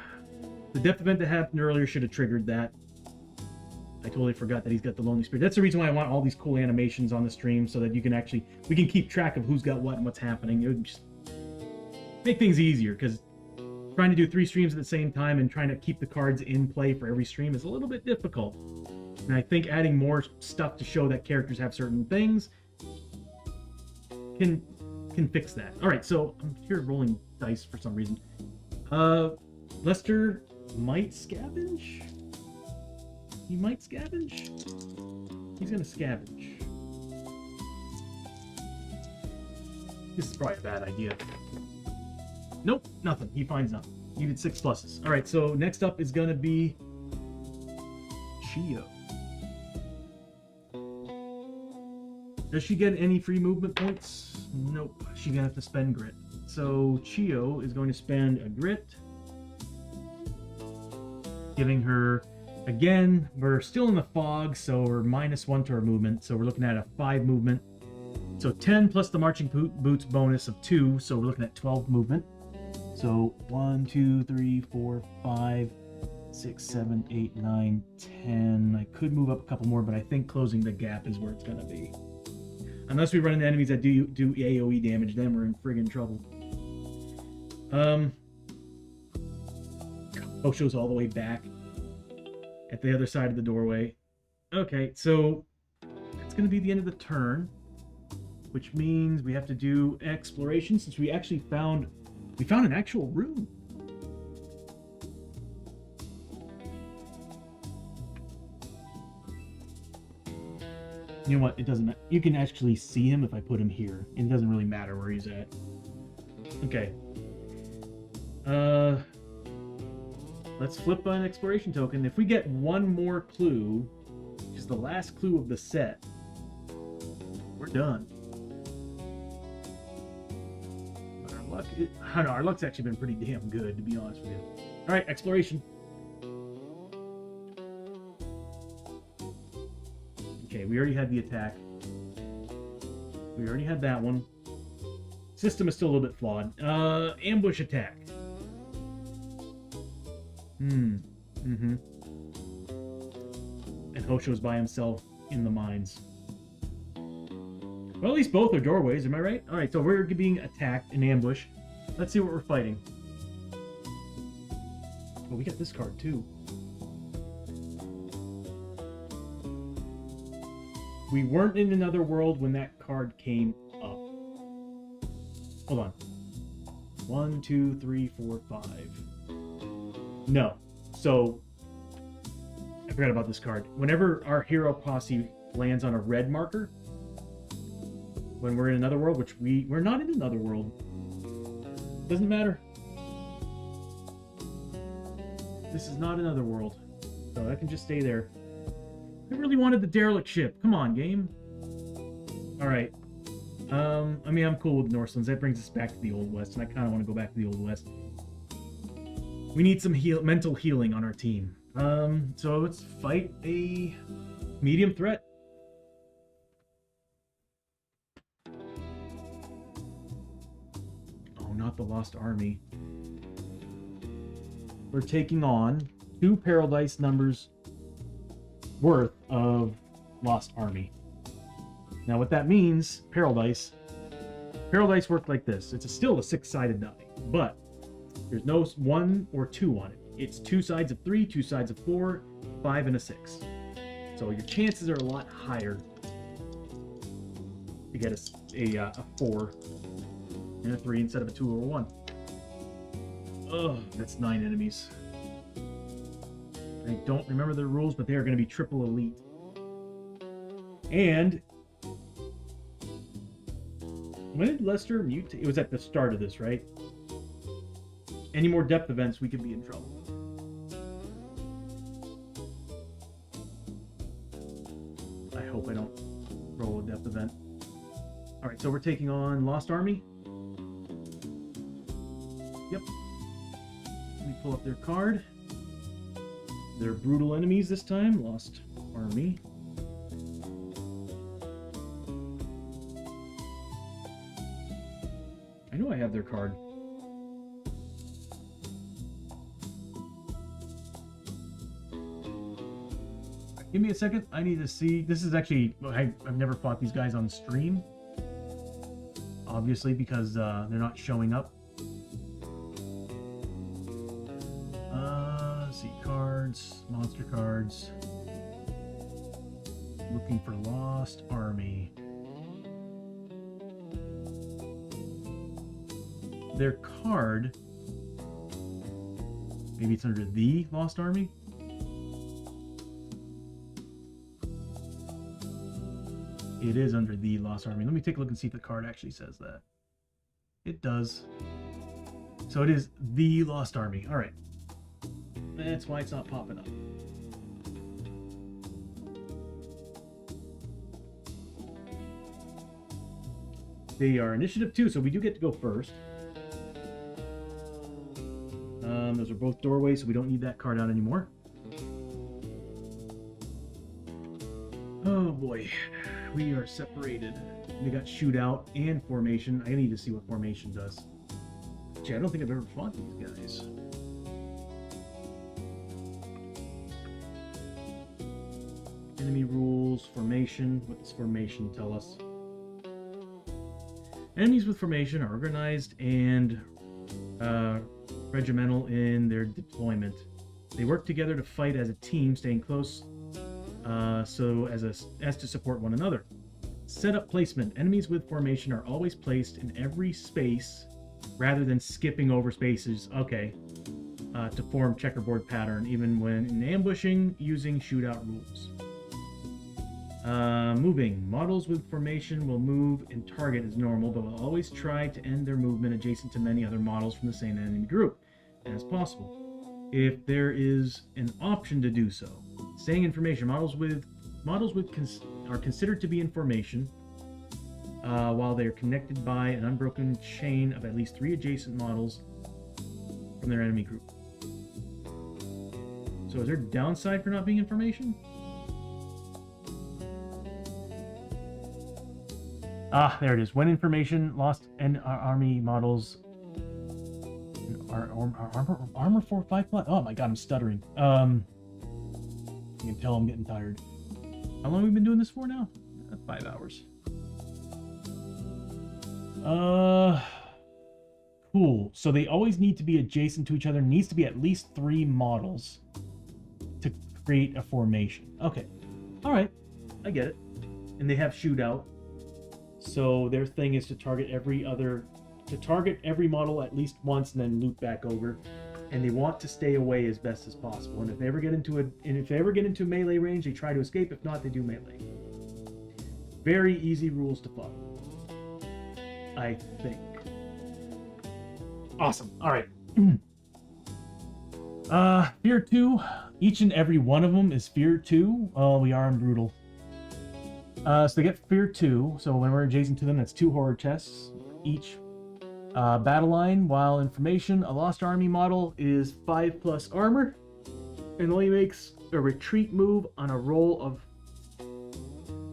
The depth event that happened earlier should have triggered that. I totally forgot that he's got the Lonely Spirit. That's the reason why I want all these cool animations on the stream, so that you can actually, we can keep track of who's got what and what's happening. It would just make things easier, because trying to do 3 streams at the same time and trying to keep the cards in play for every stream is a little bit difficult. And I think adding more stuff to show that characters have certain things can fix that. All right, so I'm here rolling dice for some reason. Lester might scavenge. He might scavenge. He's gonna scavenge. This is probably a bad idea. Nope, nothing. He finds nothing. He did 6 pluses. All right, so next up is gonna be Chiyo. Does she get any free movement points? Nope. She's gonna have to spend grit. So Chiyo is going to spend a grit, giving her, again, we're still in the fog, so we're -1 to our movement. So we're looking at a 5 movement. So 10 plus the marching boots bonus of 2, so we're looking at 12 movement. So 1, 2, 3, 4, 5, 6, 7, 8, 9, 10. I could move up a couple more, but I think closing the gap is where it's gonna be. Unless we run into enemies that do AoE damage, then we're in friggin' trouble. Hosho's all the way back at the other side of the doorway. Okay, so it's gonna be the end of the turn, which means we have to do exploration since we actually found an actual room. You know what? It doesn't matter. You can actually see him if I put him here. It doesn't really matter where he's at. Okay. Let's flip an exploration token. If we get one more clue, which is the last clue of the set, we're done. But our luck, I don't know, our luck's actually been pretty damn good, to be honest with you. All right, exploration. Okay, we already had the attack. We already had that one. System is still a little bit flawed. Ambush attack. And Hosho's by himself in the mines. Well, at least both are doorways, am I right? Alright, so we're being attacked in ambush. Let's see what we're fighting. Oh, we got this card too. We weren't in another world when that card came up. Hold on. 1, 2, 3, 4, 5. No. So, I forgot about this card. Whenever our hero posse lands on a red marker, when we're in another world, which we're not in another world. Doesn't matter. This is not another world. So I can just stay there. I really wanted the derelict ship. Come on, game. Alright. I mean, I'm cool with Northlands. That brings us back to the Old West, and I kind of want to go back to the Old West. We need some mental healing on our team. So let's fight a medium threat. Oh, not the Lost Army. We're taking on 2 Peril Dice numbers worth of Lost Army. Now what that means, Peril Dice work like this. It's still a 6-sided die, but there's no 1 or 2 on it. It's 2 sides of 3, 2 sides of 4, 5, and a 6. So your chances are a lot higher to get a 4 and a 3 instead of a 2 or a 1. Oh, that's 9 enemies. I don't remember the rules, but they are going to be triple elite. And when did Lester mutate? It was at the start of this, right? Any more depth events, we could be in trouble. I hope I don't roll a depth event. Alright, so we're taking on Lost Army. Yep. Let me pull up their card. They're brutal enemies this time. Lost Army. I know I have their card. Give me a second. I need to see. This is actually... I've never fought these guys on stream. Obviously, because they're not showing up. Let's see. Cards. Monster cards. Looking for Lost Army. Their card... Maybe it's under the Lost Army? It is under the Lost Army. Let me take a look and see if the card actually says that. It does. So it is the Lost Army. Alright. That's why it's not popping up. They are initiative 2, so we do get to go first. Those are both doorways, so we don't need that card out anymore. Oh boy. We are separated. They got shootout and formation. I need to see what formation does. Gee, I don't think I've ever fought these guys. Enemy rules, formation. What does formation tell us? Enemies with formation are organized and regimental in their deployment. They work together to fight as a team, staying close so as to support one another. Setup placement. Enemies with formation are always placed in every space rather than skipping over spaces. Okay. To form checkerboard pattern, even when in ambushing, using shootout rules. Moving. Models with formation will move and target as normal, but will always try to end their movement adjacent to many other models from the same enemy group as possible, if there is an option to do so. Staying in formation. Models are considered to be in formation while they are connected by an unbroken chain of at least 3 adjacent models from their enemy group. So is there a downside for not being in formation? Ah, there it is. When information lost and army models armor 4 5+. Oh my god, I'm stuttering. You can tell I'm getting tired. How long have we been doing this for now? 5 hours. Cool. So they always need to be adjacent to each other. Needs to be at least 3 models to create a formation. Okay. All right. I get it. And they have shootout. So their thing is to target every model at least once and then loop back over. And they want to stay away as best as possible. And if they ever get into melee range, they try to escape. If not, they do melee. Very easy rules to follow, I think. Awesome. All right. Fear 2. Each and every one of them is Fear 2. Oh, we are in Brutal. So they get Fear 2. So when we're adjacent to them, that's 2 horror tests each. Battle line, while in formation, a Lost Army model is 5+ armor and only makes a retreat move on a roll of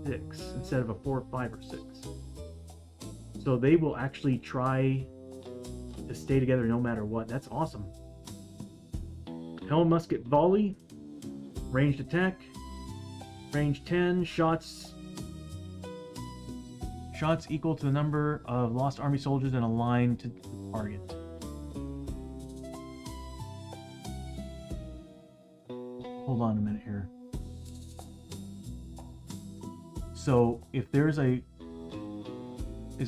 6 instead of a 4, 5, or 6. So they will actually try to stay together no matter what. That's awesome. Helm musket volley, ranged attack, range 10, shots equal to the number of Lost Army soldiers in a line to the target. Hold on a minute here. So if there's is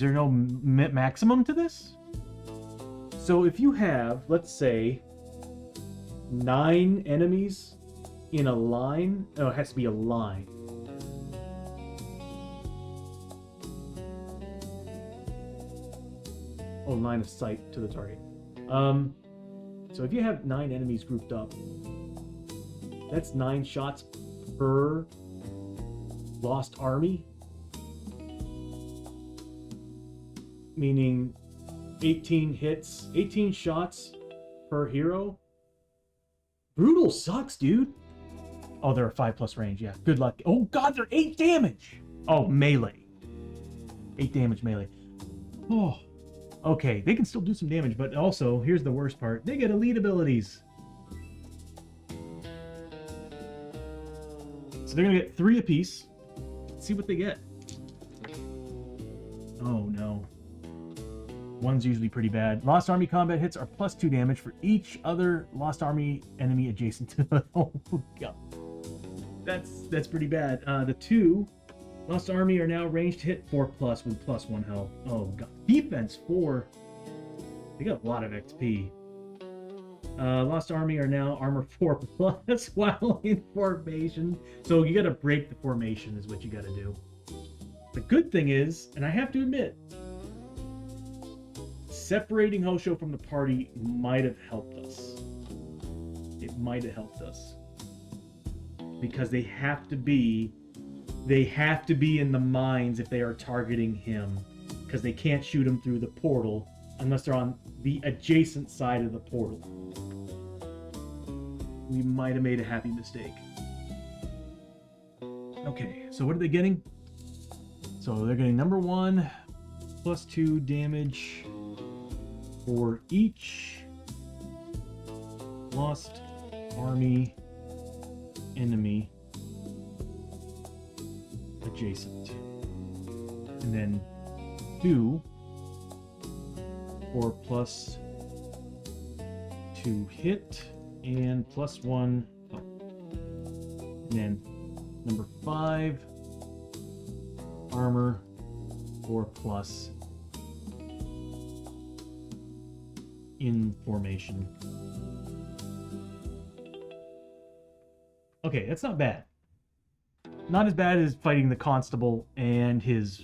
there no maximum to this? So if you have, let's say, 9 enemies in a line, oh, it has to be a line. Oh, line of sight to the target. So if you have 9 enemies grouped up, that's 9 shots per Lost Army. Meaning 18 hits, 18 shots per hero. Brutal sucks, dude. Oh, they're a 5+ range, yeah. Good luck. Oh god, they're 8 damage! Oh, melee. 8 damage melee. Oh. Okay, they can still do some damage, but also, here's the worst part. They get elite abilities. So they're gonna get 3 apiece. Let's see what they get. Oh no. One's usually pretty bad. Lost Army combat hits are +2 damage for each other Lost Army enemy adjacent to them. Oh god. That's pretty bad. The 2 Lost Army are now ranged hit 4+ with +1 health. Oh god. Defense 4. They got a lot of XP. Lost Army are now armor 4+ while in formation. So you gotta break the formation is what you gotta do. The good thing is, and I have to admit, separating Hosho from the party might have helped us. It might have helped us. Because they have to be in the mines if they are targeting him. Because they can't shoot him through the portal unless they're on the adjacent side of the portal. We might have made a happy mistake. Okay, so what are they getting? So they're getting number 1, +2 damage for each Lost Army enemy adjacent. And then 2 for plus 2 hit and +1 health. And then number 5 armor for plus in formation. Okay, that's not bad. Not as bad as fighting the constable and his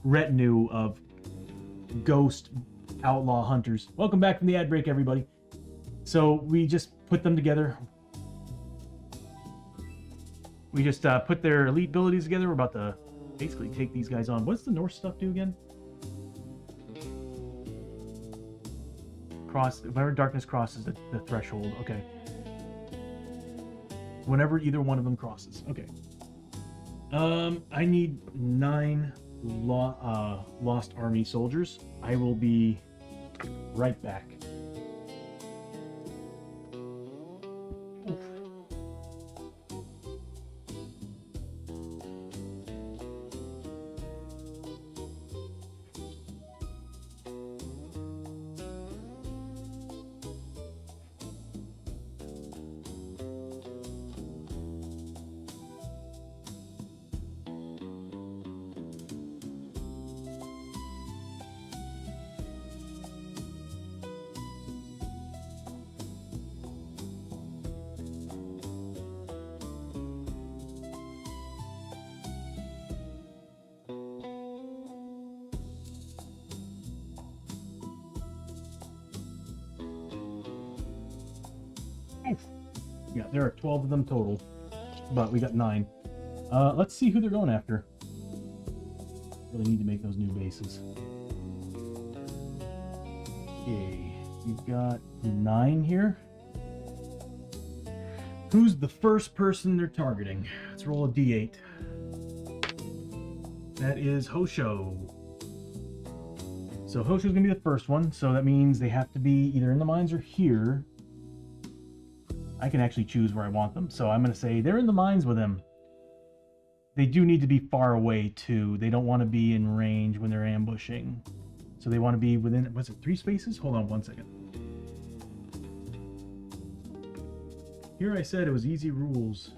retinue of ghost outlaw hunters. Welcome back from the ad break, everybody. So we just put them together. We just put their elite abilities together. We're about to basically take these guys on. What's the Norse stuff do again? Whenever darkness crosses the threshold. Okay. Whenever either one of them crosses. Okay. I need 9 Lost Army soldiers. I will be right back. Oof. Yeah, there are 12 of them total, but we got 9. Let's see who they're going after. Really need to make those new bases. Okay, we've got 9 here. Who's the first person they're targeting? Let's roll a d8. That is Hosho. So Hosho's gonna be the first one, so that means they have to be either in the mines or here. I can actually choose where I want them. So I'm going to say they're in the mines with him. They do need to be far away too. They don't want to be in range when they're ambushing. So they want to be within, was it 3 spaces? Hold on 1 second. Here I said it was easy rules.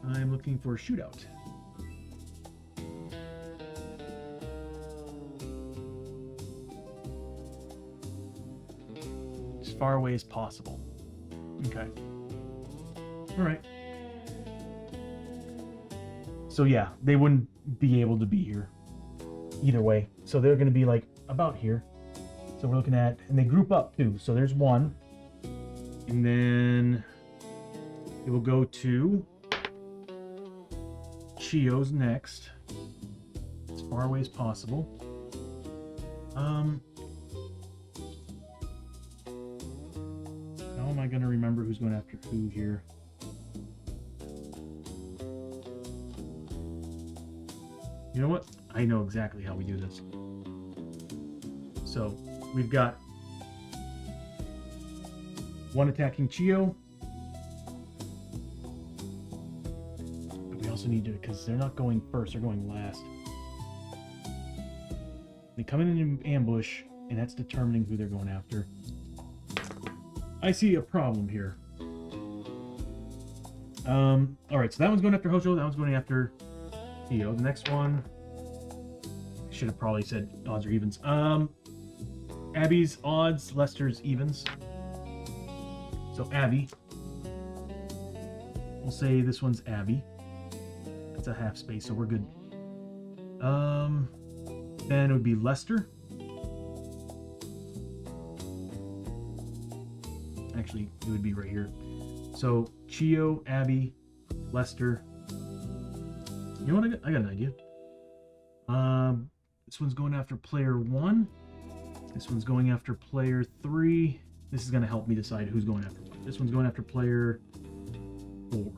I'm looking for a shootout. As far away as possible. Okay. All right. So yeah, they wouldn't be able to be here either way. So they're going to be like about here. So we're looking at, and they group up too. So there's 1. And then it will go to Chiyo's next. As far away as possible. How am I going to remember who's going after who here? You know what? I know exactly how we do this. So, we've got 1 attacking Chiyo. But we also need to, because they're not going first, they're going last. They come in an ambush, and that's determining who they're going after. I see a problem here. Alright, so that one's going after Hosho, that one's going after Chiyo. The next one, I should have probably said odds or evens. Abbie's odds, Lester's evens. So Abbie. We'll say this one's Abbie. That's a half space, so we're good. Then it would be Lester. Actually, it would be right here. So Chiyo, Abbie, Lester. You know what? I got an idea. This one's going after player 1. This one's going after player 3. This is going to help me decide who's going after what. This one's going after player 4.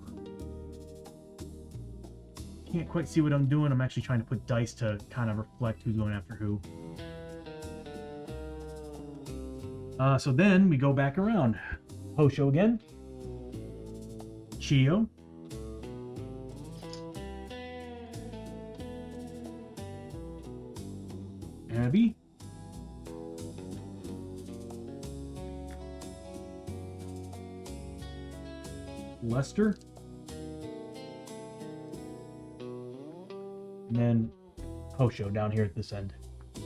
Can't quite see what I'm doing. I'm actually trying to put dice to kind of reflect who's going after who. So then we go back around. Hosho again. Chiyo. Abbie. Lester. And then Hosho down here at this end.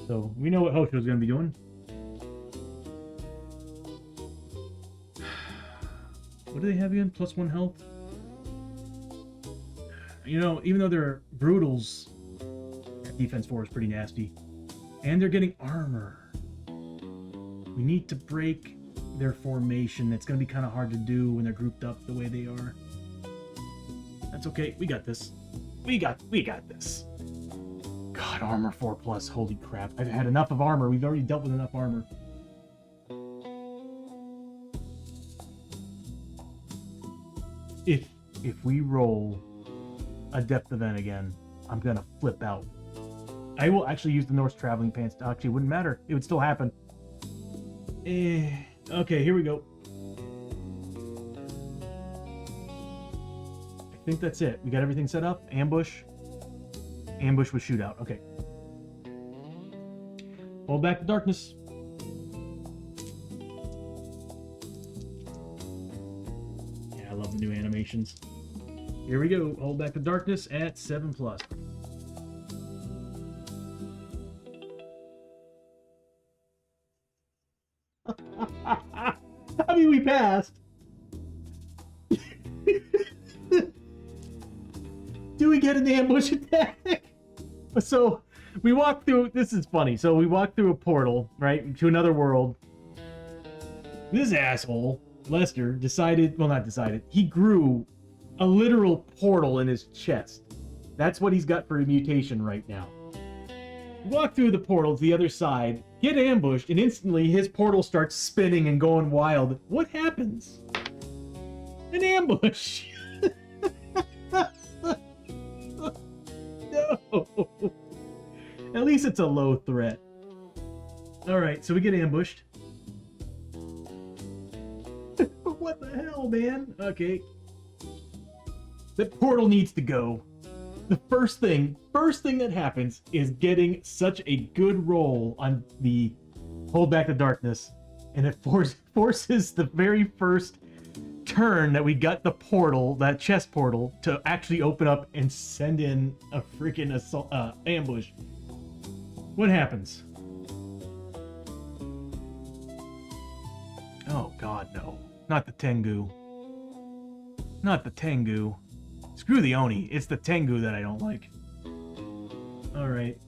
So we know what Hosho is going to be doing. What do they have again? +1 health? You know, even though they're brutals, defense 4 is pretty nasty. And they're getting armor. We need to break their formation. It's going to be kind of hard to do when they're grouped up the way they are. That's okay. We got this. We got this. God, armor 4+. Holy crap. I've had enough of armor. We've already dealt with enough armor. If we roll a depth event again, I'm going to flip out. I will actually use the Norse traveling pants. Actually, it wouldn't matter. It would still happen. Okay, here we go. I think that's it. We got everything set up. Ambush. Ambush with shootout. Okay. Hold back the darkness. Yeah, I love the new animations. Here we go. Hold back the darkness at 7+. I mean, we passed. Do we get an ambush attack? So we walk through. This is funny. So we walk through a portal, right, to another world. This asshole, Lester, decided. Well, not decided. He grew a literal portal in his chest. That's what he's got for a mutation right now. Walk through the portal to the other side, get ambushed, and instantly his portal starts spinning and going wild. What happens? An ambush! No! At least it's a low threat. Alright, so we get ambushed. What the hell, man? Okay. The portal needs to go. The first thing that happens is getting such a good roll on the hold back the darkness, and it forces the very first turn that we got the portal, that chest portal, to actually open up and send in a freaking assault, ambush. What happens? Oh god, no. Not the Tengu. Not the Tengu. Screw the Oni. It's the Tengu that I don't like. Alright.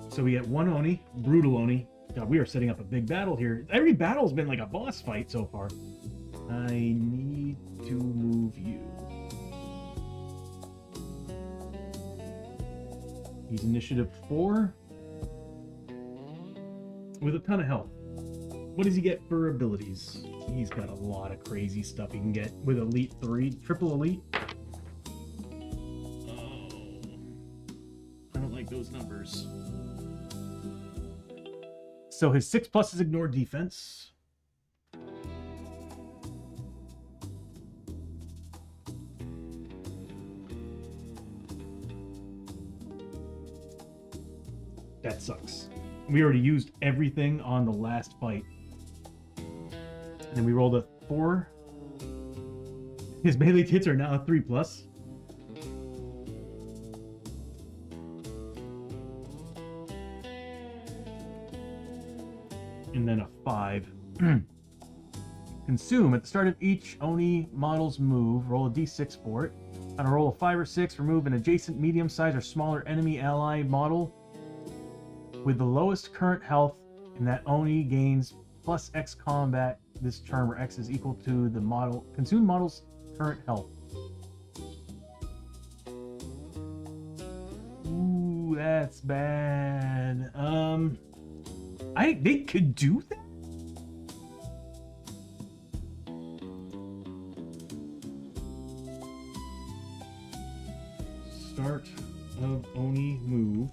So we get one Oni. Brutal Oni. God, we are setting up a big battle here. Every battle's been like a boss fight so far. I need to move you. He's initiative 4. With a ton of health. What does he get for abilities? He's got a lot of crazy stuff he can get with Elite 3. Triple Elite. Oh. I don't like those numbers. So his 6+ is ignore defense. That sucks. We already used everything on the last fight. And then we rolled a 4. His melee hits are now a 3+. And then a 5. Consume. At the start of each Oni model's move, roll a d6 for it. On a roll of 5 or 6, remove an adjacent medium-sized or smaller enemy ally model with the lowest current health, and that Oni gains plus X combat this turn, where X is equal to the model consumed model's current health. Ooh, that's bad. They could do that? Start of Oni move.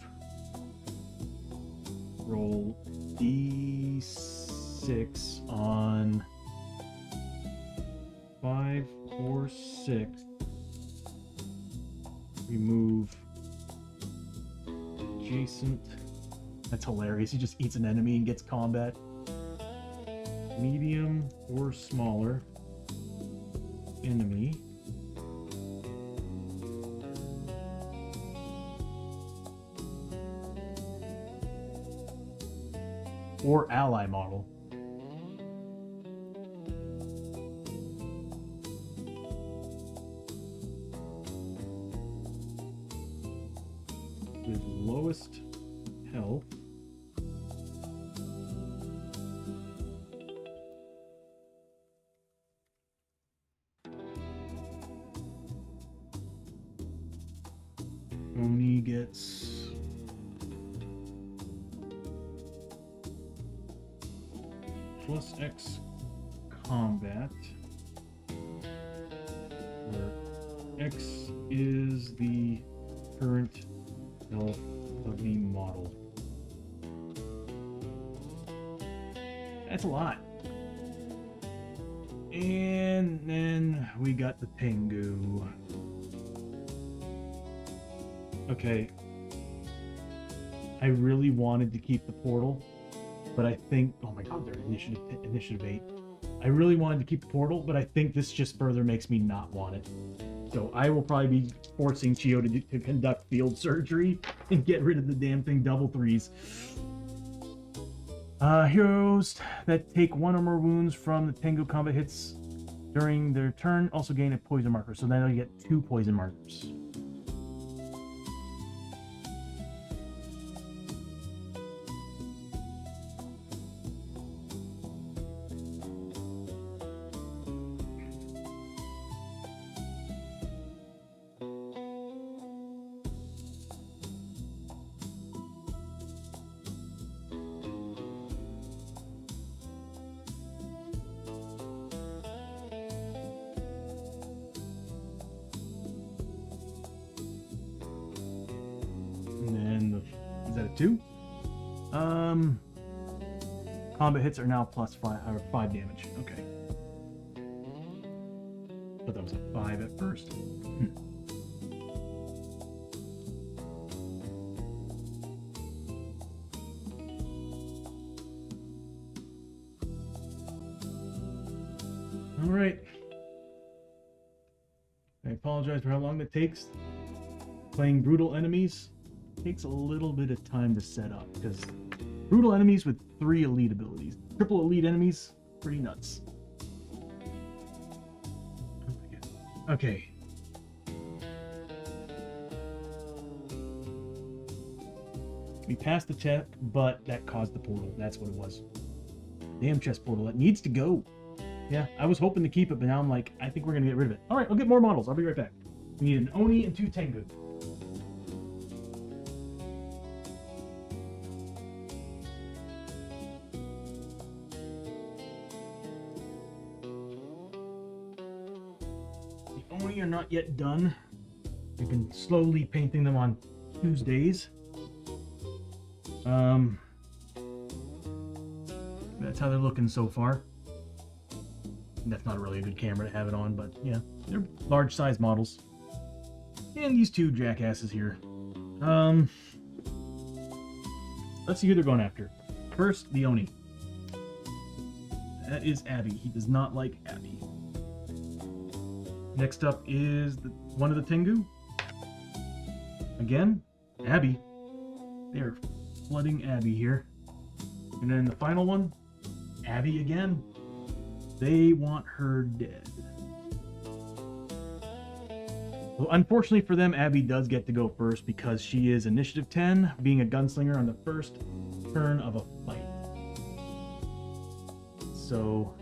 Roll d6 on 5 or 6. Remove Adjacent. That's hilarious. He just eats an enemy and gets combat. Medium or smaller enemy. Or ally model. With lowest health. Oni gets plus X combat, where X is the current health of the model. That's a lot. And then we got the Tengu. Okay. I really wanted to keep the portal, but I think, oh my god, they're initiative 8. I really wanted to keep the portal, but I think this just further makes me not want it. So I will probably be forcing Chiyo to conduct field surgery and get rid of the damn thing. Double 3s. Heroes that take 1 or more wounds from the Tengu combat hits during their turn also gain a poison marker. So now you get 2 poison markers. Is that a 2? Combat hits are now plus 5 or 5 damage. Okay. But that was a 5 at first. All right. I apologize for how long that takes. Playing brutal enemies takes a little bit of time to set up because brutal enemies with 3 elite abilities. Triple elite enemies, pretty nuts. Okay. We passed the check, but that caused the portal. That's what it was. Damn chest portal. That needs to go. Yeah, I was hoping to keep it, but now I'm like, I think we're going to get rid of it. All right, I'll get more models. I'll be right back. We need an Oni and 2 Tengu. The Oni are not yet done. We've been slowly painting them on Tuesdays. That's how they're looking so far. That's not really a good camera to have it on, but yeah, they're large size models. And these 2 jackasses here. Let's see who they're going after. First, the Oni. That is Abbie. He does not like Abbie. Next up is one of the Tengu. Again, Abbie. They are flooding Abbie here. And then the final one, Abbie again. They want her dead. Well, unfortunately for them, Abbie does get to go first because she is initiative 10, being a gunslinger on the first turn of a fight. So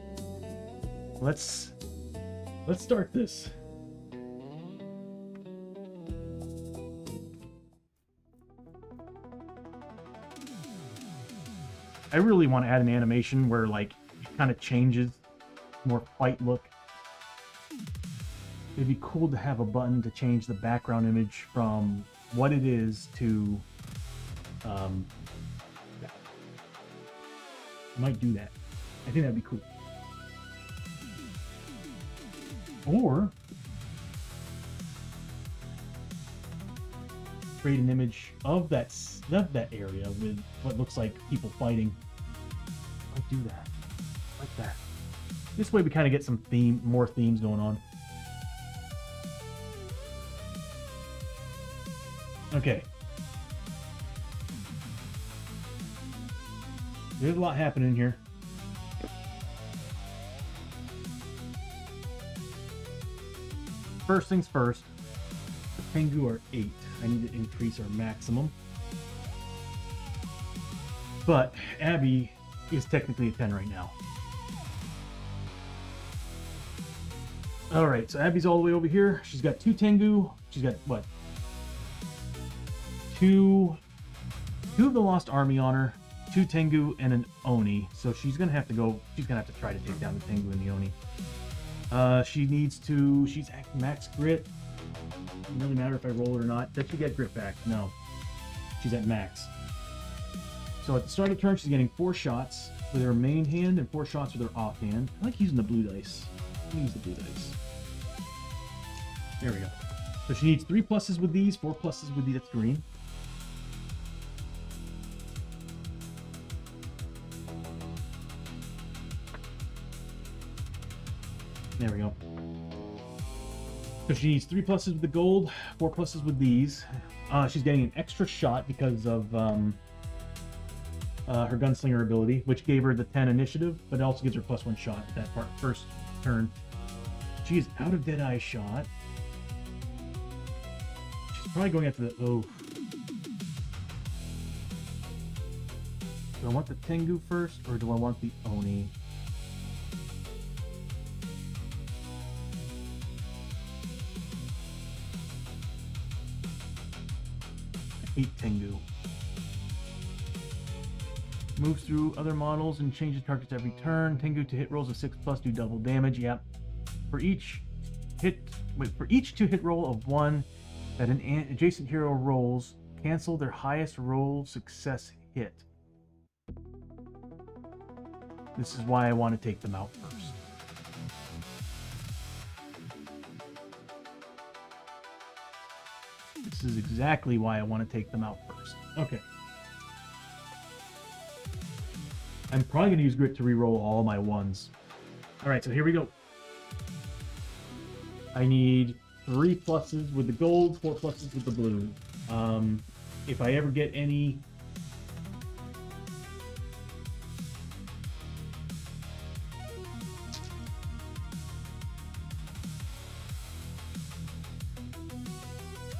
let's start this. I really want to add an animation where like it kind of changes, more fight look. It'd be cool to have a button to change the background image from what it is to I might do that. I think that'd be cool. Or create an image of that area with what looks like people fighting. I'll do that like that. This way we kind of get some more themes going on. Okay. There's a lot happening here. First things first, the Tengu are 8. I need to increase our maximum. But Abbie is technically a 10 right now. Alright, so Abbie's all the way over here. She's got 2 Tengu. She's got, what? Two of the Lost Army on her. 2 Tengu and an Oni. So she's gonna have to try to take down the Tengu and the Oni. She's at max grit. Doesn't really matter if I roll it or not. Does she get grit back? No. She's at max. So at the start of the turn, she's getting 4 shots with her main hand and 4 shots with her off hand. I like using the blue dice. Let me use the blue dice. There we go. So she needs 3 pluses with these, 4 pluses with these. That's green. There we go. So she needs 3 pluses with the gold, 4 pluses with these. She's getting an extra shot because of her gunslinger ability, which gave her the 10 initiative, but it also gives her +1 shot at that first turn. She is out of Deadeye shot. She's probably going after the... Oh. Do I want the Tengu first, or do I want the Oni? Tengu. Moves through other models and changes targets every turn. Tengu to hit rolls of 6+ do double damage. Yep. For each 2 hit roll of 1 that an adjacent hero rolls, cancel their highest roll success hit. This is why I want to take them out first. This is exactly why I want to take them out first. Okay. I'm probably going to use grit to reroll all my 1s. Alright, so here we go. I need 3 pluses with the gold, 4 pluses with the blue. If I ever get any...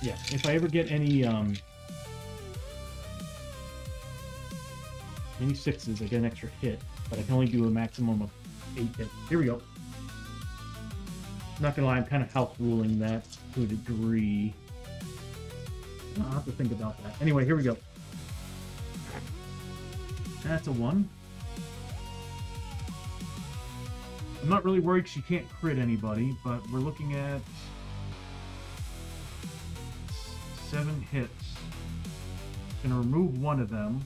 Yeah, if I ever get any 6s, I get an extra hit, but I can only do a maximum of 8 hits. Here we go. Not gonna lie, I'm kind of house ruling that to a degree. I'll have to think about that. Anyway, here we go. That's a 1. I'm not really worried she can't crit anybody, but we're looking at 7 hits. Gonna remove 1 of them.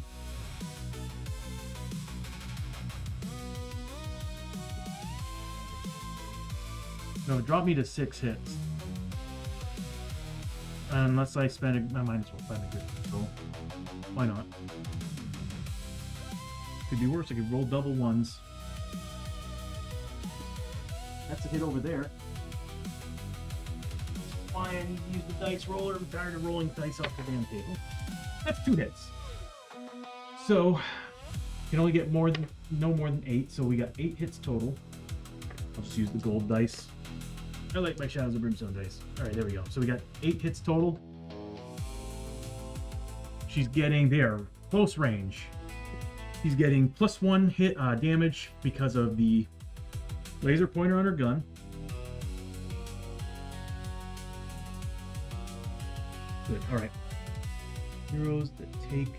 No, drop me to 6 hits. Unless I spend I might as well spend a grit control. Why not? Could be worse, I could roll double 1s. That's a hit over there. Why I need to use the dice roller. I'm tired of rolling dice off the damn table. That's 2 hits. So, you can only get no more than 8, so we got 8 hits total. I'll just use the gold dice. I like my Shadows of Brimstone dice. Alright, there we go. So we got 8 hits total. She's getting there, close range. She's getting +1 hit damage because of the laser pointer on her gun. Good, alright. Heroes that take...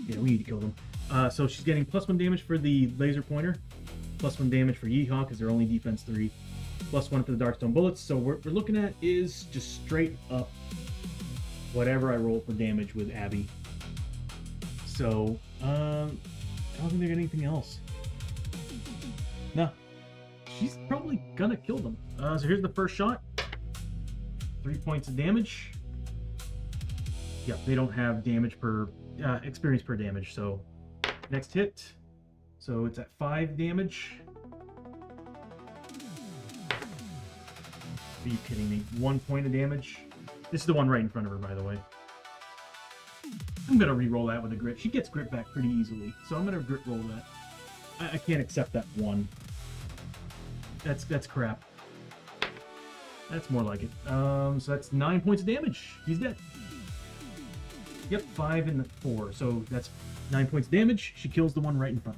Yeah, we need to kill them. So she's getting +1 damage for the laser pointer. +1 damage for Yeehaw because they're only defense 3. +1 for the Darkstone bullets. So what we're looking at is just straight up whatever I roll for damage with Abbie. So, I don't think there's anything else. No. She's probably gonna kill them. So here's the first shot. 3 points of damage. Yep, they don't have damage per experience per damage. So next hit. So it's at 5 damage. Are you kidding me? 1 point of damage. This is the one right in front of her, by the way. I'm gonna re-roll that with a grit. She gets grit back pretty easily, so I'm gonna grit roll that. I can't accept that 1. That's crap. That's more like it. So that's 9 points of damage. He's dead. Yep, 5 and the 4. So that's 9 points of damage. She kills the one right in front.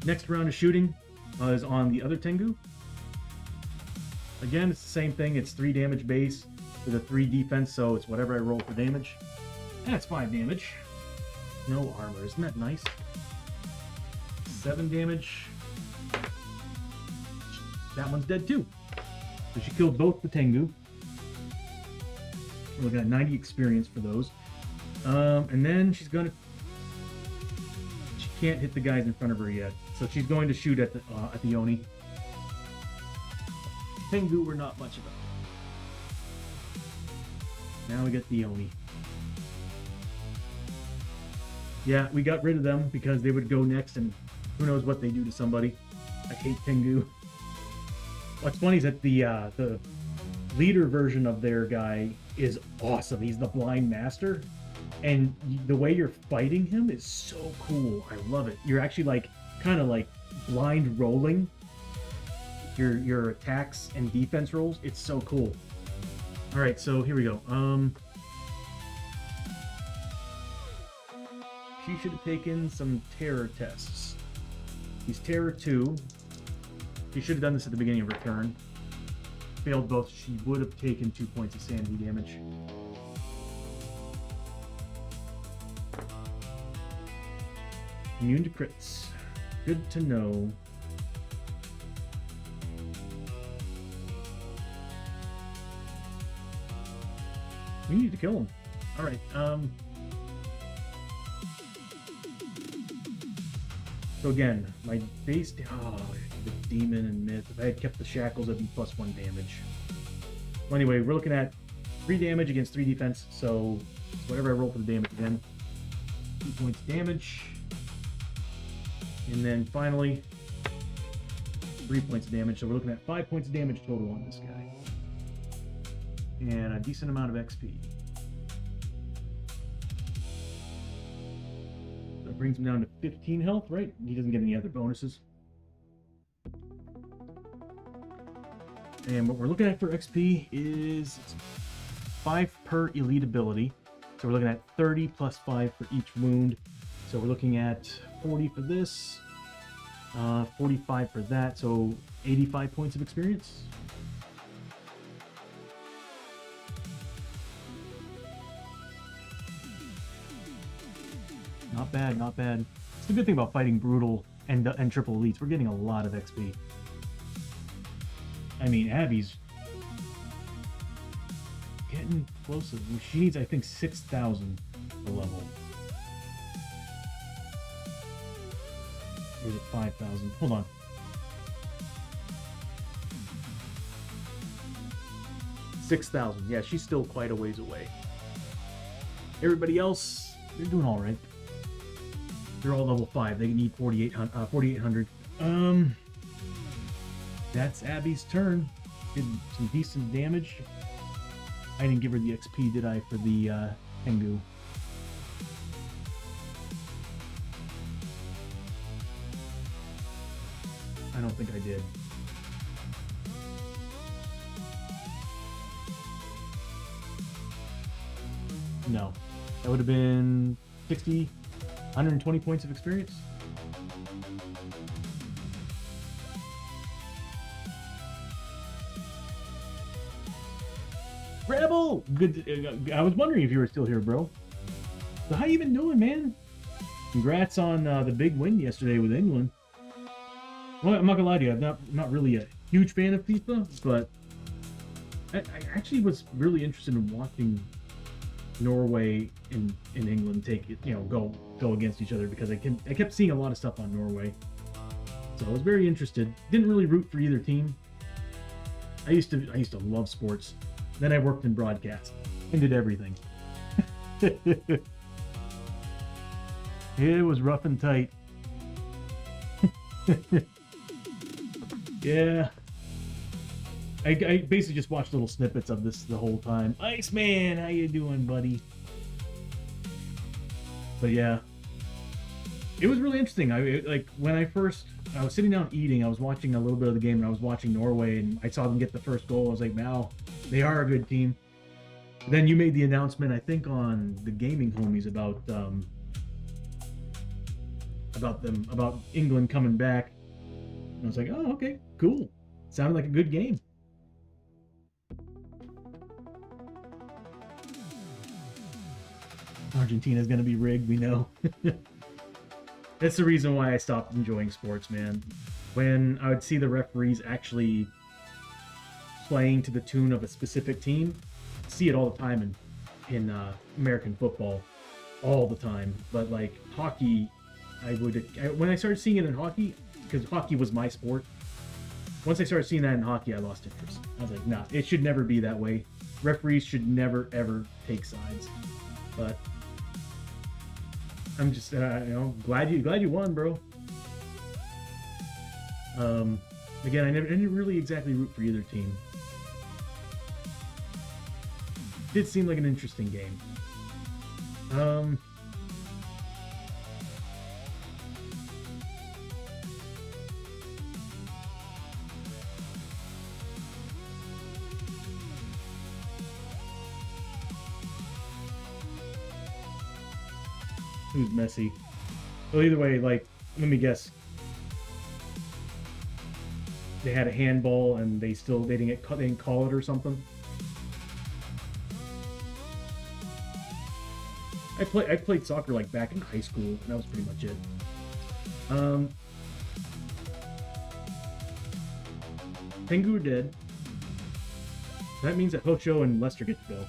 Next round of shooting is on the other Tengu. Again, it's the same thing. It's 3 damage base with a 3 defense, so it's whatever I roll for damage. That's 5 damage. No armor. Isn't that nice? 7 damage. That one's dead too. So she killed both the Tengu. We're looking at 90 experience for those. And then she's gonna... She can't hit the guys in front of her yet. So she's going to shoot at the Oni. Tengu were not much of it. Now we get the Oni. Yeah, we got rid of them because they would go next, and who knows what they do to somebody. I hate Tengu. What's funny is that the leader version of their guy is awesome. He's the blind master, and the way you're fighting him is so cool. I love it. You're actually like kind of like blind rolling your attacks and defense rolls. It's so cool. All right, so here we go. She should have taken some terror tests. He's terror 2. She should have done this at the beginning of her turn. Failed both. She would have taken 2 points of sanity damage. Immune to crits. Good to know. We need to kill him. All right. So again, my base. The demon and myth. If I had kept the shackles, I'd be +1 damage. Well, anyway, we're looking at 3 damage against 3 defense. So whatever I roll for the damage again, 2 points damage, and then finally 3 points of damage. So we're looking at 5 points of damage total on this guy, and a decent amount of XP. That brings him down to 15 health, right? He doesn't get any other bonuses. And what we're looking at for XP is 5 per elite ability. So we're looking at 30 plus 5 for each wound. So we're looking at 40 for this, 45 for that, so 85 points of experience. Not bad, not bad. It's the good thing about fighting brutal and triple elites. We're getting a lot of XP. I mean, Abbie's getting close. She needs, I think, 6,000 per level. Or is it 5,000? Hold on. $6,000. Yeah, she's still quite a ways away. Everybody else, they're doing all right. They're all level 5. They need 4,800. That's Abbie's turn. Did some decent damage. I didn't give her the XP, did I, for the Tengu? I don't think I did. No. That would have been 60, 120 points of experience. Rebel! Good. I was wondering if you were still here, bro. So how you been doing, man? Congrats on the big win yesterday with England. Well, I'm not gonna lie to you, I'm not really a huge fan of FIFA, but I actually was really interested in watching Norway and England take it, go against each other, because I kept seeing a lot of stuff on Norway. So I was very interested. Didn't really root for either team. I used to love sports. Then I worked in broadcast and did everything. It was rough and tight. Yeah. I basically just watched little snippets of this the whole time. Iceman, how you doing, buddy? But yeah, it was really interesting. Like when I was sitting down eating, I was watching a little bit of the game, and I was watching Norway, and I saw them get the first goal. I was like, wow, they are a good team. Then you made the announcement, I think, on the Gaming Homies about England coming back. And I was like, oh, okay, cool. Sounded like a good game. Argentina's gonna be rigged, we know. That's the reason why I stopped enjoying sports, man. When I would see the referees actually playing to the tune of a specific team, see it all the time in American football, all the time. But like hockey, when I started seeing it in hockey, because hockey was my sport. Once I started seeing that in hockey, I lost interest. I was like, nah, it should never be that way. Referees should never ever take sides. But I'm just, glad you won, bro. Again, I didn't really exactly root for either team. Did seem like an interesting game. Who's Messi? Well, either way, like, let me guess. They had a handball and they didn't call it or something. I played soccer like back in high school, and that was pretty much it. Tengu are dead. That means that Hosho and Lester get to go.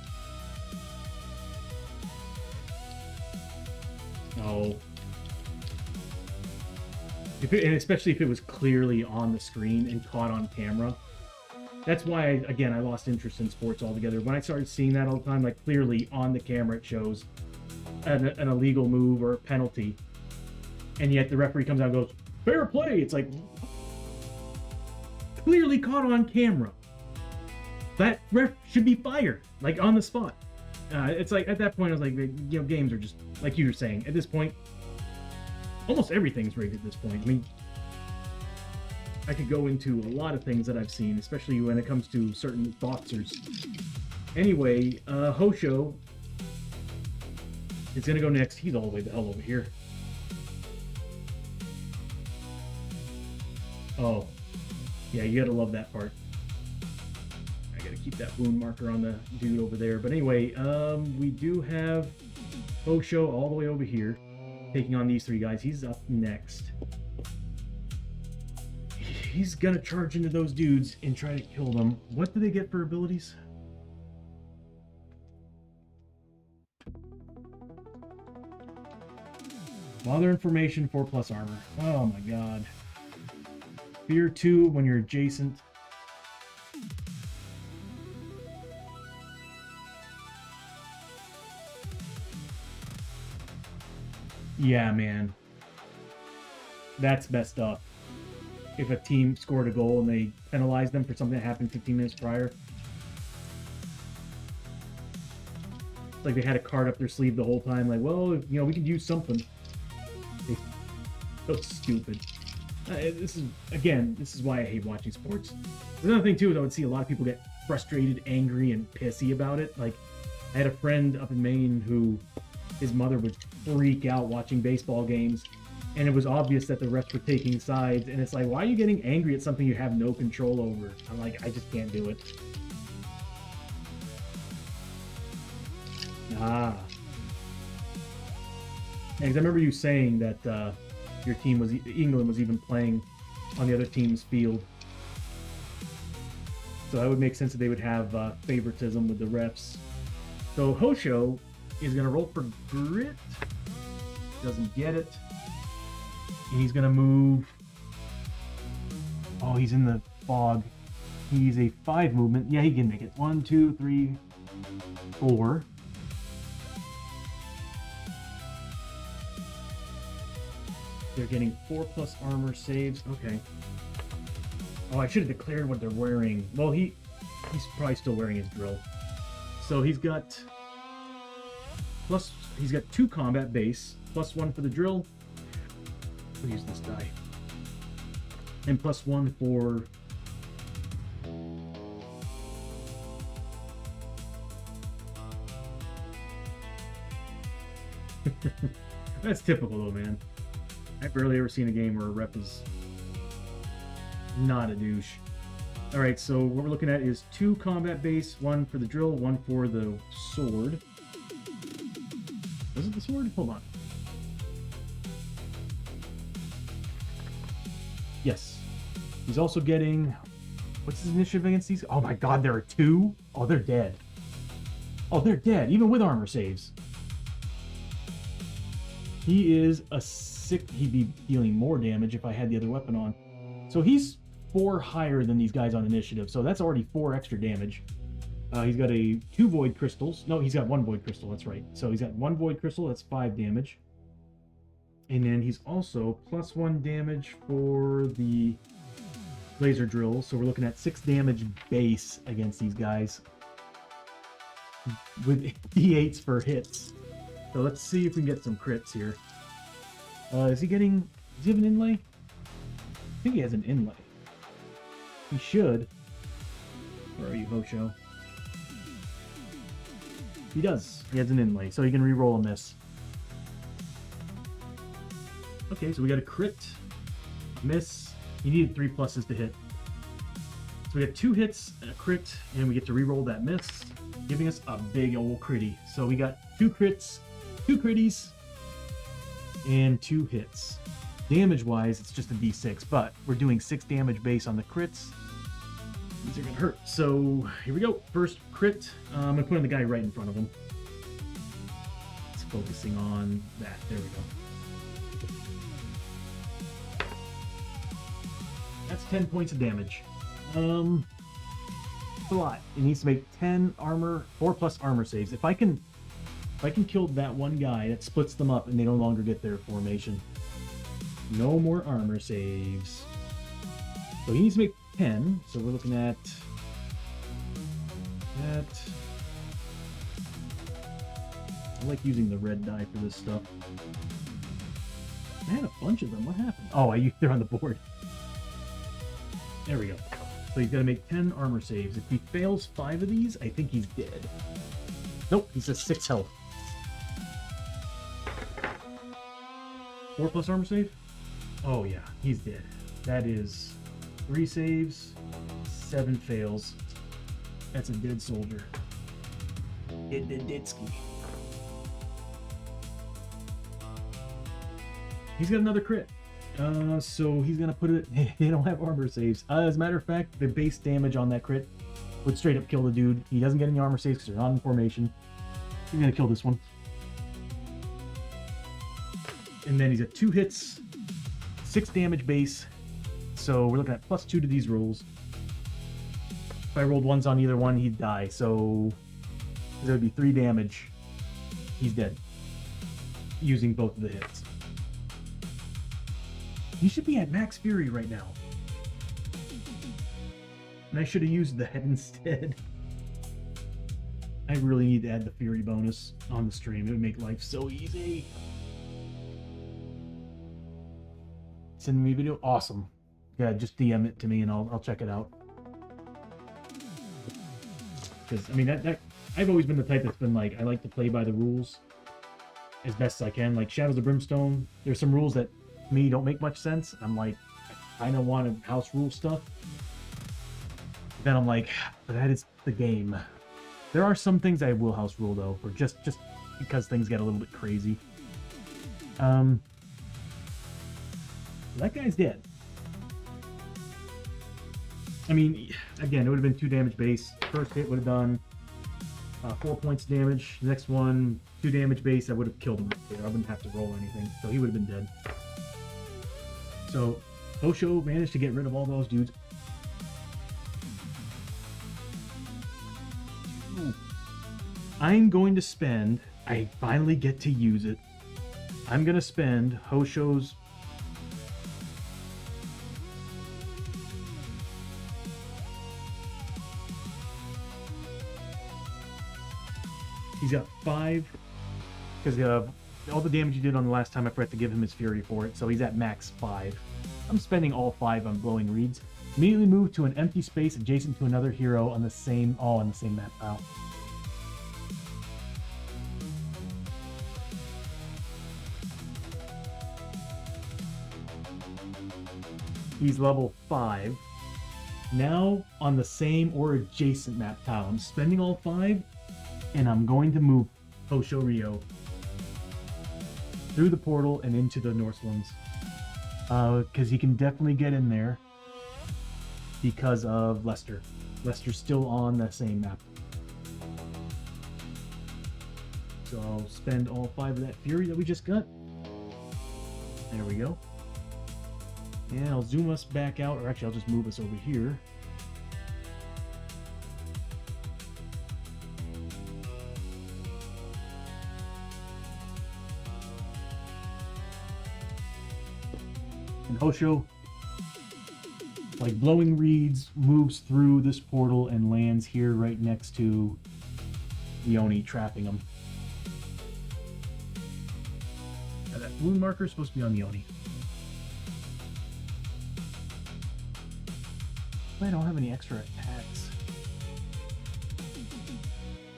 Oh. And especially if it was clearly on the screen and caught on camera. That's why, I lost interest in sports altogether. When I started seeing that all the time, like clearly on the camera it shows an illegal move or a penalty. And yet the referee comes out and goes, fair play! It's like, clearly caught on camera. That ref should be fired, like on the spot. It's like, at that point, I was like, games are just, like you were saying, at this point, almost everything's rigged at this point. I mean, I could go into a lot of things that I've seen, especially when it comes to certain boxers. Anyway, Hosho is going to go next. He's all the way the hell over here. Oh, yeah, you got to love that part. Keep that wound marker on the dude over there. But anyway, we do have Hosho all the way over here taking on these three guys. He's up next. He's gonna charge into those dudes and try to kill them. What do they get for abilities? Mother information, 4+ armor. Oh my god. Fear 2 when you're adjacent. Yeah, man. That's messed up. If a team scored a goal and they penalized them for something that happened 15 minutes prior. It's like they had a card up their sleeve the whole time, like, well, we could use something. So stupid. This is why I hate watching sports. Another thing, too, is I would see a lot of people get frustrated, angry, and pissy about it. Like, I had a friend up in Maine who... his mother would freak out watching baseball games, and it was obvious that the refs were taking sides, and it's like, why are you getting angry at something you have no control over? I'm like, I just can't do it. Because I remember you saying that your team England was even playing on the other team's field. So that would make sense that they would have favoritism with the refs. So Hosho is going to roll for grit. Doesn't get it. And he's going to move. Oh, he's in the fog. He's a 5 movement. Yeah, he can make it. 1, 2, 3, 4. They're getting 4+ armor saves. Okay. Oh, I should have declared what they're wearing. Well, he's probably still wearing his drill. So he's got 2 combat base, +1 for the drill. We'll use this die. And +1 for that's typical though, man. I've barely ever seen a game where a rep is not a douche. Alright, so what we're looking at is 2 combat base, 1 for the drill, 1 for the sword. Was it the sword? Hold on. Yes. He's also getting... What's his initiative against these? Oh my god, there are 2? Oh, they're dead. Oh, they're dead, even with armor saves. He is a 6... He'd be dealing more damage if I had the other weapon on. So he's 4 higher than these guys on initiative, so that's already 4 extra damage. He's got 2 void crystals. No, he's got 1 void crystal, that's right. So he's got 1 void crystal, that's 5 damage. And then he's also +1 damage for the laser drill, so we're looking at 6 damage base against these guys. With D8s for hits. So let's see if we can get some crits here. Does he have an inlay? I think he has an inlay. He should. Where are you, Hosho? He does. He has an inlay, so he can re-roll a miss. Okay, so we got a crit, miss. You needed 3 pluses to hit. So we got 2 hits, a crit, and we get to re-roll that miss, giving us a big old critty. So we got 2 crits, 2 critties, and 2 hits. Damage-wise, it's just a d6, but we're doing 6 damage base on the crits. These are gonna hurt. So here we go. First crit. I'm gonna put in the guy right in front of him. It's focusing on that. There we go. That's 10 points of damage. It's a lot. It needs to make 10 armor, 4+ armor saves. If I can kill that one guy, that splits them up and they no longer get their formation. No more armor saves. So he needs to make 10. So we're looking at that. I like using the red die for this stuff. I had a bunch of them. What happened? Oh, they're on the board. There we go. So he's got to make 10 armor saves. If he fails 5 of these, I think he's dead. Nope, he's at 6 health. 4+ armor save? Oh yeah, he's dead. That is 3 saves, 7 fails. That's a dead soldier. Ditsky. He's got another crit. So he's gonna put it. They don't have armor saves. As a matter of fact, the base damage on that crit would straight up kill the dude. He doesn't get any armor saves because they're not in formation. He's gonna kill this one. And then he's at 2 hits, 6 damage base. So we're looking at +2 to these rolls. If I rolled 1s on either one, he'd die. So there would be 3 damage. He's dead. Using both of the hits. He should be at max fury right now. And I should have used that instead. I really need to add the fury bonus on the stream. It would make life so easy. Send me a video? Awesome. Yeah, just DM it to me and I'll check it out. Because, I mean, I've always been the type that's been like, I like to play by the rules as best as I can. Like Shadows of Brimstone, there's some rules that to me don't make much sense. I'm like, I kind of want to house rule stuff. Then I'm like, but that is the game. There are some things I will house rule though, or just because things get a little bit crazy. That guy's dead. I mean, again, it would have been 2 damage base. First hit would have done 4 points of damage. The next one, 2 damage base. I would have killed him right there. I wouldn't have to roll anything, so he would have been dead. So Hosho managed to get rid of all those dudes. I'm going to spend, I finally get to use it. I'm going to spend Hosho's he's got 5 because all the damage he did on the last time I forgot to give him his fury for it, so he's at max 5. I'm spending all 5 on glowing reeds. Immediately move to an empty space adjacent to another hero on the same map file. He's level 5. Now on the same or adjacent map tile. I'm spending all 5, and I'm going to move Hosho Rio through the portal and into the Northlands. Because he can definitely get in there because of Lester. Lester's still on the same map. So I'll spend all 5 of that fury that we just got. There we go. And I'll zoom us back out, or actually I'll just move us over here. And Hosho, like blowing reeds, moves through this portal and lands here right next to the Oni, trapping him. Now that wound marker is supposed to be on the Oni. I don't have any extra attacks.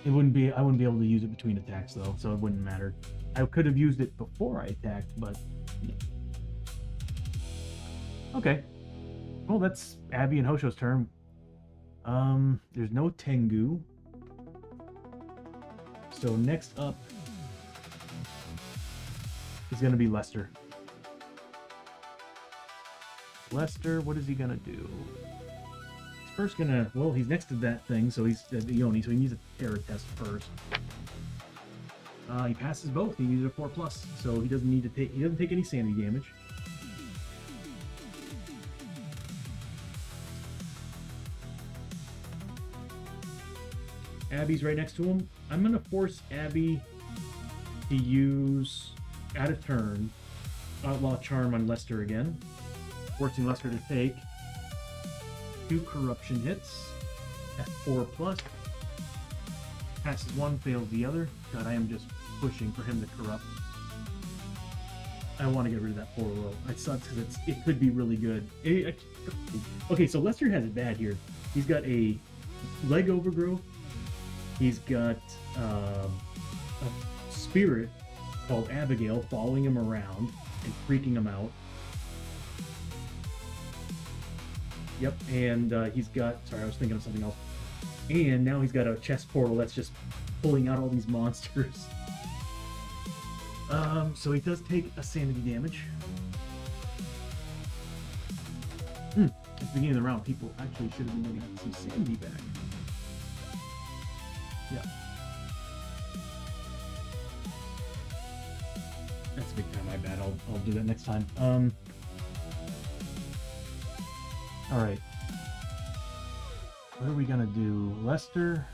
I wouldn't be able to use it between attacks though, so it wouldn't matter. I could have used it before I attacked, but yeah. Okay. Well, that's Abbie and Hosho's turn. There's no Tengu. So next up is gonna be Lester. Lester, what is he gonna do? First gonna, well, he's next to that thing, so he's the Oni, so he needs a terror test first. He passes both. He needed a 4+, so he doesn't need to take. He doesn't take any sanity damage. Abbie's right next to him. I'm gonna force Abbie to use at a turn Outlaw Charm on Lester again, forcing Lester to take 2 corruption hits at 4+. Passes one, fails the other. God, I am just pushing for him to corrupt. I want to get rid of that 4 roll. It sucks because it could be really good. Okay, so Lester has it bad here. He's got a leg overgrowth. He's got a spirit called Abigail following him around and freaking him out. Yep, and he's got, sorry, I was thinking of something else. And now he's got a chest portal that's just pulling out all these monsters. So he does take a sanity damage. At the beginning of the round, people actually should have been getting some sanity back. Yeah. That's big time, my bad. I'll do that next time. Alright. What are we gonna do? Lester,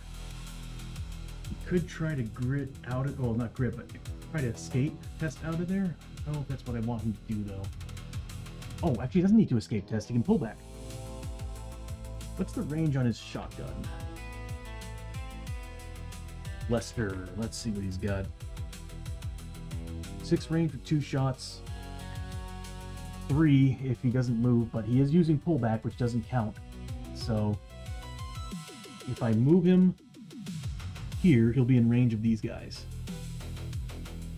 he could try to grit out of, well, not grit, but try to escape test out of there. I don't know if that's what I want him to do though. Oh, actually he doesn't need to escape test, he can pull back. What's the range on his shotgun? Lester, let's see what he's got. 6 range for 2 shots. 3 if he doesn't move, but he is using pullback, which doesn't count. So if I move him here, he'll be in range of these guys.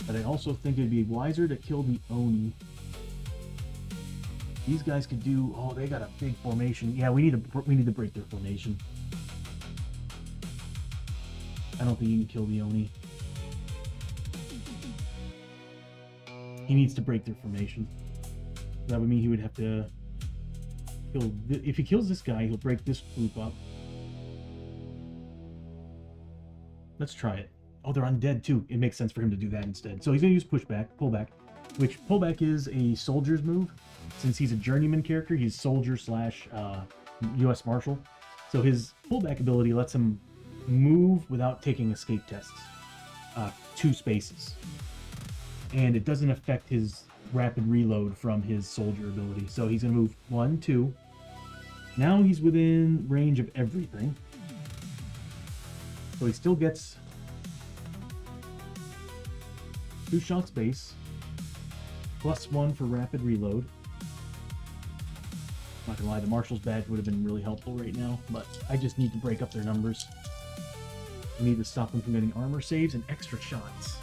But I also think it'd be wiser to kill the Oni. These guys could do, oh, they got a big formation. Yeah, we need to break their formation. I don't think you can kill the Oni. He needs to break their formation. That would mean he would have to kill. If he kills this guy, he'll break this group up. Let's try it. Oh, they're undead too. It makes sense for him to do that instead. So he's going to use pullback, which pullback is a soldier's move. Since he's a journeyman character, he's soldier slash U.S. Marshal. So his pullback ability lets him move without taking escape tests. 2 spaces. And it doesn't affect his rapid reload from his soldier ability. So he's going to move 1, 2. Now he's within range of everything. So he still gets 2 shots base, +1 for rapid reload. Not gonna lie, the Marshal's badge would have been really helpful right now, but I just need to break up their numbers. I need to stop them from getting armor saves and extra shots.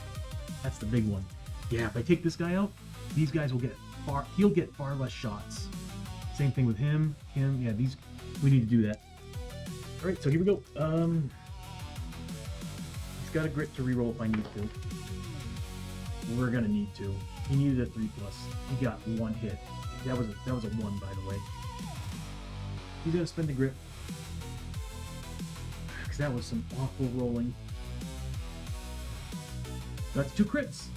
That's the big one. Yeah, if I take this guy out, these guys will get he'll get far less shots. Same thing with him, yeah, we need to do that. Alright, so here we go. He's got a grit to reroll if I need to. We're gonna need to. He needed a 3+. He got 1 hit. That was a 1, by the way. He's gonna spend the grit. Because that was some awful rolling. That's 2 crits.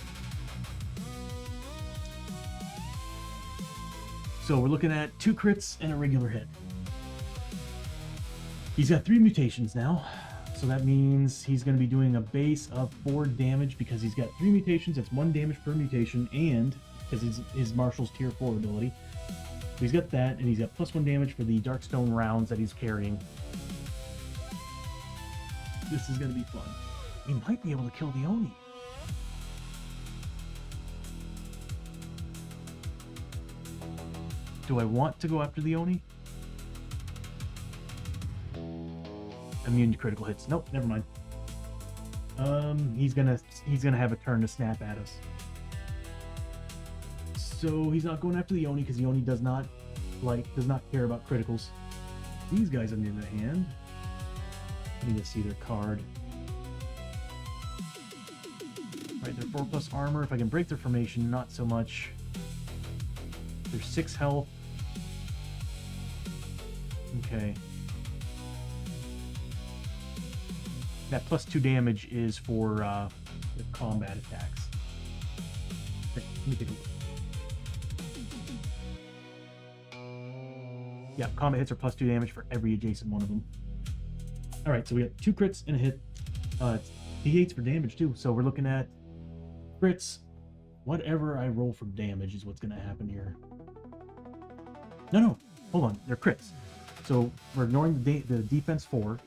So we're looking at 2 crits and a regular hit. He's got 3 mutations now. So that means he's going to be doing a base of 4 damage because he's got 3 mutations. That's 1 damage per mutation, and because his Marshal's tier 4 ability. So he's got that, and he's got +1 damage for the Darkstone rounds that he's carrying. This is going to be fun. We might be able to kill the Oni. Do I want to go after the Oni? Immune to critical hits. Nope, never mind. He's gonna have a turn to snap at us. So he's not going after the Oni because the Oni does not care about criticals. These guys, on the other hand, I need to see their card. Right, they're 4+ armor. If I can break their formation, not so much. They're 6 health. Okay. That +2 damage is for the combat attacks. Okay, let me take a look. Yeah, combat hits are +2 damage for every adjacent one of them. Alright, so we got 2 crits and a hit. It's D8s for damage too, so we're looking at crits. Whatever I roll for damage is what's going to happen here. No, hold on, they're crits. So we're ignoring the defense 4.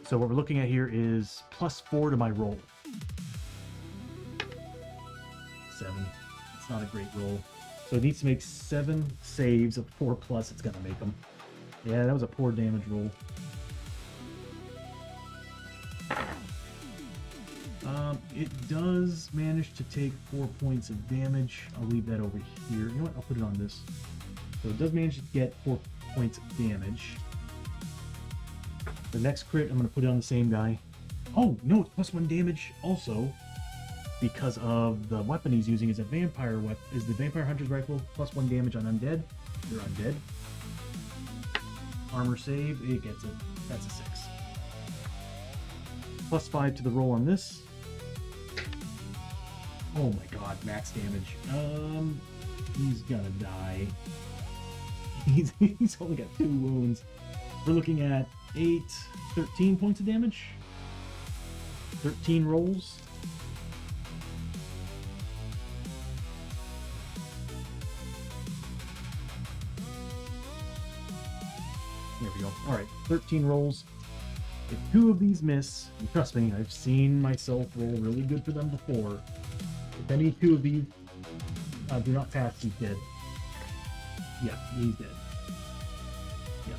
So what we're looking at here is +4 to my roll. 7. It's not a great roll. So it needs to make 7 saves of 4+. It's gonna make them. Yeah, that was a poor damage roll. It does manage to take 4 points of damage. I'll leave that over here. You know what? I'll put it on this. So it does manage to get 4 points of damage. The next crit, I'm going to put it on the same guy. Oh, no, it's +1 damage also because of the weapon he's using is a vampire weapon. Is the Vampire Hunter's Rifle +1 damage on undead? They're undead. Armor save, it gets it. That's a 6. +5 to the roll on this. Oh my god, max damage. He's gonna die. He's only got 2 wounds. We're looking at 13 points of damage. 13 rolls. There we go. Alright, 13 rolls. If 2 of these miss, and trust me, I've seen myself roll really good for them before. If any 2 of these do not pass, he's dead. Yeah, he's dead. Yeah.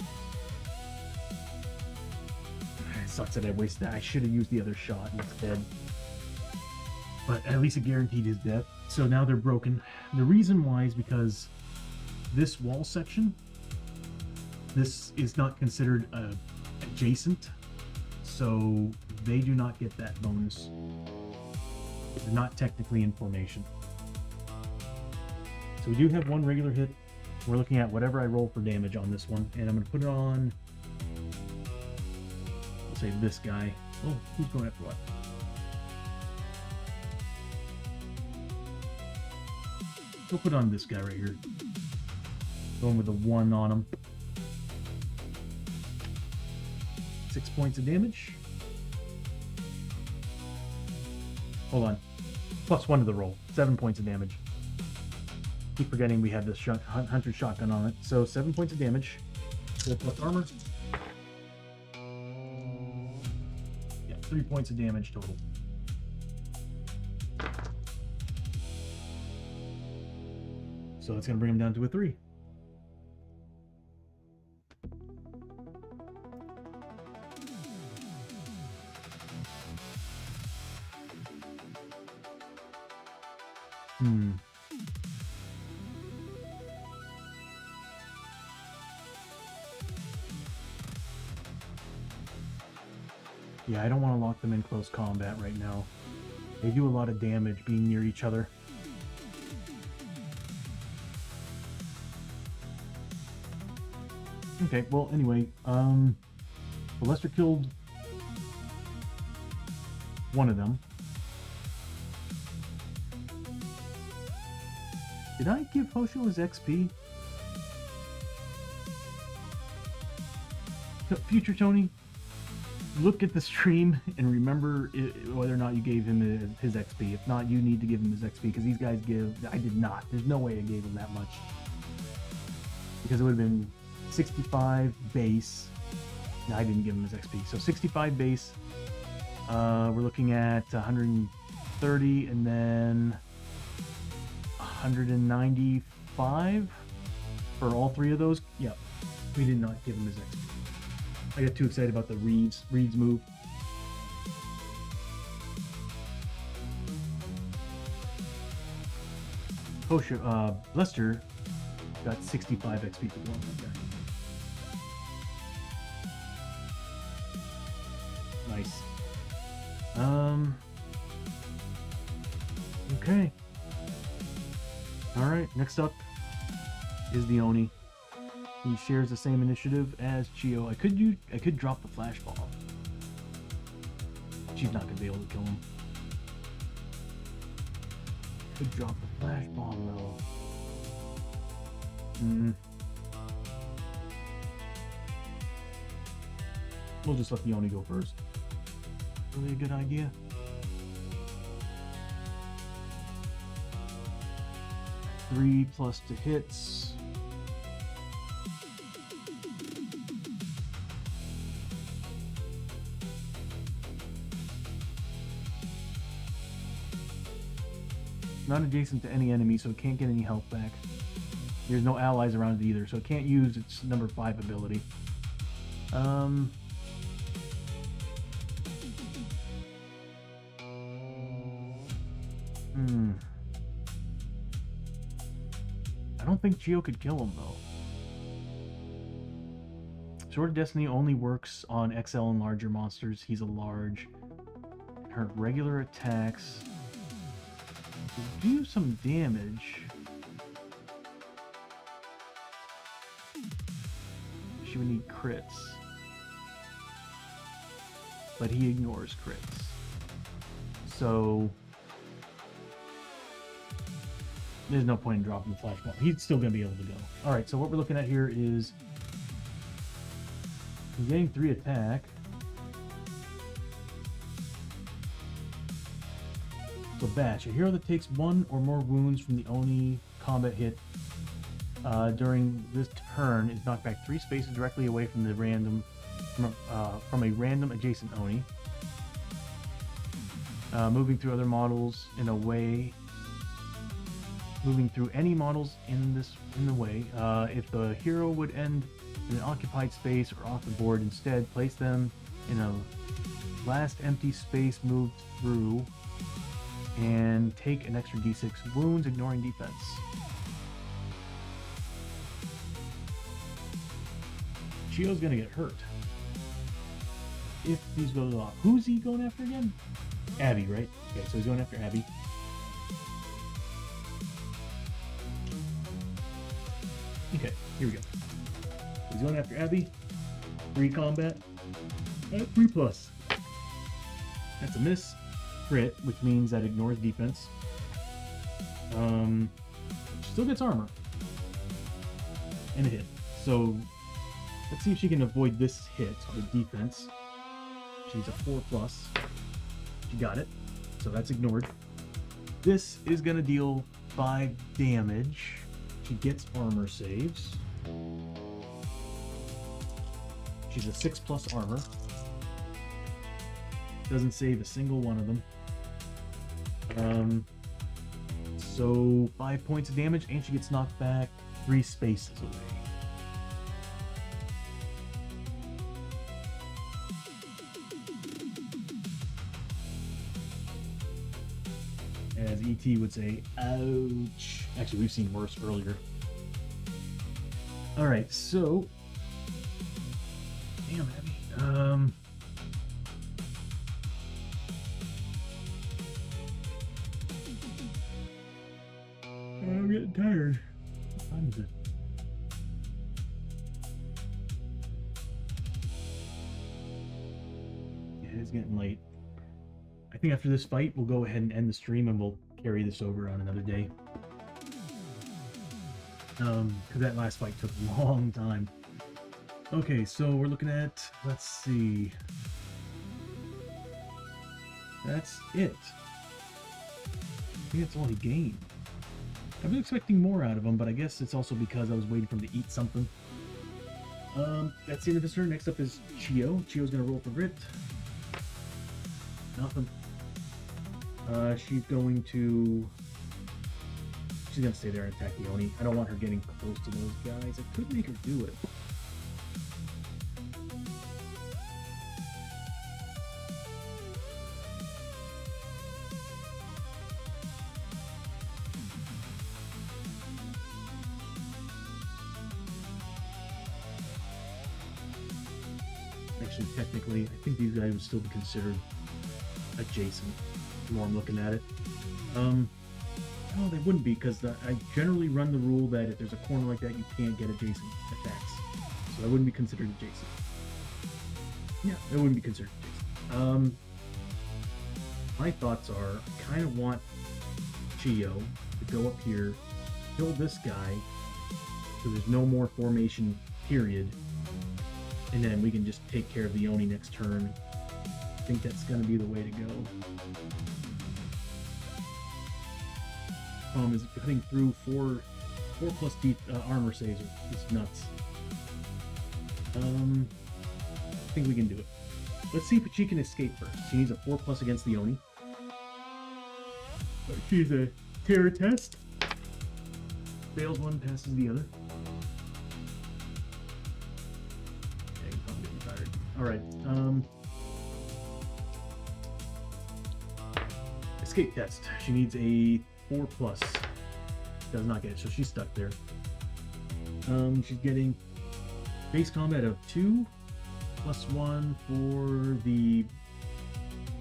It sucks that I wasted that. I should have used the other shot instead. But at least it guaranteed his death. So now they're broken. The reason why is because this wall section, this is not considered adjacent. So they do not get that bonus. They're not technically in formation. So we do have 1 regular hit. We're looking at whatever I roll for damage on this one, and I'm going to put it on, let's say this guy. Oh, who's going after what? We'll put on this guy right here. Going with a 1 on him. 6 points of damage. Hold on. +1 to the roll. 7 points of damage. Keep forgetting we have this hunter shotgun on it. So 7 points of damage. 4 plus armor. Yeah, 3 points of damage total. So it's going to bring him down to a 3. Yeah, I don't want to lock them in close combat right now. They do a lot of damage being near each other. Okay, well, anyway, Lester killed one of them. Did I give Hosho his XP? Future Tony, look at the stream and remember whether or not you gave him his XP. If not, you need to give him his XP because these guys give... I did not. There's no way I gave him that much. Because it would have been 65 base. No, I didn't give him his XP. So 65 base. We're looking at 130 and then 195 for all three of those. Yep. We did not give him his XP. I got too excited about the Reed's move. Hosho, Lester got 65 XP for blowing that guy. Nice. Okay. Alright, next up is the Oni. He shares the same initiative as Chiyo. I could drop the flash bomb. She's not gonna be able to kill him. Could drop the flash bomb though. We'll just let the Oni go first. Really a good idea. Three plus to hits. Not adjacent to any enemy, so it can't get any health back. There's no allies around it either, so it can't use its number 5 ability. I don't think Chiyo could kill him though. Sword of Destiny only works on XL and larger monsters. He's a large. Her regular attacks do some damage. She would need crits. But he ignores crits. So there's no point in dropping the flash bomb. He's still going to be able to go. Alright, so what we're looking at here is he's getting 3 attack. So Bash, a hero that takes 1 or more wounds from the Oni combat hit during this turn is knocked back 3 spaces directly away from the random from a random adjacent Oni. Moving through other models in a way. Moving through any models in the way. If the hero would end in an occupied space or off the board, instead place them in a last empty space moved through. And take an extra d6 wounds, ignoring defense. Chiyo's gonna get hurt if these goes off. Who's he going after again? Abbie, right? Okay, so he's going after Abbie. Okay, here we go. He's going after Abbie. 3 combat. 3 plus. That's a miss. Crit, which means that ignores defense. Still gets armor. And a hit. So let's see if she can avoid this hit with defense. She's a 4 plus. She got it. so that's ignored. This is gonna deal 5 damage. She gets armor saves. She's a 6+ armor. Doesn't save a single one of them. So 5 points of damage, and she gets knocked back 3 spaces away. As ET would say, ouch. Actually, we've seen worse earlier. Alright, so... Damn, Abbie. I'm getting tired. What time is it? Yeah, it's getting late. I think after this fight, we'll go ahead and end the stream and we'll carry this over on another day. Because that last fight took a long time. Okay, so we're looking at, let's see. That's it. I think that's all he gained. I was expecting more out of him, but I guess it's also because I was waiting for him to eat something. That's the end of his turn. Next up is Chiyo. Chiyo's gonna roll for grit. Nothing. She's going to... She's gonna stay there and attack the Oni. I don't want her getting close to those guys. I could make her do it. Actually, technically, I think these guys would still be considered adjacent. The more I'm looking at it. No, they wouldn't be, because I generally run the rule that if there's a corner like that, you can't get adjacent attacks. So that wouldn't be considered adjacent. Yeah, it wouldn't be considered adjacent. My thoughts are, I kind of want Chiyo to go up here, kill this guy, so there's no more formation, period. And then we can just take care of the Oni next turn. I think that's going to be the way to go. Is cutting through 4+ armor saves is nuts. I think we can do it. Let's see if she can escape first. She needs a 4+ against the Oni. She's a terror test. Fails one, passes the other. Okay, I'm getting tired. Alright, escape test. She needs a 4+. Does not get it, so she's stuck there. She's getting base combat of 2, +1 for the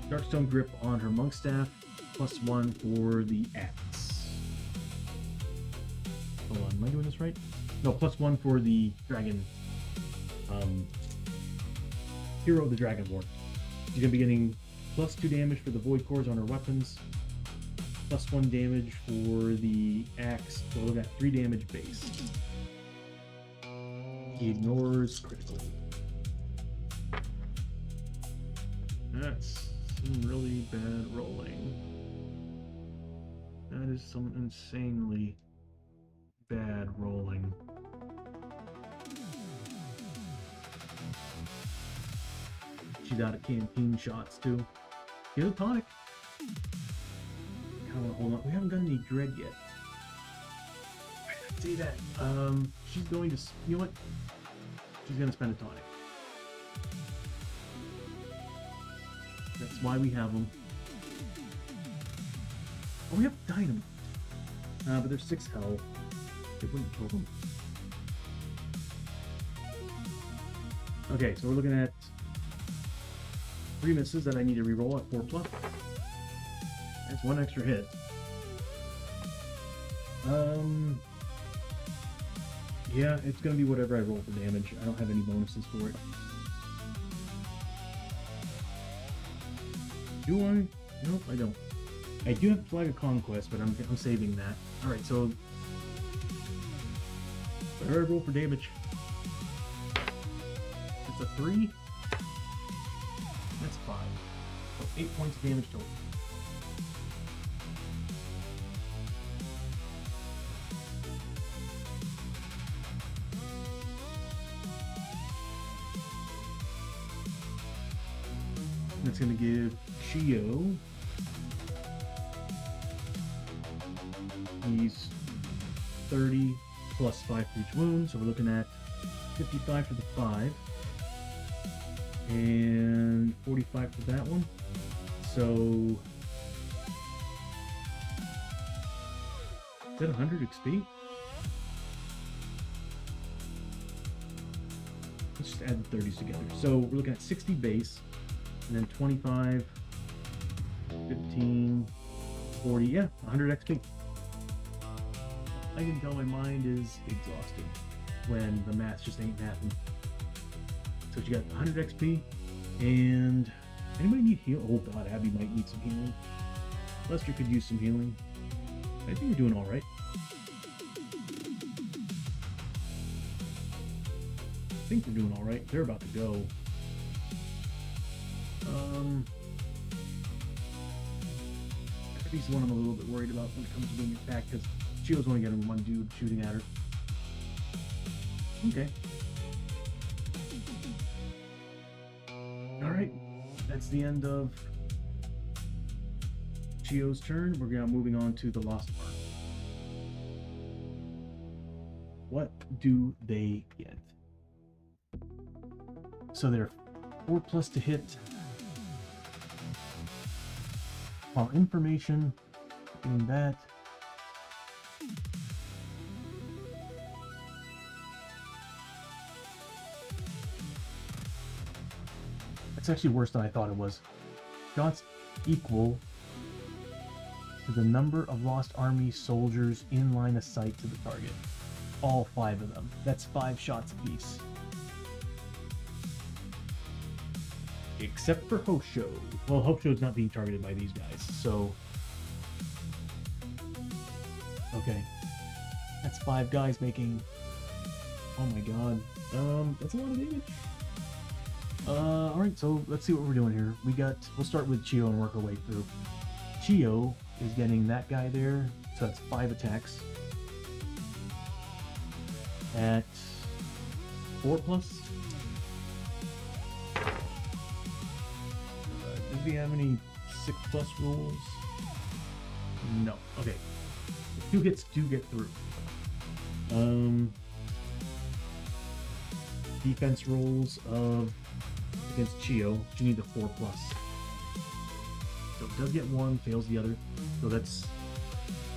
Darkstone grip on her monk staff, +1 for the axe. Hold on, am I doing this right? No, +1 for the dragon. Hero of the Dragonborn. She's gonna be getting +2 damage for the void cores on her weapons. +1 damage for the axe, so we'll got 3 damage base. He ignores critical. That's some really bad rolling. That is some insanely bad rolling. She's out of canteen shots too. Get a tonic. Hold on, we haven't done any dread yet. Why did I say that? She's going to, you know what? She's gonna spend a tonic. That's why we have them. Oh, we have dynamite. But there's 6 health. It wouldn't kill them. Okay, so we're looking at 3 misses that I need to reroll at 4+. That's 1 extra hit. Yeah, it's gonna be whatever I roll for damage. I don't have any bonuses for it. Do I? Nope, I don't. I do have Flag of Conquest, but I'm saving that. Alright, so whatever I roll for damage. It's a 3. That's 5. So 8 points of damage total. That's going to give Chiyo. He's 30 plus 5 for each wound, so we're looking at 55 for the 5. And 45 for that one. So is that 100 XP? Let's just add the 30s together. So we're looking at 60 base, and then 25, 15, 40, yeah, 100 XP. I can tell my mind is exhausted when the math just ain't mathing. So you got 100 XP, and anybody need heal? Oh god, Abbie might need some healing. Lester could use some healing. I think we're doing all right. I think we're doing all right. They're about to go. Abbie's the one I'm a little bit worried about when it comes to being attacked, because Chiyo's only getting one dude shooting at her. Okay. Alright, that's the end of Chiyo's turn. We're now moving on to the Lost Ark. What do they get? So they're 4+ to hit. While information, getting that. It's actually worse than I thought it was. Shots equal to the number of Lost Army soldiers in line of sight to the target. All 5 of them. That's 5 shots apiece. Except for Hosho. Well, Hosho's not being targeted by these guys, so... Okay. That's 5 guys making... Oh my god. That's a lot of damage. Alright, so let's see what we're doing here. We'll start with Chiyo and work our way through. Chiyo is getting that guy there, so that's 5 attacks. At 4+. Does he have any 6+ rules? No. Okay. 2 hits do get through. Defense rolls of against Chiyo, you need the 4+. So it does get 1, fails the other. So that's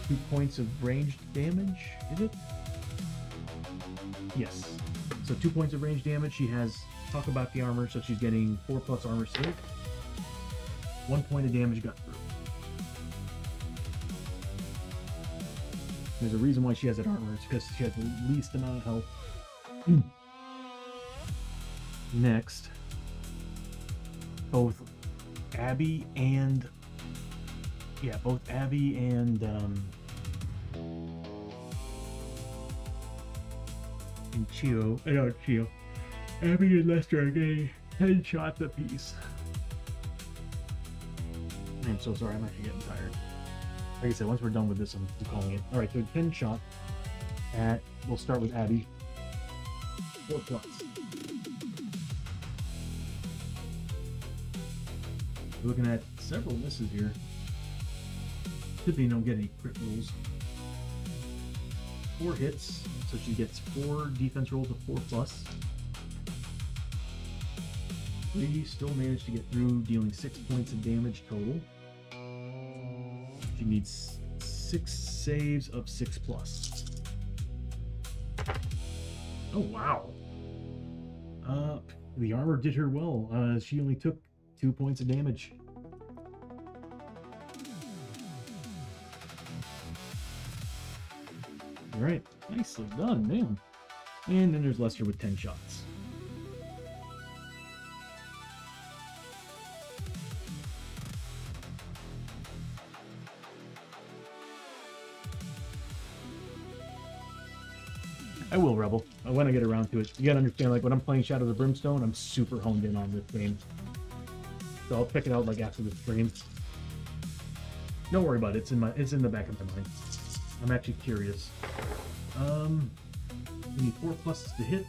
2 points of ranged damage, is it? Yes. So 2 points of range damage. She has talk about the armor, so she's getting 4+ armor save. 1 point of damage got through. There's a reason why she has that armor. It's because she has the least amount of health. Next, both Abbie and Chiyo. Abbie and Lester are getting 10 shots apiece. I'm so sorry, I'm actually getting tired. Like I said, once we're done with this, I'm calling it. Alright, so 10 shots at, we'll start with Abbie. 4+. We're looking at several misses here. Typically don't get any crit rolls. 4 hits, so she gets 4 defense rolls of 4+. 3 still managed to get through, dealing 6 points of damage total. She needs 6 saves of 6+. Oh wow! The armor did her well. She only took 2 points of damage. Alright, nicely done, man. And then there's Lester with 10 shots. I will Rebel when I get around to it. You gotta understand, like when I'm playing Shadow of the Brimstone, I'm super honed in on this game. So I'll check it out like after the stream. Don't worry about it. It's in the back of my mind. I'm actually curious. We need 4+ to hit.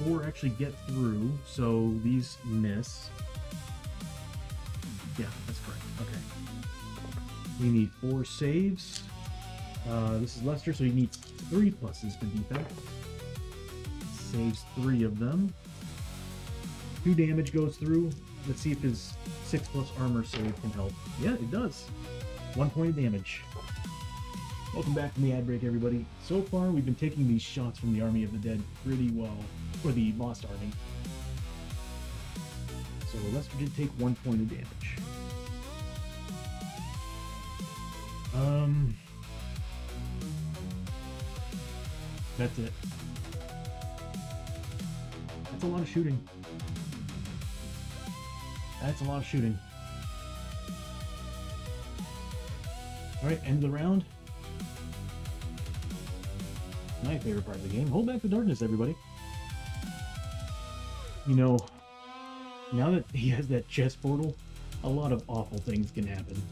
4 actually get through, so these miss. Yeah, that's correct. Okay. We need 4 saves. This is Lester, so he needs 3 pluses for defense. Saves 3 of them. 2 damage goes through. Let's see if his 6+ armor save can help. Yeah, it does. 1 point of damage. Welcome back from the ad break, everybody. So far, we've been taking these shots from the Army of the Dead pretty well. Or the Lost Army. So Lester did take 1 point of damage. That's it. That's a lot of shooting. That's a lot of shooting. Alright, end of the round. My favorite part of the game. Hold back the darkness, everybody. You know, now that he has that chest portal, a lot of awful things can happen.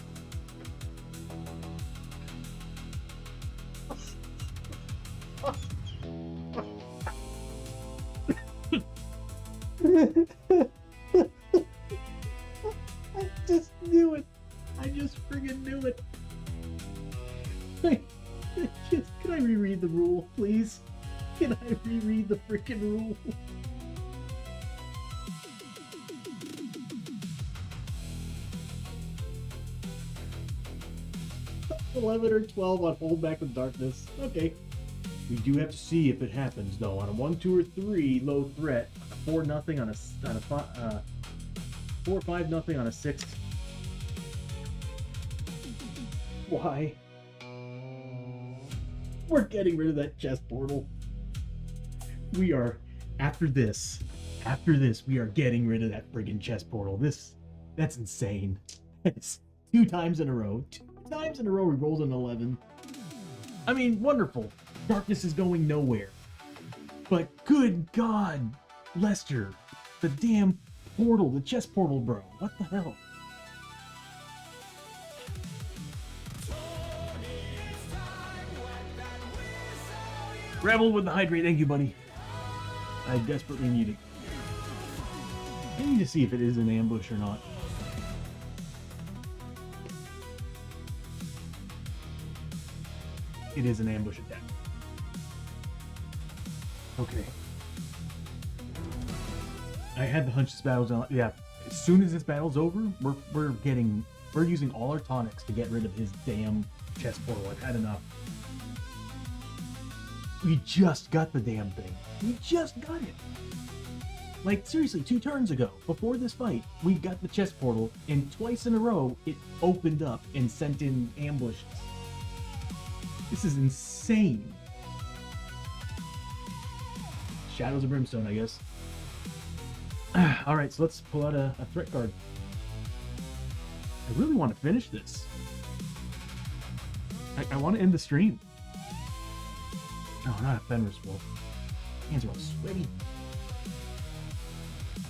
I just knew it. I just friggin' knew it. Can I reread the rule, please? Can I reread the frickin' rule? $11 or $12 on Hold Back the Darkness. Okay. We do have to see if it happens, though. On a 1, 2, or 3 low threat, 4-0 on a 4, 5-0 on a 6. Why? We're getting rid of that chest portal. We are, after this, we are getting rid of that friggin' chest portal. That's insane. It's 2 times in a row. 2 times in a row we rolled an 11. I mean, wonderful. Darkness is going nowhere. But good God, Lester, the damn portal, the chest portal, bro. What the hell? Rebel with the hydrate, thank you, buddy. I desperately need it. I need to see if it is an ambush or not. It is an ambush attack. Okay. I had the hunch this battle's on. Yeah, as soon as this battle's over, we're using all our tonics to get rid of his damn chest portal. I've had enough. We just got the damn thing. We just got it. Like, seriously, 2 turns ago, before this fight, we got the chest portal, and twice in a row, it opened up and sent in ambushes. This is insane. Shadows of Brimstone, I guess. Alright, so let's pull out a threat card. I really want to finish this. I want to end the stream. No, not a Fenris Wolf. Hands are all sweaty.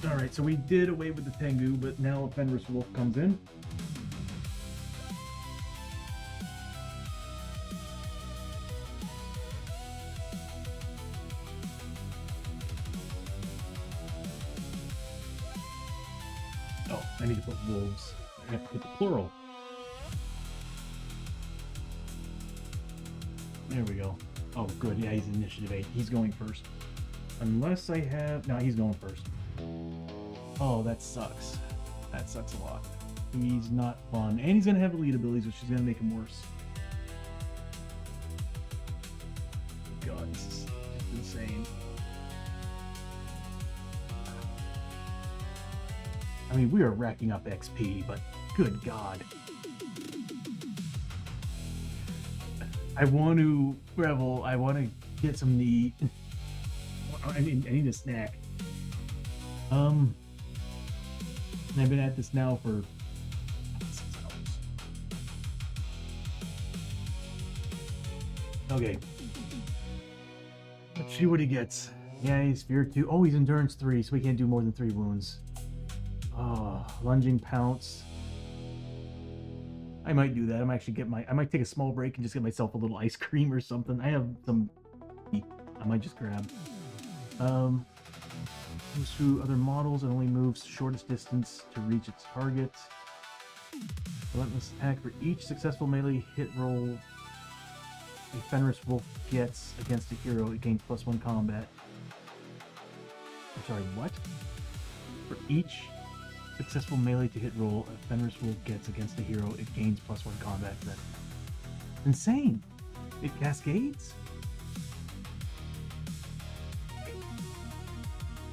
Alright, so we did away with the Tengu, but now a Fenris Wolf comes in. Oh, I need to put wolves. I have to put the plural. There we go. Oh, good. Yeah, he's initiative 8. He's going first. Unless I have... No, he's going first. Oh, that sucks. That sucks a lot. He's not fun. And he's going to have elite abilities, which is going to make him worse. God, this is insane. I mean, we are racking up XP, but good God. I want to revel. I want to get some to eat. I need a snack. And I've been at this now for 6 hours. Okay. Let's see what he gets. Yeah, he's fear 2. Oh, he's endurance 3, so we can't do more than 3 wounds. Oh, lunging pounce. I might do that. I might take a small break and just get myself a little ice cream or something. I have some I might just grab. Moves through other models and only moves shortest distance to reach its target. Relentless attack for each successful melee hit roll a Fenris Wolf gets against a hero, it gains +1 combat. I'm sorry, what? For each successful melee to hit roll a Fenris Wolf gets against a hero, it gains +1 combat. That's insane! It cascades?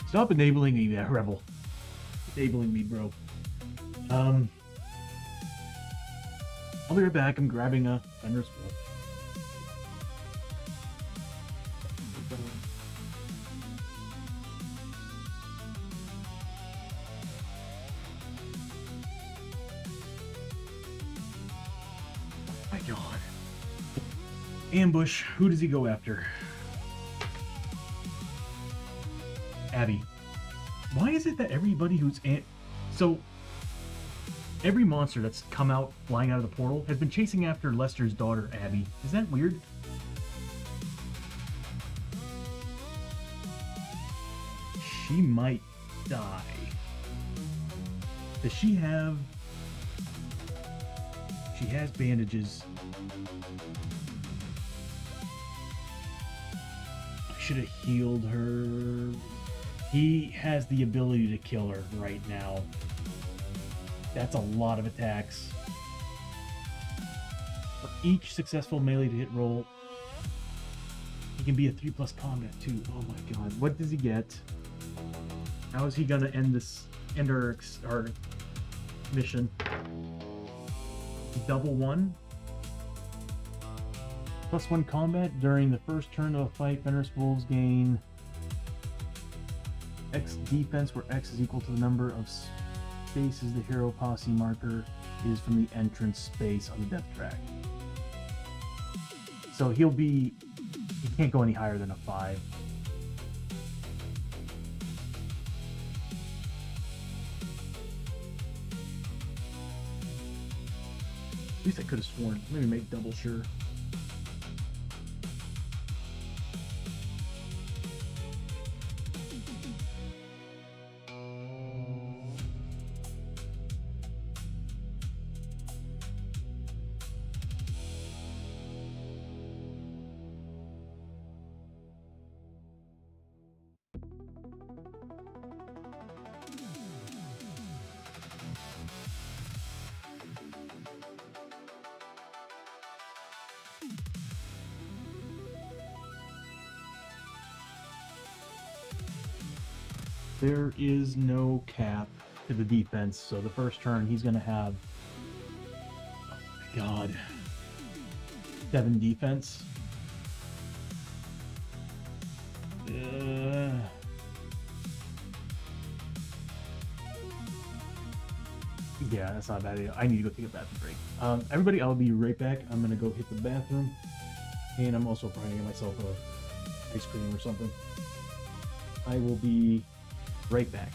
Stop enabling me there, Rebel. Enabling me, bro. I'll be right back. I'm grabbing a Fenris Wolf. My God. Ambush. Who does he go after? Abbie. Why is it that everybody who's so every monster that's come out flying out of the portal has been chasing after Lester's daughter, Abbie? Is that weird? She might die. Does she have... She has bandages. I should have healed her. He has the ability to kill her right now. That's a lot of attacks. For each successful melee to hit roll, he can be a 3+ combat too. Oh my God. What does he get? How is he gonna end our mission? Double one. +1 combat during the first turn of a fight. Fenris Wolves gain X defense, where X is equal to the number of spaces the hero posse marker is from the entrance space on the death track. So he can't go any higher than a 5. At least I could have sworn. Maybe make double sure. There is no cap to the defense, so the first turn he's going to have, oh my God, 7 defense. Yeah, that's not a bad idea. I need to go take a bathroom break. Everybody, I'll be right back. I'm going to go hit the bathroom, and I'm also probably going to get myself a ice cream or something. I will be right back.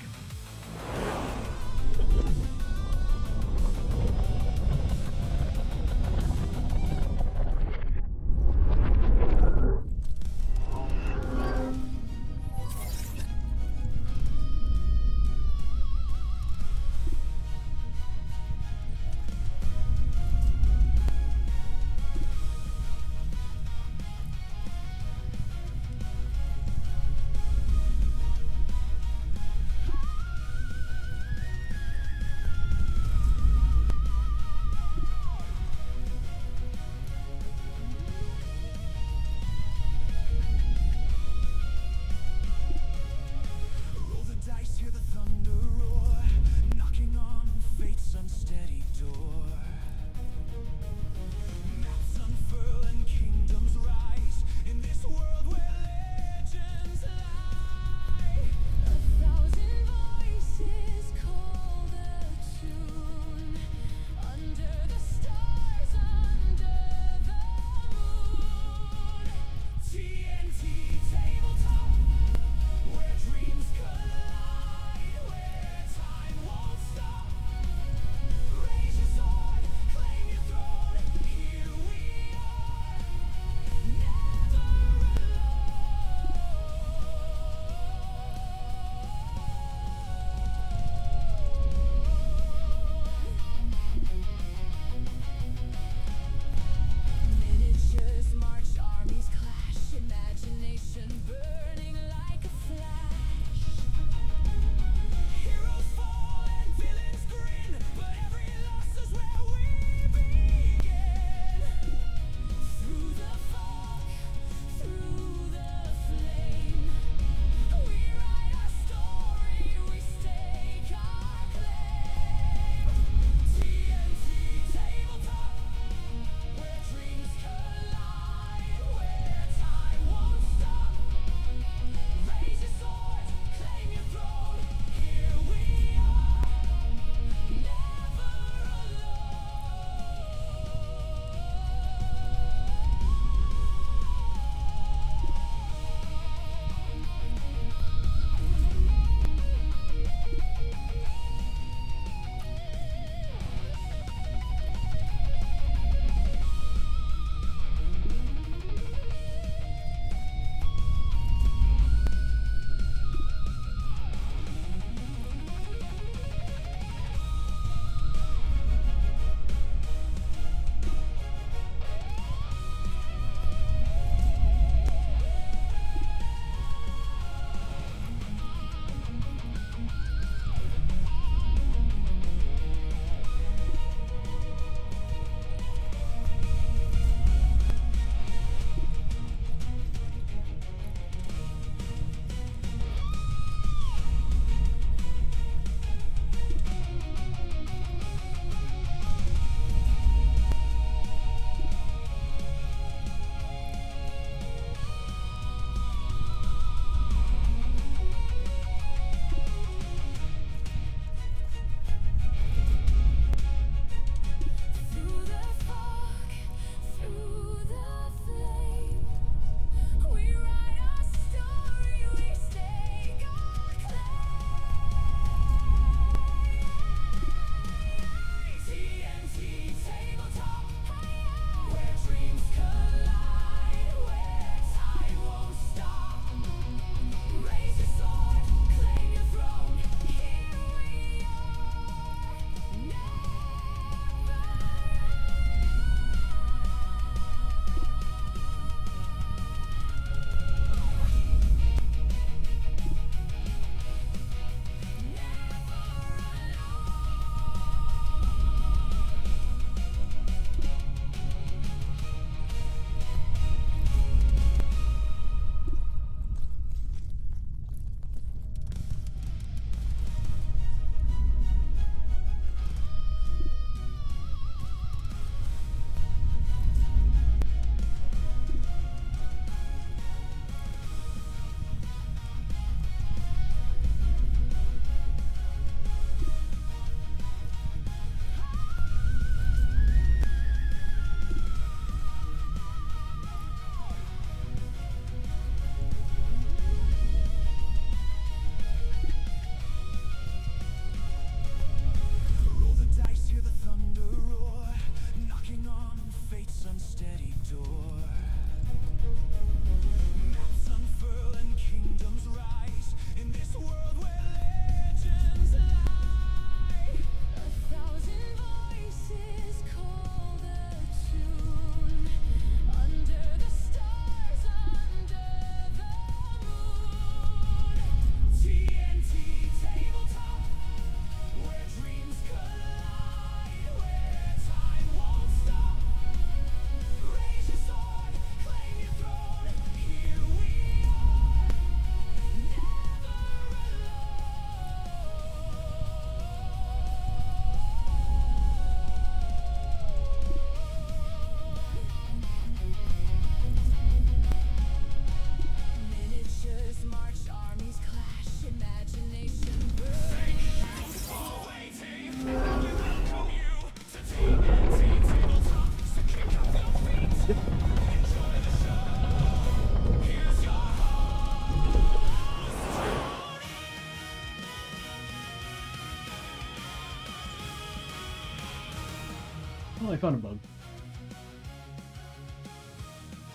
Oh, I found a bug.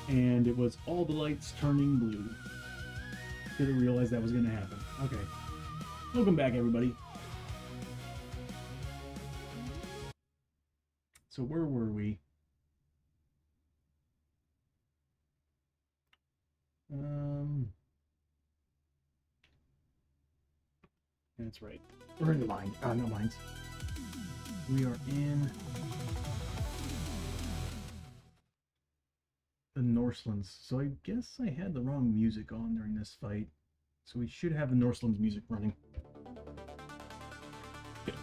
And it was all the lights turning blue. Didn't realize that was going to happen. Okay. Welcome back, everybody. So where were we? That's right. We're in the mine. No mines. We are in the Northlands. So I guess I had the wrong music on during this fight. So we should have the Northlands music running. Okay.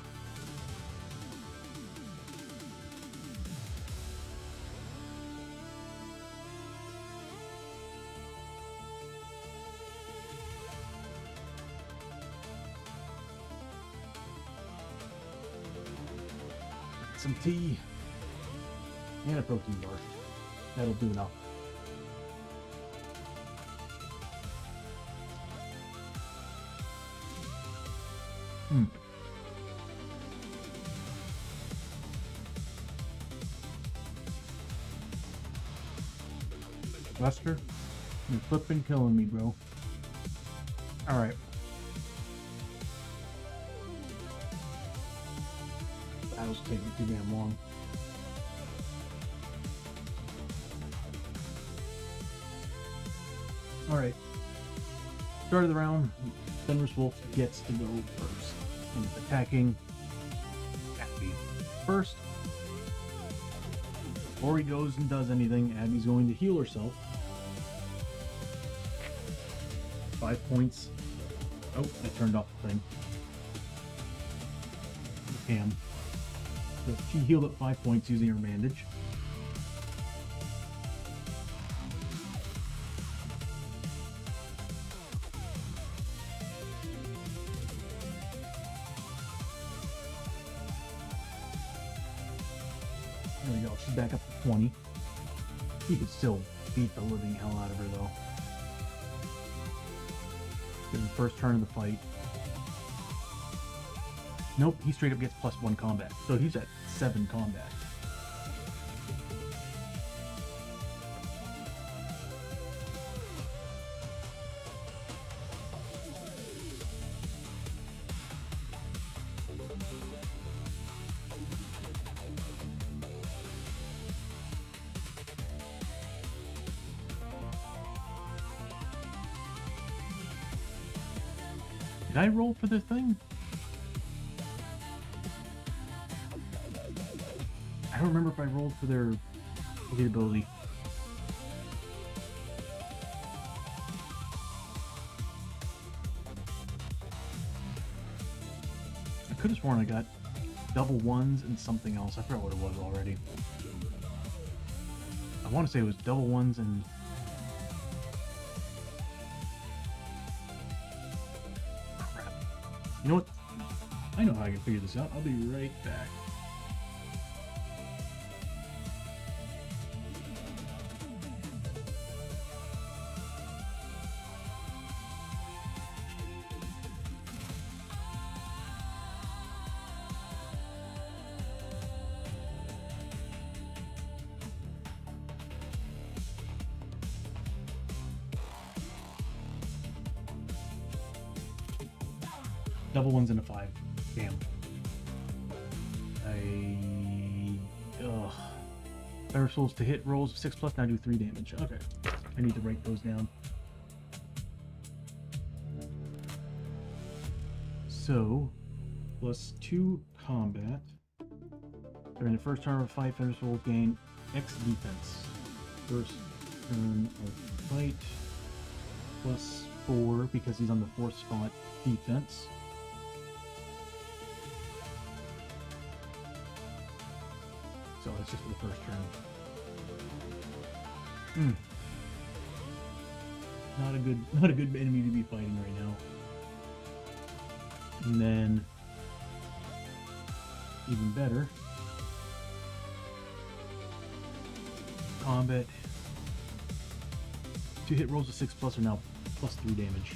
Some tea and a protein bar. That'll do enough. Lester, you're flipping killing me, bro. Alright. Battle's taking too damn long. Alright. Start of the round, Fenris Wolf gets to go first. And it's attacking Abbie first. Before he goes and does anything, Abbie's going to heal herself. 5 points. Oh, I turned off the thing. The cam. So she healed up 5 points using her bandage. There we go. She's back up to 20. He could still beat the living hell out of her, though. In the first turn of the fight. Nope, he straight up gets +1 combat. So he's at 7 combat. Did I roll for the thing? I don't remember if I rolled for their elite ability. I could have sworn I got double ones and something else. I forgot what it was already. I want to say it was double ones and... crap. You know what? I know how I can figure this out. I'll be right back. Double ones and a 5. Damn. Better souls to hit rolls of 6+, now do 3 damage. Okay. I need to write those down. So, +2 combat. During the first turn of a fight, Fenris will gain X defense. First turn of fight, +4 because he's on the 4th spot defense. So it's just for the first turn. Not a good enemy to be fighting right now. And then even better, combat. 2 hit rolls of 6+ are now +3 damage.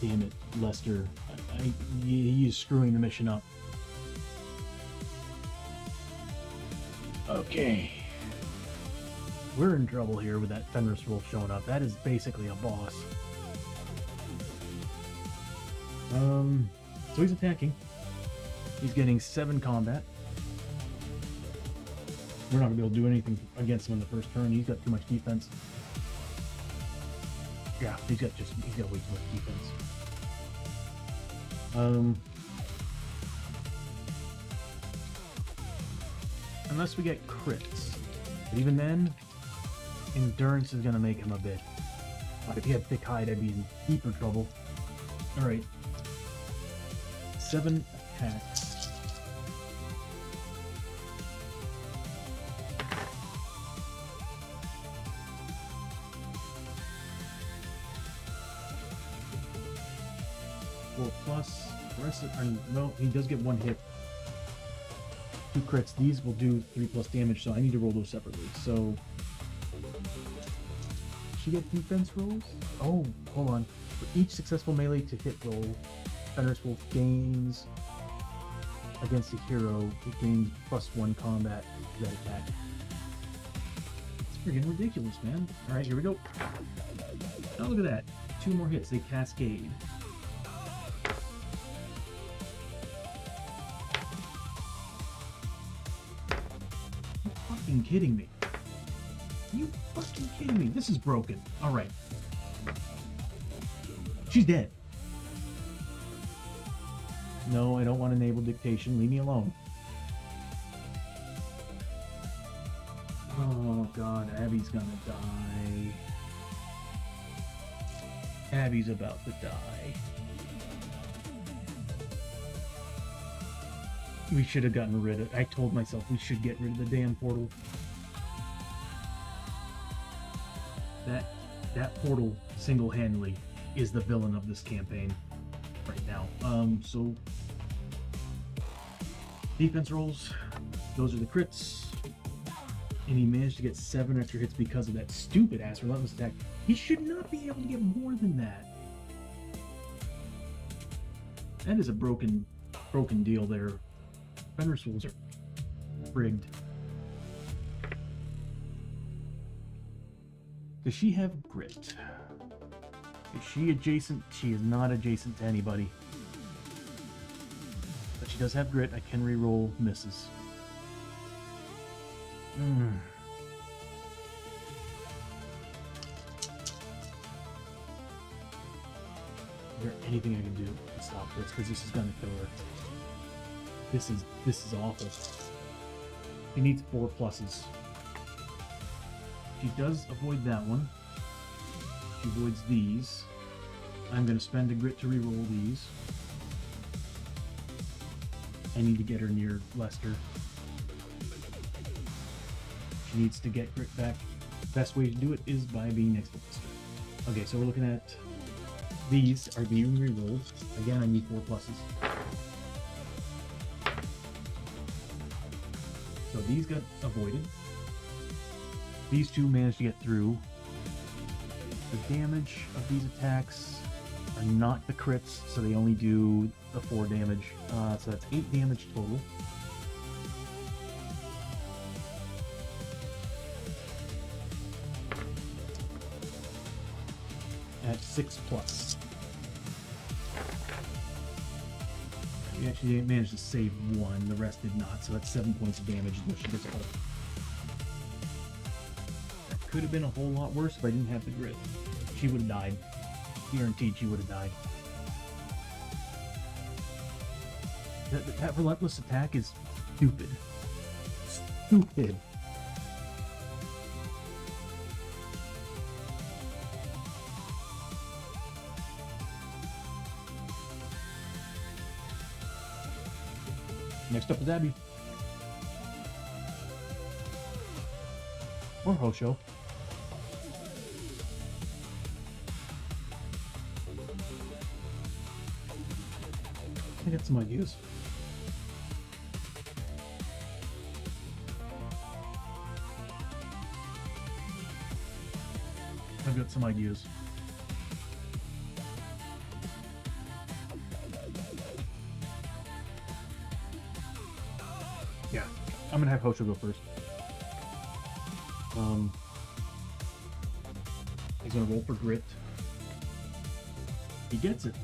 damn it, Lester. He is screwing the mission up. Okay. We're in trouble here with that Fenris Wolf showing up. That is basically a boss. So he's attacking. He's getting 7 combat. We're not gonna be able to do anything against him in the first turn. He's got too much defense. Yeah, he's got way too much defense. Unless we get crits. But even then, endurance is gonna make him a bit. If he had thick hide, I'd be in deeper trouble. Alright. 7 attacks. Plus, the rest of, no, he does get 1 hit. 2 crits. These will do 3+ damage, so I need to roll those separately. So, she get defense rolls? Oh, hold on. For each successful melee to hit roll, Fenris Wolf gains against a hero. It gains +1 combat to that attack. It's freaking ridiculous, man. All right, here we go. Oh, look at that. 2 more hits. They cascade. Kidding me? Are you fucking kidding me? This is broken. All right. She's dead. No, I don't want to enable dictation. Leave me alone. Oh god, Abbie's gonna die. Abbie's about to die. We should have gotten rid of it. I told myself we should get rid of the damn portal. That portal single-handedly is the villain of this campaign right now. So defense rolls, those are the crits. And he managed to get 7 extra hits because of that stupid ass relentless attack. He should not be able to get more than that. That is a broken deal there. Fenris Wolves are rigged. Does she have grit? Is she adjacent? She is not adjacent to anybody. But she does have grit. I can reroll misses. Is there anything I can do to stop this? Because this is gonna kill her. This is awful. She needs 4 pluses. She does avoid that one. She avoids these. I'm going to spend a grit to reroll these. I need to get her near Lester. She needs to get grit back. Best way to do it is by being next to Lester. Okay, so we're looking at these are being rerolled. Again, I need 4 pluses. So these got avoided. These 2 managed to get through. The damage of these attacks are not the crits, so they only do the 4 damage. So that's 8 damage total. At 6 plus. We actually managed to save 1, the rest did not, so that's 7 points of damage. She gets all. That could have been a whole lot worse if I didn't have the grit. She would have died. Guaranteed she would have died. That relentless attack is stupid. Stupid. Next up is Abbie. Or Hosho. I got some ideas. I've got some ideas. I'm gonna have Hosho go first. He's gonna roll for grit. He gets it.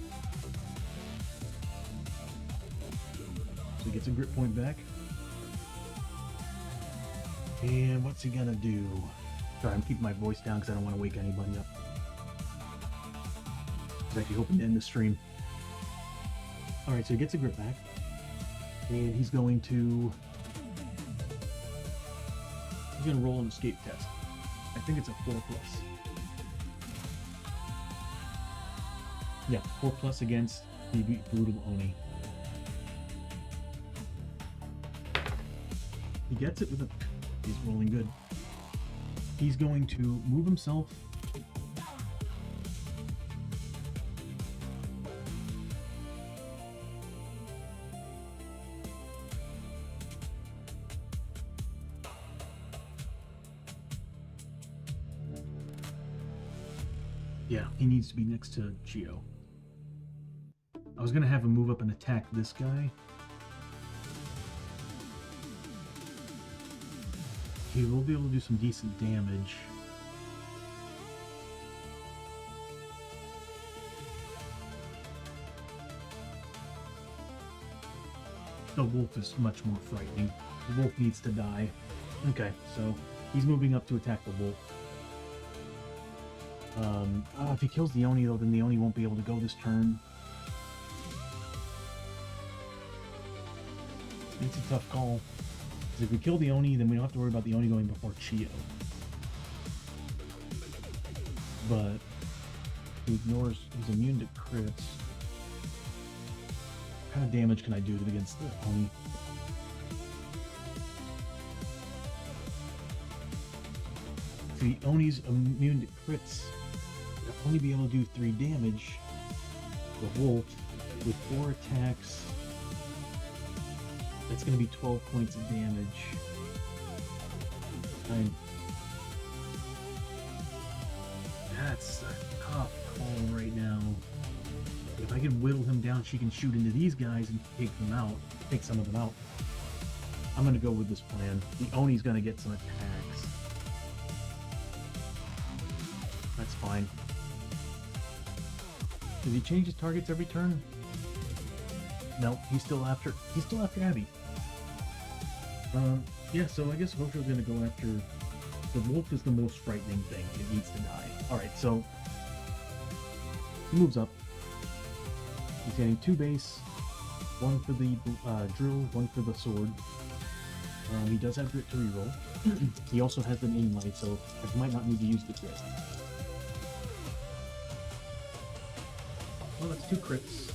So he gets a grit point back. And what's he gonna do? Sorry, I'm keeping my voice down because I don't want to wake anybody up. I was actually hoping to end the stream. Alright, so he gets a grit back. And he's going to... He's gonna roll an escape test. I think it's a 4+. Yeah, 4+ against the brutal Oni. He gets it with a... He's rolling good. He's going to move himself. Yeah, he needs to be next to Chiyo. I was gonna have him move up and attack this guy. He will be able to do some decent damage. The wolf is much more frightening. The wolf needs to die. Okay, so he's moving up to attack the wolf. If he kills the Oni though, then the Oni won't be able to go this turn. It's a tough call. Because if we kill the Oni, then we don't have to worry about the Oni going before Chiyo. But he ignores, he's immune to crits. What kind of damage can I do against the Oni? See, the Oni's immune to crits. He'll only be able to do 3 damage. The wolf with 4 attacks. That's going to be 12 points of damage. That's a tough call right now. If I can whittle him down, she can shoot into these guys and take them out. Take some of them out. I'm going to go with this plan. The Oni's going to get some attacks. That's fine. Does he change his targets every turn? No, he's still after Abbie. Yeah, so I guess Hosho's gonna go after the wolf is the most frightening thing. It needs to die. Alright, so he moves up. He's getting 2 base, 1 for the drill, 1 for the sword. He does have grit to reroll. He also has an inlay, so I might not need to use the grit. Well, that's 2 crits.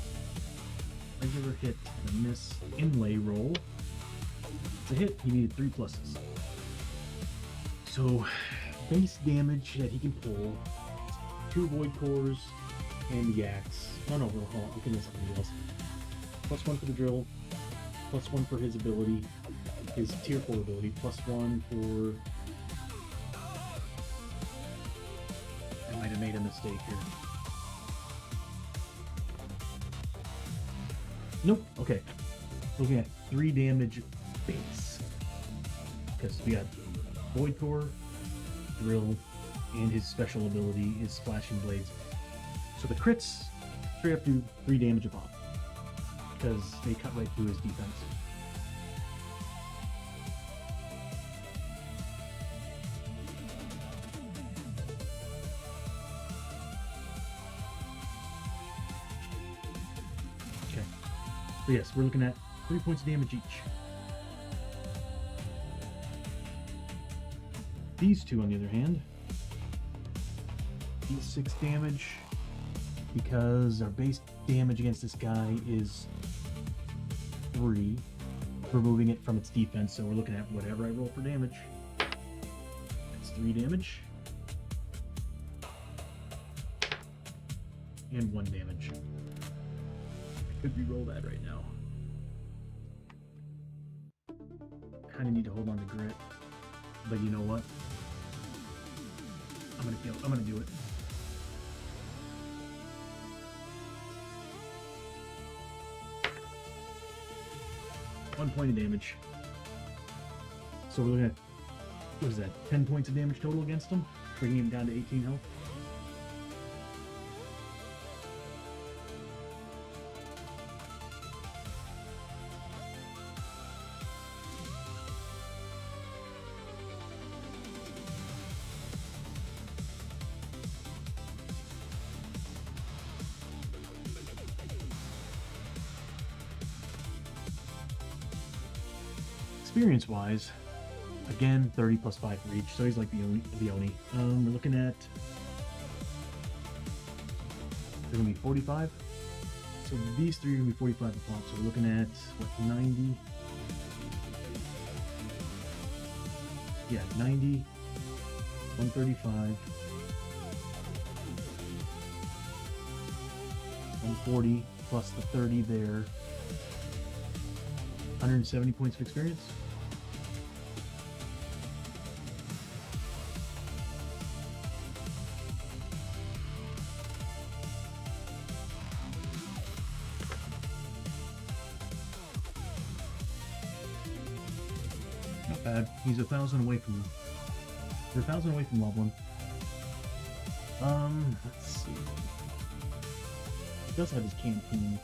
Regular hit and a miss. Inlay roll. It's a hit. He needed 3 pluses. So, base damage that he can pull. 2 void cores and the axe. No, we can do something else. +1 for the drill. +1 for his ability. His tier 4 ability. +1 for... I might have made a mistake here. Nope. Okay. Looking at 3 damage base. Because we got Void Core, Drill, and his special ability is Splashing Blades. So the crits straight up do 3 damage a pop. Because they cut right through his defense. So yes, we're looking at 3 points of damage each. These 2, on the other hand, these 6 damage, because our base damage against this guy is 3, removing it from its defense, so we're looking at whatever I roll for damage. That's 3 damage. And 1 damage. I could re-roll that right now. Kinda need to hold on to grit. But you know what? I'm gonna do it. One point of damage. So we're looking at, what is that, 10 points of damage total against him, bringing him down to 18 health. Experience wise, again 30 plus 5 for each, so he's like the Oni. We're looking at, they're gonna be 45. So these three are gonna be 45 a pop. So we're looking at what, 90? Yeah, 90, 135, 140 plus the 30 there. 170 points of experience. Not bad. He's 1,000 away from. He's 1,000 away from level 1. Let's see. He does have his canteen.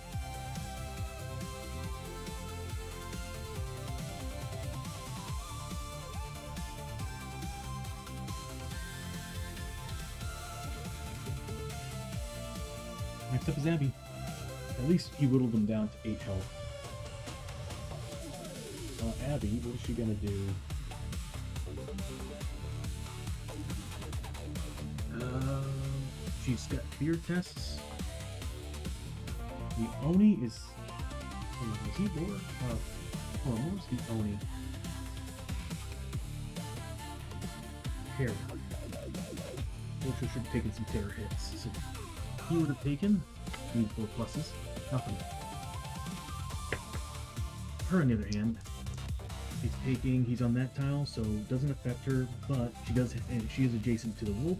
Next up is Abbie. At least he whittled them down to 8 health. Abbie, what is she gonna do? She's got fear tests. The Oni is he more? Hold on, what was the Oni? Terror. Hosho should have taken some terror hits. So he would have taken, need 4 pluses, nothing. Her, on the other hand, he's on that tile, so it doesn't affect her, but she is adjacent to the wolf,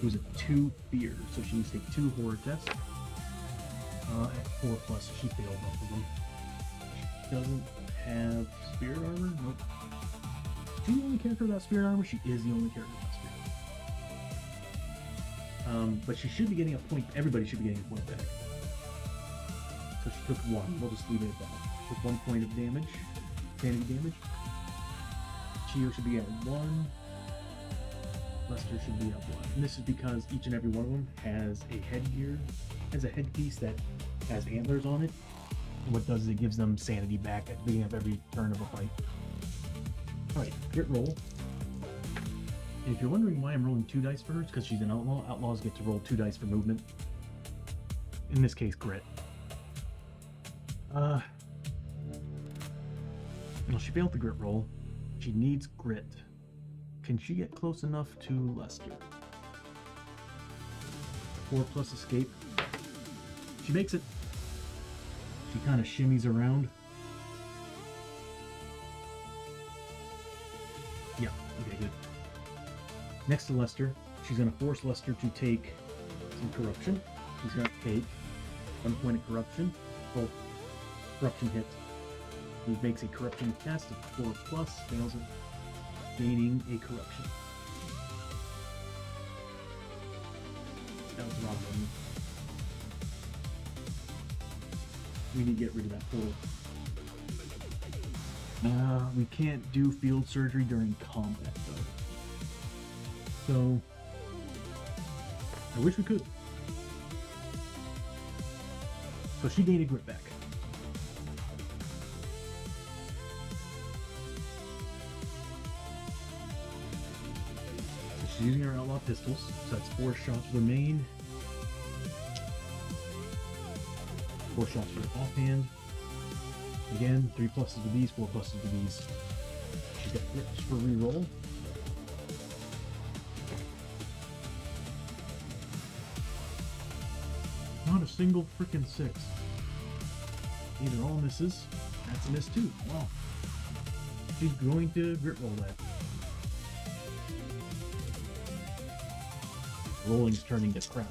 who's at 2 fear, so she needs to take 2 horror tests. At 4 plus, she failed both of them. She doesn't have spirit armor? Nope. Is she the only character without spirit armor? She is the only character without spirit armor. But she should be getting a point. Everybody should be getting a point back. So she took 1. We'll just leave it at that. Took 1 point of damage. Sanity damage. Chiyo should be at 1. Lester should be at 1. And this is because each and every one of them has a headgear, has a headpiece that has antlers on it. And what it does is it gives them sanity back at the beginning of every turn of a fight. Alright, grit roll. And if you're wondering why I'm rolling 2 dice for her, it's because she's an outlaw. Outlaws get to roll 2 dice for movement. In this case, grit. Well, she failed the grit roll. She needs grit. Can she get close enough to Lester? 4 plus escape. She makes it. She kind of shimmies around. Yeah, okay, good. Next to Lester, she's going to force Lester to take some corruption. He's going to take 1 point of corruption. Well, corruption hit. He makes a corruption test of 4 plus, fails it, gaining a corruption. That was the wrong one. We need to get rid of that portal. We can't do field surgery during combat though. So, I wish we could. So she gained a grit back. She's using her outlaw pistols, so that's 4 shots for the main, 4 shots for the offhand. Again, 3 pluses to these, 4 pluses to these. She's got grips for reroll. Not a single freaking 6. These are all misses. That's a miss too. Wow. She's going to grit roll that. Rolling's turning to crap.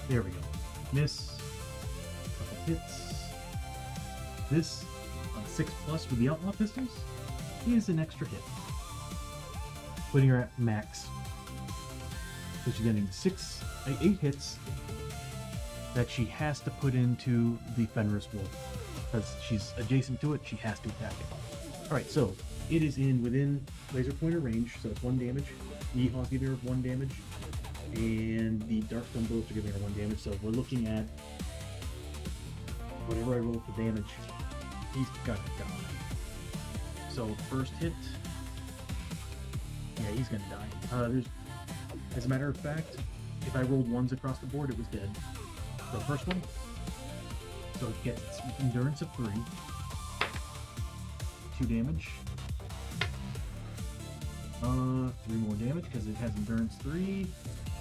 There we go. Miss. Couple hits. This 6+ with the outlaw pistols is an extra hit, putting her at max. So she's getting 8 hits that she has to put into the Fenris Wolf. Because she's adjacent to it, she has to attack it. Alright, so it is within laser pointer range, so it's 1 damage. Yeehaw's giving her 1 damage. And the Darkstone bullets are giving her 1 damage, so we're looking at whatever I roll for damage, he's gotta die. So first hit, yeah, he's gonna die. As a matter of fact, if I rolled 1s across the board, it was dead. So first one, so it gets its endurance of 3, 2 damage, 3 more damage because it has endurance 3.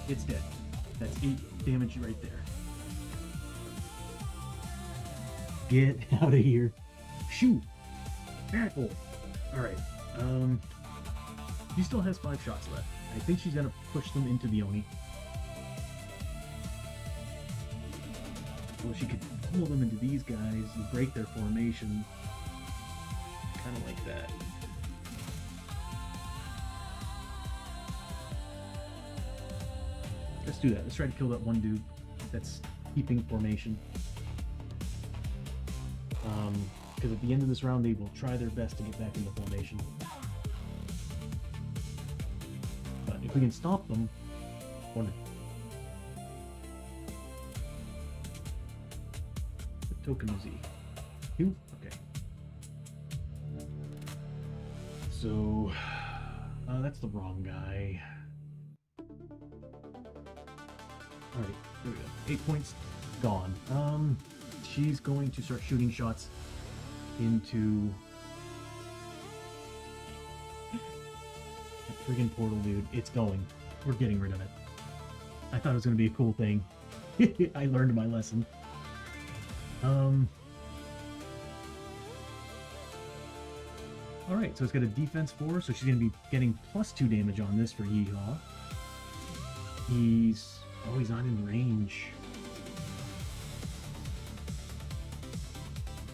It's dead. That's 8 damage right there. Get out of here. Shoot! Apple! Alright, she still has 5 shots left. I think she's gonna push them into the Oni. Well, she could pull them into these guys and break their formation. Kinda like that. Let's do that. Let's try to kill that one dude that's keeping formation. Because at the end of this round, they will try their best to get back into formation. But if we can stop them, what token is he? 2? Okay. So, that's the wrong guy. Alright, there we go. 8 points gone. She's going to start shooting shots into that friggin' portal, dude. It's going. We're getting rid of it. I thought it was going to be a cool thing. I learned my lesson. Alright, so it's got a defense 4, so she's going to be getting +2 damage on this for Yeehaw. He's not in range.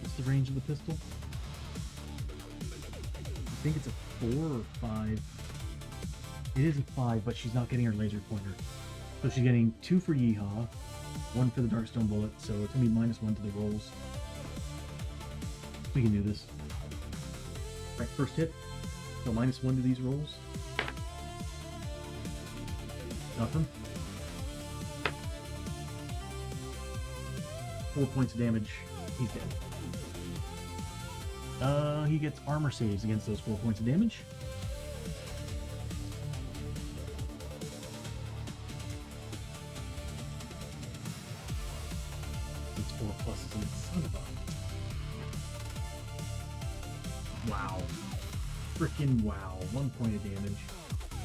What's the range of the pistol? I think it's a 4 or 5. It is a 5, but she's not getting her laser pointer. So she's getting 2 for Yeehaw, 1 for the Darkstone bullet, so it's going to be -1 to the rolls. We can do this. Right, first hit. So -1 to these rolls. Nothing. 4 points of damage. He's dead. He gets armor saves against those 4 points of damage. It's 4 pluses and son of a... Wow. Frickin' wow. 1 point of damage.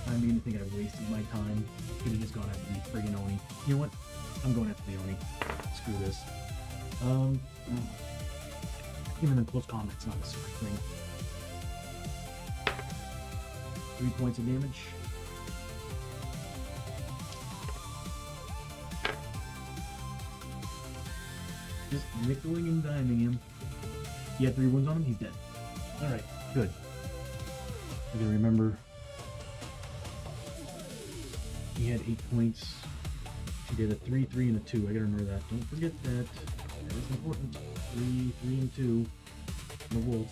I mean, I think I wasted my time. Could have just gone after the friggin' Oni. You know what? I'm going after the Oni. Screw this. Even in close combat's not a smart thing. 3 points of damage. Just nickeling and diming him. He had 3 wounds on him, he's dead. Alright, good. I gotta remember. He had 8 points. She did a 3, 3, and a 2. I gotta remember that. Don't forget that. That is important. 3, 3, and 2. The wolf.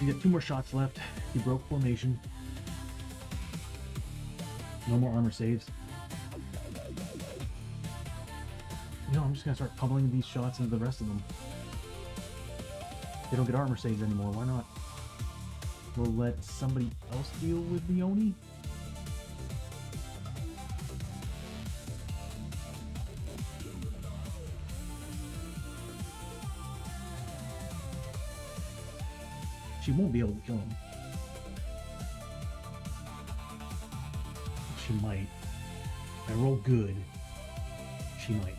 You got 2 more shots left. He broke formation. No more armor saves. You know, I'm just gonna start pummeling these shots into the rest of them. They don't get armor saves anymore. Why not? We'll let somebody else deal with the Oni. She won't be able to kill him. She might. If I roll good, she might.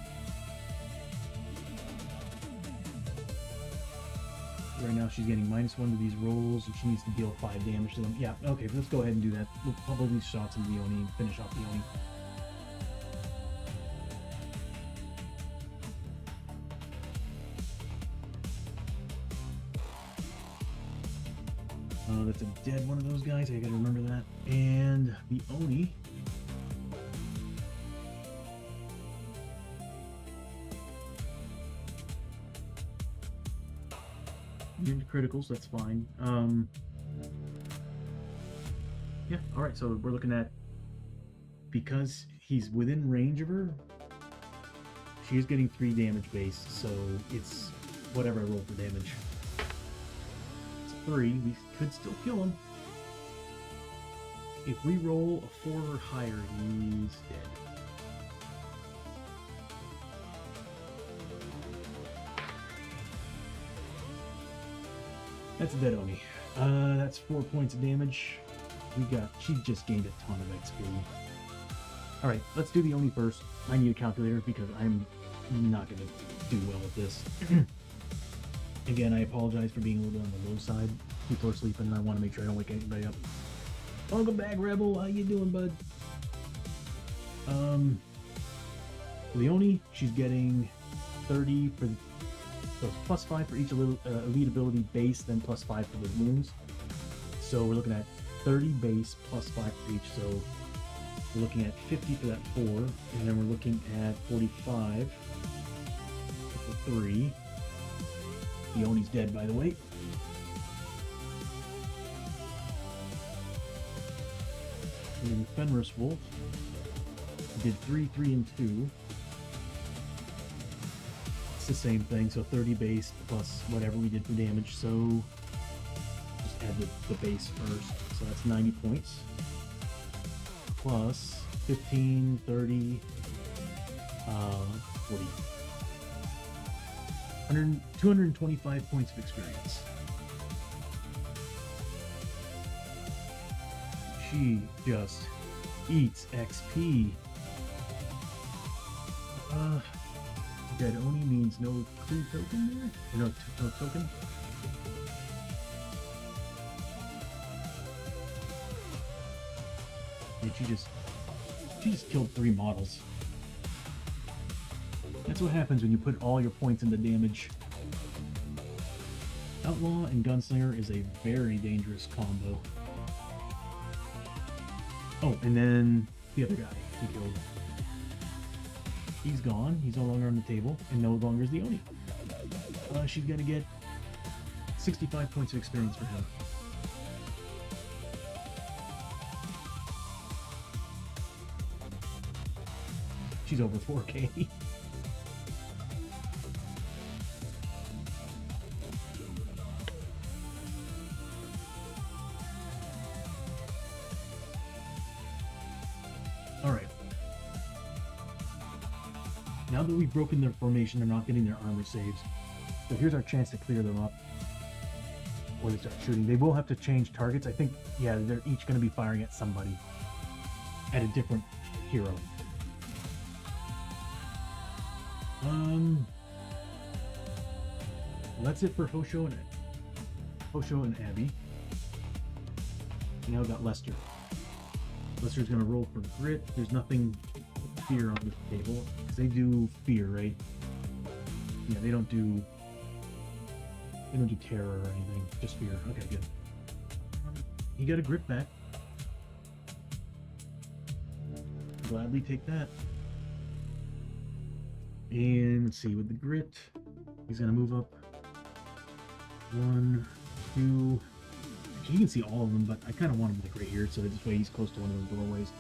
Right now she's getting -1 to these rolls, and she needs to deal 5 damage to them. Yeah, okay, let's go ahead and do that. We'll pump all these shots into the Oni and finish off the Oni. That's a dead one of those guys. I gotta remember that. And the Oni. Into criticals, that's fine. Yeah, alright, so we're looking at, because he's within range of her, she is getting 3 damage base, so it's whatever I roll for damage. It's 3, we could still kill him. If we roll a 4 or higher, he's dead. That's a dead Oni. That's 4 points of damage. She just gained a ton of XP. Alright, let's do the Oni first. I need a calculator because I'm not going to do well with this. Again, I apologize for being a little bit on the low side. People are sleeping and I want to make sure I don't wake anybody up. Welcome back, Rebel. How you doing, bud? For the Oni, she's getting 30 for... So it's plus 5 for each elite ability base, then plus 5 for the wounds. So we're looking at 30 base plus 5 for each. So we're looking at 50 for that 4, and then we're looking at 45 for 3. The Oni's dead, by the way. And then Fenris Wolf did 3, 3, and 2. It's the same thing, so 30 base plus whatever we did for damage, so just add the base first. So that's 90 points. Plus 15, 30, 40. 225 points of experience. She just eats XP. Dead Oni means no clue token there? Or no token? And she just killed 3 models. That's what happens when you put all your points into damage. Outlaw and Gunslinger is a very dangerous combo. Oh, and then the other guy he killed. He's gone. He's no longer on the table, and no longer is the Oni. She's gonna get 65 points of experience for him. She's over 4K. Alright. Now that we've broken their formation, they're not getting their armor saves. So here's our chance to clear them up. Or they start shooting. They will have to change targets. I think, yeah, they're each going to be firing at somebody. At a different hero. That's it for Hosho and Abbie. We now got Lester. Lester's gonna roll for grit. There's nothing fear on the table. Because they do fear, right? Yeah, they don't do terror or anything. Just fear. Okay, good. He got a grit back. Gladly take that. And let's see, with the grit, he's gonna move up. 1, 2. Actually, you can see all of them, but I kind of want him with a grit here, so this way he's close to one of those doorways.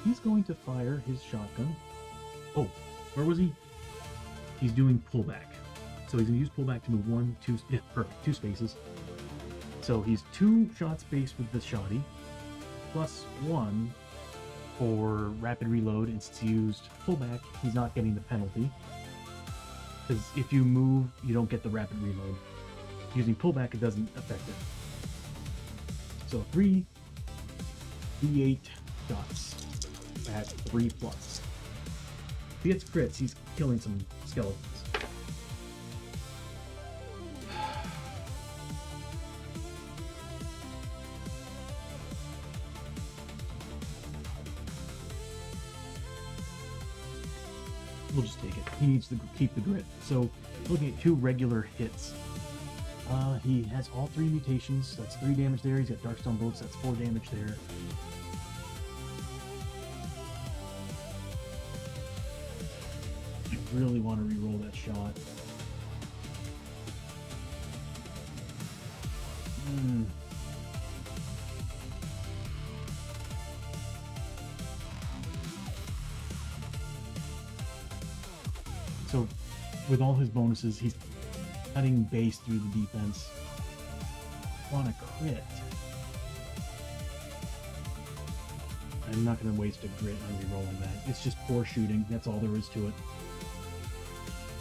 He's going to fire his shotgun. Oh, where was he? He's doing pullback. So he's gonna use pullback to move 1, 2, yeah, perfect, 2 spaces. So he's 2 shots spaced with the shotty, plus 1 for rapid reload, and since he used pullback, he's not getting the penalty. Because if you move, you don't get the rapid reload. Using pullback, it doesn't affect it. So 3 D8 shots at 3+. If he gets crits, he's killing some skeletons. We'll just take it. He needs to keep the grit. So looking at 2 regular hits. He has all 3 mutations. That's 3 damage there. He's got Darkstone Bullets. That's 4 damage there. I really want to re-roll that shot. So, with all his bonuses, he's cutting base through the defense. Want a crit. I'm not going to waste a grit on re-rolling that. It's just poor shooting. That's all there is to it.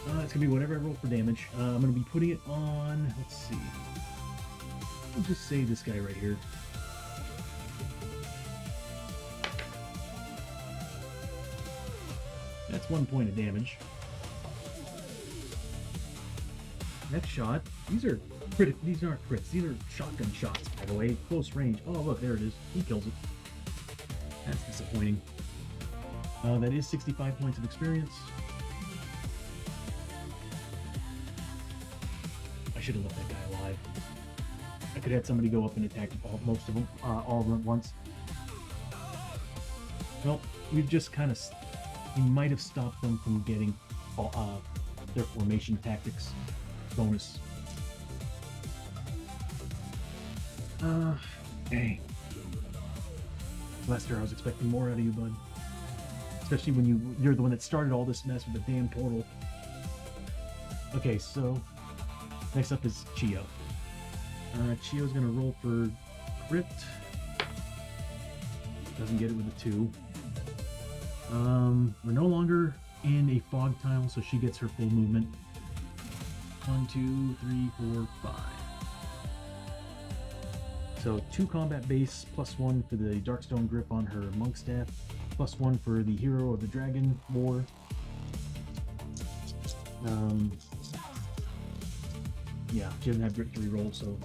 It's going to be whatever I roll for damage. I'm going to be putting it on... Let's see. I'll just say this guy right here. That's 1 point of damage. Next shot. These are these aren't crits. These are shotgun shots, by the way. Close range. Oh, look, there it is. He kills it. That's disappointing. That is 65 points of experience. I should have left that guy alive. I could have had somebody go up and attack most of them, all of them at once. Well, we've just kind of... We might have stopped them from getting their formation tactics bonus. Dang. Lester, I was expecting more out of you, bud. Especially when you're the one that started all this mess with the damn portal. Okay, so next up is Chiyo. Chiyo's gonna roll for crit. Doesn't get it with a 2. We're no longer in a fog tile, so she gets her full movement. 1, 2, 3, 4, 5. So 2 combat base, +1 for the Darkstone Grip on her Monk Staff, +1 for the Hero of the Dragon War. Yeah, she doesn't have Grip to reroll, so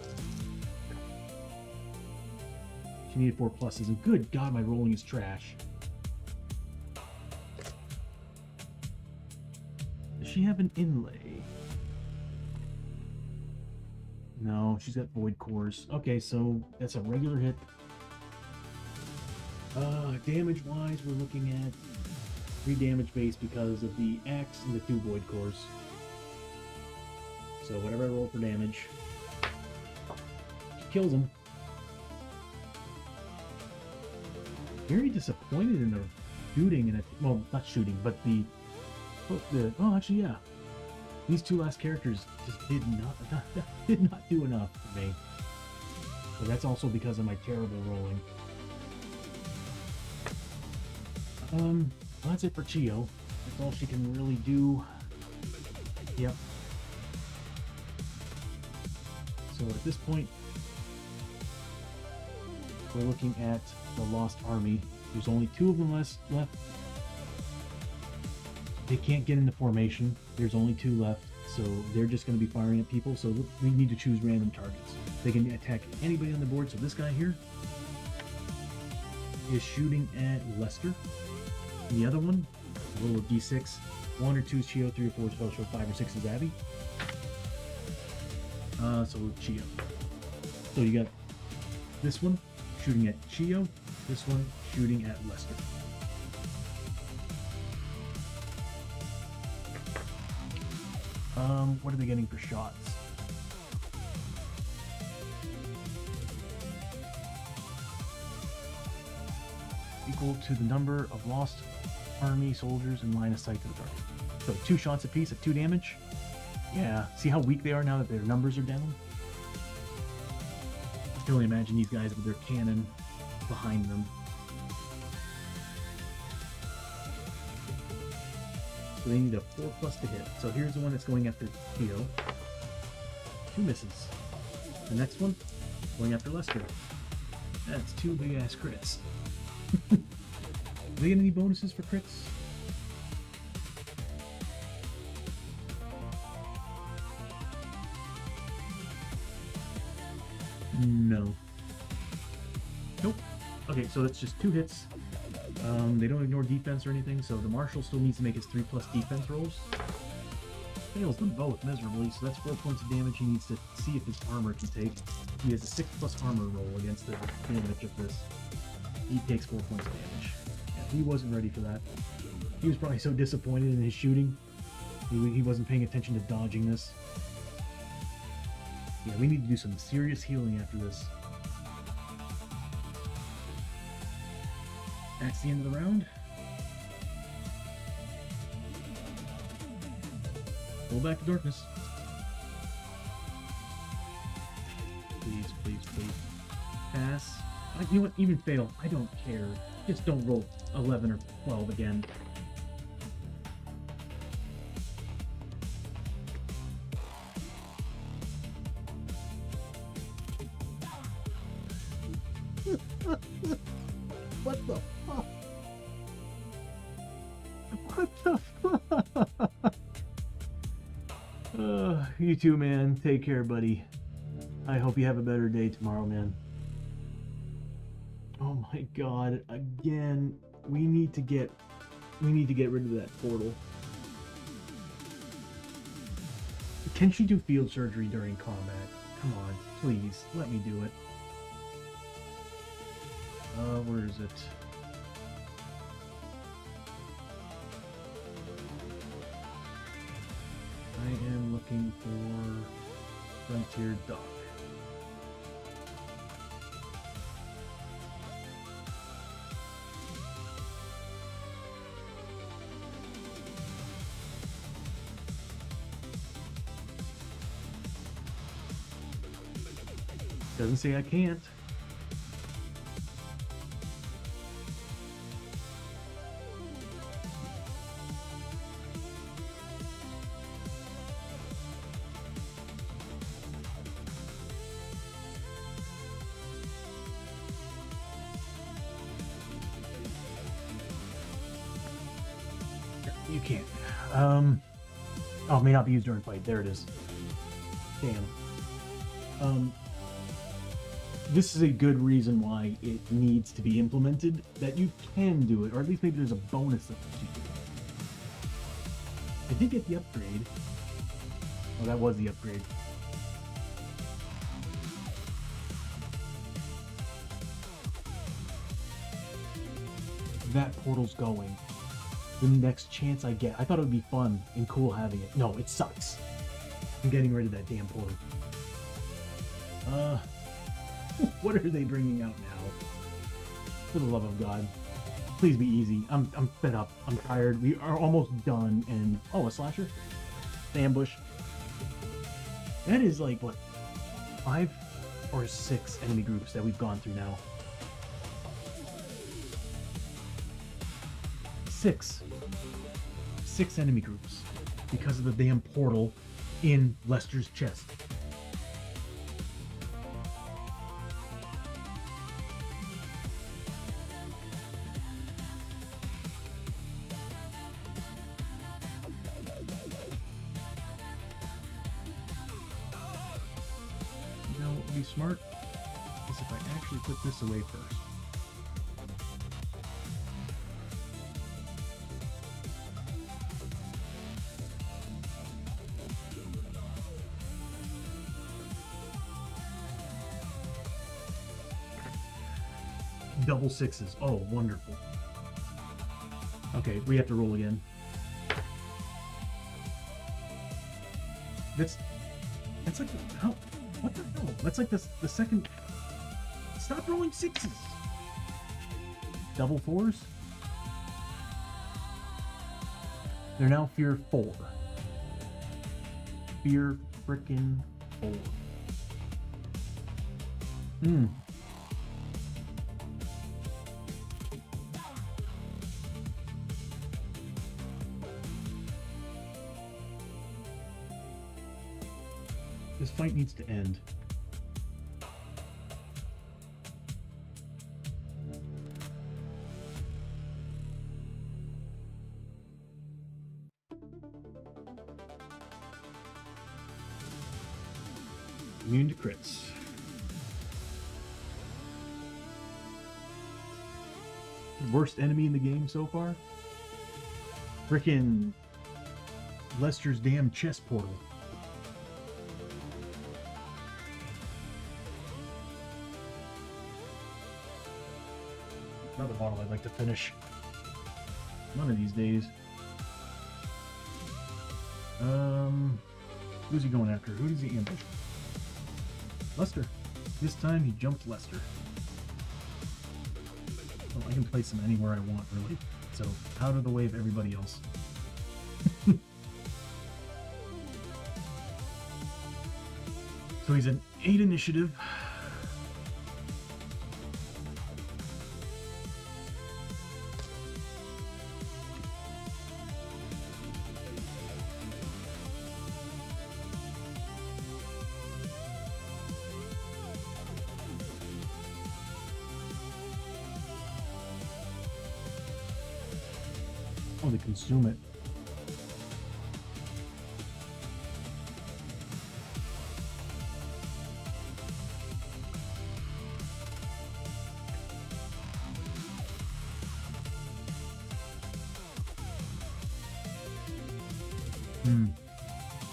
she needed 4 pluses, and good God, my rolling is trash. Does she have an inlay? No, she's got void cores. Okay, so that's a regular hit. Damage wise, we're looking at 3 damage base because of the axe and the 2 void cores. So whatever I roll for damage, she kills him. Very disappointed in the shooting and well, not shooting, but oh, actually, yeah. These 2 last characters just did not do enough for me. But that's also because of my terrible rolling. Well, that's it for Chiyo. That's all she can really do. Yep. So at this point, we're looking at the Lost Army. There's only 2 of them left. They can't get into formation. There's only 2 left, so they're just going to be firing at people. So we need to choose random targets. They can attack anybody on the board. So this guy here is shooting at Lester. And the other one, roll of d6. 1 or 2 is Chiyo, 3 or 4 is Hosho, 5 or 6 is Abbie. So Chiyo. So you got this one shooting at Chiyo, this one shooting at Lester. What are they getting for shots? Equal to the number of lost army soldiers in line of sight to the target. So 2 shots apiece at 2 damage. Yeah, see how weak they are now that their numbers are down? I can only imagine these guys with their cannon behind them. So they need a 4+ to hit. So here's the one that's going after Chiyo. 2 misses. The next one, going after Lester. That's 2 big ass crits. Do they get any bonuses for crits? No. Nope. Okay, so that's just 2 hits. They don't ignore defense or anything, so the Marshal still needs to make his 3+ defense rolls. Fails them both miserably, so that's 4 points of damage he needs to see if his armor can take. He has a 6+ armor roll against the damage of this. He takes 4 points of damage. Yeah, he wasn't ready for that. He was probably so disappointed in his shooting. He wasn't paying attention to dodging this. Yeah, we need to do some serious healing after this. That's the end of the round. Roll back to darkness. Please, please, please. Pass. You know what? Even fail. I don't care. Just don't roll 11 or 12 again. What the fuck? What the fuck? You too, man. Take care, buddy. I hope you have a better day tomorrow, man. Oh my god, again. We need to get rid of that portal. Can she do field surgery during combat? Come on, please, let me do it. Where is it? I am looking for Frontier Dock. Doesn't say I can't. You can't. Oh, it may not be used during fight. There it is. Damn. This is a good reason why it needs to be implemented, that you can do it, or at least maybe there's a bonus that lets you do it. I did get the upgrade. Oh, that was the upgrade. That portal's going. The next chance I get. I thought it would be fun and cool having it. No, it sucks. I'm getting rid of that damn portal. What are they bringing out now? For the love of God. Please be easy. I'm fed up. I'm tired. We are almost done and... Oh, a slasher? The ambush. That is like, what? 5 or 6 enemy groups that we've gone through now. 6 enemy groups because of the damn portal in Lester's chest. You know what would be smart is if I actually put this away first. Double 6s. Oh, wonderful. Okay, we have to roll again. That's like how? What the hell? That's like the second. Stop rolling 6s. Double 4s. They're now fear 4. Fear frickin' 4. This fight needs to end. Immune to crits. Worst enemy in the game so far? Frickin' Lester's damn chest portal. Another model I'd like to finish. One of these days. Who's he going after? Who does he ambush? Lester. This time he jumped Lester. Well, I can place him anywhere I want, really. So, out of the way of everybody else. So he's an 8 initiative. Oh, they consume it.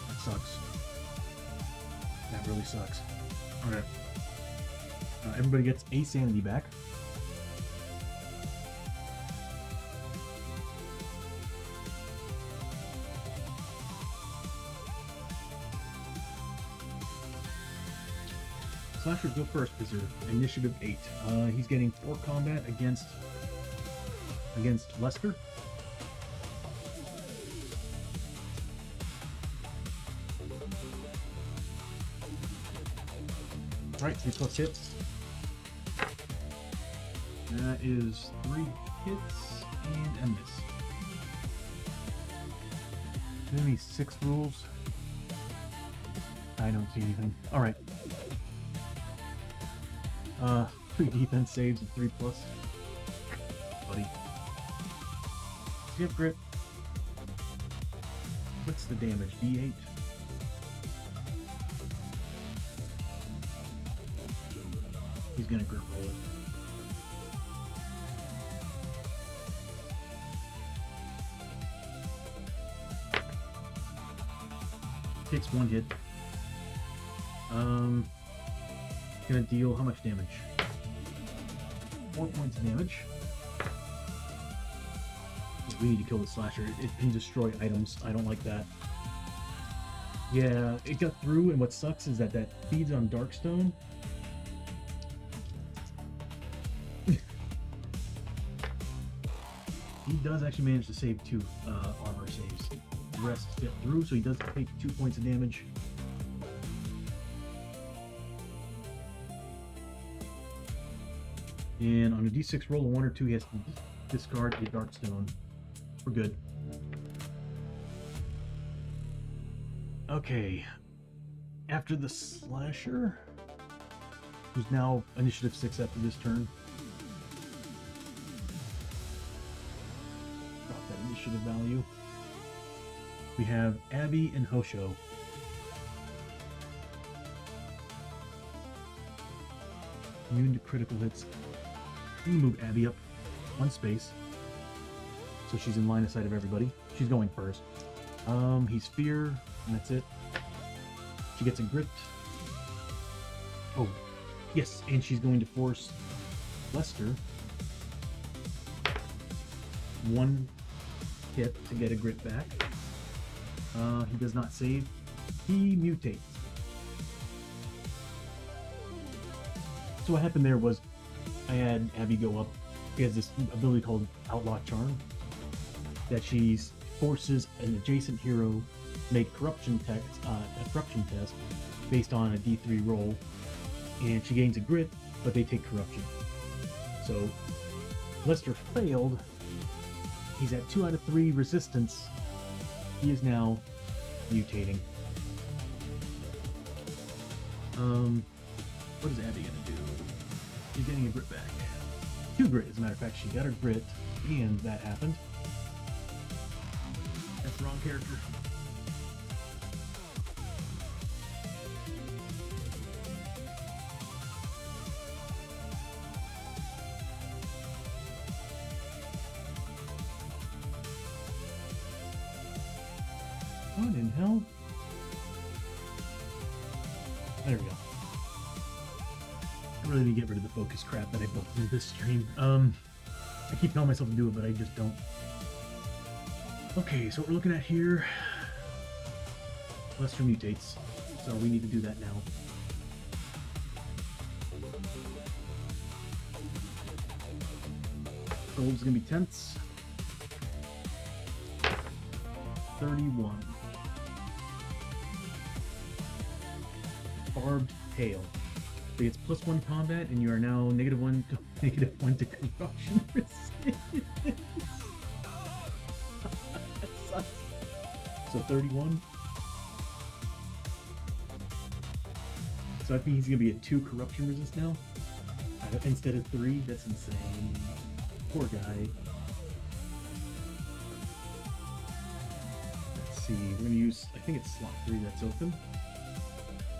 That sucks. That really sucks. Okay. Everybody gets a sanity back. Slashers go first because they're initiative 8. He's getting 4 combat against Lester. Alright, 3+ hits. That is 3 hits and a miss. Enemy 6 rules. I don't see anything. Alright. 3 defense saves and 3+. Buddy. Skip grip. What's the damage? D8? He's gonna grip roll it. Takes 1 hit. Gonna deal how much damage? 4 points of damage. We need to kill the slasher. It can destroy items. I don't like that. Yeah, it got through, and what sucks is that feeds on Darkstone. He does actually manage to save 2 armor saves. The rest fit through, so he does take 2 points of damage. And on a d6 roll of 1 or 2, he has to discard a Darkstone. We're good. Okay. After the slasher, who's now initiative 6 after this turn. Drop that initiative value. We have Abbie and Hosho. Immune to critical hits. I'm gonna move Abbie up 1 space, so she's in line of sight of everybody. She's going first. He's fear, and that's it. She gets a grit. Oh, yes, and she's going to force Lester 1 hit to get a grit back. He does not save. He mutates. So what happened there was I had Abbie go up. She has this ability called Outlaw Charm that she forces an adjacent hero make a corruption test based on a D3 roll, and she gains a grit, but they take corruption. So Lester failed. He's at 2 out of 3 resistance. He is now mutating. What is Abbie gonna do? She's getting a grit back. 2 grit, as a matter of fact. She got her grit, and that happened. That's the wrong character. hell? There we go. I really need to get rid of the focus crap that I built in this stream. I keep telling myself to do it, but I just don't. Okay, so what we're looking at here, Lester mutates, so we need to do that now. Gold's gonna be tenths. 31. Barbed tail. So it's +1 combat, and you are now -1 to corruption resistance. That sucks. So 31. So I think he's gonna be at 2 corruption resist now instead of 3. That's insane. Poor guy. Let's see. We're gonna use. I think it's slot 3 that's open.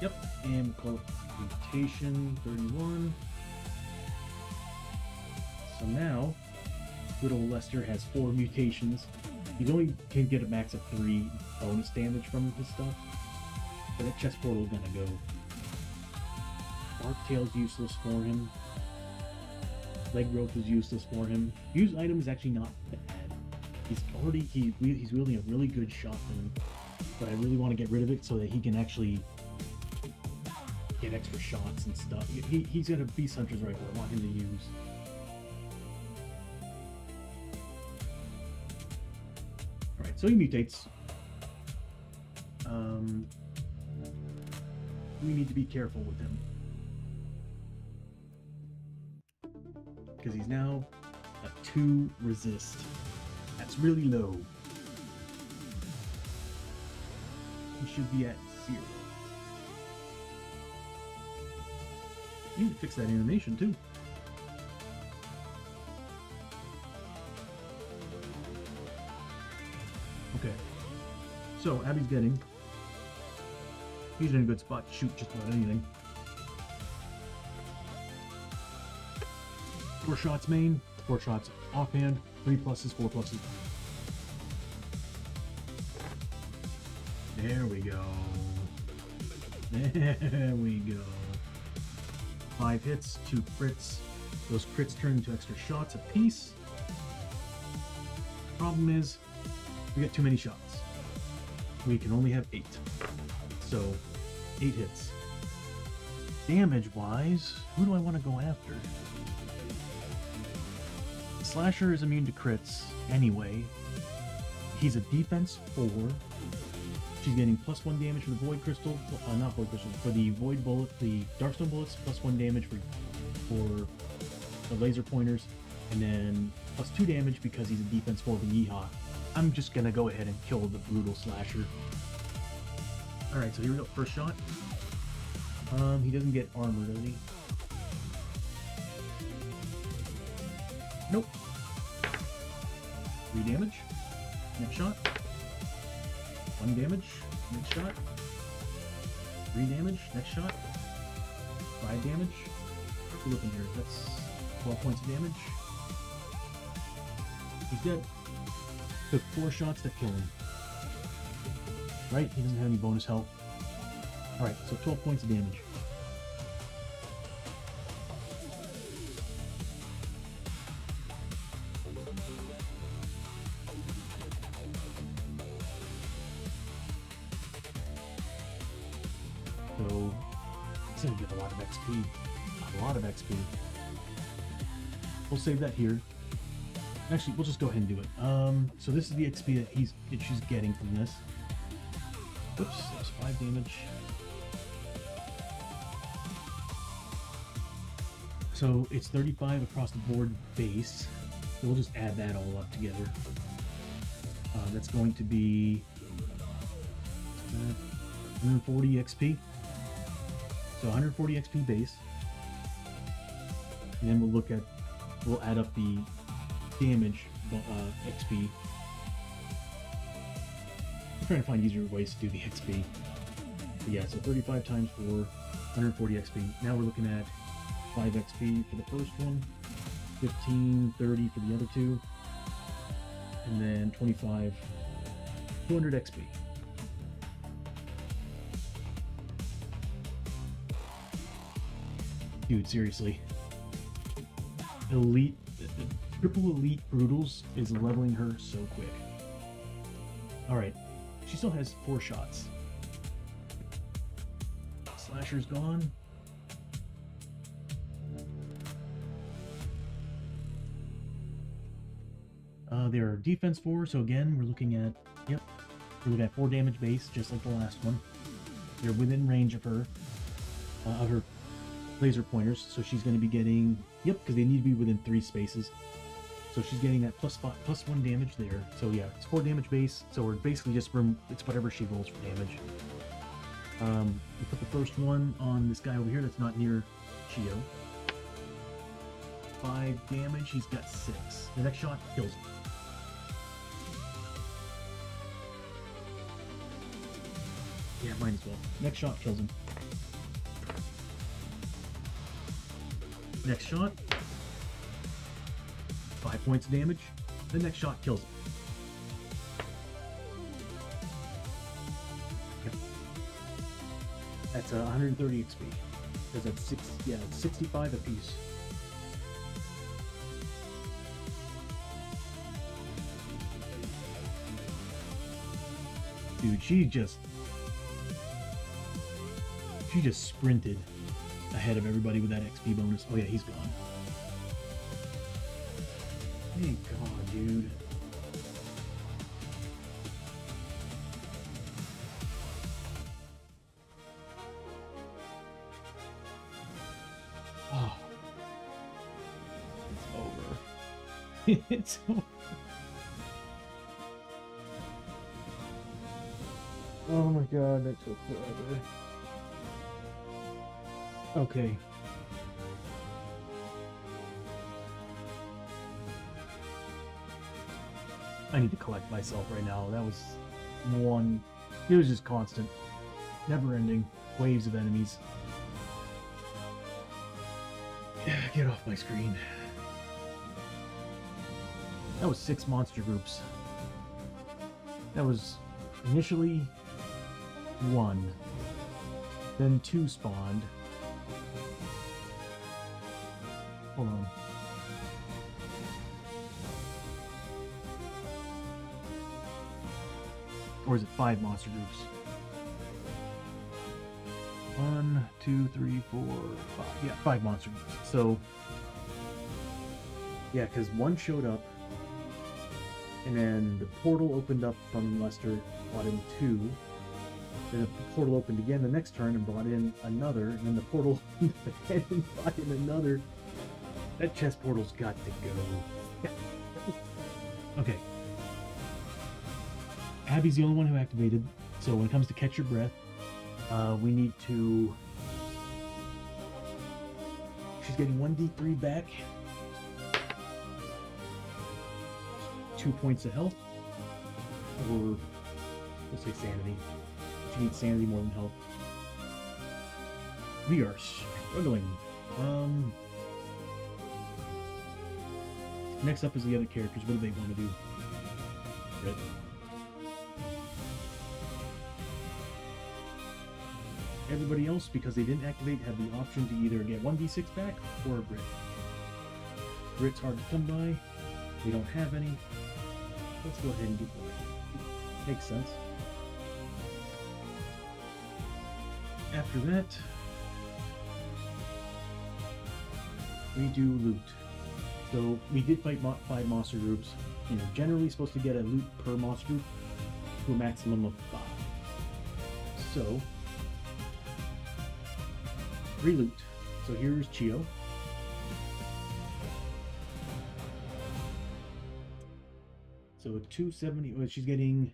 Yep. And we'll call it mutation 31. So now, good old Lester has 4 mutations. He only can get a max of 3 bonus damage from his stuff. But that chest portal is gonna go. Bark Tail's useless for him. Leg growth is useless for him. Use item is actually not bad. He's wielding a really good shotgun, but I really want to get rid of it so that he can actually get extra shots and stuff. He's got a Beast Hunter's rifle I want him to use. Alright, so he mutates. We need to be careful with him. Because he's now a 2 resist. That's really low. He should be at 0. You need to fix that animation too. Okay. So Abbie's getting. He's in a good spot to shoot just about anything. 4 shots main, 4 shots offhand, 3 pluses, 4 pluses. There we go. There we go. 5 hits, 2 crits. Those crits turn into extra shots a piece. Problem is, we got too many shots. We can only have 8. So, 8 hits. Damage-wise, who do I want to go after? Slasher is immune to crits anyway. He's a defense 4. She's getting +1 damage for the void crystal, not void crystal, for the void bullet, the darkstone bullets, +1 damage for the laser pointers, and then +2 damage because he's a defense 4 with Yeehaw. I'm just gonna go ahead and kill the brutal slasher. Alright, so here we go, first shot. He doesn't get armor, does he? Nope. 3 damage. Next shot. 1 damage. Next shot. 3 damage. Next shot. 5 damage. What are we looking here? That's 12 points of damage. He's dead. Took 4 shots to kill him. Right? He doesn't have any bonus health. Alright, so 12 points of damage. So, it's going to give a lot of XP. A lot of XP. We'll save that here. Actually, we'll just go ahead and do it. So this is the XP that she's getting from this. Oops, that was 5 damage. So it's 35 across the board base. So we'll just add that all up together. That's going to be 140 XP. So 140 XP base. And then we'll add up the damage XP. I'm trying to find easier ways to do the XP. But yeah, so 35 times 4, 140 XP. Now we're looking at 5 XP for the first one, 15, 30 for the other two, and then 25, 200 XP. Dude, seriously. Elite, triple elite brutals is leveling her so quick. Alright, she still has 4 shots. Slasher's gone. They're defense 4, so again, we're looking at, yep, we're looking at 4 damage base, just like the last one. They're within range of her laser pointers, so she's going to be getting, yep, because they need to be within 3 spaces. So she's getting that plus 1 damage there. So yeah, it's 4 damage base, so we're basically just, it's whatever she rolls for damage. We put the first one on this guy over here that's not near Chiyo. 5 damage, he's got 6. The next shot kills him. Yeah, might as well. Next shot kills him. Next shot. 5 points of damage. The next shot kills him. Yep. That's 130 XP. Because that's it's 65 apiece. Dude, she just sprinted ahead of everybody with that XP bonus. Oh yeah, he's gone. Thank God, dude. Oh. It's over. It's over. Oh my God, that took forever. Okay. I need to collect myself right now. That was one. It was just constant. Never ending. Waves of enemies. Yeah, get off my screen. That was 6 monster groups. That was initially 1. Then 2 spawned. Hold on. Or is it 5 monster groups? 1, 2, 3, 4, 5. Yeah, 5 monster groups. So, yeah, because 1 showed up, and then the portal opened up from Lester, brought in 2. Then the portal opened again the next turn and brought in another, and then the portal opened again and brought in another. That chest portal's got to go. Okay. Abbie's the only one who activated, so when it comes to catch your breath, we need to... She's getting 1d3 back. 2 points of health. Or, let's say sanity. She needs sanity more than health. We are struggling. Next up is the other characters. What do they want to do? Red. Everybody else, because they didn't activate, have the option to either get 1d6 back or a Brit. Brit's hard to come by. We don't have any. Let's go ahead and get one. Makes sense. After that, we do loot. So we did fight 5 monster groups. You're generally supposed to get a loot per monster group to a maximum of 5. So, re-loot. So here's Chiyo. So 270, well, she's getting,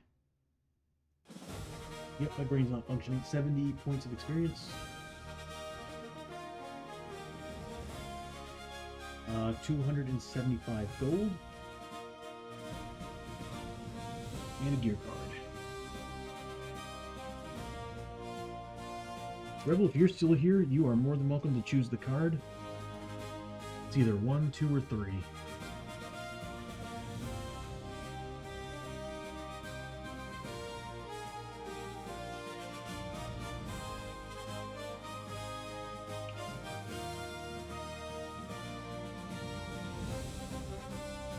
yep, my brain's not functioning, 70 points of experience. 275 gold. And a gear card. Rebel, if you're still here, you are more than welcome to choose the card. It's either 1, 2, or 3.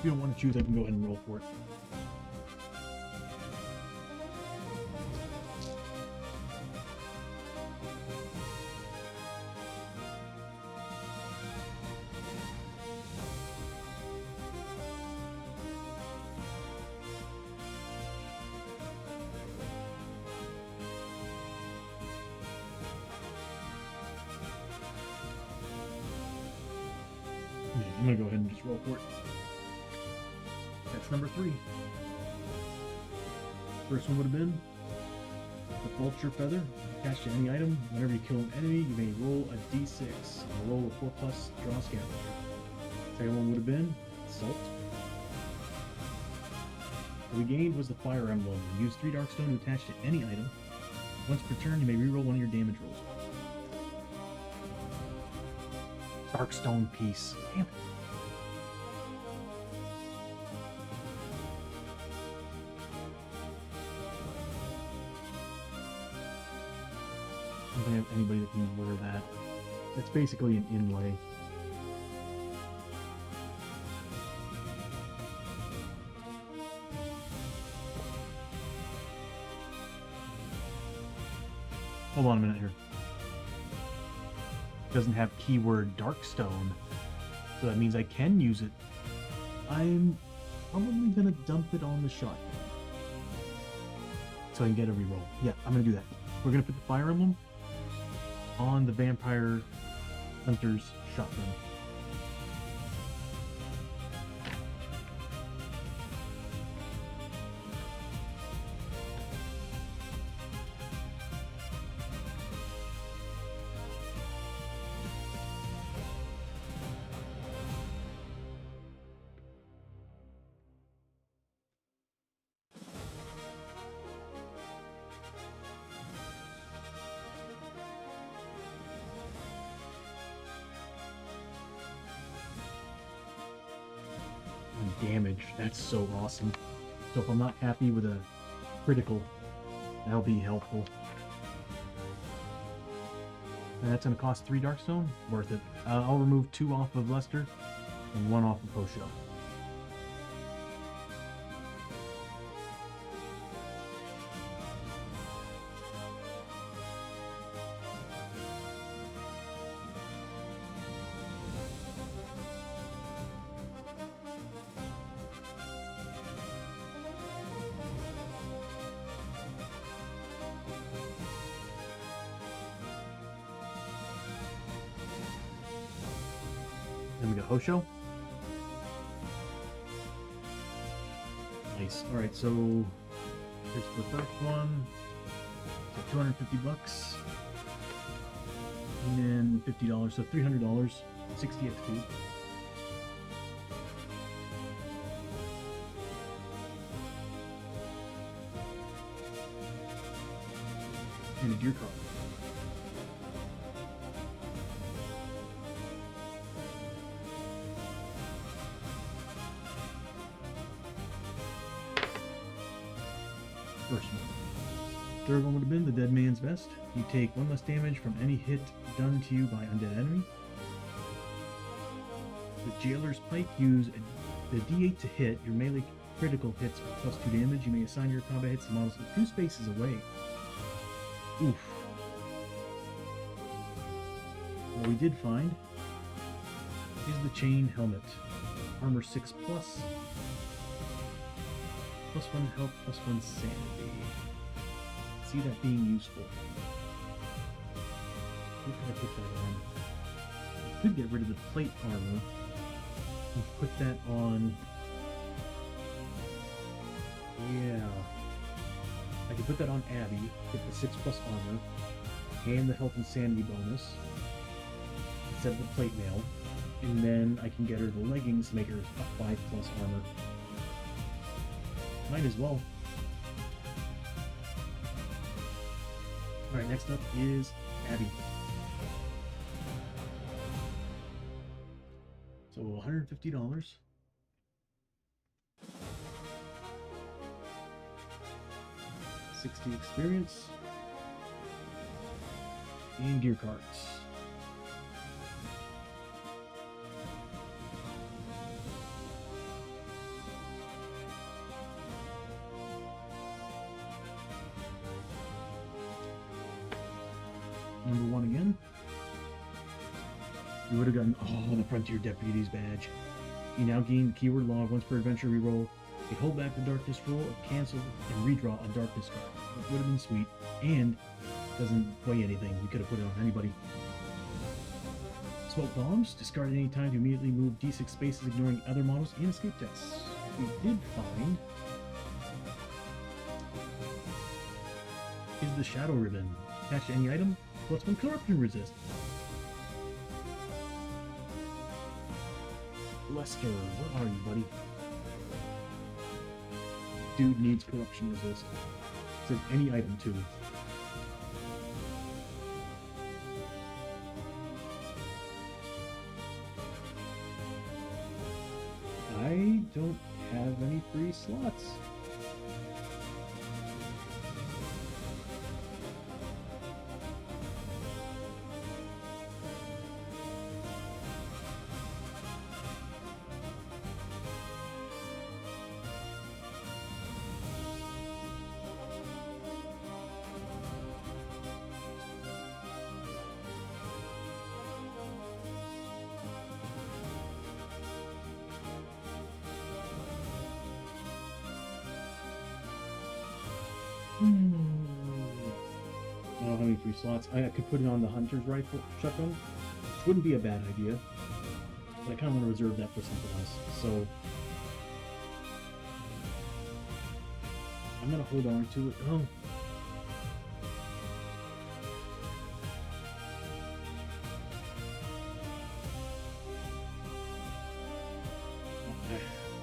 If you don't want to choose, I can go ahead and roll for it. Yeah, I'm gonna go ahead and just roll for it. That's number 3. First one would have been the vulture feather attached to any item. Whenever you kill an enemy, you may roll a d6. A roll of 4+, draw a scavenger. Second one would have been salt. What we gained was the fire emblem. Use 3 darkstone to attach to any item. Once per turn, you may reroll one of your damage rolls. Darkstone piece. Damn it. I don't think I have anybody that can wear that. It's basically an inlay. Hold on a minute here. It doesn't have keyword Darkstone, so that means I can use it. I'm probably gonna dump it on the shotgun, so I can get a reroll. Yeah, I'm gonna do that. We're gonna put the fire emblem on the vampire hunter's shotgun. Damage. That's so awesome. So if I'm not happy with a critical, that'll be helpful. And that's going to cost 3 Darkstone. Worth it. I'll remove 2 off of Lester and 1 off of Hosho. Then we got Hosho. Nice. Alright, so here's the first one. So 250 bucks. And then $50, so $300, 60 XP. And a gear card. First one. Third one would have been the Dead Man's Vest. You take 1 less damage from any hit done to you by undead enemy. The Jailer's Pike. Use the D8 to hit. Your melee critical hits are +2 damage. You may assign your combat hits to models with 2 spaces away. Oof. What we did find is the Chain Helmet. Armor 6+. +1 health, +1 sanity. See that being useful. Where can I put that on? I could get rid of the plate armor and put that on. Yeah. I could put that on Abbie, get the 6+ armor, and the health and sanity bonus, instead of the plate mail, and then I can get her the leggings, make her a 5+ armor. Might as well. Alright, next up is Abbie. So $150. $60 experience. And gear cards. never won again. You would have gotten, oh, the Frontier Deputies badge. You now gain the keyword log once per adventure reroll. You hold back the darkness roll or cancel and redraw a darkness card. That would have been sweet. And doesn't weigh anything. We could have put it on anybody. Smoke bombs. Discard at any time to immediately move D6 spaces, ignoring other models and escape tests. We did find is the Shadow Ribbon. Attached to any item, +1 corruption resist. Lester, where are you, buddy? Dude needs corruption resist. It says any item too. I don't have any free slots. I don't have any free slots. I could put it on the Hunter's Rifle shotgun, which wouldn't be a bad idea. But I kind of want to reserve that for something else. So I'm gonna hold on to it. Oh.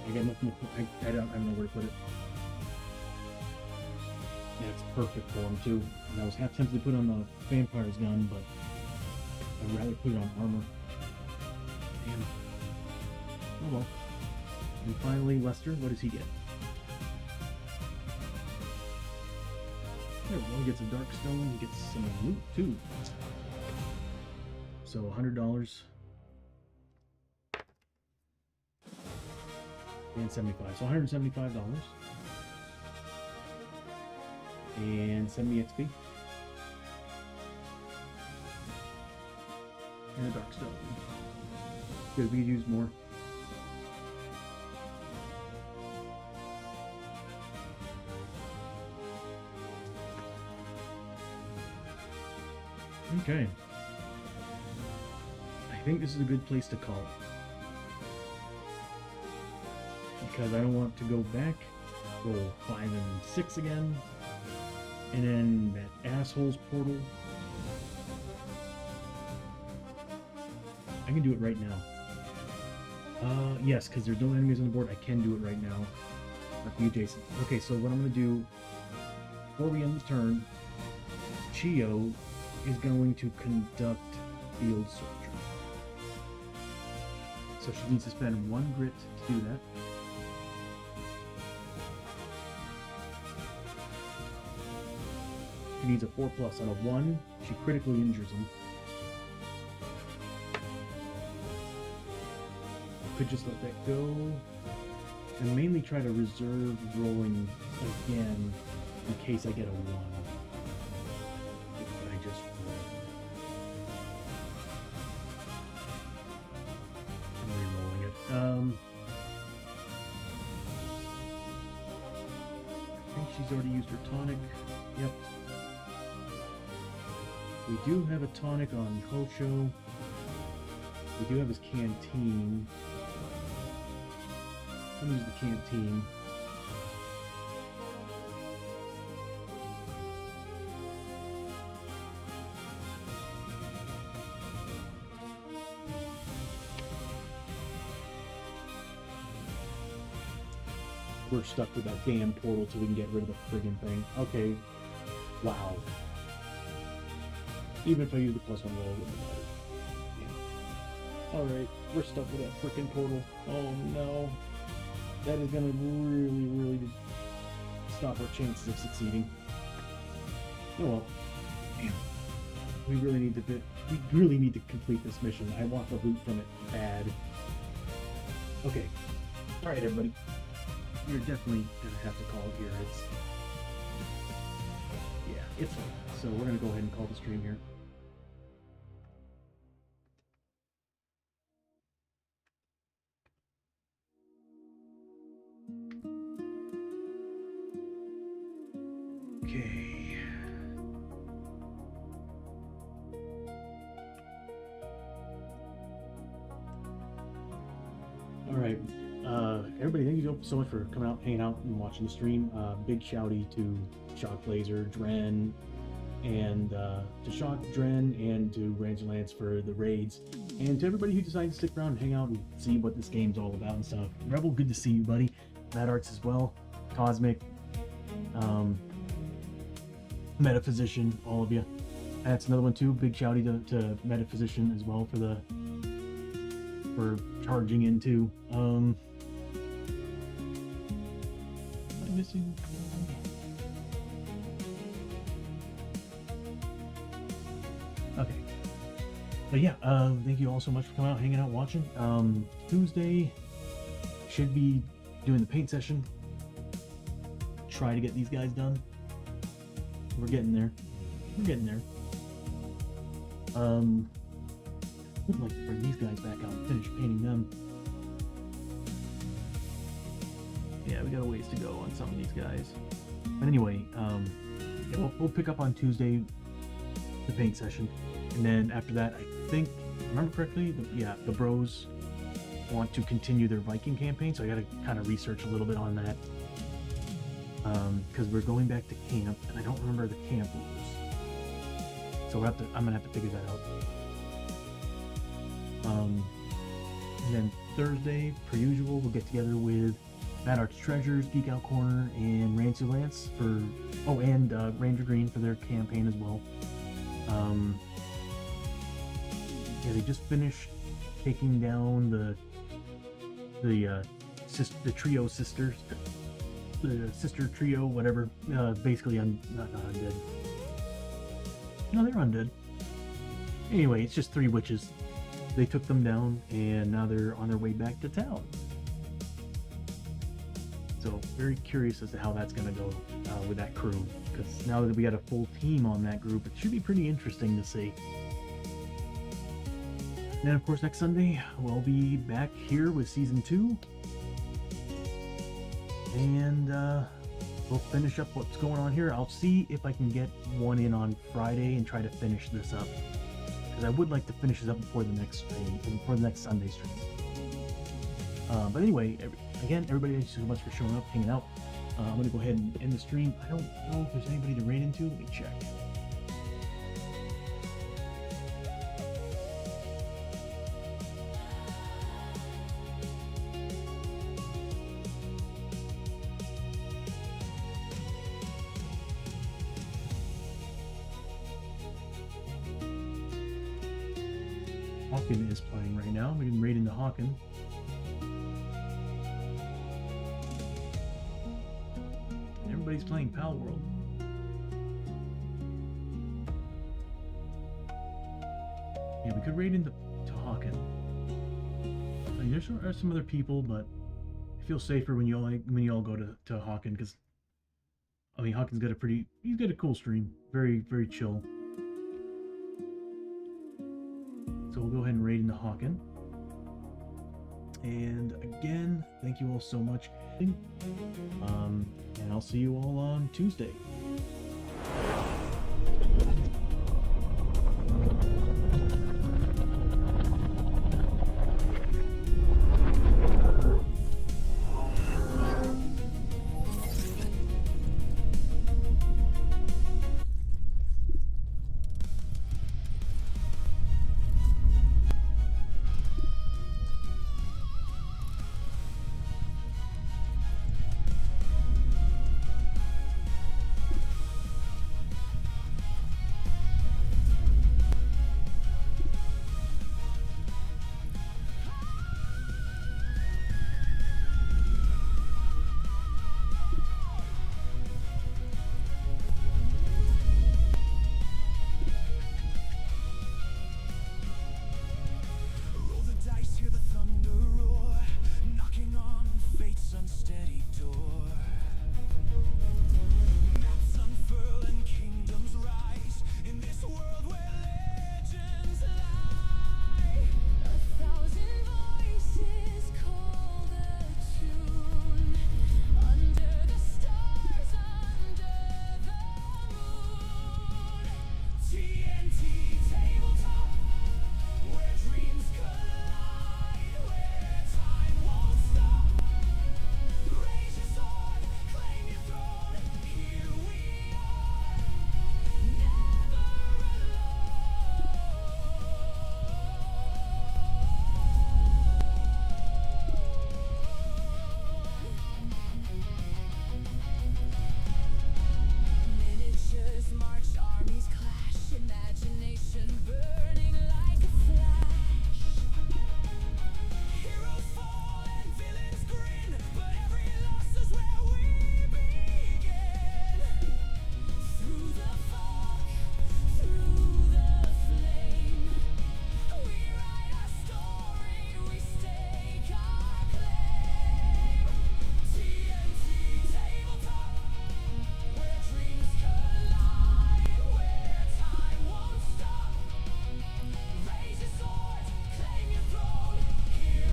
I got nothing. I don't know where to put it. That's perfect for him too. And I was half tempted to put on the vampire's gun, but I'd rather put it on armor. Damn. Oh well. And finally, Lester, what does he get? There, well, he gets a dark stone. He gets some loot too. So $100 and 75. So $175. And 70 XP. And a dark stone. Good, we could use more. Okay. I think this is a good place to call it. Because I don't want to go back, roll 5 and 6 again. And then that asshole's portal. I can do it right now. Yes, because there's no enemies on the board. I can do it right now. Not you, Jason. Okay, so what I'm going to do, before we end the turn, Chiyo is going to conduct field surgery. So she needs to spend 1 grit to do that. She needs a 4+ on a 1. She critically injures him. I could just let that go. And mainly try to reserve rolling again in case I get a 1. If I just roll. I'm re-rolling it. I think she's already used her tonic. Yep. We do have a tonic on Hosho. We do have his canteen. Let me use the canteen. We're stuck with that damn portal till we can get rid of the friggin' thing. Okay. Wow. Even if I use the +1 roll, it wouldn't matter. Yeah. Alright, we're stuck with that frickin' portal. Oh no. That is gonna really stop our chances of succeeding. Oh well. Damn. We really need to complete this mission. I want the loot from it bad. Okay. Alright everybody. You're definitely gonna have to call it here. It's fine. So we're gonna go ahead and call the stream here. everybody, thank you so much for coming out, hanging out, and watching the stream. Big shouty to Shock Blazer, Dren, and to Shock, Dren, and to Range Lance for the raids, and to everybody who decided to stick around and hang out and see what this game's all about and stuff. Rebel, good to see you, buddy. Mad Arts as well. Cosmic, Metaphysician, all of you. That's another one too. Big shouty to Metaphysician as well for charging into. Am I missing? Okay. But yeah, thank you all so much for coming out, hanging out, watching. Tuesday should be doing the paint session. Try to get these guys done. We're getting there. We're getting there. Would like to bring these guys back out and finish painting them. Yeah, we got a ways to go on some of these guys. But anyway, yeah, we'll pick up on Tuesday the paint session, and then after that, I think, if I remember correctly, the bros want to continue their Viking campaign, so I got to kind of research a little bit on that. Because we're going back to camp, and I don't remember the camp rules, so I'm gonna have to figure that out. And then Thursday, per usual, we'll get together with Mad Arts Treasures, Geek Out Corner, and Rancy Lance for and Ranger Green for their campaign as well. Yeah, they just finished taking down the trio sisters. The sister trio, whatever, basically not undead. No, they're undead. Anyway, it's just 3 witches. They took them down, and now they're on their way back to town. So, very curious as to how that's going to go with that crew, because now that we got a full team on that group, it should be pretty interesting to see. And then, of course, next Sunday, we'll be back here with Season 2. And we'll finish up what's going on here. I'll see if I can get one in on Friday and try to finish this up, because I would like to finish this up before the next stream, before the next Sunday stream. But anyway, again, everybody, thank you so much for showing up, hanging out. I'm going to go ahead and end the stream. I don't know if there's anybody to raid into. Let me check. Hawken is playing right now. We can raid into Hawken. And everybody's playing Pal World. Yeah, we could raid into Hawken. I mean, there's some other people, but I feel safer when you all go to Hawken, because I mean, Hawken's got he's got a cool stream. Very, very chill. So we'll go ahead and raid into Hawken. And again, thank you all so much. And I'll see you all on Tuesday.